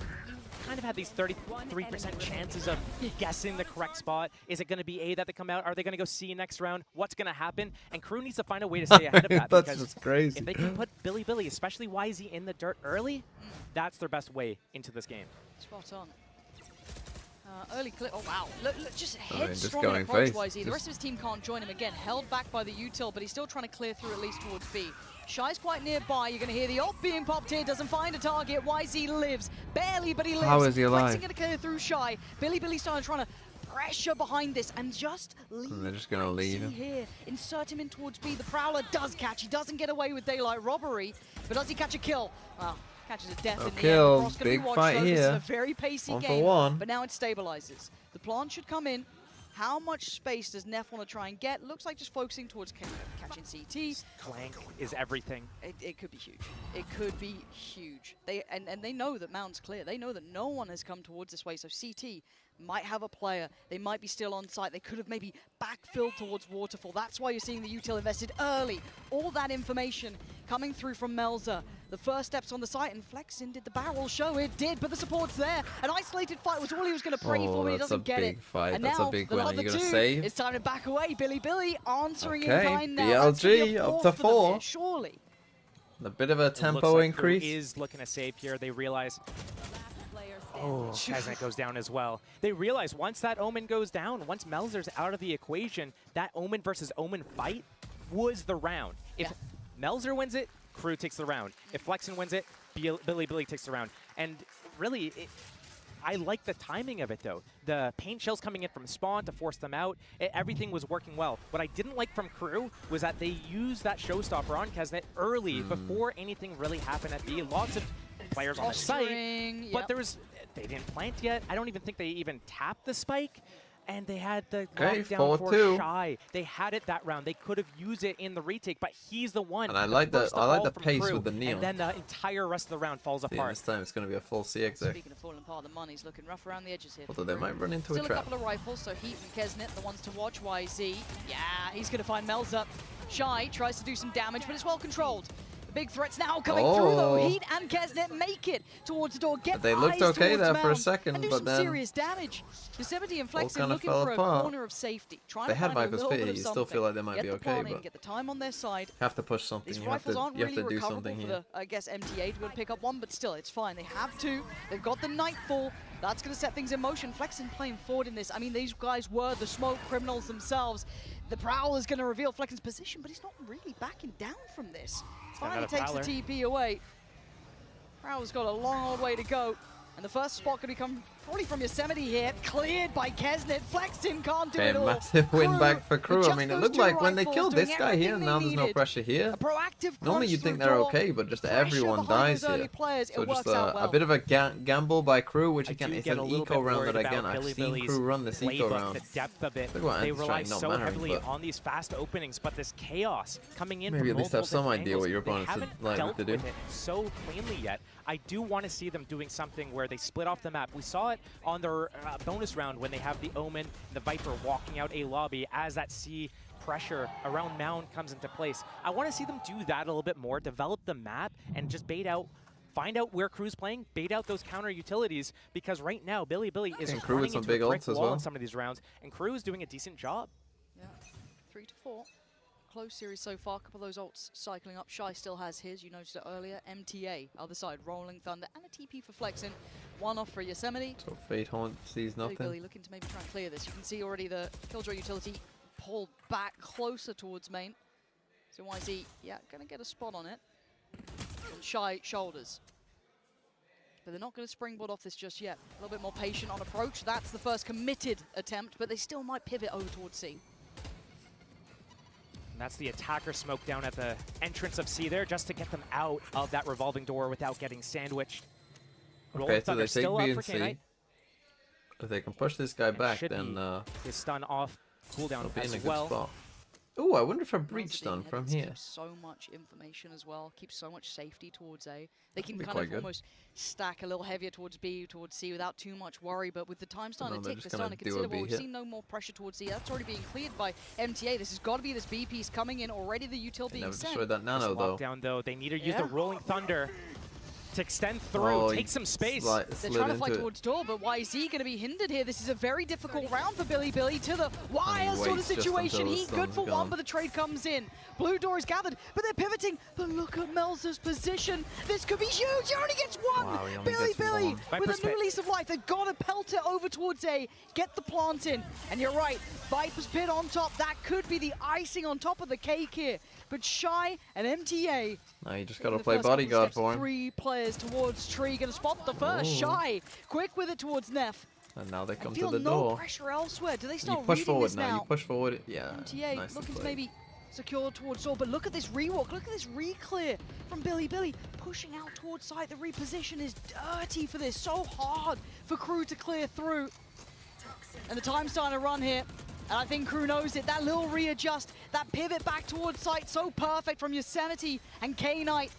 kind of had these 33% chances of guessing the correct spot. Is it going to be A that they come out? Are they going to go C next round? What's going to happen? And KRU needs to find a way to stay ahead of that. That's because just crazy. if they can put Billy, especially YZ, in the dirt early, that's their best way into this game. Spot on. Early clip. Oh, wow. Look, just I mean, just headstrong going approach, face. YZ. The rest of his team can't join him again. Held back by the util, but he's still trying to clear through at least towards B. Shy's quite nearby. You're going to hear the ult being popped here. Doesn't find a target. YZ lives. Barely, but he lives. How is he alive? Flexing going to clear through Shy. Billy starting trying to pressure behind this and just leave. And they're just going to leave him. Here, insert him in towards B. The Prowler does catch. He doesn't get away with daylight robbery, but does he catch a kill? Well, catches a death No in the kill. end. Frost gonna be Big watched, fight though. This is here. a very pacey 1 for game, 1. but now it stabilizes. The plant should come in. How much space does Neff want to try and get? Looks like just focusing towards catching CT. Clank is everything. It could be huge. It could be huge. They know that Mountain's clear. They know that no one has come towards this way. So CT might have a player. They might be still on site. They could have maybe backfilled towards Waterfall. That's why you're seeing the util invested early. All that information coming through from Melza. The first steps on the site, and Flexin, did the barrel show? It did, but the support's there. An isolated fight was all he was going to pray for, but he doesn't get it. That's a big fight. And That's now, a big the win. Are other you going to two, save? it's time to back away. Billy answering in Okay, kind now. That's gonna be BLG a up fourth to for them 4. here, surely. A bit of a It looks tempo like increase. KRU is looking to save here. They realize. Oh, Kesnet goes down as well. They realize once that Omen goes down, once Melzer's out of the equation, that Omen versus Omen fight was the round. If Melzer wins it, KRU takes the round. If Flexin wins it, Billy takes the round. And really, I like the timing of it, though. The paint shells coming in from spawn to force them out, everything was working well. What I didn't like from KRU was that they used that showstopper on Kesnet early before anything really happened at B. Lots of players on the site, but they didn't plant yet. I don't even think they even tapped the spike. And they had the lockdown for 4-2. Shy. They had it that round. They could have used it in the retake, but he's the one. And I like the pace KRU, with the neon. And then the entire rest of the round falls Yeah, apart. this time it's going to be a full C exit. Speaking of falling apart, the money's looking rough around the edges here. Although they might run into Still a trap. couple of rifles, so Heat and Kesnet, the ones to watch. YZ, yeah, he's going to find Melza. Shy tries to do some damage, but it's well controlled. Big threats now coming through, though. Heat and Kesnet make it towards the door. Get They looked eyes okay towards there for a Mound second, and do but some then serious damage. Yosemite and Flexin kinda looking fell for apart. a corner of safety. Trying They to had find a Viper's little Pity. bit of You still something. feel like they might Get be the okay, plan in, but get the time on their side. have to push something. These You have rifles to aren't you have really to do recoverable something for here. the, I guess, MTA to be able to pick up one, but still, it's fine. They have to. They've got the Nightfall. That's going to set things in motion. Flexin playing forward in this. I mean, these guys were the smoke criminals themselves. The Prowl is going to reveal Flexin's position, but he's not really backing down from this. Finally takes the TP away. Prowl's got a long old way to go. And the first spot could come probably from Yosemite here. Cleared by Kesnet. Flexin can't do it all. Massive win KRU, back for KRU. with I just mean, it those looked two like when they rifles killed doing this guy here, everything now they there's no needed. pressure here. A proactive Normally crunch you'd think through they're door. okay, but just Pressure everyone behind dies those early here. players, So it just works out well. a bit of a gamble by KRU, which again do is get an a little eco bit round worried that about again I've Billy seen Billy's KRU run this eco playbook, round. the depth of it. Look what They Ant's rely trying, not so mattering, heavily but on these fast openings, but this chaos coming in maybe from at least have multiple some different idea what angles, your they opponents haven't are likely dealt to do. with it so cleanly yet. I do want to see them doing something where they split off the map. We saw it on their bonus round when they have the Omen, the Viper walking out a lobby as that C pressure around Mound comes into place. I want to see them do that a little bit more, develop the map, and just bait out, find out where KRU's playing, bait out those counter utilities, because right now, Billy is running into a brick wall in some of these rounds, and KRU is doing a decent job. Yeah, 3 to 4. Close series so far. A couple of those ults cycling up. Shy still has his. You noticed it earlier. MTA, other side, Rolling Thunder, and a TP for flexing. One off for Yosemite. So Fate Haunt sees nothing. Billy looking to maybe try and clear this. You can see already the Killjoy utility pulled back closer towards main. So YZ, yeah, going to get a spot on it. And Shy shoulders. But they're not going to springboard off this just yet. A little bit more patient on approach. That's the first committed attempt, but they still might pivot over towards C. And that's the attacker smoke down at the entrance of C there, just to get them out of that revolving door without getting sandwiched. Okay, so they take B and C. If they can push this guy back, then his stun off cooldown be in a as good well. spot. Ooh, I wonder if a breach stun from here. Keeps so much information as well. Keeps so much safety towards A. They can Be kind of quite good. almost stack a little heavier towards B, towards C without too much worry. But with the time starting to they're tick, just they're starting to gonna do a consider, well, B we've hit. seen no more pressure towards C. That's already being cleared by MTA. This has got to be this B piece coming in already. The util being Never sent. destroyed that nano though. Lockdown though, they need to use the Rolling Thunder to extend through, Oh, take some space. They're trying to fight towards door, but YZ going to be hindered here. This is a very difficult round for Billy to the wire sort of waits just situation. until the He's good stun's for one, gone. but the trade comes in. Blue door is gathered, but they're pivoting. But look at Melzer's position. This could be huge. He only gets one. Wow, he only Billy gets one. with a new lease of life. They've got to pelt it over towards A, get the plant in. And you're right, Viper's Pit on top. That could be the icing on top of the cake here. But Shy and MTA. Now you just got to play bodyguard for him. 3 players towards Tree, gonna spot the first. Ooh. Shy, quick with it towards Neff. And now they come feel to the no door. pressure elsewhere. Do they You start push reading forward this now. now? You push forward. Yeah. MTA nicely looking to played. maybe secure towards door, but look at this rewalk. Look at this re-clear from Billy pushing out towards site. The reposition is dirty for this. So hard for KRU to clear through. And the time's starting to run here. And I think KRU knows it. That little readjust, that pivot back towards site, so perfect from Yosemite and K-Knight.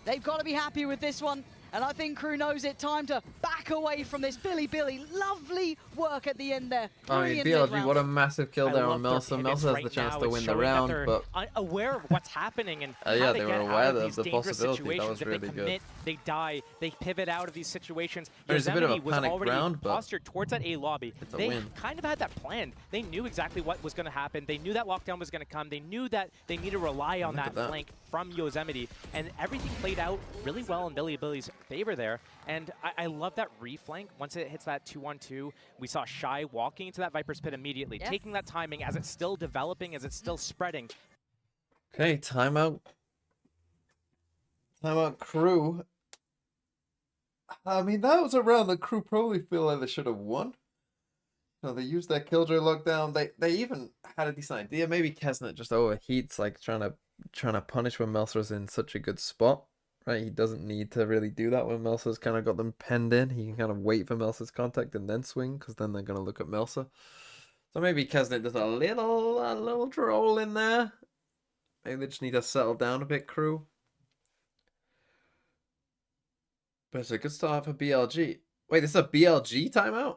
They've got to be happy with this one. And I think KRU knows it. Time to back away from this. Billy, lovely work at the end there. I mean, Brilliant BLG, mid-round. what a massive kill there on love their Melsa. pivots Melsa has right the chance now. to It's win the showing that round, they're but aware of what's happening and how yeah, they they get were out aware of of these the dangerous possibility. That situations. was If really they good. commit, they die, they pivot out of these situations. There's a bit of a Yosemite was panic already round, but postured towards that A lobby. it's a They win. kind of had that planned. They knew exactly what was going to happen. They knew that lockdown was going to come. They knew that they need to rely on Look at that that. flank from Yosemite, and everything played out really well in Billy's favor there. And I love that reflank. Once it hits that 2-1-2, we saw Shy walking into that Viper's Pit immediately, taking that timing as it's still developing, as it's still spreading. Okay, timeout. Timeout KRU. I mean, that was a round that KRU probably feel like they should have won. No, they used that Killjoy lockdown. They even had a decent idea. Maybe Kesnet just overheats, like trying to punish when Melser's in such a good spot. Right, he doesn't need to really do that when Melser's kind of got them penned in. He can kind of wait for Melser's contact and then swing, because then they're going to look at Melser. So maybe Kesnet does a little droll in there. Maybe they just need to settle down a bit, KRU. But it's a good start for BLG. Wait, this is a BLG timeout?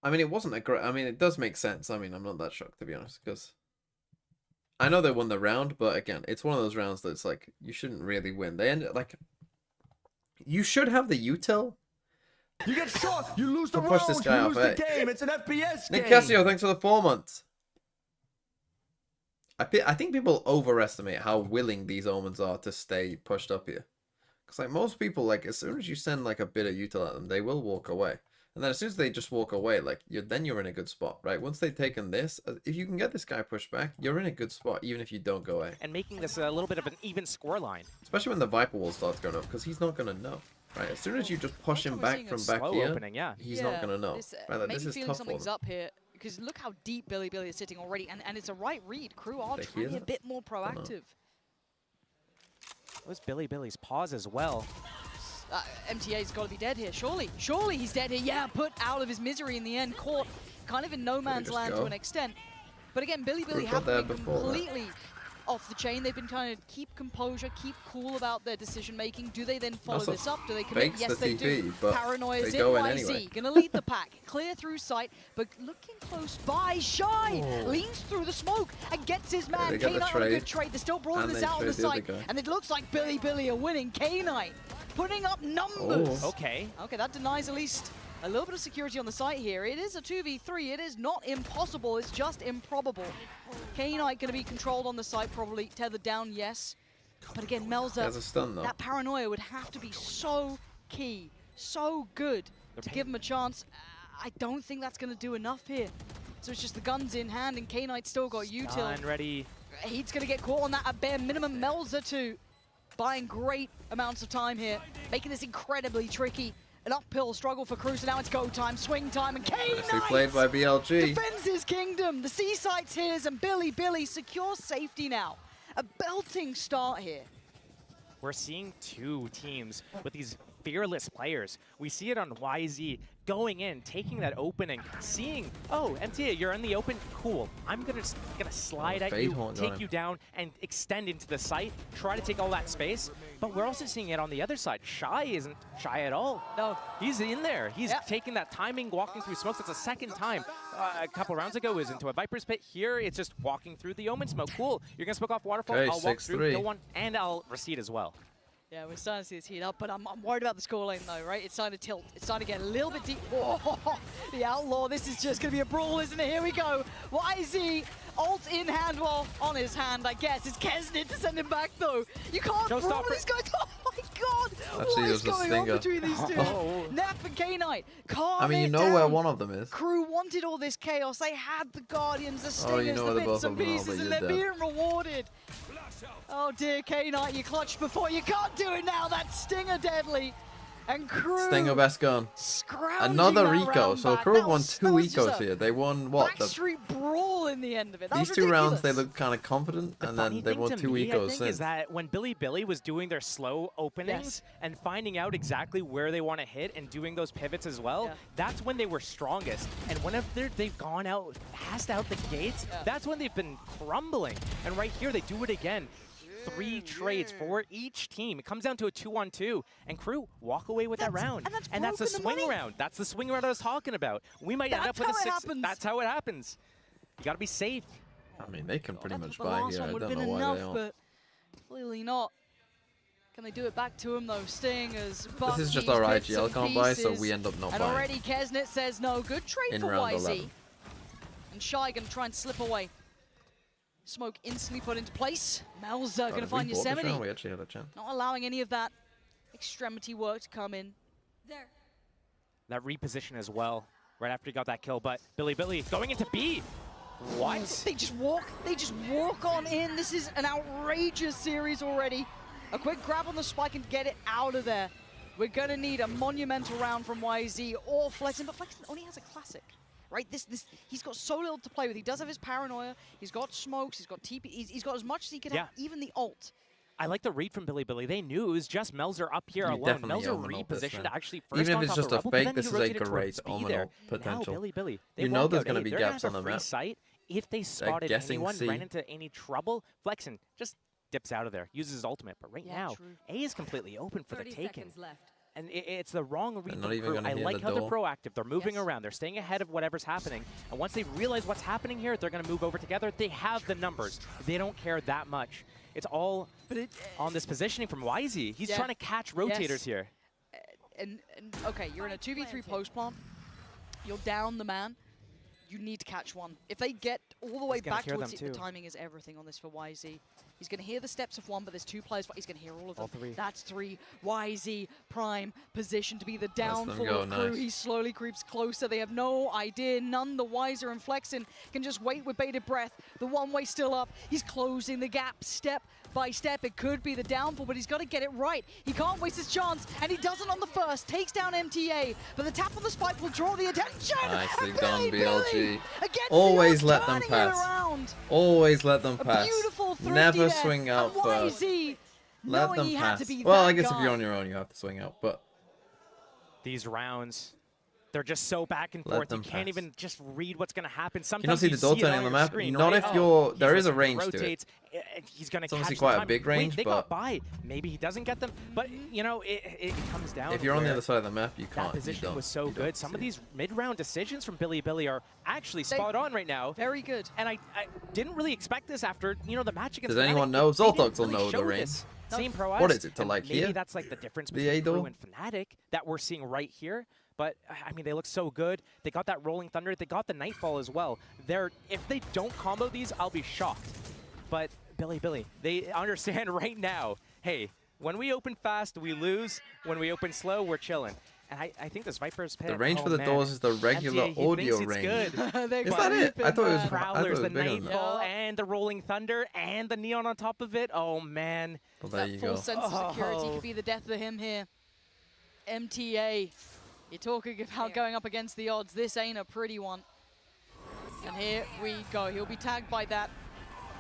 I mean, it wasn't a great... I mean, it does make sense. I mean, I'm not that shocked, to be honest, because... I know they won the round, but again, it's one of those rounds that's like, you shouldn't really win. They end like... You should have the util. You get shot, you lose the to push round, this guy you off, lose eh? the game. It's an FPX Nick game. Cassio, thanks for the 4 months. I think people overestimate how willing these omens are to stay pushed up here. Because like most people, like as soon as you send like a bit of util at them, they will walk away. And then as soon as they just walk away, like then you're in a good spot, right? Once they've taken this, if you can get this guy pushed back, you're in a good spot, even if you don't go away. And making this a little bit of an even score line. Especially when the Viper wall starts going up, because he's not going to know. Right, as soon as you just push him back from back here, opening, he's not going to know. Right, like, this is feeling tough for something's them. up here, because look how deep Billy is sitting already, and it's a right read. KRU are They trying to be hear a bit more proactive. It was Billy's pause as well. MTA's got to be dead here, surely. Surely he's dead here. Yeah, put out of his misery in the end, caught kind of in no man's land to an extent. But again, Billy Could've got haven't there been before that. completely off the chain. They've been trying to keep composure, keep cool about their decision making. Do they then follow this up? Do they commit? Fakes Yes, the they TP, do. but Paranoia is they in. go in YZ anyway. gonna lead the pack, clear through sight, but looking close by. Shy leans through the smoke and gets his man. they got the K9 on a good trade, trade. They're still brawling and this they out on the trade the other side, guy. and it looks like Billy are winning. K9 putting up numbers. Okay. Okay, that denies at least a little bit of security on the site here. It is a 2v3. It is not impossible. It's just improbable. K9 going to be controlled on the site, probably. Tethered down, yes. But again, Melza, Has a stun, though. that paranoia would have to be so key, so good to give him a chance. I don't think that's going to do enough here. So it's just the guns in hand, and K9's still got util. Stun ready. He's going to get caught on that at bare minimum. Melza too, buying great amounts of time here, making this incredibly tricky. An uphill struggle for KRU, so now it's go time, swing time, and Nicely played by K9 BLG. defends his kingdom. The C-site's his, and Billy secures safety now. A belting start here. We're seeing two teams with these fearless players. We see it on YZ going in, taking that opening, seeing, oh, MTA, you're in the open, cool. I'm gonna slide at you, take you down, and extend into the site, try to take all that space. But we're also seeing it on the other side. Shy isn't shy at all. No. He's in there. He's taking that timing, walking through smokes. That's the second time. A couple rounds ago it was into a Viper's Pit. Here it's just walking through the Omen smoke. Cool. You're gonna smoke off Waterfall. Okay, I'll walk through, 6-3. kill one, and I'll recede as well. Yeah, we're starting to see this heat up, but I'm worried about the scoreline though, right? It's starting to tilt. It's starting to get a little bit deep. Oh, the Outlaw, this is just going to be a brawl, isn't it? Here we go. YZ, ult in hand, well, on his hand, I guess. It's Kesnit to send him back though. You can't brawl these guys. Oh my god! Actually, What it is was a going on stinger. between these two? Nef and K9, calm I mean, you it know down. where one of them is. KRU wanted all this chaos. They had the Guardians, the Oh, Stingers, you know the where the bits both and of them are, pieces, but and you're they're dead. being rewarded. Oh dear, K9, you clutched before. You can't do it now. That Stinger deadly. And KRU Stinger best gun. scrounging Another that Rico. round So back. KRU That won was- two that was just Ecos a here. They won what? Backstreet brawl in the end of it. That These was 2 rounds they ridiculous. looked kind of confident, and Funny then they thing won to 2 me, I Ecos think, since. is that when Billy was doing their slow openings and finding out exactly where they want to hit and doing those pivots as well, that's when they were strongest. And whenever they've gone out, passed out the gates, that's when they've been crumbling. And right here, they do it again. 3 trades for each team. It comes down to a 2-on-2, and KRU walk away with that round. And that's the swing round. That's the swing round I was talking about. We might end up with a 6. That's how it happens. You got to be safe. I mean, they can pretty much The buy last here. I one would don't have know been why enough, they aren't. but clearly not. Can they do it back to him though? Stingers, This is just Buckies, our bits IGL and can't buy, so pieces. we end up not And buying. already Kesnit says no. Good trade In for round YZ. 11. And Shy gonna try and slip away. Smoke instantly put into place. Melza gonna find Yosemite. We actually had a chance. Not allowing any of that extremity work to come in. There. That reposition as well, right after he got that kill. But Billy going into B. What? They just walk on in. This is an outrageous series already. A quick grab on the spike and get it out of there. We're gonna need a monumental round from YZ or Flexen, but Flexen only has a classic. Right, he's got so little to play with. He does have his paranoia. He's got smokes. He's got TP. He's got as much as he can have. Even the ult. I like the read from Billy. They knew it was just Melzer up here alone. Melzer repositioned actually first. Even if on it's top just of a Rebel, but fake, then this he is a rotated towards great B there. ominal potential. Now Billy, they You know walk there's out going to A. be They're gaps have on a the free map. site. If they spotted guessing anyone, C. ran into any trouble, Flexen just dips out of there, uses his ultimate. But right now, A is completely open for the 30 taking. seconds left. And it's the wrong read not from even KRU. gonna I hear like the how they're door. proactive. They're moving around. They're staying ahead of whatever's happening. And once they realize what's happening here, they're going to move over together. They have the numbers. They don't care that much. It's all on this positioning from YZ. He's trying to catch rotators here. And okay, you're in a 2v3 post plant. You're down the man. You need to catch one. If they get all the way back towards it, the timing is everything on this for YZ. He's going to hear the steps of one, but there's 2 players, but he's going to hear all of them. All 3. That's 3. YZ prime position to be the downfall go, of KRU. nice. He slowly creeps closer. They have no idea. None the wiser, and Flexen can just wait with bated breath. The one-way still up. He's closing the gap step by step. It could be the downfall, but he's got to get it right. He can't waste his chance, and he doesn't on the first. Takes down MTA, but the tap on the spike will draw the attention. Nicely And done, Billy BLG. against Always the let odds, them turning it pass. around. Always let them A pass. beautiful thrifty Never there, swing out and first. YZ, Let knowing them he had pass. to be Well, that I guess if guy. you're on your own, you have to swing out. But These rounds, they're just so back and Let forth. You them can't pass. even just read what's going to happen. Can you not Sometimes see the door it turning on the map? screen, Not right? if you're. He There is a rotates, range to it. rotates. he's going to It's catch obviously the quite a time. big range, Wait, they but got by. Maybe he doesn't get them, but you know, it comes down. If you're on the where other side of the map, you can't. that position you don't- was so you don't good. Some of see. these mid-round decisions from Billy are actually spot on right now. Very good. And I didn't really expect this after, you know, the match against Does anyone Fnatic. know? They didn't Zoltox will really know the show range. this same prowess. What is it, to and like maybe here? that's like the difference The between Ado? Crew and Fnatic that we're seeing right here. But, I mean, they look so good. They got that Rolling Thunder. They got the Nightfall as well. If they don't combo these, I'll be shocked. But Billy, they understand right now, hey, when we open fast, we lose. When we open slow, we're chilling. And I think this Viper's pick. The range for the doors is the regular MTA, he audio thinks range. it's good. Is that it? I thought it was. I thought it Prowlers, was the bigger than that. Nightfall, and the Rolling Thunder, and the Neon on top of it. Oh, man. Well, there you Full go. sense of security could be the death of him here. MTA, you're talking about going up against the odds. This ain't a pretty one. And here we go. He'll be tagged by that.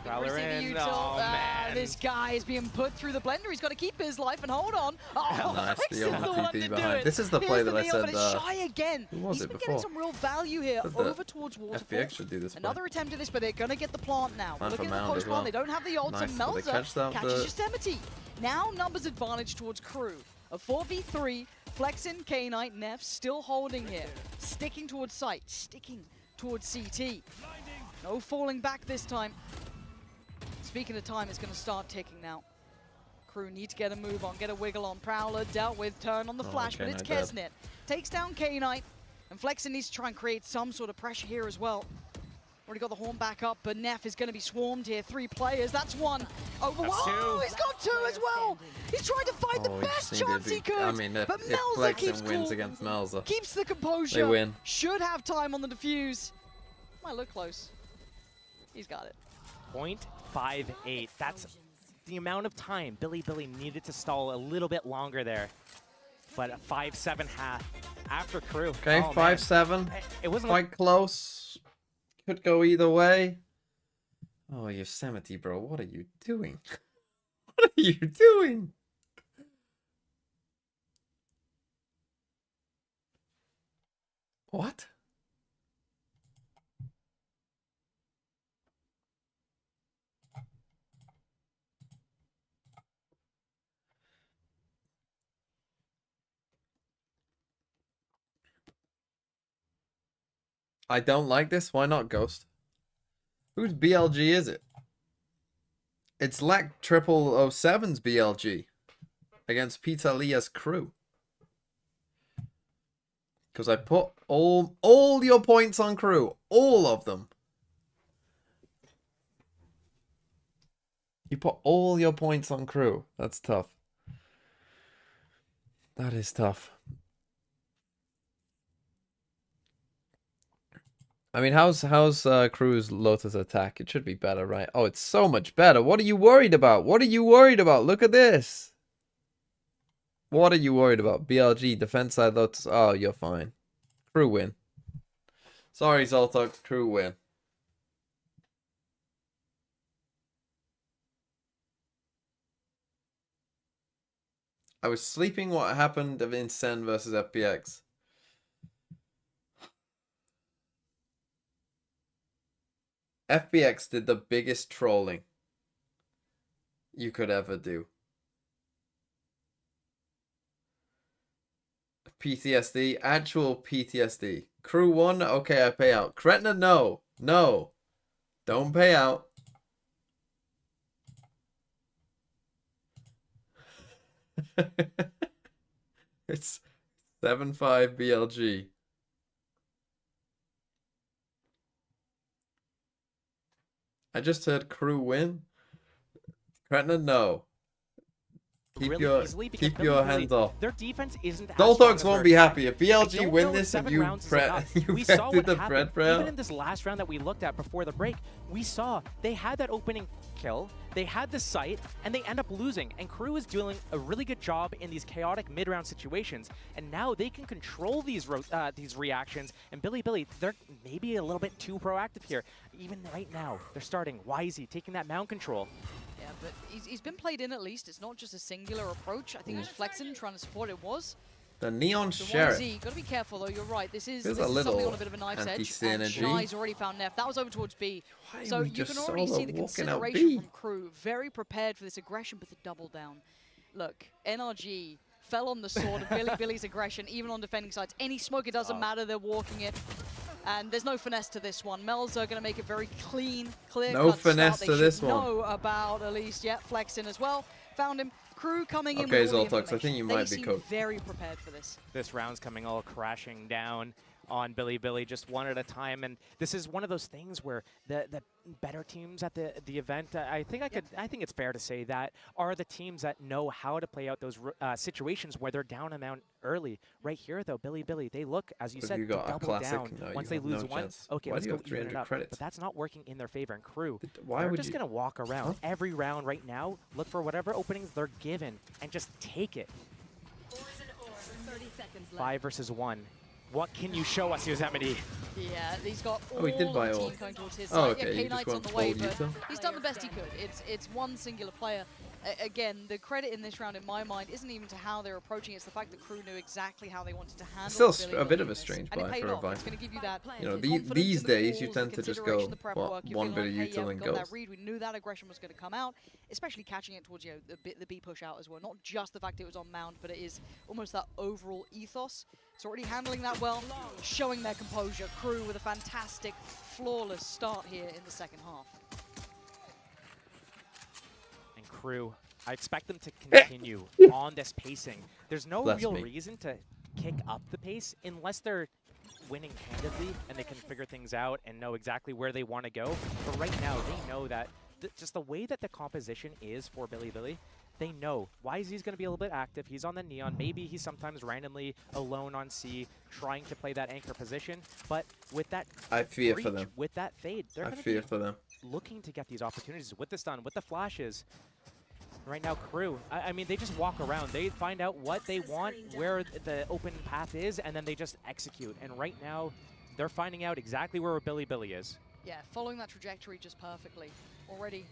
Prowler in. Util. Oh, man. This guy is being put through the blender. He's got to keep his life and hold on. Oh, Nice, Flex the is old the one to TP do behind. it. This is the play Here's that I Neil, said, but it's Shy again. who was He's it been before? getting some real value here Said that over towards Waterfall. FPX should do this play. Another attempt at this, but they're going to get the plant now. Plan Look for at the Mound as post well. plant. They don't have the ult, Nice. so Will they Melzer catch that, catches the- Yosemite. Now numbers advantage towards Crew. A 4v3, Flexin, K-Knight, Neff still holding here. Sticking towards site, sticking towards CT. No falling back this time. Speaking of time, it's going to start ticking now. Crew need to get a move on, get a wiggle on. Prowler dealt with, turn on the flash, but it's K-Knight dead. Kesnet. Takes down K-Knight, and Flexin needs to try and create some sort of pressure here as well. Already got the horn back up, but Neff is going to be swarmed here. 3 players, that's one. Over. That's Oh, two. he's got 2 as well. He's trying to find the Oh, best just needed chance he to- could. I mean, if but Melzer Flexen keeps wins cool, against Melzer, keeps the composure. they win. Should have time on the defuse. Might look close. He's got it. 0.58. That's the amount of time Billy needed to stall a little bit longer there. But a 5-7 half after Crew. Okay, Oh, 5-7. man. It wasn't Quite close. Could go either way. Oh, Yosemite, bro, what are you doing? What are you doing? What? I don't like this. Why not Ghost? Whose BLG is it? It's Lack 0007's BLG against Peter Lia's Crew. Because I put all your points on Crew. All of them. You put all your points on Crew. That's tough. That is tough. I mean, how's Crew's Lotus attack? It should be better, right? Oh, it's so much better. What are you worried about? What are you worried about? Look at this. What are you worried about? BLG, defense side Lotus. Oh, you're fine. Crew win. Sorry, Zoltok. Crew win. I was sleeping what happened in SEN versus FPX. FPX did the biggest trolling you could ever do. PTSD, actual PTSD. Crew 1, okay, I pay out. Kretna, no. No. Don't pay out. It's 7-5 BLG. I just heard Crew win. Kretna, no. Keep really your easily because hands off. Their defense isn't. Doldogs won't be happy if I BLG don't win know if this and 7 you rounds is enough. We saw did what the happened. Fred Even in this last round that we looked at before the break, we saw they had that opening kill, they had the site, and they end up losing. And Crew is doing a really good job in these chaotic mid-round situations, and now they can control these reactions. And Billy, they're maybe a little bit too proactive here. Even right now, they're starting Wisey, taking that mount control. Yeah, but he's been played in at least. It's not just a singular approach. I think it was Flexin trying to support. It was. The Neon So Sheriff. YZ, gotta be careful though. You're right. This is There's this a is little something on a bit of a knife's edge. And anti-synergy. Shinai's already found Neff. That was over towards B. Why So are we you just can already solo see the walking out consideration B? from Crew. Very prepared for this aggression, but the double down. Look, NRG fell on the sword of Billy's aggression, even on defending sides. Any smoke, it doesn't matter. They're walking it. And there's no finesse to this one. Mel's are going to make it very clean, clear. No finesse to this one. Know about at least, yeah, flexing as well. Found him. Crew coming in Okay, with all the Zoltux, I think you information. might They be seem cooked. very prepared for this. This round's coming all crashing down on Billy, just one at a time, and this is one of those things where the better teams at the event, I think it's fair to say that, are the teams that know how to play out those situations where they're down and out early. Right here, though, Billy, they look, as you But said, you to got a double classic. down. No, Once you they have lose no one, chance. okay, Why let's do you go have even it 300 up. credits? But that's not working in their favor. And Crew, Why they're would just you? going to walk around every round right now, look for whatever openings they're given, and just take it. 30 seconds left. 5 versus 1. What can you show us, Yosemite? Yeah, he's got all he did buy the team all. going towards his Oh, side. okay, Yeah, you just K-Knight's on went the way, full but Utah? he's done the best he could. It's one singular player. Again, the credit in this round, in my mind, isn't even to how they're approaching. It's the fact that Crew knew exactly how they wanted to handle Still Billy a bit of in a this. strange And it buy paid for a off. buy. It's going to give you that You know, confidence these in the days you calls, tend the to just consideration, go, the prep what, work. You're one feeling bit of like, hey, util yeah, and we got goes. that read. We knew that aggression was going to come out, especially catching it towards the B push out as well. Not just the fact it was on mound, but it is almost that overall ethos. It's already handling that well, showing their composure. Crew with a fantastic, flawless start here in the second half. And Crew, I expect them to continue on this pacing. There's no real reason to kick up the pace unless they're winning handedly and they can figure things out and know exactly where they want to go. But right now, they know that just the way that the composition is for Billy, they know YZ's going to be a little bit active. He's on the Neon. Maybe he's sometimes randomly alone on C, trying to play that anchor position. But with that I fear breach, for them. with that fade, they're I going to fear be for them. looking to get these opportunities with the stun, with the flashes. Right now, Crew, I mean, they just walk around. They find out what they want, where the open path is, and then they just execute. And right now, they're finding out exactly where Billy is. Yeah, following that trajectory just perfectly. Already,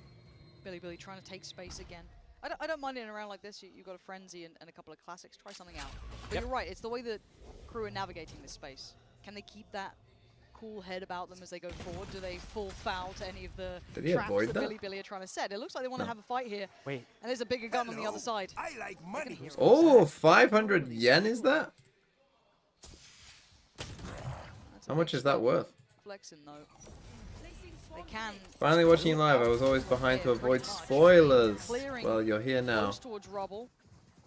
Billy trying to take space again. I don't mind it in a round like this. You've got a Frenzy and a couple of classics. Try something out. But you're right. It's the way that Crew are navigating this space. Can they keep that cool head about them as they go forward? Do they fall foul to any of the traps that Billy are trying to set? It looks like they want to have a fight here. Wait. And there's a bigger gun on the other side. I like money. Oh, 500 yen is that? How much is that worth? Flexing though. They can. Finally watching live. I was always behind to avoid spoilers. Well, you're here now. Close towards rubble.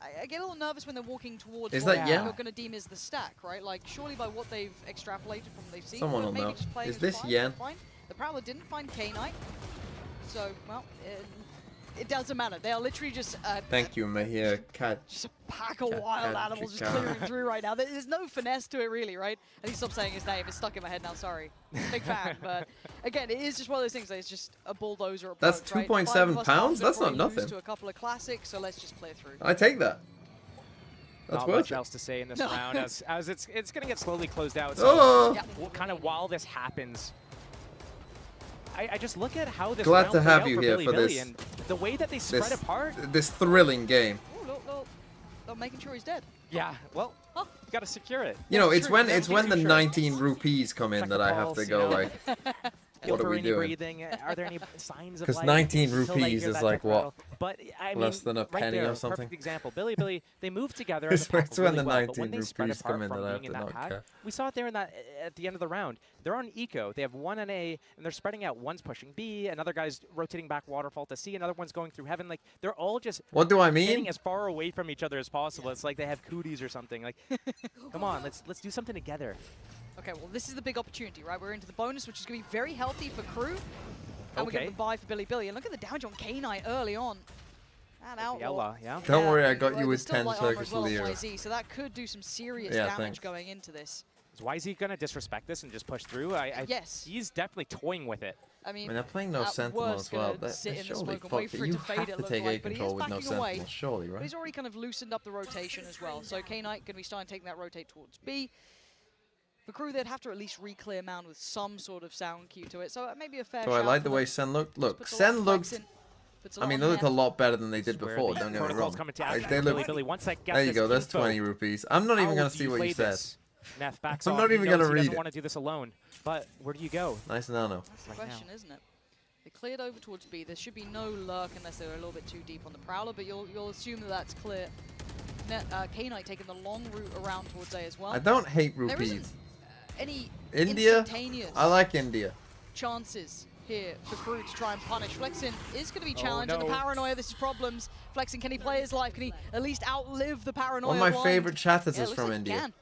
I get a little nervous when they're walking towards Is what that yen? you're going to deem as the stack, right? Like, surely by what they've extrapolated from what they've seen, Someone will maybe know. just playing Is as this fine, yen? fine. The Prowler didn't find K-Knight, so, well, it doesn't matter. They are literally just Thank you, Mahir. just a pack of wild animals just clearing through right now. There's no finesse to it, really, right? I need to stop saying his name. It's stuck in my head now, sorry. Big fan, but again, it is just one of those things that it's just a bulldozer approach, That's 2.7 pounds? That's not nothing. To a couple of classics, so let's just play through. I take that. That's Not worth much it. else to say in this round as it's going to get slowly closed out. Oh. So kind of while this happens, I just look at how this Glad round to played have out you for here Billy for this. and the way that they spread apart. This thrilling game. Oh, look. They're making sure he's dead. Yeah, well, you got to secure it. You know, it's true. when That it's when the sure. 19 rupees come in Check that the I have pulse, to you go know? like, Feel what are for we any doing? breathing. Are there any signs of Because life 19 until they rupees hear is that like tech rattle? what? But I mean, Less than a right penny there, or something? Perfect example. Billy, they moved together. As a It's pack when really the well, but 19 when they spread rupees apart come in from that I have being to in not that pack, care. we saw it there in that at the end of the round. They're on eco. They have one on A, and they're spreading out. One's pushing B, another guy's rotating back waterfall to C, another one's going through heaven. Like they're all just What do I mean? getting as far away from each other as possible. It's like they have cooties or something. Like, come on, let's do something together. Okay, well, this is the big opportunity, right? We're into the bonus, which is going to be very healthy for Crew. And we're getting the buy for Billy. And look at the damage on K-Knight early on. And Outlaw. Yeah. Don't worry, I got you There's with still 10 light armor circuits as well on Lira. YZ, so that could do some serious Yeah, damage thanks. going into this. Is YZ going to disrespect this and just push through? Yes. He's definitely toying with it. I mean, they're playing no at Sentinel worst as well. gonna sit in the Surely, smoke and wait fuck for it. it You to fade, have it to looks take A like, but he control is with no backing away. Sentinel, surely, But right? he's already kind of loosened up the rotation as well. So K-Knight going to be starting taking that rotate towards B. For Crew, they'd have to at least re-clear Mound with some sort of sound cue to it. So maybe a fair So I shout like for the way them. Sen looked. Look, Puts a lot Sen of looked flex in. Puts a I lot mean, on they the looked a net. lot better than they did Where before. the Don't get me protocol's wrong. coming to Like, action. they look. Billy, once I get There you this go. That's info, 20 rupees. I'm not even how gonna do see you what play you said. this? Neff backs I'm off. not He even knows gonna he read doesn't it. want to do this alone. But where do you go? Nice nano. That's the question, isn't it? They cleared over towards B. There should be no lurk unless they're a little bit too deep on the Prowler, but you'll assume that that's clear. K-Knight taking the long route around towards A as well. I don't hate There rupees. isn't any India. instantaneous I like India. chances here for Crew to try and punish. Flexin is going to be Oh, challenged, and the no. paranoia, this is problems. Flexin, can he play his life? Can he at least outlive the paranoia? One of my blind? favorite chatters Yeah, is looks from like he India. can.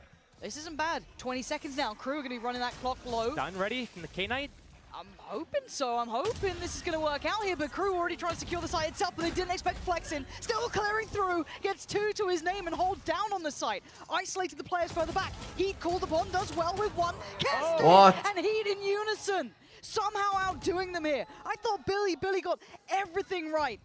This isn't bad. 20 seconds now. Crew are going to be running that clock low. Done, ready from the K-Knight? I'm hoping so. I'm hoping this is going to work out here, but Crew already trying to secure the site itself, but they didn't expect Flexin. Still clearing through, gets 2 to his name and holds down on the site. Isolated the players further back. Heat called upon, does well with one. Keston What? and Heat in unison. Somehow outdoing them here. I thought Billy got everything right.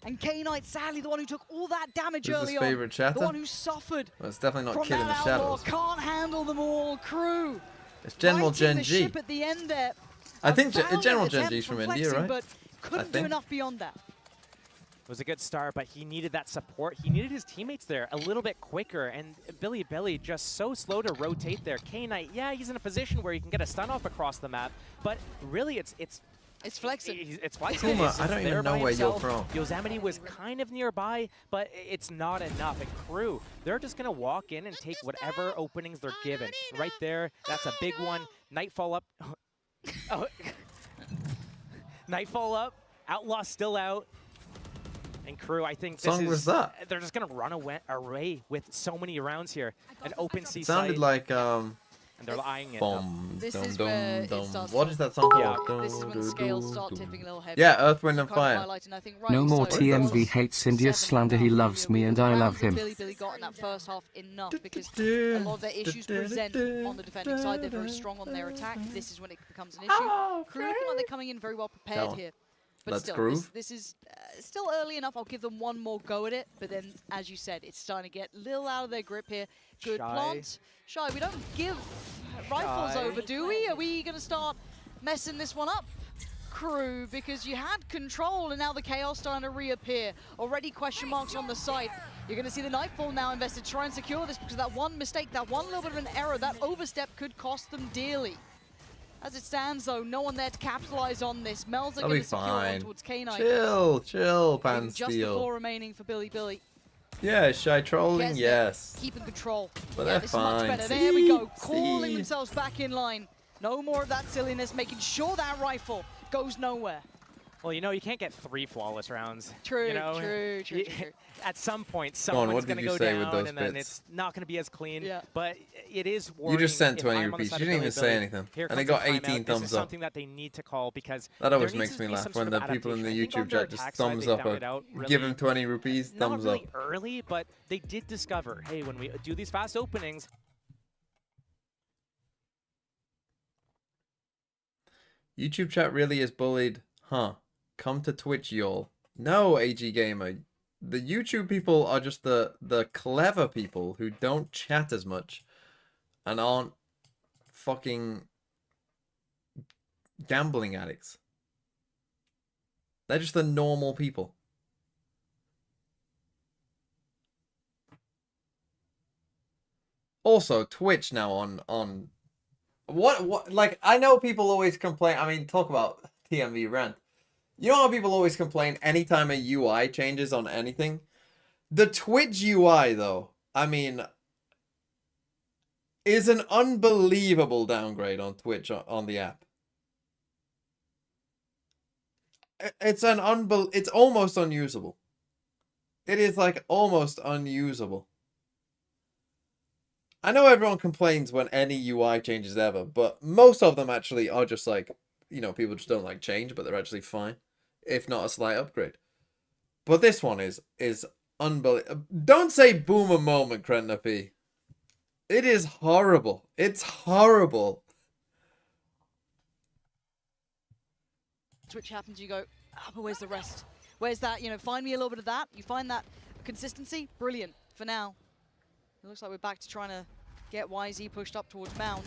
And K-Knight, sadly, the one who took all that damage Who's his early on. favorite chatter? The one who suffered. Well, it's definitely not from Kid in the that outlaw. Shadows. Can't handle them all. Crew. It's General righting Gen the G. ship at the end there. I think Valiant General Gen attempt G's from from India, Flexin, right? But couldn't do think. enough beyond that. It was a good start, but he needed that support. He needed his teammates there a little bit quicker, and Billy just so slow to rotate there. K-Knight, yeah, he's in a position where he can get a stun off across the map, but really it's Flexin. It's Flexin. Kuma, It's I don't even there know by where you're himself. from. Yosemite was kind of nearby, but it's not enough. And Crew, they're just going to walk in and take whatever openings they're given. Right there, that's a big one. Nightfall up. Oh. Nightfall up. Outlaw still out. And Crew, I think this Song is... was that? They're just going to run away with so many rounds here. An open C It sounded site, like and they're eyeing it. Boom, This dum, is dum, where it dum. starts What to- is that song Yeah. called? This is when the scales start tipping a little heavy. Yeah, Earth, Wind and Kind of Fire. highlighted, and I think No rightly more so. TMV hates India's slander. He loves me and I love him. Billy got in that first half enough because a lot of their issues present on the defending side. They're very strong on their attack. This is when it becomes an issue. Crew looking like they're coming in very well prepared on. here. But Let's still, groove. this is still early enough. I'll give them one more go at it. But then, as you said, it's starting to get a little out of their grip here. Good Shy. plant. Shy, we don't give rifles Shy. over, do we? Are we going to start messing this one up? Crew, because you had control and now the chaos starting to reappear. Already question marks on the site. You're going to see the Nightfall now invested to try and secure this because that one mistake, that one little bit of an error, that overstep could cost them dearly. As it stands though, no one there to capitalize on this. Mel's are I'll going be to secure fine. on towards K-Knight. Chill, Pan Just the Steel. 4 remaining for Billy. Yeah, shy trolling, Kesnet yes. keeping control. But Yeah, they're this is much fine. better. There we go. See, Calling see. themselves back in line. No more of that silliness, making sure that rifle goes nowhere. Well, you know, you can't get 3 flawless rounds. True, you know? true. At some point, Go on, someone's what going did to you go say down, with those and then bits? it's not going to be as clean. Yeah. But it is You worrying. just sent if 20 I'm on the rupees. side You of didn't Billy even say Billy. anything. Here And they comes got a 18 timeout. thumbs This is up. something that they need to call because That there always needs makes to me be laugh some when sort the of people in the adaptation. I think on YouTube their chat just attack side, thumbs they up found it or out give really- him 20 rupees, not thumbs really up. early, but they did discover, hey, when we do these fast openings, YouTube chat really is bullied. Huh. Come to Twitch, y'all. No, AG Gamer. The YouTube people are just the clever people who don't chat as much and aren't fucking gambling addicts. They're just the normal people. Also, Twitch now on what like I know people always complain. I mean, talk about TMV rant. You know how people always complain anytime a UI changes on anything? The Twitch UI though, I mean, is an unbelievable downgrade on Twitch on the app. It's it's almost unusable. It is like almost unusable. I know everyone complains when any UI changes ever, but most of them actually are just like, you know, people just don't like change, but they're actually fine, if not a slight upgrade. But this one is unbelievable. Don't say boomer moment, Krentner P. It is horrible. It's horrible. Switch happens, you go, but where's the rest? Where's that? You know, find me a little bit of that. You find that consistency, brilliant. For now, it looks like we're back to trying to get YZ pushed up towards Mound.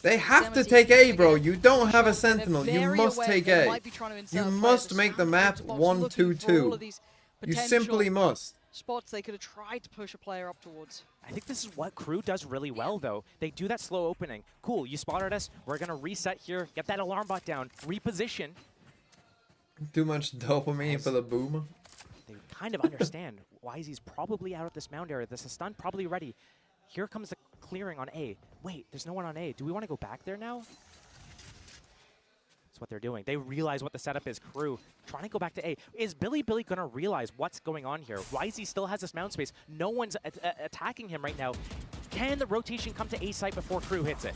They have to take A, bro. You don't have a sentinel. You must take A. You must make the map 1-2-2. You simply must. Spots they could have tried to push a player up towards. I think this is what KRU does really well, though. They do that slow opening. Cool, you spotted us. We're going to reset here, get that alarm bot down, reposition. Too much dopamine for the boomer. They kind of understand why he's probably out of this mound area. This is stun probably ready. Here comes the clearing on A. Wait, there's no one on A. Do we want to go back there now? That's what they're doing. They realize what the setup is. KRU trying to go back to A. Is Billy going to realize what's going on here? YZ still has this mound space. No one's attacking him right now. Can the rotation come to A site before KRU hits it?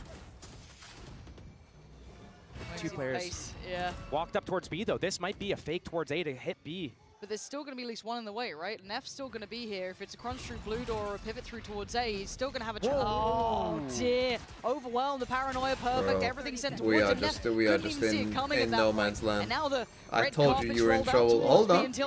Two players walked up towards B, though. This might be a fake towards A to hit B. But there's still going to be at least one in the way, right? Neff's still going to be here. If it's a crunch through blue door or a pivot through towards A, he's still going to have a chance. Oh, dear. Overwhelmed, the paranoia, perfect. Everything sent towards him. We are just in no man's land. And now the I told you were in trouble. Hold on. Shy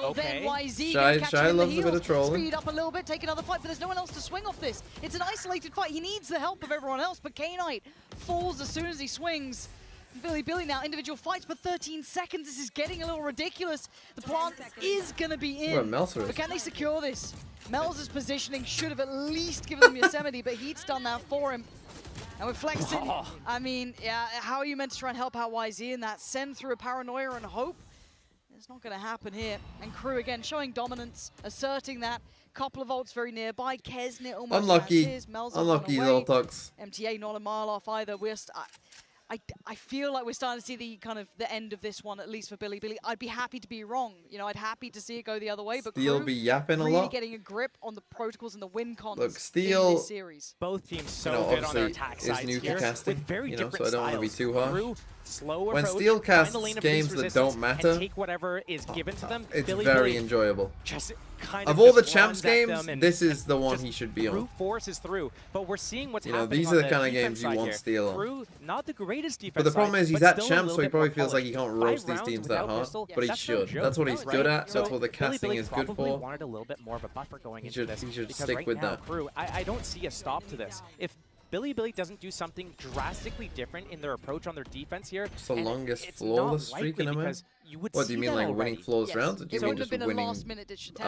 loves a bit of trolling. Speed up a little bit, take another fight, but there's no one else to swing off this. It's an isolated fight. He needs the help of everyone else, but K-Knight falls as soon as he swings. Billy now, individual fights, but 13 seconds. This is getting a little ridiculous. The plant is going to be in. But can they secure this? Mel's positioning should have at least given them Yosemite, but he's done that for him. And with flexing, I mean, yeah, how are you meant to try and help out YZ in that? Send through a paranoia and hope? It's not going to happen here. And KRU again showing dominance, asserting that. Couple of ults very nearby. Kesnit almost unlucky. has his. Mel's Unlucky, Zoltox. MTA not a mile off either. I feel like we're starting to see the end of this one, at least for Billy. I'd be happy to be wrong. You know, I'd happy to see it go the other way. But Steel be yapping really a lot. Getting a grip on the protocols and the win cons Look, Steel, in this series. Both teams so good on their attack sides new to casting, with very different so I don't want to be too harsh. Slow when approach, Steel casts games that don't and matter, take whatever is given to them, it's very enjoyable. Of all the champs games, this is the one he should be on. Forces through, but we're seeing what's happening. These are the kind of games you want Steel on. KRU, not the greatest defense. But the problem is he's at champs, so he probably feels like he he can't roast these teams that hard. But he should. That's what he's good at. That's what the casting is good for. Wanted a little bit more of a buffer going into this. He should because stick right with now, that. KRU, I don't see a stop to this. If Billy doesn't do something drastically different in their approach on their defense here. It's the longest flawless streak in a match. What do you mean, like winning flawless rounds? Or do you mean just winning a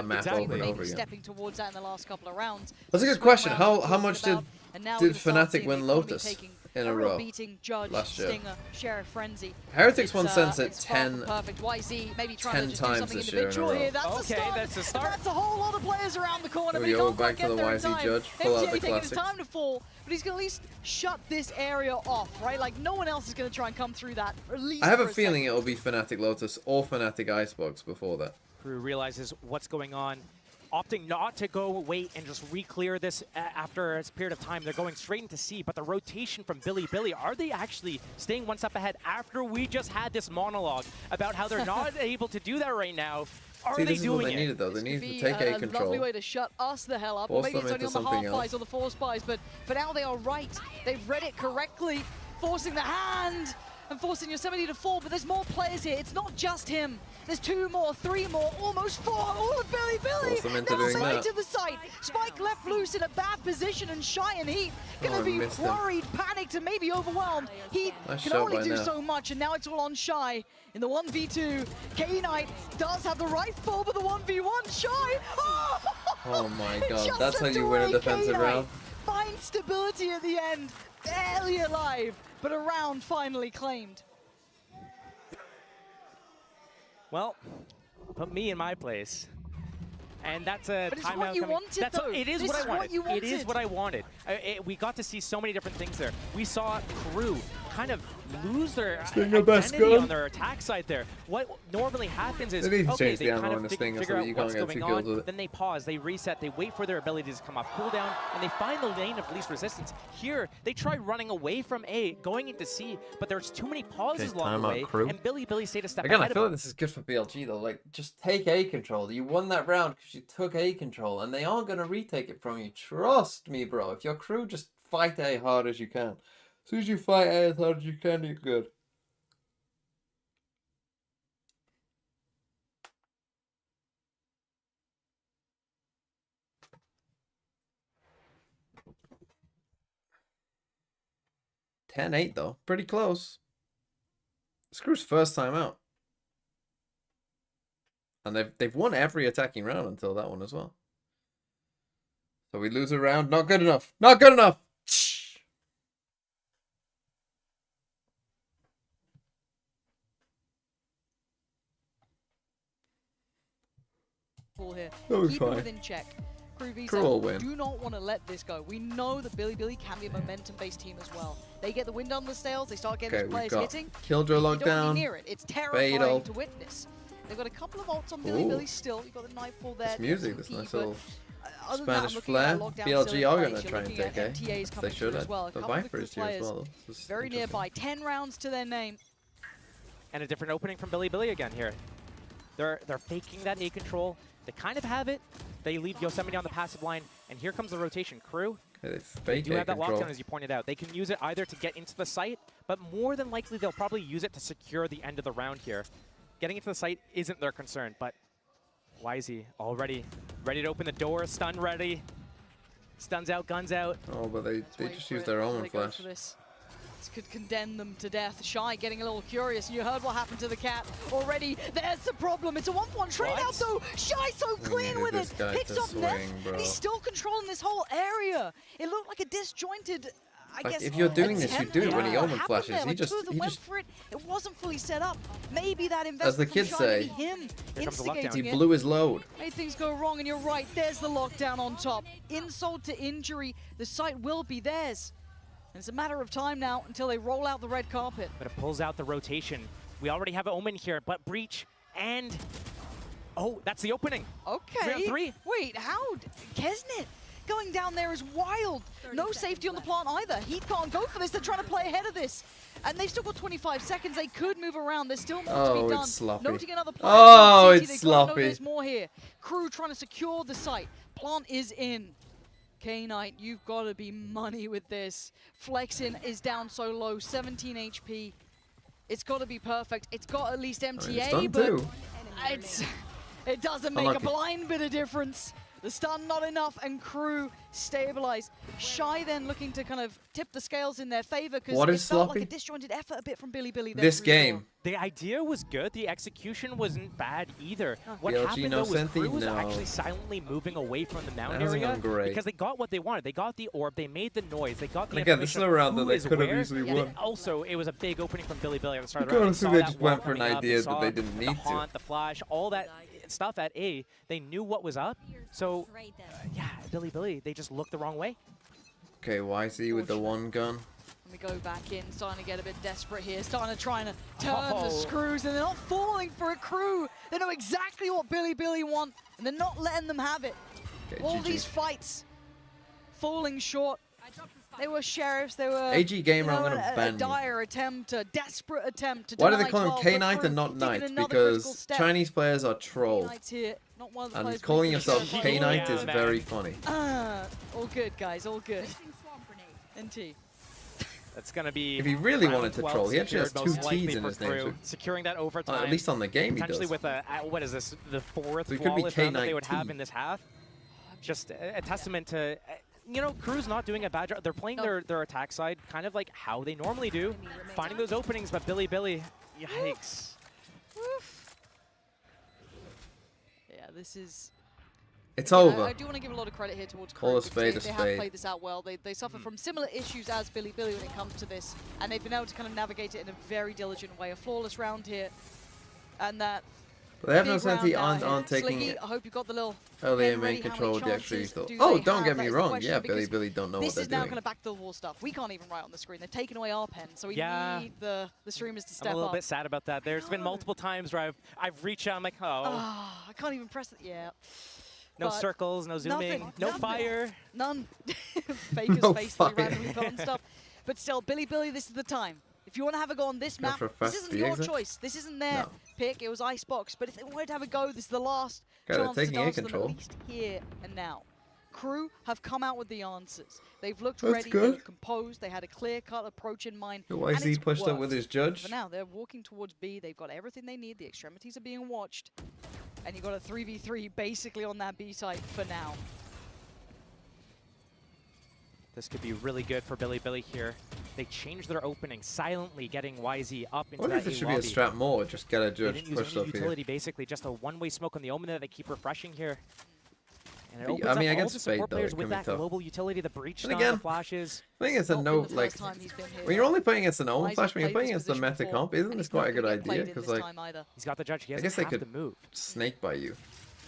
map over and over again? Stepping towards that in the last couple of rounds. That's a good question. How much did Fnatic win Lotus in a row last year? Sheriff Frenzy. Heretics won Sense at 10 times this year in a row. That's a start. That's a whole lot of players around the corner. Here we go, back to the YZ judge. Pull out the classic. Time to fall, but he's going to at least shut this area off, right? Like, no one else is going to try and come through that. At least I have a feeling it'll be Fnatic Lotus or Fnatic Icebox before that. KRU realizes what's going on, opting not to go wait and just re-clear this after a period of time. They're going straight into C, but the rotation from Billy, are they actually staying one step ahead after we just had this monologue about how they're not able to do that right now? Are See, they this doing is what they needed, though. They needed to take A control. Lovely way to shut us the hell up. Force Maybe them it's only on the half else. buys or the force buys, but for now they are right. They've read it correctly, forcing the hand and forcing Yosemite to fall, but there's more players here. It's not just him. There's 2 more, 3 more, almost 4. All of Billy. Force them into doing that. To the site. Spike left loose in a bad position, and Shy and Heat gonna be worried, panicked, and maybe overwhelmed. Heat can only do so much, and now it's all on Shy in the 1v2. K-Knight does have the right fall, but the 1v1 Shy. Oh my god, that's how you win a defensive round. Finds stability at the end, barely alive, but a round finally claimed. Well, put me in my place. And that's a timeout coming. It is what I wanted. It is what I wanted. We got to see so many different things there. We saw KRU kind of lose their identity on their attack side there. What normally happens is, they okay, they kind of figure out what's going on, then it. they pause, they reset, they wait for their abilities to come off cooldown, and they find the lane of least resistance. Here, they try running away from A, going into C, but there's too many pauses along the way, and Billy stayed a step ahead. Again, I feel like this is good for BLG, though. Like, just take A control. You won that round because you took A control, and they aren't going to retake it from you. Trust me, bro. If your crew just fight A hard as you can. As soon as you fight A as hard as you can, you're good. 10-8 though. Pretty close. Screw's first time out. And they've won every attacking round until that one as well. So we lose a round. Not good enough. Not good enough. Here. That'll be Keep it fine. within check. Crew will win. Do not want to let this go. We know that Bilibili can be a momentum-based team as well. They get the wind on the sails. They start getting these players hitting. Killjoy You don't want to lockdown. be near it. It's terrifying Veto. to witness. They've got a couple of ults on Bilibili still. You've got the Nightfall there. This music, this nice little Other than that, Spanish I'm looking flair. at lockdown BLG still in are place. going to You're try and looking at take A. MTAs They coming should through as well. A The couple of Viper good is here as players well. This is very interesting. nearby. 10 rounds to their name. And a different opening from Bilibili again here. They're faking that A control. They kind of have it. They leave Yosemite on the passive line, and here comes the rotation. Crew, they do have that lockdown, as you pointed out. They can use it either to get into the site, but more than likely they'll probably use it to secure the end of the round here. Getting into the site isn't their concern, but YZ already ready to open the door, stun ready. Stuns out, guns out. Oh, but they just use their own flash. This could condemn them to death. Shy getting a little curious. You heard what happened to the cat already. There's the problem. It's a 1-1 trade out though. Shy so clean with it. Picks up Neff. He's still controlling this whole area. It looked like a disjointed, I guess. If you're doing this, you do it when he omen flashes. He just went for it. It wasn't fully set up. Maybe that investment as the kids from say, Shy, him instigating he blew his load. Made things go wrong, and you're right. There's the lockdown on top. Insult to injury. The site will be theirs. And it's a matter of time now until they roll out the red carpet. But it pulls out the rotation. We already have an omen here, but breach and oh, that's the opening. Okay. 3-on-3. Wait, how? Kesnet going down there is wild. No safety on the plant either. Heat can't go for this. They're trying to play ahead of this. And they've still got 25 seconds. They could move around. There's still more to be done. It's sloppy. Noting another plant. Oh, City. it's They've got to know sloppy. there's more here. Crew trying to secure the site. Plant is in. K-Knight, you've got to be money with this. Flexin is down so low, 17 HP. It's got to be perfect. It's got at least MTA, but it doesn't make a blind bit of difference. The stun not enough, and Crew stabilize. Shy then looking to kind of tip the scales in their favor because it felt like a disjointed effort a bit from Bilibili. This game. The idea was good. The execution wasn't bad either. What BLG happened no though was Senti? Crew was No. actually silently moving away from the mound That hasn't area gone great. because they got what they wanted. They got the orb. They made the noise. They got the And again, this is a round that they could have easily won. Also, it was a big opening from Bilibili at the start of You the round. gotta see Saw they that just wall went for an coming up, idea saw that they didn't the need to. haunt, the flash, all that stuff at A. They knew what was up. So, yeah, Bilibili, they just looked the wrong way. Okay, YZ with the one gun. Let me go back in, starting to get a bit desperate here, starting to try and turn the screws, and they're not falling for a Crew. They know exactly what Bilibili want, and they're not letting them have it. Okay, All GG. these fights falling short. They were sheriffs, they were AG Gamer, I'm gonna ban a you. dire attempt, a desperate attempt to Why do deny they call him 12, K-Knight but and not Crew Knight? taking another critical Because step. Chinese players are trolled. K-Knight's here, not one of the And players calling making yourself sure. K-Knight is very funny. All good, guys, all good. NT. That's going to be. If he really round wanted to 12 troll, he actually has secured, two most likely T's in for his name. Crew, So securing that overtime. at least on the game he potentially does. with a what is this? The fourth So he could be flawless round that they K-Knight would have T. in this half. Just a testament to. You know, Crew's not doing a bad job. They're playing their attack side kind of like how they normally do, finding those openings, but Bilibili, yikes. Oof. Yeah, this is... It's over. I do want to give a lot of credit here towards Call Crew a spade because a they spade. have played this out well. They suffer from similar issues as Bilibili when it comes to this, and they've been able to kind of navigate it in a very diligent way. A flawless round here, and that... But they have no big sense he round aren't taking Sliggy, I hope you got the little... early pen ready. main How control many of the extra chances lethal. do Oh, they don't have? get That me is the wrong. question, Yeah, because Bilibili don't know what this they're is now doing. kind of back to the wall stuff. We can't even write on the screen. They've taken away our pen, so we need the streamers to step I'm a little up. bit sad about that. There's been multiple times where I've reached out, I'm like, oh. I can't even press it. Yeah. No But circles, no zooming, nothing, no nothing. fire. None. Faker's No face fire. that he randomly put on stuff. But still, Bilibili, this is the time. If you want to have a go on this Go map, for a this fast isn't B your exit? choice. This isn't their pick. It was Icebox. But if they wanted to have a go, this is the last Okay, they're chance to taking A dance them control. at least here and now. Crew have come out with the answers. They've looked That's ready, good. they've composed, they had a clear-cut approach in mind. The and YZ it's pushed up worked. with his judge. For now, they're walking towards B. They've got everything they need. The extremities are being watched. And you've got a 3v3 basically on that B side for now. This could be really good for Bilibili here. They changed their opening, silently getting YZ up into I wonder that if there A should be a lobby. strat more, just get a They judge didn't use pushed any up here. utility, basically just a one-way smoke on the Omen that they keep refreshing here. And it opens I mean, up all against the Fade, support though, players it with can be that tough. global utility, the breach And stun, the again, flashes. I think it's a no, like, when you're only playing against an Omen Flash, when you're playing against the meta comp, isn't this quite a good idea? Because, like, He's got the judge, he I doesn't guess they have could to move. snake by you.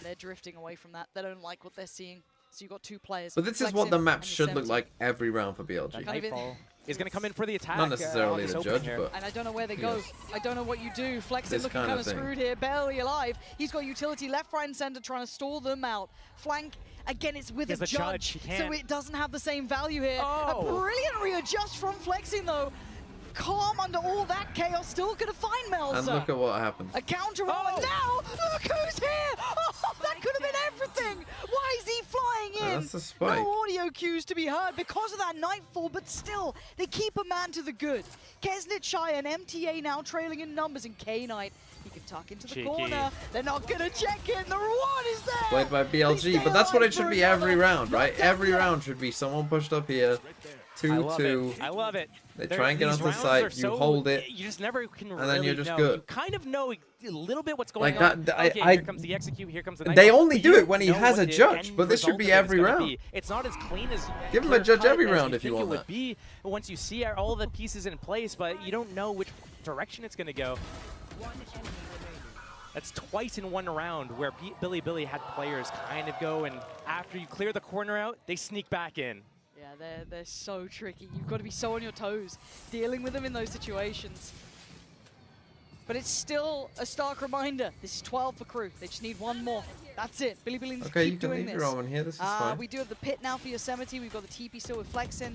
They're drifting away from that. They don't like what they're seeing. So you've got two players. But this is what the map should look like every round for BLG. Nightfall is going to come in for the attack. Not necessarily on this the open judge, here. but... And I don't know where they go. Yes. I don't know what you do. Flexin This looking kind kind of of thing. screwed here, barely alive. He's got utility left, right, and center trying to stall them out. Flank, again, it's with He's a the judge, he so can't. it doesn't have the same value here. Oh. A brilliant readjust from Flexin, though. Calm under all that chaos, still gonna find Melzer. And look at what happened. A counter roll, and now, look who's here! Oh, that could have been everything! Why is he flying in? That's the spike. No audio cues to be heard because of that Nightfall, but still, they keep a man to the good. Kesnit Shy and MTA now trailing in numbers, and K-Knight, he can tuck into the Cheeky. corner. They're not gonna check in, the reward is there! Played by BLG, but that's what it should be every round, right? Every round should be someone pushed up here, I love 2-2. it. I love it. They try and get These onto the rounds site, are you so- hold it, You just never can and really then you're just know. good. You kind of know a little bit what's going Like on. that- Okay, I- here comes the execute, here comes the They Nightfall, only but do you it when he don't know has what a the judge, end but this should result be of it is every gonna round. be. It's not as clean as Give him a judge clear-cut every as round you if you think want it would that. be once you see all the pieces in place, but you don't know which direction it's going to go. That's twice in one round where Bilibili had players kind of go, and after you clear the corner out, they sneak back in. Yeah, they're so tricky. You've got to be so on your toes, dealing with them in those situations. But it's still a stark reminder. This is 12 for crew. They just need one more. That's it. Bilibili needs to Okay, keep you can doing leave this. your own here. This is fine. We do have the pit now for Yosemite. We've got the TP still with Flexin.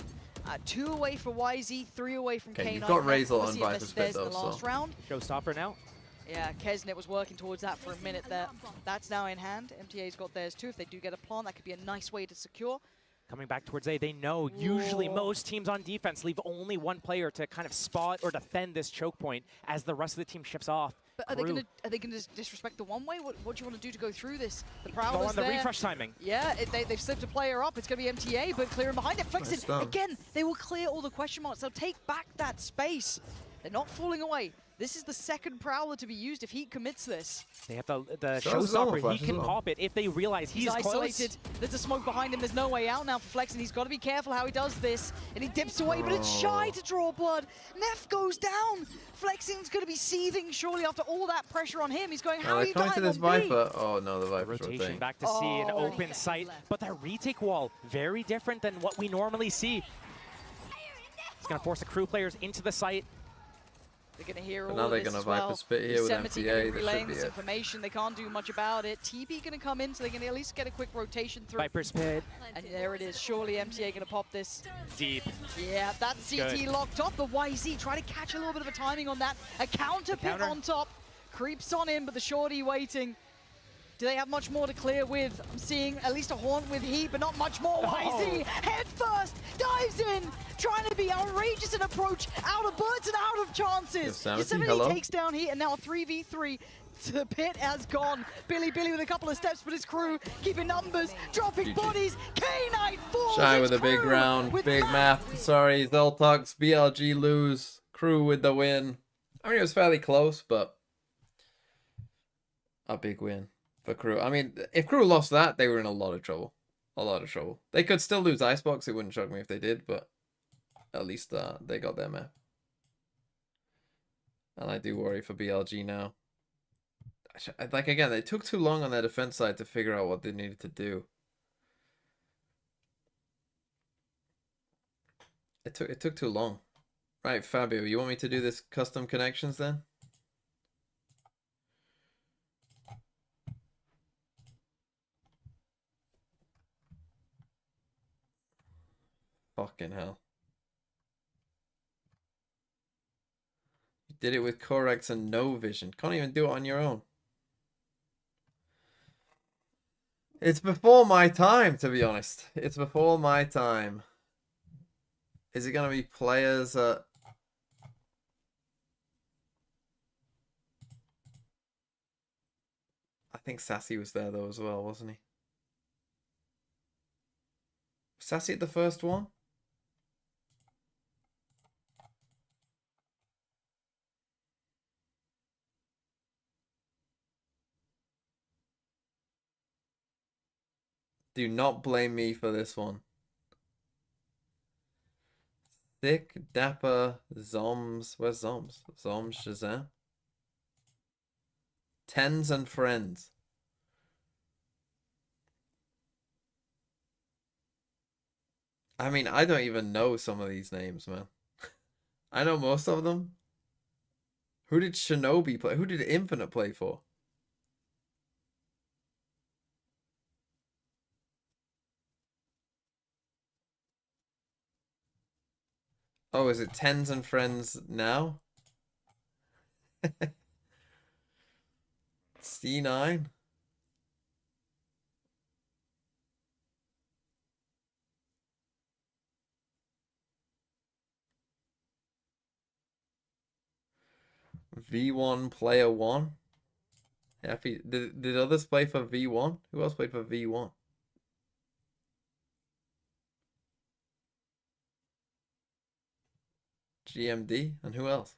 2 away for YZ, 3 away from Okay, K9. you've got Razor on Obviously, Viper's invested pit theirs in though, the last so... round. Showstopper now. Yeah, Kesnet was working towards that for a minute there. That's now in hand. MTA's got theirs too. If they do get a plant, that could be a nice way to secure. Coming back towards A, they know usually most teams on defense leave only one player to kind of spot or defend this choke point as the rest of the team shifts off. But are they gonna disrespect the one way? What do you want to do to go through this? The Go Prowler's on the there. refresh timing. Yeah, they've slipped a player up. It's going to be MTA, but clearing behind it. Nice Flexin, done. again, they will clear all the question marks. They'll take back that space. They're not falling away. This is the second Prowler to be used if he commits this. They have the So is Zone showstopper. Flash He as can well. pop it if they realize he's isolated. close. There's a smoke behind him. There's no way out now for Flexin. He's got to be careful how he does this. And he dips away, but it's shy to draw blood. Neff goes down. Flexin's going to be seething surely after all that pressure on him. He's going, how Are are they you coming dying to this on B? Viper? Oh no, the Viper's Rotation rotating. back to C, an open site. But that retake wall, very different than what we normally see. It's going to force the crew players into the site. They're going to hear But all now of they're this gonna as well. Viper spit here with Yosemite MTA, gonna be this should relaying be this it. information. They can't do much about it. TP going to come in, so they're going to at least get a quick rotation through. Viper's pit. And there it is. Surely MTA going to pop this. Deep. Yeah, that CT Good. locked off. The YZ trying to catch a little bit of a timing on that. A counter pit counter. on top. Creeps on in, but the shorty waiting. Do they have much more to clear with? I'm seeing at least a Haunt with heat, but not much more. YZ head first, dives in, trying to be outrageous in approach, out of bullets and out of chances. Yosemite, hello? takes down heat, and now a 3v3. The pit has gone. Bilibili with a couple of steps, but his crew keeping numbers, dropping GG. bodies. K-Knight falls. Shy It's with a big Crew round, with big math. math. Sorry, Zoltux, BLG lose, Crew with the win. I mean, it was fairly close, but a big win for Crew. I mean, if Crew lost that, they were in a lot of trouble. A lot of trouble. They could still lose Icebox. It wouldn't shock me if they did, but at least they got their map. And I do worry for BLG now. Like, again, they took too long on their defense side to figure out what they needed to do. It took too long. Right, Fabio, you want me to do this custom connections then? Fucking hell. You did it with Corex and no vision. Can't even do it on your own. It's before my time, to be honest. It's before my time. Is it going to be players I think Sassy was there though as well, wasn't he? Was Sassy at the first one? Do not blame me for this one. Thick, dapper, Zoms. Where's Zoms? Zoms Shazam. Tens and friends. I mean, I don't even know some of these names, man. I know most of them. Who did Shinobi play? Who did Infinite play for? Oh, is it Tens and Friends now? C9? V1 player 1? Yeah, did others play for V1? Who else played for V1? GMD? And who else?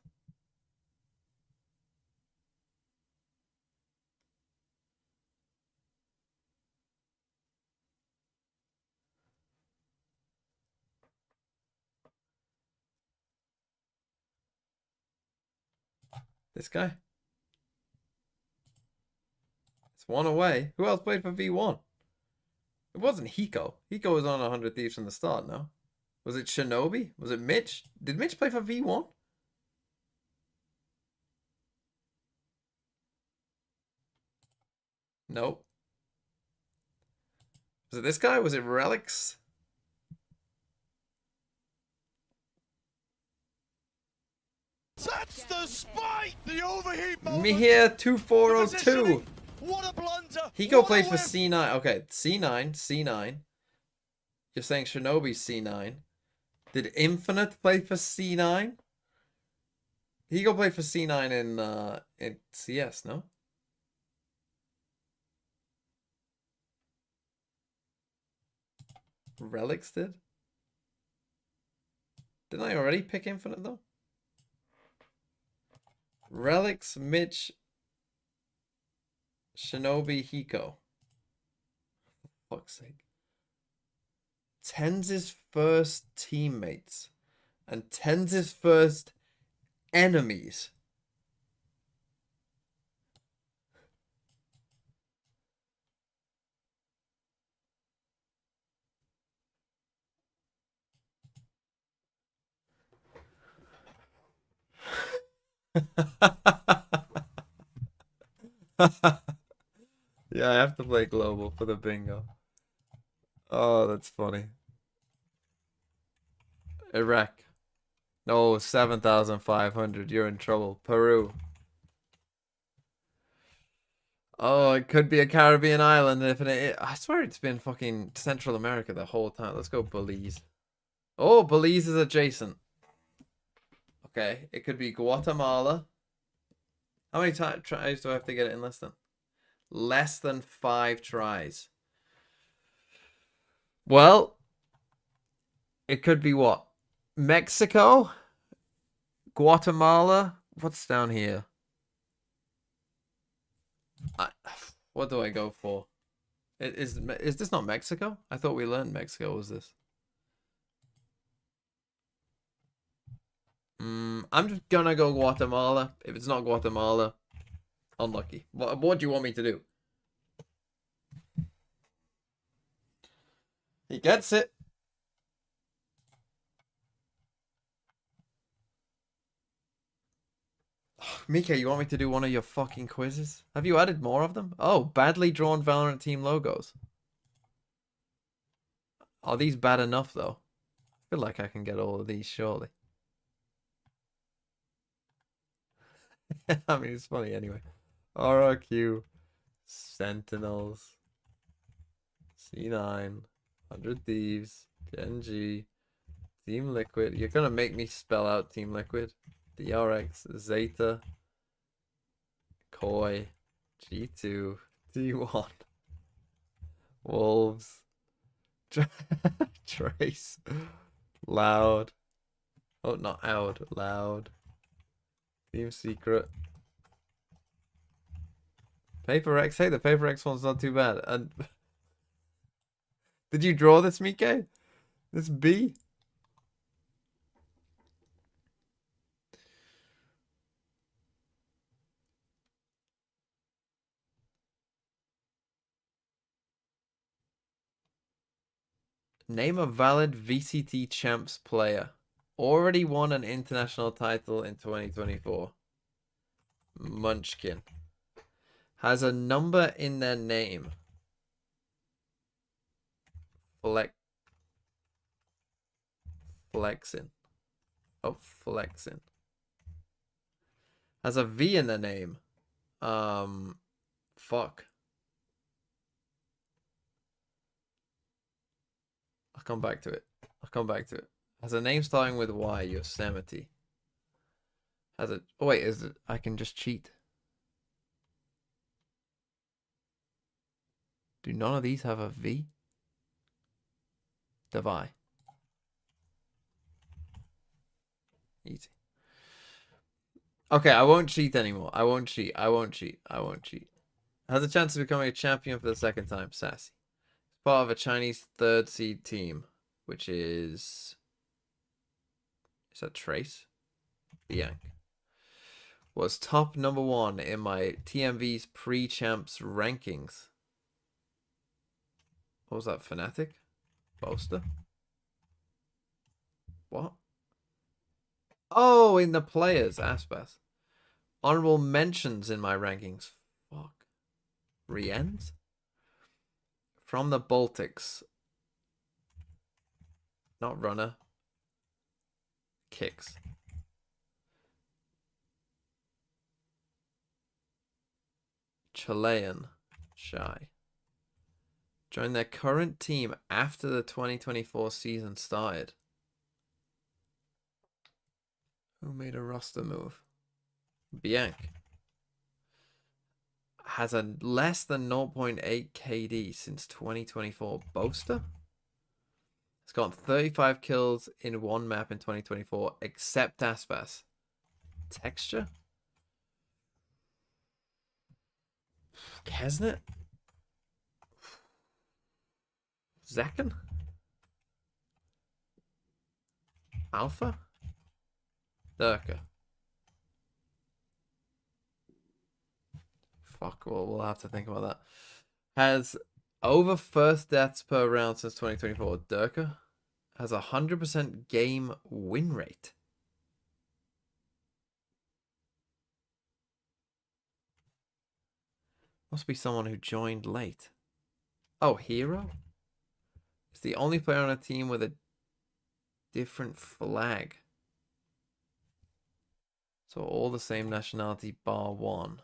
This guy? It's one away. Who else played for V1? It wasn't Hiko. Hiko was on 100 Thieves from the start, no? Was it Shinobi? Was it Mitch? Did Mitch play for V1? Nope. Was it this guy? Was it Relics? That's the spike! The overheat moment! Mihir 2402. What a blunder! Hiko played for C9. Okay, C9. You're saying Shinobi C9. Did Infinite play for C9? Hiko played for C9 in CS, no? Relics did? Didn't I already pick Infinite though? Relics, Mitch, Shinobi, Hiko. For fuck's sake. Tens' first teammates and Tens' first enemies. Yeah, I have to play global for the bingo. Oh, that's funny. Iraq. No, 7,500. You're in trouble. Peru. Oh, it could be a Caribbean island. I swear it's been fucking Central America the whole time. Let's go Belize. Oh, Belize is adjacent. Okay, it could be Guatemala. How many tries do I have to get it in less than? Less than 5 tries. Well, it could be what? Mexico? Guatemala? What's down here? What do I go for? Is this not Mexico? I thought we learned Mexico was this. I'm just gonna go Guatemala. If it's not Guatemala, unlucky. What do you want me to do? He gets it. Mika, you want me to do one of your fucking quizzes? Have you added more of them? Oh, badly drawn Valorant team logos. Are these bad enough, though? I feel like I can get all of these, surely. I mean, it's funny anyway. RRQ, Sentinels, C9, 100 Thieves, Gen G, Team Liquid. You're gonna make me spell out Team Liquid. DRX, Zeta, Koi, G2, D1, Wolves, Trace, Loud. Oh, not Out, Loud. Team Secret. Paper X. Hey, the Paper X one's not too bad. And Did you draw this, Mike? This B? Name a valid VCT champs player. Already won an international title in 2024. Munchkin. Has a number in their name. Flexin. Oh, Flexin. Has a V in their name. Fuck. I'll come back to it. Has a name starting with Y. Yosemite. Has a... Oh, wait. Is it... I can just cheat. Do none of these have a V? Devi. Easy. Okay, I won't cheat anymore. I won't cheat. Has a chance of becoming a champion for the second time. Sassy. Part of a Chinese third seed team, which is that Trace? Bianc. Was top number 1 in my TMV's pre-champs rankings. What was that? Fnatic? Boaster? What? Oh, in the players aspect. Honorable mentions in my rankings. Fuck. Rienz? From the Baltics. Not runner. Kicks. Chilean. Shy. Joined their current team after the 2024 season started. Who made a roster move? Bianc. Has a less than 0.8 KD since 2024. Boaster? It's got 35 kills in one map in 2024, except Aspas. Texture? Kesnet? Zakin? Alpha? Durka. Fuck, well, we'll have to think about that. Has over first deaths per round since 2024. Durka has 100% game win rate. Must be someone who joined late. Oh, Hero? It's the only player on a team with a different flag. So all the same nationality bar one.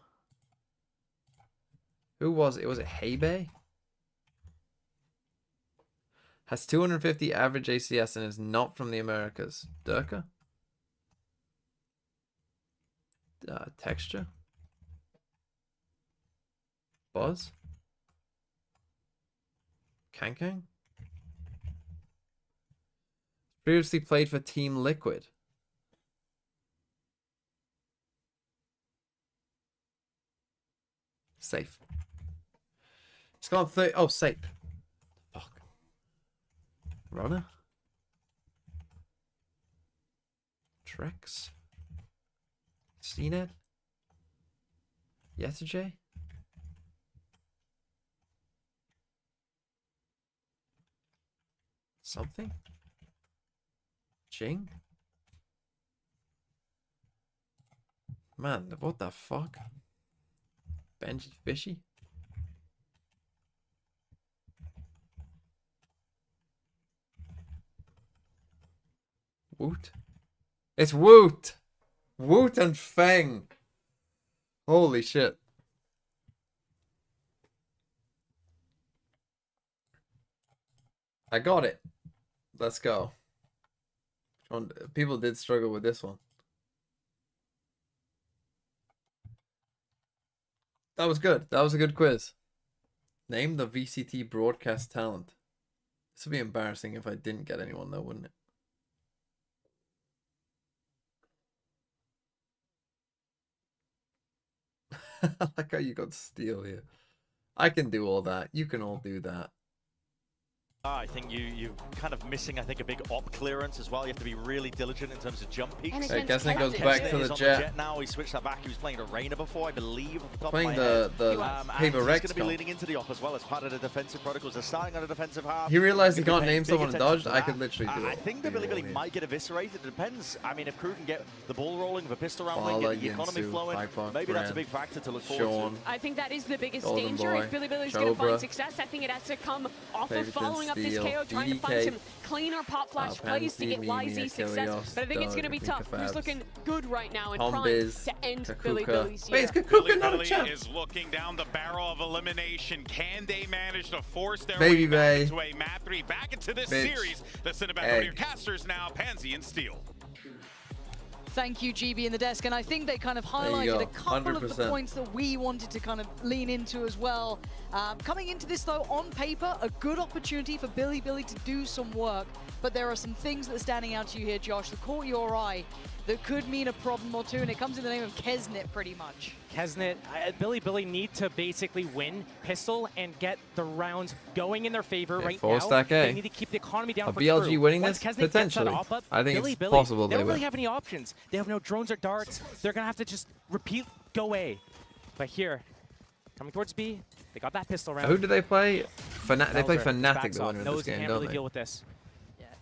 Who was it? Was it Heibe? Has 250 average ACS and is not from the Americas. Durka? Texture? Buzz? Kankang? Previously played for Team Liquid. Safe. It's gone 30. Oh, safe. Fuck. Runner? Trex? CNET? Yesterday? Something? Jing? Man, what the fuck? Benji Fishy? Woot? It's Woot! Woot and Feng! Holy shit. I got it. Let's go. People did struggle with this one. That was good. That was a good quiz. Name the VCT broadcast talent. This would be embarrassing if I didn't get anyone though, wouldn't it? I like how you got Steel here. I can do all that. You can all do that. I think you're kind of missing, I think, a big op clearance as well. You have to be really diligent in terms of jump peaks. I guess it goes back to the jet. Now he switched that back. He was playing Arena before, I believe. Off the top playing of the Paper Rex. He's going to be leaning into the op as well as part of the defensive protocols. They're starting on a defensive half. He realized he can't name someone and dodged. I could literally do it. I think the Billy might get eviscerated. It depends. I mean, if KRU can get the ball rolling with a pistol round wing, get the economy flowing, maybe that's a big factor to look forward to. I think that is the biggest Golden danger. Boy, If Billy's going to find success, I think it has to come off of following up this KO, trying to find some cleaner pop flash plays to get YZ success. But I think it's going to be tough. Who's looking good right now and primed to end Billy's year. Billy is looking down the barrel of elimination. Can they manage to force their way back into a map 3, back into this series? Let's send it back over to your casters now, Pansy and Steel. Thank you, GB in the desk, and I think they kind of highlighted a couple of the points that we wanted to kind of lean into as well. Coming into this, though, on paper, a good opportunity for Billy to do some work, but there are some things that are standing out to you here, Josh, that caught your eye that could mean a problem or two, and it comes in the name of Kesnet, pretty much. Kesnet, Billy need to basically win pistol and get the rounds going in their favor right now. Stack A. They need to keep the economy down for BLG KRU. winning Once this? Kesnet Potentially. Gets that op up, I think it's Billy, possible they they don't will. really have any options. They have no drones or darts. They're going to have to just repeat go A. But here, coming towards B, they got that pistol round. Who do they play? They play Fnatic, the off. winner of this game, can't don't really they? deal with this.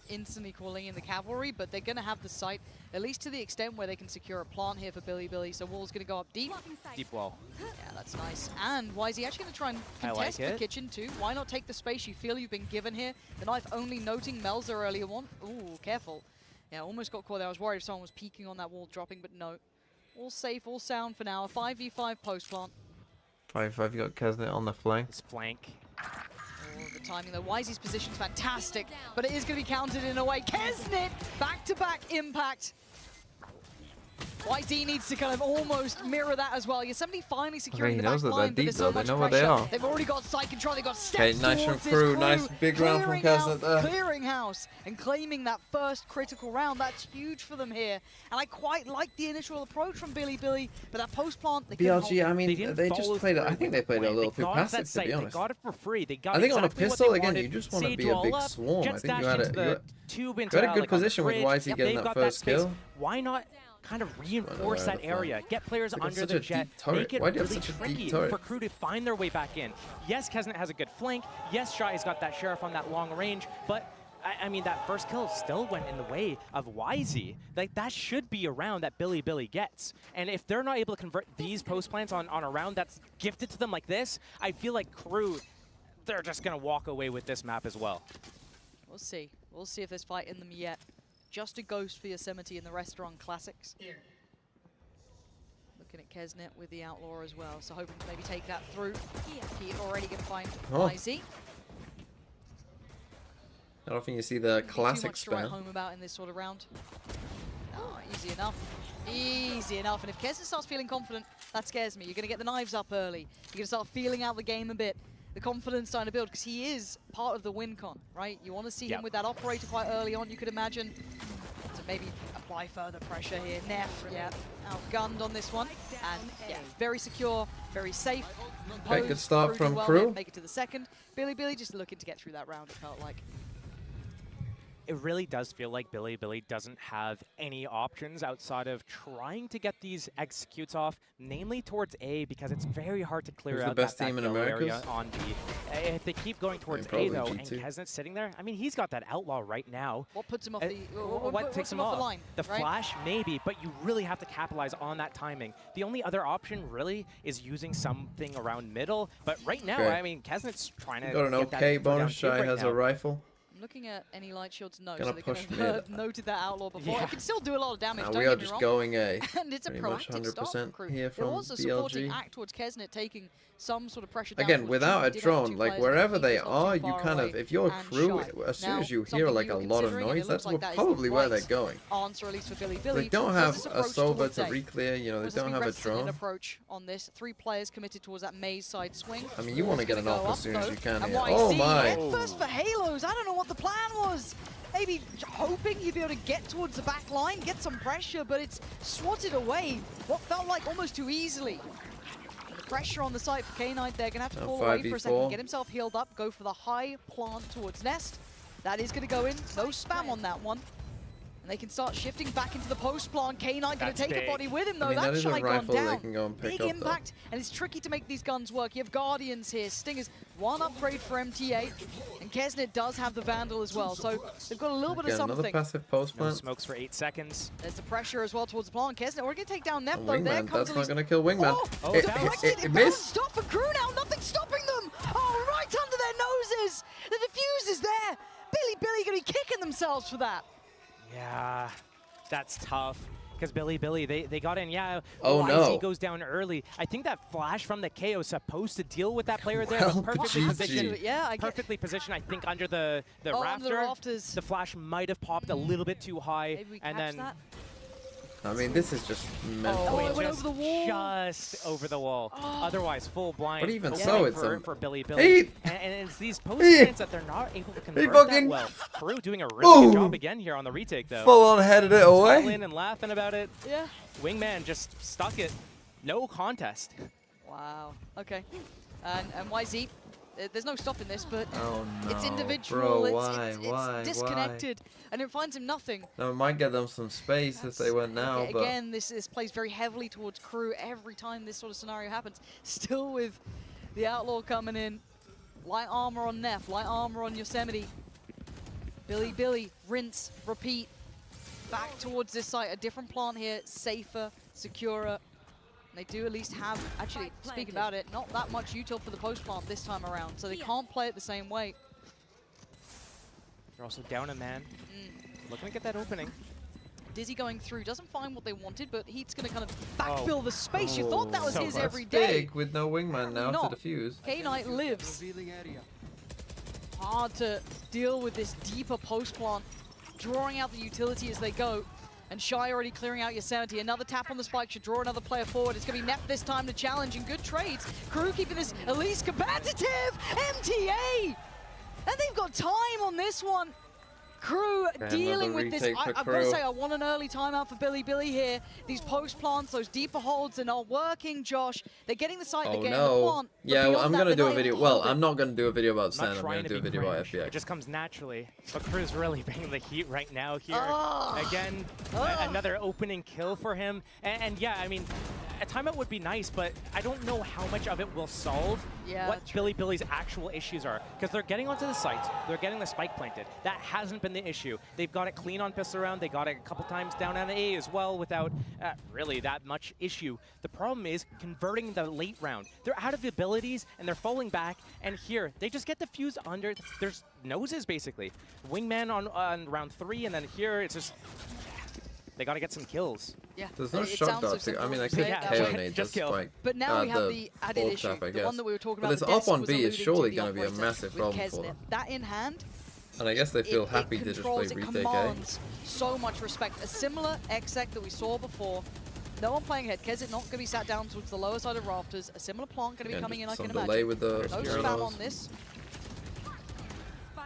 Instantly calling in the cavalry, but they're going to have the site, at least to the extent where they can secure a plant here for Billy. So wall's going to go up deep. Deep wall. Yeah, that's nice. And YZ actually going to try and contest the kitchen too. Why not take the space you feel you've been given here? The knife only noting Melzer earlier on. Ooh, careful. Yeah, almost got caught there. I was worried if someone was peeking on that wall, dropping, but no. All safe, all sound for now. A 5v5 post plant. 5v5, you got Kesnet on the flank. His flank. The timing though, YZ's position's fantastic, but it is going to be counted in a way. Kesnet, back-to-back impact. YZ needs to kind of almost mirror that as well. Yosemite finally securing the back line, but there's so much pressure. They've already got site control, they've got steps nice from towards this KRU, nice big round from Kesnet there. Clearing house and claiming that first critical round. That's huge for them here. And I quite like the initial approach from Billy, but that post plant, they BLG, I mean, they just played it. I think they played it a little too passive, to be honest. They got it for free. They got I think on a exactly pistol, what they again, wanted. you just want to Sage be a wall big up, swarm. I Jets think you dash had into the tube into a good like on the position with fridge. YZ getting that first kill. Why not kind of reinforce that area? Get players under the jet. Turret. Make it Why do you have really such a tricky deep turret? for KRU to find their way back in. Yes, Kesnet has a good flank. Yes, Shy's got that Sheriff on that long range, but I mean, that first kill still went in the way of YZ. Like, that should be a round that Billy gets. And if they're not able to convert these post plants on a round that's gifted to them like this, I feel like KRU, they're just going to walk away with this map as well. We'll see. We'll see if there's fight in them yet. Just a ghost for Yosemite in the Restaurant Classics. Looking at Kesnet with the Outlaw as well, so hoping to maybe take that through. He already going to find YZ. I don't think you see the classic too much to write spam. home about in this sort of round. Oh, easy enough. Easy enough. And if Kesnet starts feeling confident, that scares me. You're going to get the knives up early. You're going to start feeling out the game a bit. The confidence starting to build, because he is part of the win con, right? You want to see him with that operator quite early on, you could imagine. To maybe apply further pressure here. Neff, outgunned on this one. And yeah, very secure, very safe. Okay, good start from well KRU. make it to the second. Billy just looking to get through that round, it felt like. It really does feel like Billy doesn't have any options outside of trying to get these executes off, namely towards A, because it's very hard to clear out the best that team in kill area Americas? on B. If they keep going towards A though, and Kesnet's sitting there, I mean, he's got that Outlaw right now. What puts him off the what takes him off the line? The right? flash, maybe, but you really have to capitalize on that timing. The only other option really is using something around middle, but right now, I mean, Kesnet's trying to Got an get that okay info down bonus. too Shy right has now. a rifle. I'm looking at any light shields. No, Gonna so they push kind mid. of noted that Outlaw before. It can still do a lot of damage. Nah, don't we are get me just wrong. going A. And it's a Pretty much proactive start 100% from KRU. here There from was a supporting BLG. act towards Kesnet taking some sort of pressure down. Again, towards without Chu. a Did have drone, two like players, wherever but they he was not are, too you far kind of, away if you're and KRU, Shy. as soon Now, as you hear something like you a were lot of considering, and noise, it that's looks like that is probably the where they're right going. Answer, at least for Billy. They don't was have this a approach Sova towards to A? re-clear, you know, they Was this don't have a reticent in drone. approach on this. 3 players committed towards that maze side swing. I mean, you want to get an off as soon as you can And here. YZ, Oh my! first for Halos. I don't know what the plan was. Maybe hoping you'd be able to get towards the back line, get some pressure, but it's swatted away. What felt like almost too easily. pressure on the site for K9. They're going to have to pull 5v4. away for a second, get himself healed up, go for the high plant towards Nest. That is going to go in. No spam on that one. And they can start shifting back into the post plant. K9 going to take a body with him, though. I mean, that That's is a Shy gone rifle down. they can go and pick Big up, impact, and it's tricky to make these guns work. You have Guardians here. Stingers, one upgrade for MTA, and Kesnet does have the Vandal as well. So they've got a little bit of something. Another passive post No plant. smokes for 8 seconds. There's the pressure as well towards the plant. Kesnet, we're going to take down Nep, though. Wingman, There comes that's not going to kill Wingman. Oh, it it missed. Stop for Crew now. Nothing's stopping them. Oh, right under their noses. The defuse is there. Billy going to be kicking themselves for that. Yeah, that's tough. Because Billy, they got in, yeah. Oh, YZ no. goes down early. I think that flash from the KO is supposed to deal with that player there, Well, but perfectly GG. positioned. Yeah, perfectly positioned, I think, under the Oh, rafter. under the rafters. The flash might have popped a little bit too high. Maybe we and catch then that. I mean, this is just mental. Oh, it went just, over the wall. just over the wall. Otherwise, full blind. But even Full so, blind it's for Billy. Hey! And it's these post Hey! plants that they're not able to convert fucking- that well. KRU doing a really good Boom! job again here on the retake, though. Full on headed it away. Smiling and laughing about it. Yeah. Wingman just stuck it. No contest. Wow. Okay. And YZ, there's no stopping this, but Oh no. it's individual. Bro, it's why? disconnected, and it finds him nothing. Now, it might get them some space if they went now, Okay, but again, this plays very heavily towards KRU every time this sort of scenario happens. Still with the Outlaw coming in. Light armor on Neff, light armor on Yosemite. Billy, rinse, repeat. Back towards this site, a different plant here, safer, securer. They do at least have, actually, speaking about it, not that much util for the post plant this time around, so they can't play it the same way. They're also down a man. Looking to get that opening. Dizzy going through, doesn't find what they wanted, but Heat's going to kind of backfill the space. You thought that was So his close. every day. big with no wingman now Not. to defuse. K-Knight lives. Hard to deal with this deeper post plant, drawing out the utility as they go. And Shy already clearing out Yosemite. Another tap on the spike should draw another player forward. It's going to be Nep this time to challenge, and good trades. KRU keeping this at least competitive. MTA! And they've got time on this one. KRU Okay, dealing another with this. retake for I've got to KRU. say, I want an early timeout for Billy here. These post plants, those deeper holds are not working, Josh. They're getting the site, they're Oh getting the no. plant. but Yeah, well, beyond I'm that, going to they're do a not video. able to Well, hold it. I'm not going to do a video about I'm SEN. not I'm going trying to to do a be video about cringe. It FPX. just comes naturally. But KRU's really bringing the heat right now here. Oh. Again, another opening kill for him. And yeah, I mean, a timeout would be nice, but I don't know how much of it will solve what Billy's actual issues are. Because they're getting onto the sites, they're getting the spike planted. That hasn't been the issue. They've got it clean on pistol round, they got it a couple times down on A as well without really that much issue. The problem is converting the late round. They're out of the abilities and they're falling back, and here, they just get the fuse under their noses basically. Wingman on round 3, and then here it's just, they got to get some kills. Yeah, There's no it shot sounds so dot. simple I mean, I to could say it that KO way. nade Just this kill. spike. But now we have the added bolt issue, trap, I the guess. one that we were talking But about. this that up Des on was B is alluding to surely the going to be a operator massive with problem for Kesnet. them. That in hand, And I guess they feel happy it to just controls, play it retake A. commands so much respect. A similar exec that we saw before. No one playing ahead. Kesnet not going to be sat down towards the lower side of rafters. A similar plant going to be Again, coming in, I some can delay imagine. with the No spam journals. on this.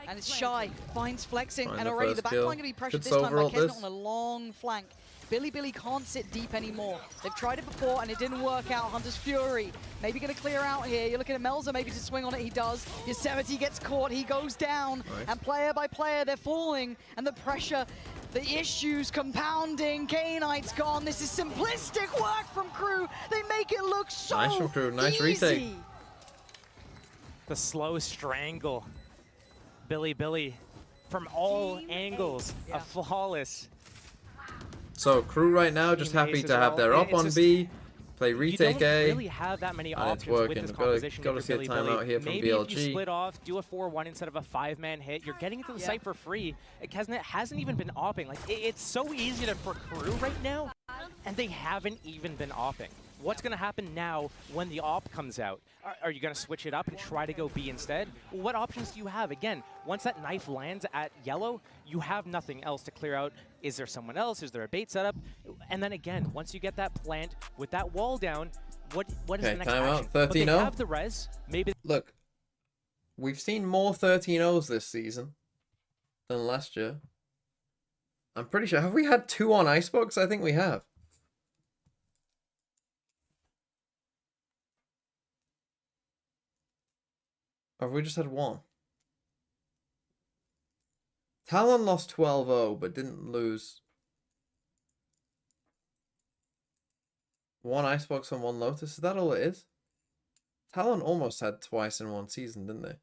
And it's Shy, finds flexing, Find and the already the first backline kill. going to be pressured Could this time by overall Kesnet this. on a long flank. Billy can't sit deep anymore. They've tried it before and it didn't work out. Hunter's Fury maybe going to clear out here. You're looking at Melza maybe to swing on it. He does. Yosemite gets caught. He goes down. Nice. And player by player, they're falling. And the pressure, the issues compounding. K-Knight's gone. This is simplistic work from KRU. They make it look so Nice from KRU. Nice easy. retake. The slow strangle. Billy from all angles, a flawless. So KRU right now just Team happy ace to as have well. their up It's on just- B, play You retake don't A, really have that many and it's options with working. this Gotta composition. see a if you're Billy. timeout here from Maybe if you BLG. split off, do a 4-1 instead of a 5-man hit, you're getting into the site for free. Kesnet hasn't even been opping. Like it's so easy for KRU right now, and they haven't even been opping. What's going to happen now when the op comes out? Are you going to switch it up and try to go B instead? Well, what options do you have? Again, once that knife lands at yellow, you have nothing else to clear out. Is there someone else? Is there a bait setup? And then again, once you get that plant with that wall down, what is Okay, the next timeout. action? But they 13-0. have the res. Maybe. Look, we've seen more 13-0s this season than last year. I'm pretty sure. Have we had 2 on Icebox? I think we have. Or have we just had one? Talon lost 12-0, but didn't lose. One Icebox and one Lotus. Is that all it is? Talon almost had twice in one season, didn't they?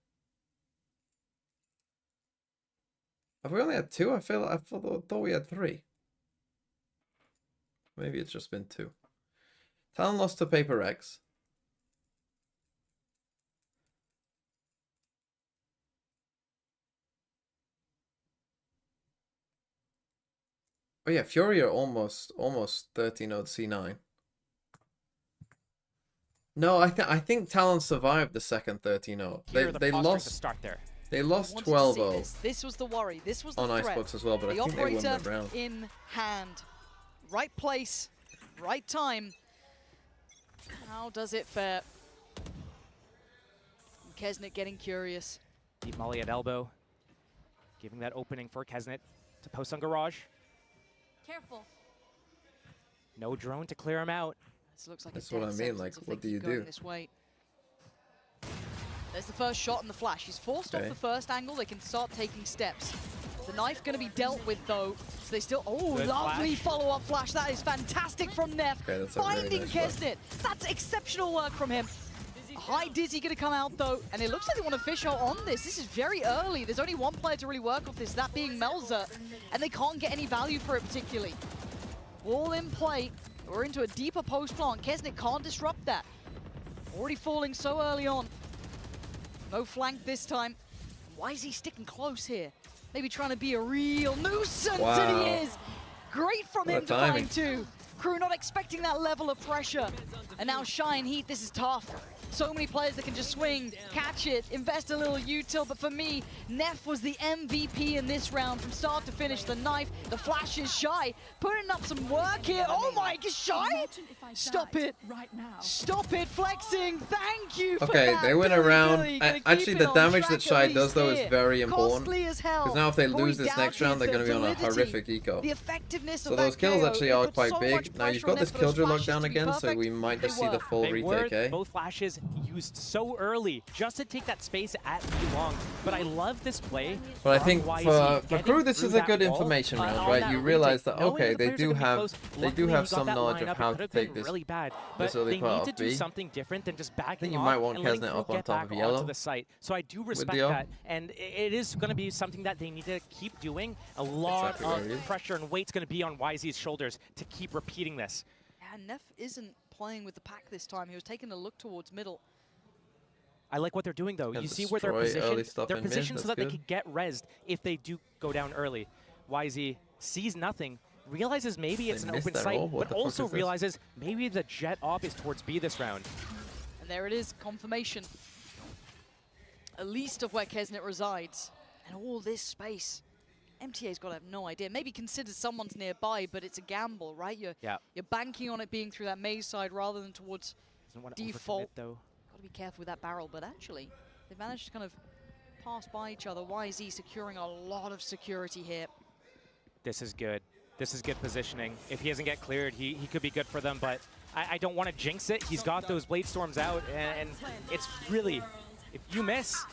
Have we only had two? I thought we had three. Maybe it's just been two. Talon lost to Paper X. Oh yeah, Fury are almost 13-0 to C9. No, I think Talon survived the second 13-0. They lost. Start there. They lost 12-0. This was the worry. This was the on threat. Icebox as well, but the I think they won operator the round. in hand, right place, right time. How does it fare? Kesnet getting curious. Deep Molly at elbow, giving that opening for Kesnet to post on Garage. Careful. No drone to clear him out. This looks like That's what I mean. Like, what do you do? This way. There's the first shot and the flash. He's forced off the first angle. They can start taking steps. The knife going to be dealt with though. So they still. Oh, good lovely follow-up flash. That is fantastic from Neff. Okay, that's a finding really nice Kesnet. That's exceptional work from him. High Dizzy going to come out though, and it looks like they want to fish out on this. This is very early. There's only one player to really work off this, that being Melzer, and they can't get any value for it particularly. All in play. We're into a deeper post plant. Kesnet can't disrupt that. Already falling so early on. No flank this time. Why is he sticking close here? Maybe trying to be a real nuisance, and he is. Great from him to find two. KRU not expecting that level of pressure. And now Shine Heat, this is tough. So many players that can just swing, catch it, invest a little util, but for me, Neff was the MVP in this round from start to finish. The knife, the flash is Shy, putting up some work here. Oh my gosh, Shy! Stop it! Stop it, flexing! Thank you for that. They win a round. Billy, Actually, the damage that Shy does though is very important. Because now if they lose this next round, they're going to be on a horrific eco. The effectiveness So of those that kills KO, actually it are puts quite so big. much Now you've pressure got on this Neff for those Killjoy flashes lockdown to be again, so perfect. we might just see the full They were retake, eh? both flashes used so early just to take that space at B long. But I love this play. But I think for KRU, this is a good information round, right? You realize that okay, they do have some knowledge of how to take this really bad, this but early they part need to of do B. something different than just backing I think you off might want and letting Kesnet KRU up on get top back of onto yellow. the site. So I do respect Dio. that, and it is going to be something that they need to keep doing. A lot of pressure and weight's going to be on YZ's shoulders to keep repeating this. Yeah, Neff isn't playing with the pack this time. He was taking a look towards middle. I like what they're doing though. And You see where they're destroy early positioned. stuff They're in mid, positioned so that's that they good. can get rezzed if they do go down early. YZ sees nothing, realizes maybe it's an missed open that site, roll? What but the fuck also is this? realizes maybe the jet op is towards B this round. And there it is, confirmation. At least of where Kesnet resides. And all this space. MTA's got to have no idea. Maybe consider someone's nearby, but it's a gamble, right? You're banking on it being through that maze side rather than towards default. Though. Got to be careful with that barrel, but actually, they've managed to kind of pass by each other. YZ securing a lot of security here. This is good. This is good positioning. If he doesn't get cleared, he could be good for them, but I don't want to jinx it. He's got those Blade Storms out, and it's really, if you miss.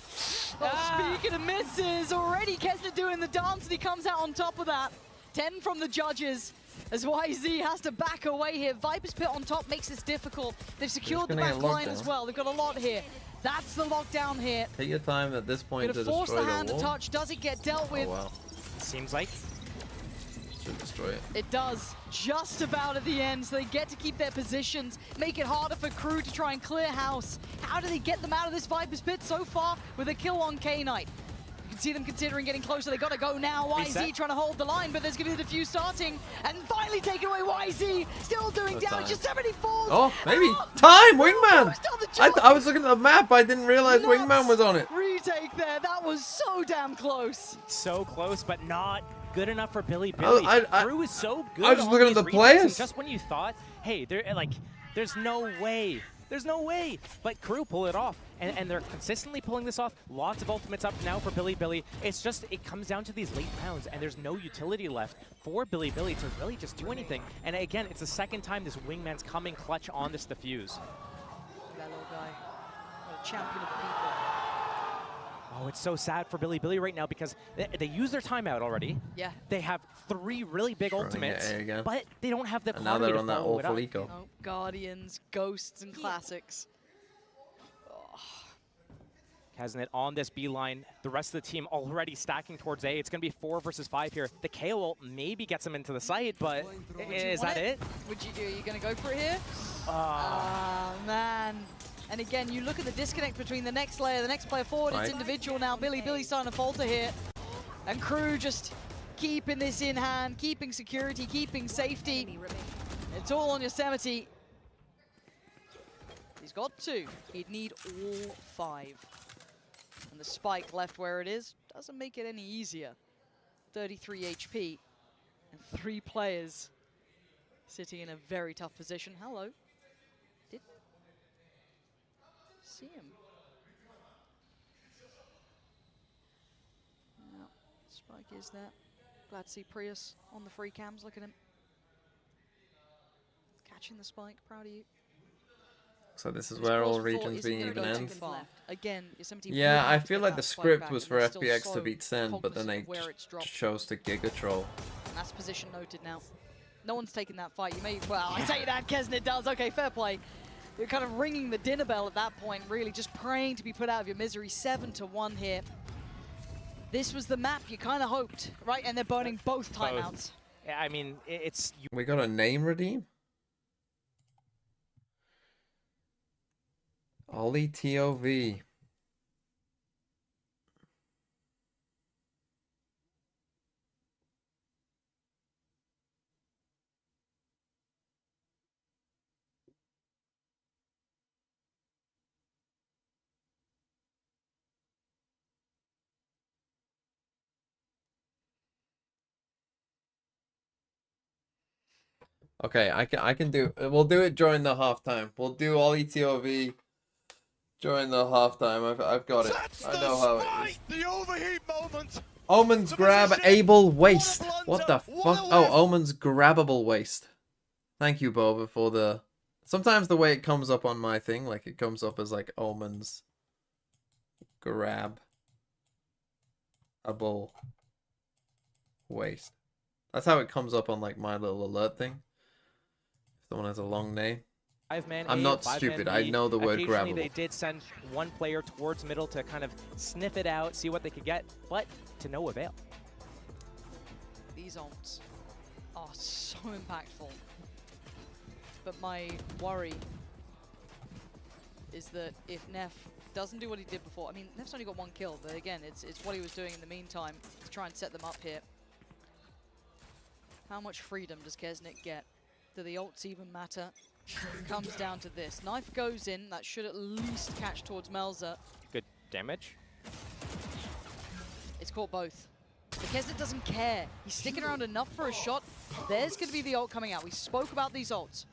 Speaking of misses, already Kesnet doing the dance, and he comes out on top of that. 10 from the judges, as YZ has to back away here. Viper's Pit on top makes this difficult. They've secured the back line as well. They've got a lot here. That's the lockdown here. Take your time at this point to Gonna destroy force the hand wall. to touch. Does it get dealt with? Oh, wow. Seems like. Should destroy it. It does, just about at the end, so they get to keep their positions, make it harder for KRU to try and clear house. How do they get them out of this Viper's Pit so far with a kill on K-Knight? You can see them considering getting closer. They gotta go now. YZ trying to hold the line, but there's gonna be the defuse starting, and finally taken away. YZ still doing damage. Yosemite falls. Oh, maybe. Time! Wingman! I was looking at the map. I didn't realize Wingman was on it. Retake there. That was so damn close. So close, but not good enough for Billy. KRU is so good. I was just looking at the retakes, players. and just when you thought, hey, there's no way. There's no way. But KRU pull it off, and they're consistently pulling this off. Lots of ultimates up now for Billy. It's just, it comes down to these late rounds, and there's no utility left for Billy to really just do anything. And again, it's the second time this Wingman's coming clutch on this defuse. That little guy, what a champion of the people. Oh, it's so sad for Billy right now because they use their timeout already. Yeah. They have 3 really big ultimates, but they don't have the And now quantity they're to on that follow it awful up. eco. Oh, Guardians, Ghosts, and Classics. Kaznet on this B line. The rest of the team already stacking towards A. It's going to be 4 versus 5 here. The KO ult maybe gets them into the site, but is that it? Are you going to go for it here? Ah, man. And again, you look at the disconnect between the next player forward, it's individual now. Billy's starting to falter here. And KRU just keeping this in hand, keeping security, keeping safety. It's all on Yosemite. He's got 2. He'd need all 5. And the spike left where it is doesn't make it any easier. 33 HP and 3 players sitting in a very tough position. Hello. Didn't see him. No, spike is there. Glad to see Prius on the free cams. Look at him. Catching the spike. Proud of you. So this is where all regions being even ends. Again, Yosemite Yeah, I feel like the script was for FPX to beat SEN, but then they chose to Giga Troll. And that's position noted now. No one's taking that fight. You may, well, I say that, Kesnet does. Okay, fair play. You're kind of ringing the dinner bell at that point, really, just praying to be put out of your misery. 7-1 here. This was the map you kind of hoped, right? And they're burning both timeouts. Yeah, I mean, it's... We got a name redeem? Ollie TOV. Okay, I can do. We'll do it during the halftime. We'll do Ollie TOV during the halftime. I've got it. I know how it is. The overheat moment. Omen's grab able waste. What the fuck? Oh, Omen's grabbable waste. Thank you, Boba, for the. Sometimes the way it comes up on my thing, like it comes up as like Omen's grab able waste. That's how it comes up on like my little alert thing. If someone has a long name. I'm not stupid. I know the word grabbable. They did send one player towards middle to kind of sniff it out, see what they could get, but to no avail. These ults are so impactful. But my worry is that if Neff doesn't do what he did before, I mean, Neff's only got 1 kill, but again, it's what he was doing in the meantime to try and set them up here. How much freedom does Kesnet get? Do the ults even matter? It comes down to this. Knife goes in, that should at least catch towards Melzer. Good damage. It's caught both. But Kesnet doesn't care. He's sticking around enough for a shot. There's going to be the ult coming out. We spoke about these ults.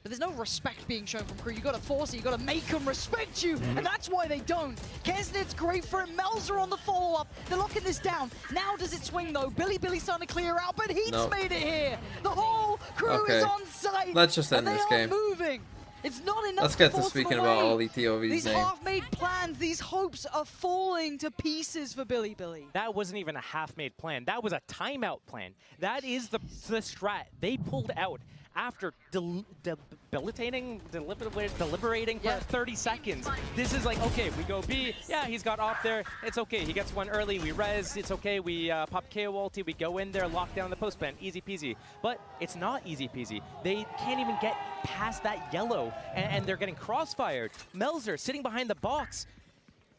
But there's no respect being shown from KRU. You got to force it. You got to make them respect you, and that's why they don't. Kesnet's great for it. Melzer on the follow-up. They're locking this down. Now does it swing though? Billy's starting to clear out, but Heat's made it here. The whole crew is on site. Let's just end this game. Moving. It's not enough. Let's get to speaking about Ollie TOV's name. These half-made plans, these hopes are falling to pieces for Billy. That wasn't even a half-made plan. That was a timeout plan. That is the strat they pulled out after deliberating for 30 seconds. This is like, okay, we go B. Yeah, he's got off there. It's okay. He gets one early. We res. It's okay. We pop KO ulti. We go in there, lock down the post plan. Easy peasy. But it's not easy peasy. They can't even get past that yellow, and they're getting crossfired. Melzer sitting behind the box.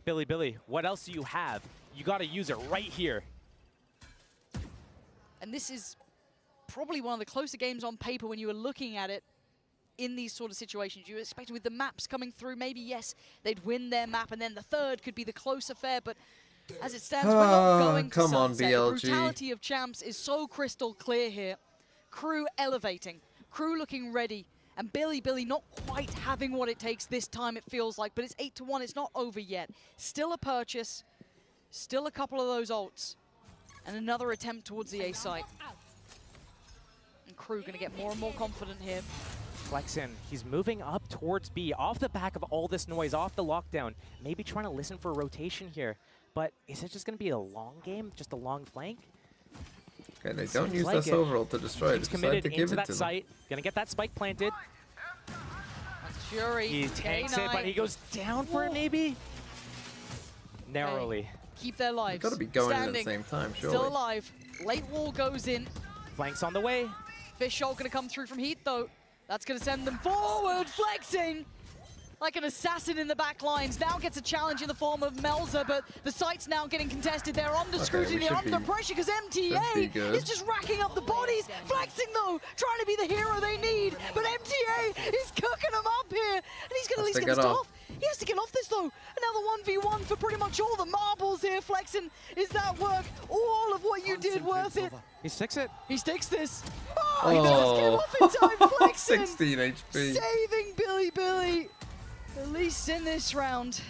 Billy, what else do you have? You got to use it right here. And this is probably one of the closer games on paper when you were looking at it in these sort of situations. You were expecting with the maps coming through, maybe, yes, they'd win their map, and then the third could be the close affair, but as it stands, we're not going to sunset. BLG. The brutality of champs is so crystal clear here. KRU elevating, KRU looking ready, and Billy not quite having what it takes this time, it feels like, but it's 8-1, it's not over yet. Still a purchase, still a couple of those ults, and another attempt towards the A site. And KRU going to get more and more confident here. Flexin, he's moving up towards B, off the back of all this noise, off the lockdown. Maybe trying to listen for a rotation here. but is it just going to be a long game, just a long flank? Okay, they don't use this overall to destroy it. He's Decide committed to give into it that to them. site. Going to get that spike planted. Fury. He tanks it, but he goes down for it maybe? Narrowly. Keep their lives. Got to be going in Standing. at the same time, surely. Still alive. Late wall goes in. Flanks on the way. Fish shot gonna come through from Heat though. That's gonna send them forward, flexing like an assassin in the back lines. Now gets a challenge in the form of Melza, but the site's now getting contested. They're under scrutiny, they're under pressure because MTA is just racking up the bodies. Flexing though, trying to be the hero they need, but MTA is cooking them up here, and he's gonna at least get this off. He has to get off this though. Another 1v1 for pretty much all the marbles here. Flexing, is that work? All of what you did worth it? He sticks it. He sticks this. Oh, he does get off in time. Flexing. 16 HP. Saving Billy. At least in this round.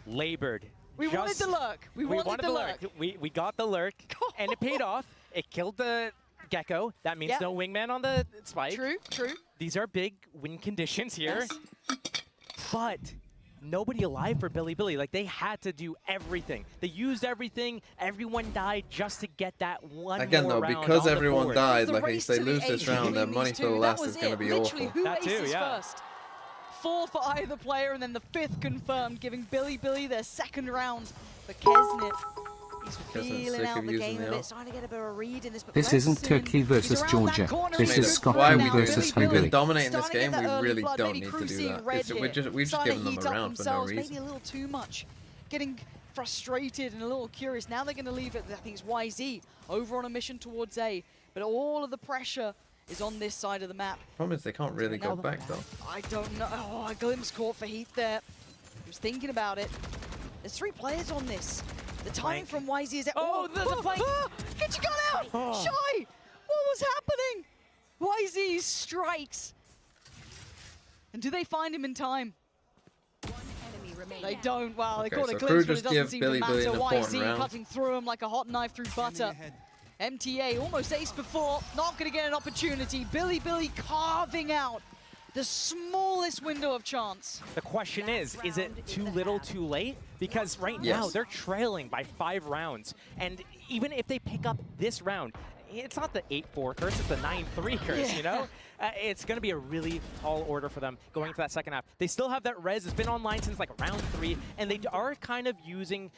Labored. We wanted the lurk. We wanted the lurk. We got the lurk, and it paid off. It killed the Gecko. That means no wingman on the spike. True. These are big win conditions here. Yes. But nobody alive for Billy. Like, they had to do everything. They used everything. Everyone died just to get that one Again, more though, round because on everyone the died, like if they lose this round, their money for the last is going to be awful. Who aces first? 4 for either player, and then the 5th confirmed, giving Billy their second round for Kesnet. He's feeling out the game a bit, starting to get a bit of a read in this. But This isn't Turkey versus Georgia. This is Scotland versus We've been Hungary. dominating this game. We really don't need to do that. We've just given them a round for no reason. Maybe a little too much. Getting frustrated and a little curious. Now they're going to leave it, I think it's YZ, over on a mission towards A. But all of the pressure is on this side of the map. Problem is they can't really go back though. I don't know. Oh, a glimpse caught for Heat there. He was thinking about it. There's 3 players on this. The timing from YZ is... Oh, the flank! Get your gun out! Shy! What was happening? YZ strikes. And do they find him in time? They don't. Wow, they caught a glimpse, but it doesn't seem to matter. YZ cutting through him like a hot knife through butter. MTA almost ace before, not going to get an opportunity. Billy carving out the smallest window of chance. The question is it too little too late? Because right now they're trailing by 5 rounds. And even if they pick up this round, it's not the 8-4 curse, it's the 9-3 curse, you know? It's going to be a really tall order for them going into that second half. They still have that res. It's been online since like round 3, and they are kind of using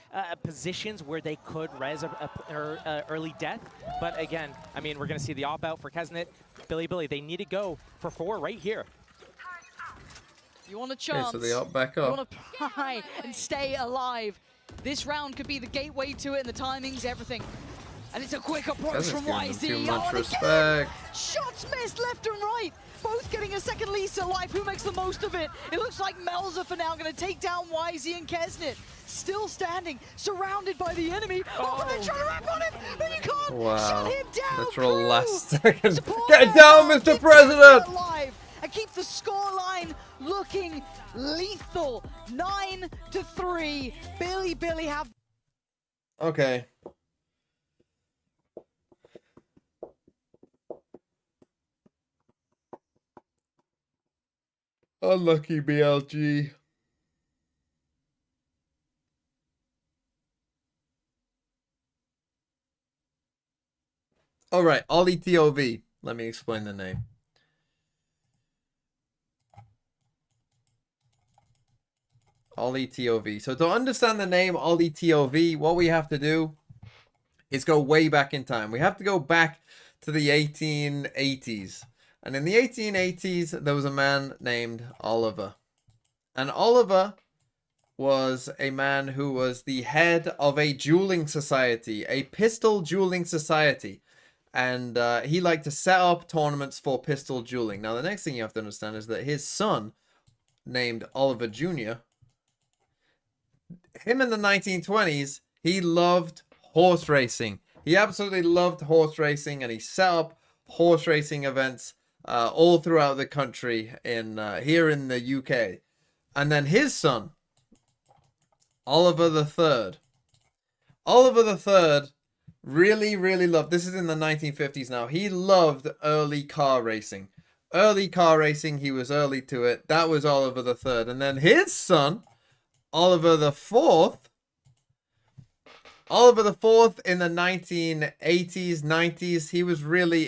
positions where they could res early death. But again, I mean, we're going to see the op-out for Kesnet. Billy, they need to go for 4 right here. You want a chance. Okay, so they up back up. You want to pry and stay alive. This round could be the gateway to it, and the timings, everything. And it's a quick approach from YZ. Too much respect. Shots missed left and right. Both getting a second Lisa alive. Who makes the most of it? It looks like Melza for now going to take down YZ and Kesnet. Still standing, surrounded by the enemy. Oh, they're trying to wrap on him, but you can't. Wow. Shut him down. Literal last second. Get down, Mr. President. Alive and keep the scoreline looking lethal. 9-3. Billy have. Okay. Unlucky BLG. All right, Ollie TOV. Let me explain the name. Ollie TOV. So to understand the name Ollie TOV, what we have to do is go way back in time. We have to go back to the 1880s. And in the 1880s, there was a man named Oliver. And Oliver was a man who was the head of a dueling society, a pistol dueling society. And he liked to set up tournaments for pistol dueling. Now, the next thing you have to understand is that his son, named Oliver Jr., him in the 1920s, he loved horse racing. He absolutely loved horse racing, and he set up horse racing events all throughout the country in here in the UK. And then his son, Oliver III. Oliver III really loved, this is in the 1950s now, he loved early car racing. Early car racing, he was early to it. That was Oliver III. And then his son, Oliver IV, Oliver the Fourth in the 1980s, 90s, he was really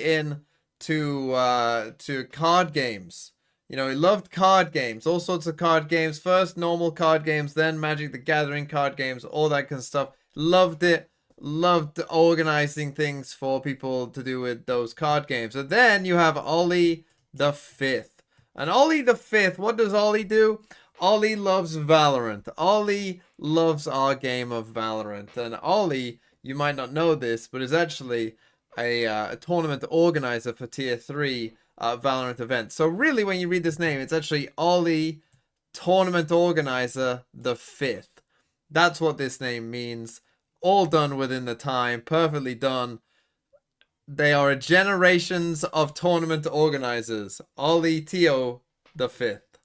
to card games. You know, he loved card games, all sorts of card games. First normal card games, then Magic the Gathering card games, all that kind of stuff. Loved it. Loved organizing things for people to do with those card games. And then you have Ollie the Fifth. And Ollie the Fifth, what does Ollie do? Ollie loves Valorant. Ollie loves our game of Valorant. And Ollie, you might not know this, but is actually a tournament organizer for Tier 3 Valorant events. So really, when you read this name, it's actually Ollie, Tournament Organizer the Fifth. That's what this name means. All done within the time. Perfectly done. They are a generations of tournament organizers. Ollie Tio the Fifth.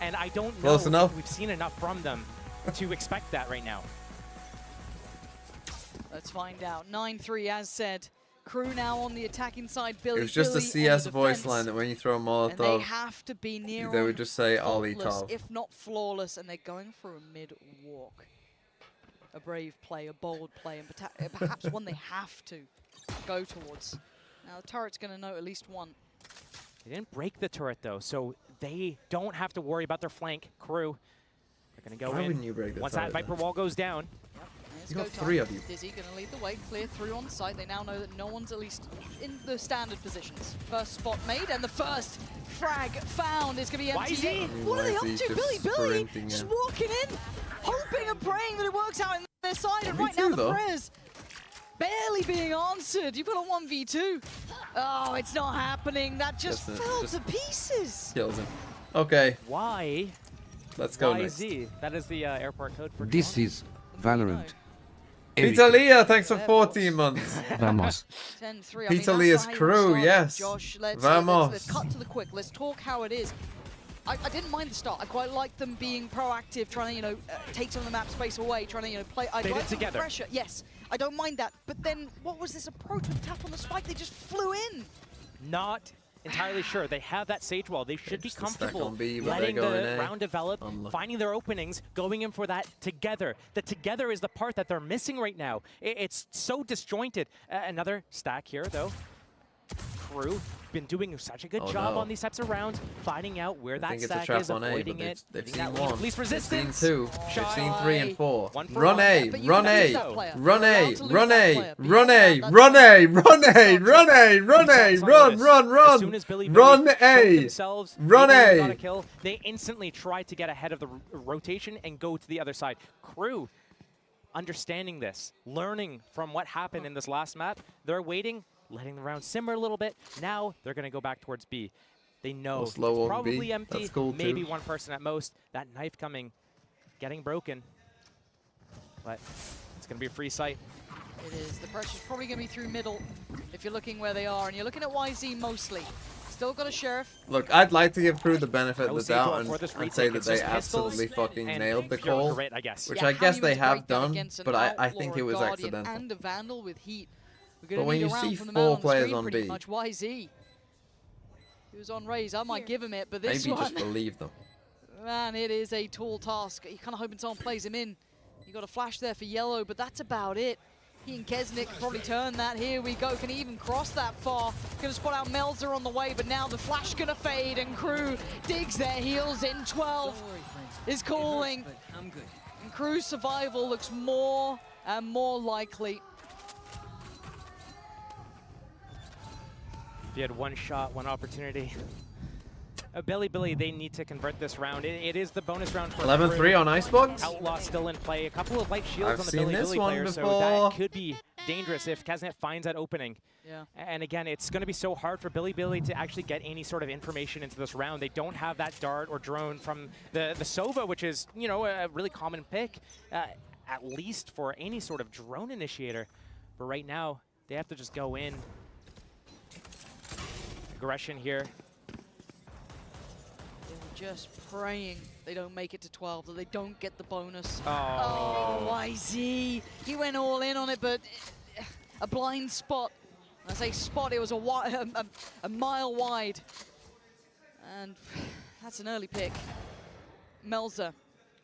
And I don't know Close enough. if we've seen enough from them to expect that right now. Let's find out. 9-3 as said. Crew now on the attacking side. Billy, It was just a CS voice line that when you throw a and Molotov, they have to be near they would just say Ollie faultless, Tov. if not flawless, and they're going for a mid walk. A brave play, a bold play, and perhaps one they have to go towards. Now the turret's going to know at least one. They didn't break the turret though, so they don't have to worry about their flank crew. They're going to go Why in. wouldn't you break the Once turret, that Viper then? wall goes down. You got three of you. Dizzy going to lead the way, clear through on site. They now know that no one's at least in the standard positions. First spot made, and the first frag found is going to be MTV. What are they up to? Billy just walking in, hoping and praying that it works out in their side. And right now the prayers barely being answered. You've got a 1v2. Oh, it's not happening. That just fell to pieces. Kills him. Okay. Why? Let's go next. YZ. That is the airport code for This is Valorant. Peter Leah, thanks for 14 months. Vamos. 10-3. Peter Leah's crew, yes. Josh, Vamos. let's cut to the quick. Let's talk how it is. I didn't mind the start. I quite like them being proactive, trying to, take some of the map space away, trying to, play. I like the pressure. Yes, I don't mind that. But then, what was this approach with tap on the spike? They just flew in. Not entirely sure. They have that sage wall. They should be comfortable B, letting the round develop, finding their openings, going in for that together. The together is the part that they're missing right now. It's so disjointed. Another stack here, though. Crew been doing such a good job on these types of rounds, finding out where that stack is, avoiding it. They've seen that one. least resistance. They've seen two. They've seen 3 and 4. Run A, run A, run A, run A, run A, As run A, run A, run A, run A, run, soon as Billy run showed A, themselves, run they got a A. kill, they instantly tried to get ahead of the rotation and go to the other side. Crew, understanding this, learning from what happened in this last map, they're waiting, letting the round simmer a little bit. Now they're going to go back towards B. They know it's probably empty, That's cool maybe too. one person at most. That knife coming, getting broken. But it's going to be a free sight. It is. The pressure's probably going to be through middle if you're looking where they are. And you're looking at YZ mostly. Still got a Sheriff. Look, I'd like to give Crew the benefit of the doubt and say that It's they just absolutely pistols fucking and nailed the pure call, grit, I guess. which Yeah, I guess how they you have break that done, against an but I Outlaw, think it a was Guardian, accidental. and a Vandal with heat. We're But gonna when need you a round see from the 4 man on the players screen on pretty B, much. YZ. He was on Raze. I might give him it, but this maybe one, just believe them. man, it is a tall task. You're kind of hoping someone plays him in. You got a flash there for yellow, but that's about it. He and Kesnick probably turn that. Here we go. Can he even cross that far? Gonna spot out Melzer on the way, but now the flash gonna fade, and Crew digs their heels in. 12 is calling. I'm good. And Crew's survival looks more and more likely. If you had one shot, one opportunity. Billy, they need to convert this round. It is the bonus round for 11-3 on Icebox. Outlaw still in play. A couple of light shields I've on the seen Billy this one player, so before. that could be dangerous if Kesnet finds that opening. Yeah. And again, it's going to be so hard for Billy to actually get any sort of information into this round. They don't have that dart or drone from the Sova, which is, a really common pick, at least for any sort of drone initiator. But right now, they have to just go in. Aggression here. Just praying they don't make it to 12, that they don't get the bonus. Oh, YZ. He went all in on it, but a blind spot. When I say spot, it was a mile wide. And that's an early pick. Melzer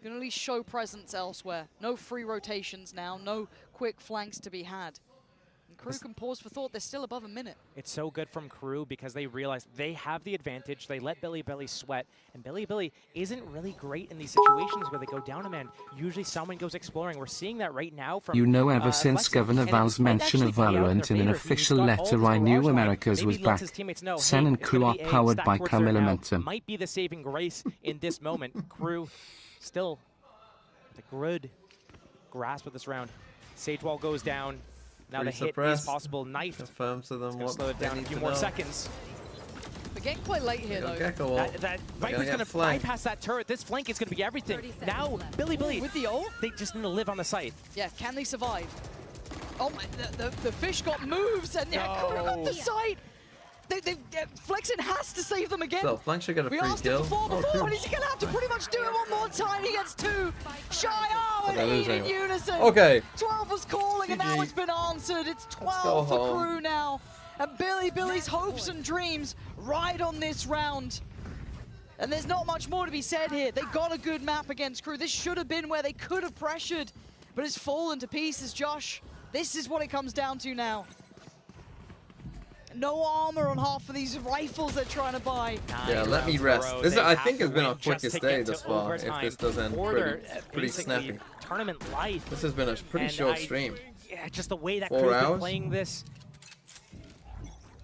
Gonna at least show presence elsewhere. No free rotations now, no quick flanks to be had. And KRU can pause for thought, they're still above a minute. It's so good from KRU because they realize they have the advantage. They let Billy sweat, and Billy isn't really great in these situations where they go down a man. Usually someone goes exploring. We're seeing that right now from ever since Governor Val's mention of Valorant in an official letter, I knew America's was back. SEN and KRU are powered by Momentum. Might be the saving grace in this moment. KRU still with a good grasp of this round. Sage wall goes down. Now the hit is possible. Knife confirms to them what slow it down a few more seconds. We're getting quite late here, though. That Viper's going to bypass that turret. This flank is going to be everything. Now, Billy with the ult? They just need to live on the site. Yeah, can they survive? Oh my, the fish got moves, and yeah, KRU got the site. Flexen has to save them again. So Flank should get a free kill. We asked him before, but he's going to have to pretty much do it one more time. He gets 2. Shy, and 8 in unison. Okay. 12 was calling, and now it's been answered. It's 12 for KRU now. And Billy's hopes and dreams ride on this round. And there's not much more to be said here. They got a good map against KRU. This should have been where they could have pressured, but it's fallen to pieces, Josh. This is what it comes down to now. No armor on half of these rifles they're trying to buy. Yeah, let me rest. This, I think, has been our quickest day thus far. If this does end pretty snappy. Tournament life. This has been a pretty short stream. Yeah, just the way that 4 KRU's hours been playing this.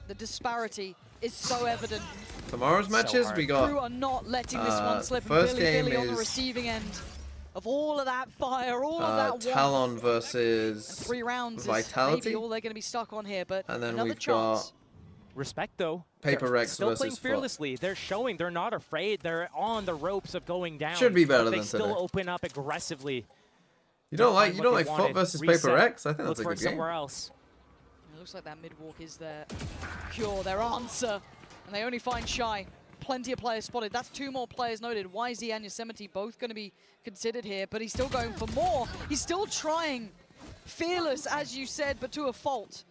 The disparity is so evident. Tomorrow's matches, we got KRU are not letting this one slip. First and Billy on the receiving end of all of that fire, all of that Talon versus 3 rounds Vitality. Is maybe all they're going to be stuck on here, but and then another we've chance. got Respect though. Paper Rex still versus playing fearlessly. They're showing they're not afraid. They're on the ropes of going down. Should be better but than they still today. open up aggressively. You don't like FOT versus Paper Rex? I think that's a good game. Somewhere else. It looks like that mid walk is their cure, their answer, and they only find Shy. Plenty of players spotted. That's 2 more players noted. YZ and Yosemite both going to be considered here, but he's still going for more. He's still trying. Fearless, as you said, but to a fault.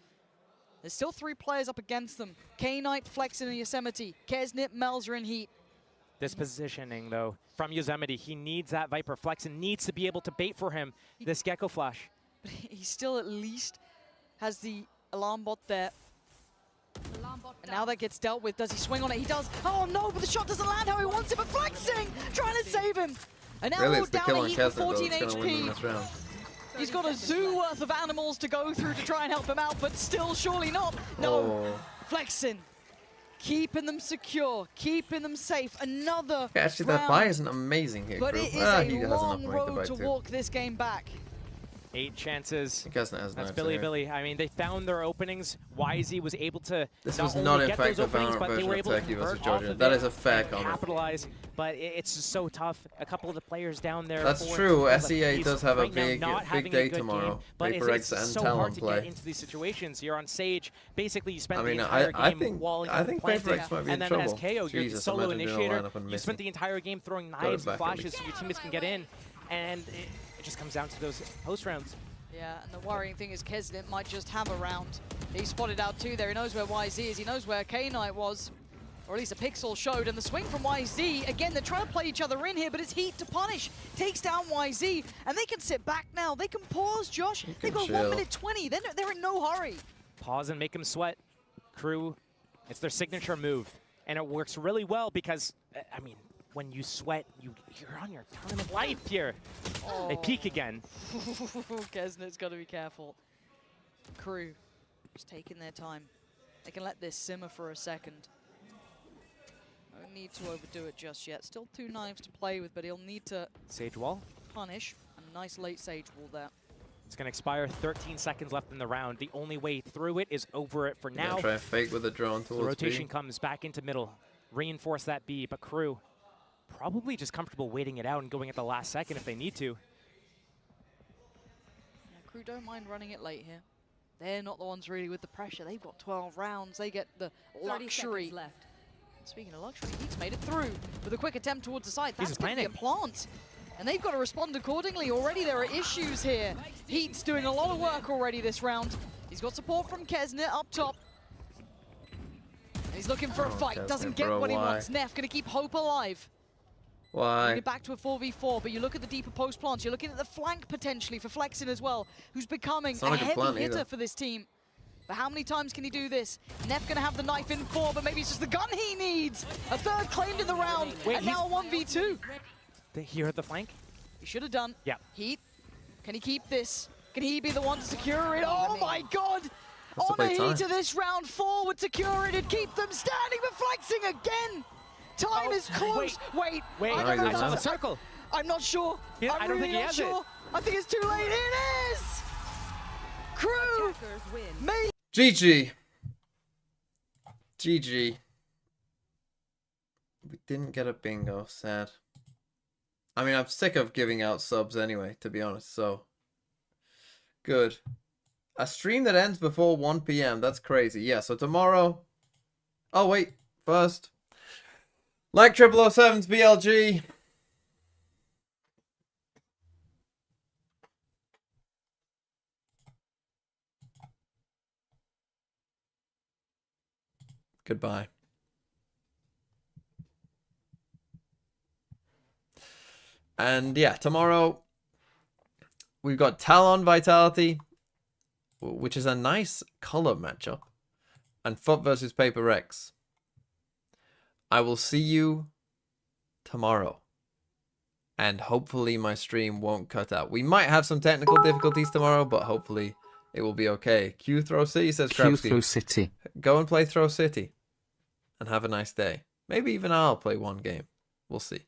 There's still 3 players up against them. K-Knight, Flexen, and Yosemite. Kesnit, Mel's are in heat. This positioning, though, from Yosemite, he needs that Viper. Flexen needs to be able to bait for him this Gecko Flash. But he still at least has the alarm bot there. And now that gets dealt with. Does he swing on it? He does. Oh no, but the shot doesn't land how he wants it. But Flexing trying to save him. And now really, all down a heat for 14 HP. He's got a zoo worth of animals to go through to try and help him out, but still surely not. No, Flexing. Keeping them secure, keeping them safe. Another actually, round. that buy isn't amazing here, but KRU. it is a long road to walk this game back. 8 chances. That's Billy. I mean, they found their openings. YZ was able to this was not in fact the Valorant version of Turkey versus Georgia. That is a fair comment. Capitalize, but it's just so tough. A couple of the players down there. That's true. SEA does have a big day tomorrow. Paper X and Talon play. So hard to get into these situations. You're on Sage. Basically, you spent the entire game walling I think Paper X might be in trouble. And then as KO, you're the solo initiator. You spent the entire game throwing knives and flashes so your teammates can get in. And it just comes down to those post rounds. Yeah, and the worrying thing is Kesnit might just have a round. He spotted out 2 there. He knows where YZ is. He knows where K-Knight was. Or at least a pixel showed. And the swing from YZ, again, they're trying to play each other in here, but it's heat to punish. Takes down YZ, and they can sit back now. They can pause, Josh. They've got 1 minute 20. They're in no hurry. Pause and make them sweat. KRU, it's their signature move. And it works really well because, I mean, when you sweat, you're on your tournament life here. Oh. They peak again. Kesnit's got to be careful. KRU just taking their time. They can let this simmer for a second. Don't need to overdo it just yet. Still 2 knives to play with, but he'll need to Sage wall. Punish. A nice late Sage wall there. It's going to expire. 13 seconds left in the round. The only way through it is over it for now. Try a fake with a drone towards the rotation B. comes back into middle. Reinforce that B, but KRU probably just comfortable waiting it out and going at the last second if they need to. Yeah, KRU don't mind running it late here. They're not the ones really with the pressure. They've got 12 rounds. They get the luxury. Left. Speaking of luxury, he's made it through with a quick attempt towards the side. That's going to be a plant. And they've got to respond accordingly. Already there are issues here. Heat's doing a lot of work already this round. He's got support from Kesnit up top. And he's looking for a fight. Doesn't get what he wants. Neff going to keep hope alive. Why? You're back to a 4v4, but you look at the deeper post plants. You're looking at the flank potentially for Flexin as well, who's becoming a heavy hitter for this team. But how many times can he do this? Neff gonna have the knife in 4, but maybe it's just the gun he needs. A third claimed in the round, and now a 1v2. He heard the flank? He should have done. Yeah. Heat, can he keep this? Can he be the one to secure it? Oh my god! On a heat to this round, 4 would secure it and keep them standing, but Flexing again! Time is close. Wait. I saw the circle. I'm not sure. I don't think he has it. I think it's too late. It is! KRU! GG. GG. We didn't get a bingo, sad. I mean, I'm sick of giving out subs anyway, to be honest, so. Good. A stream that ends before 1 PM, that's crazy. Yeah, so tomorrow. Oh, wait, first. Like 007's BLG. Goodbye. And yeah, tomorrow we've got Talon Vitality, which is a nice color matchup, and Foot versus Paper X. I will see you tomorrow. And hopefully my stream won't cut out. We might have some technical difficulties tomorrow, but hopefully it will be okay. Q Throw City says Q Krabsky. Throw City. Go and play Throw City. And have a nice day. Maybe even I'll play one game. We'll see.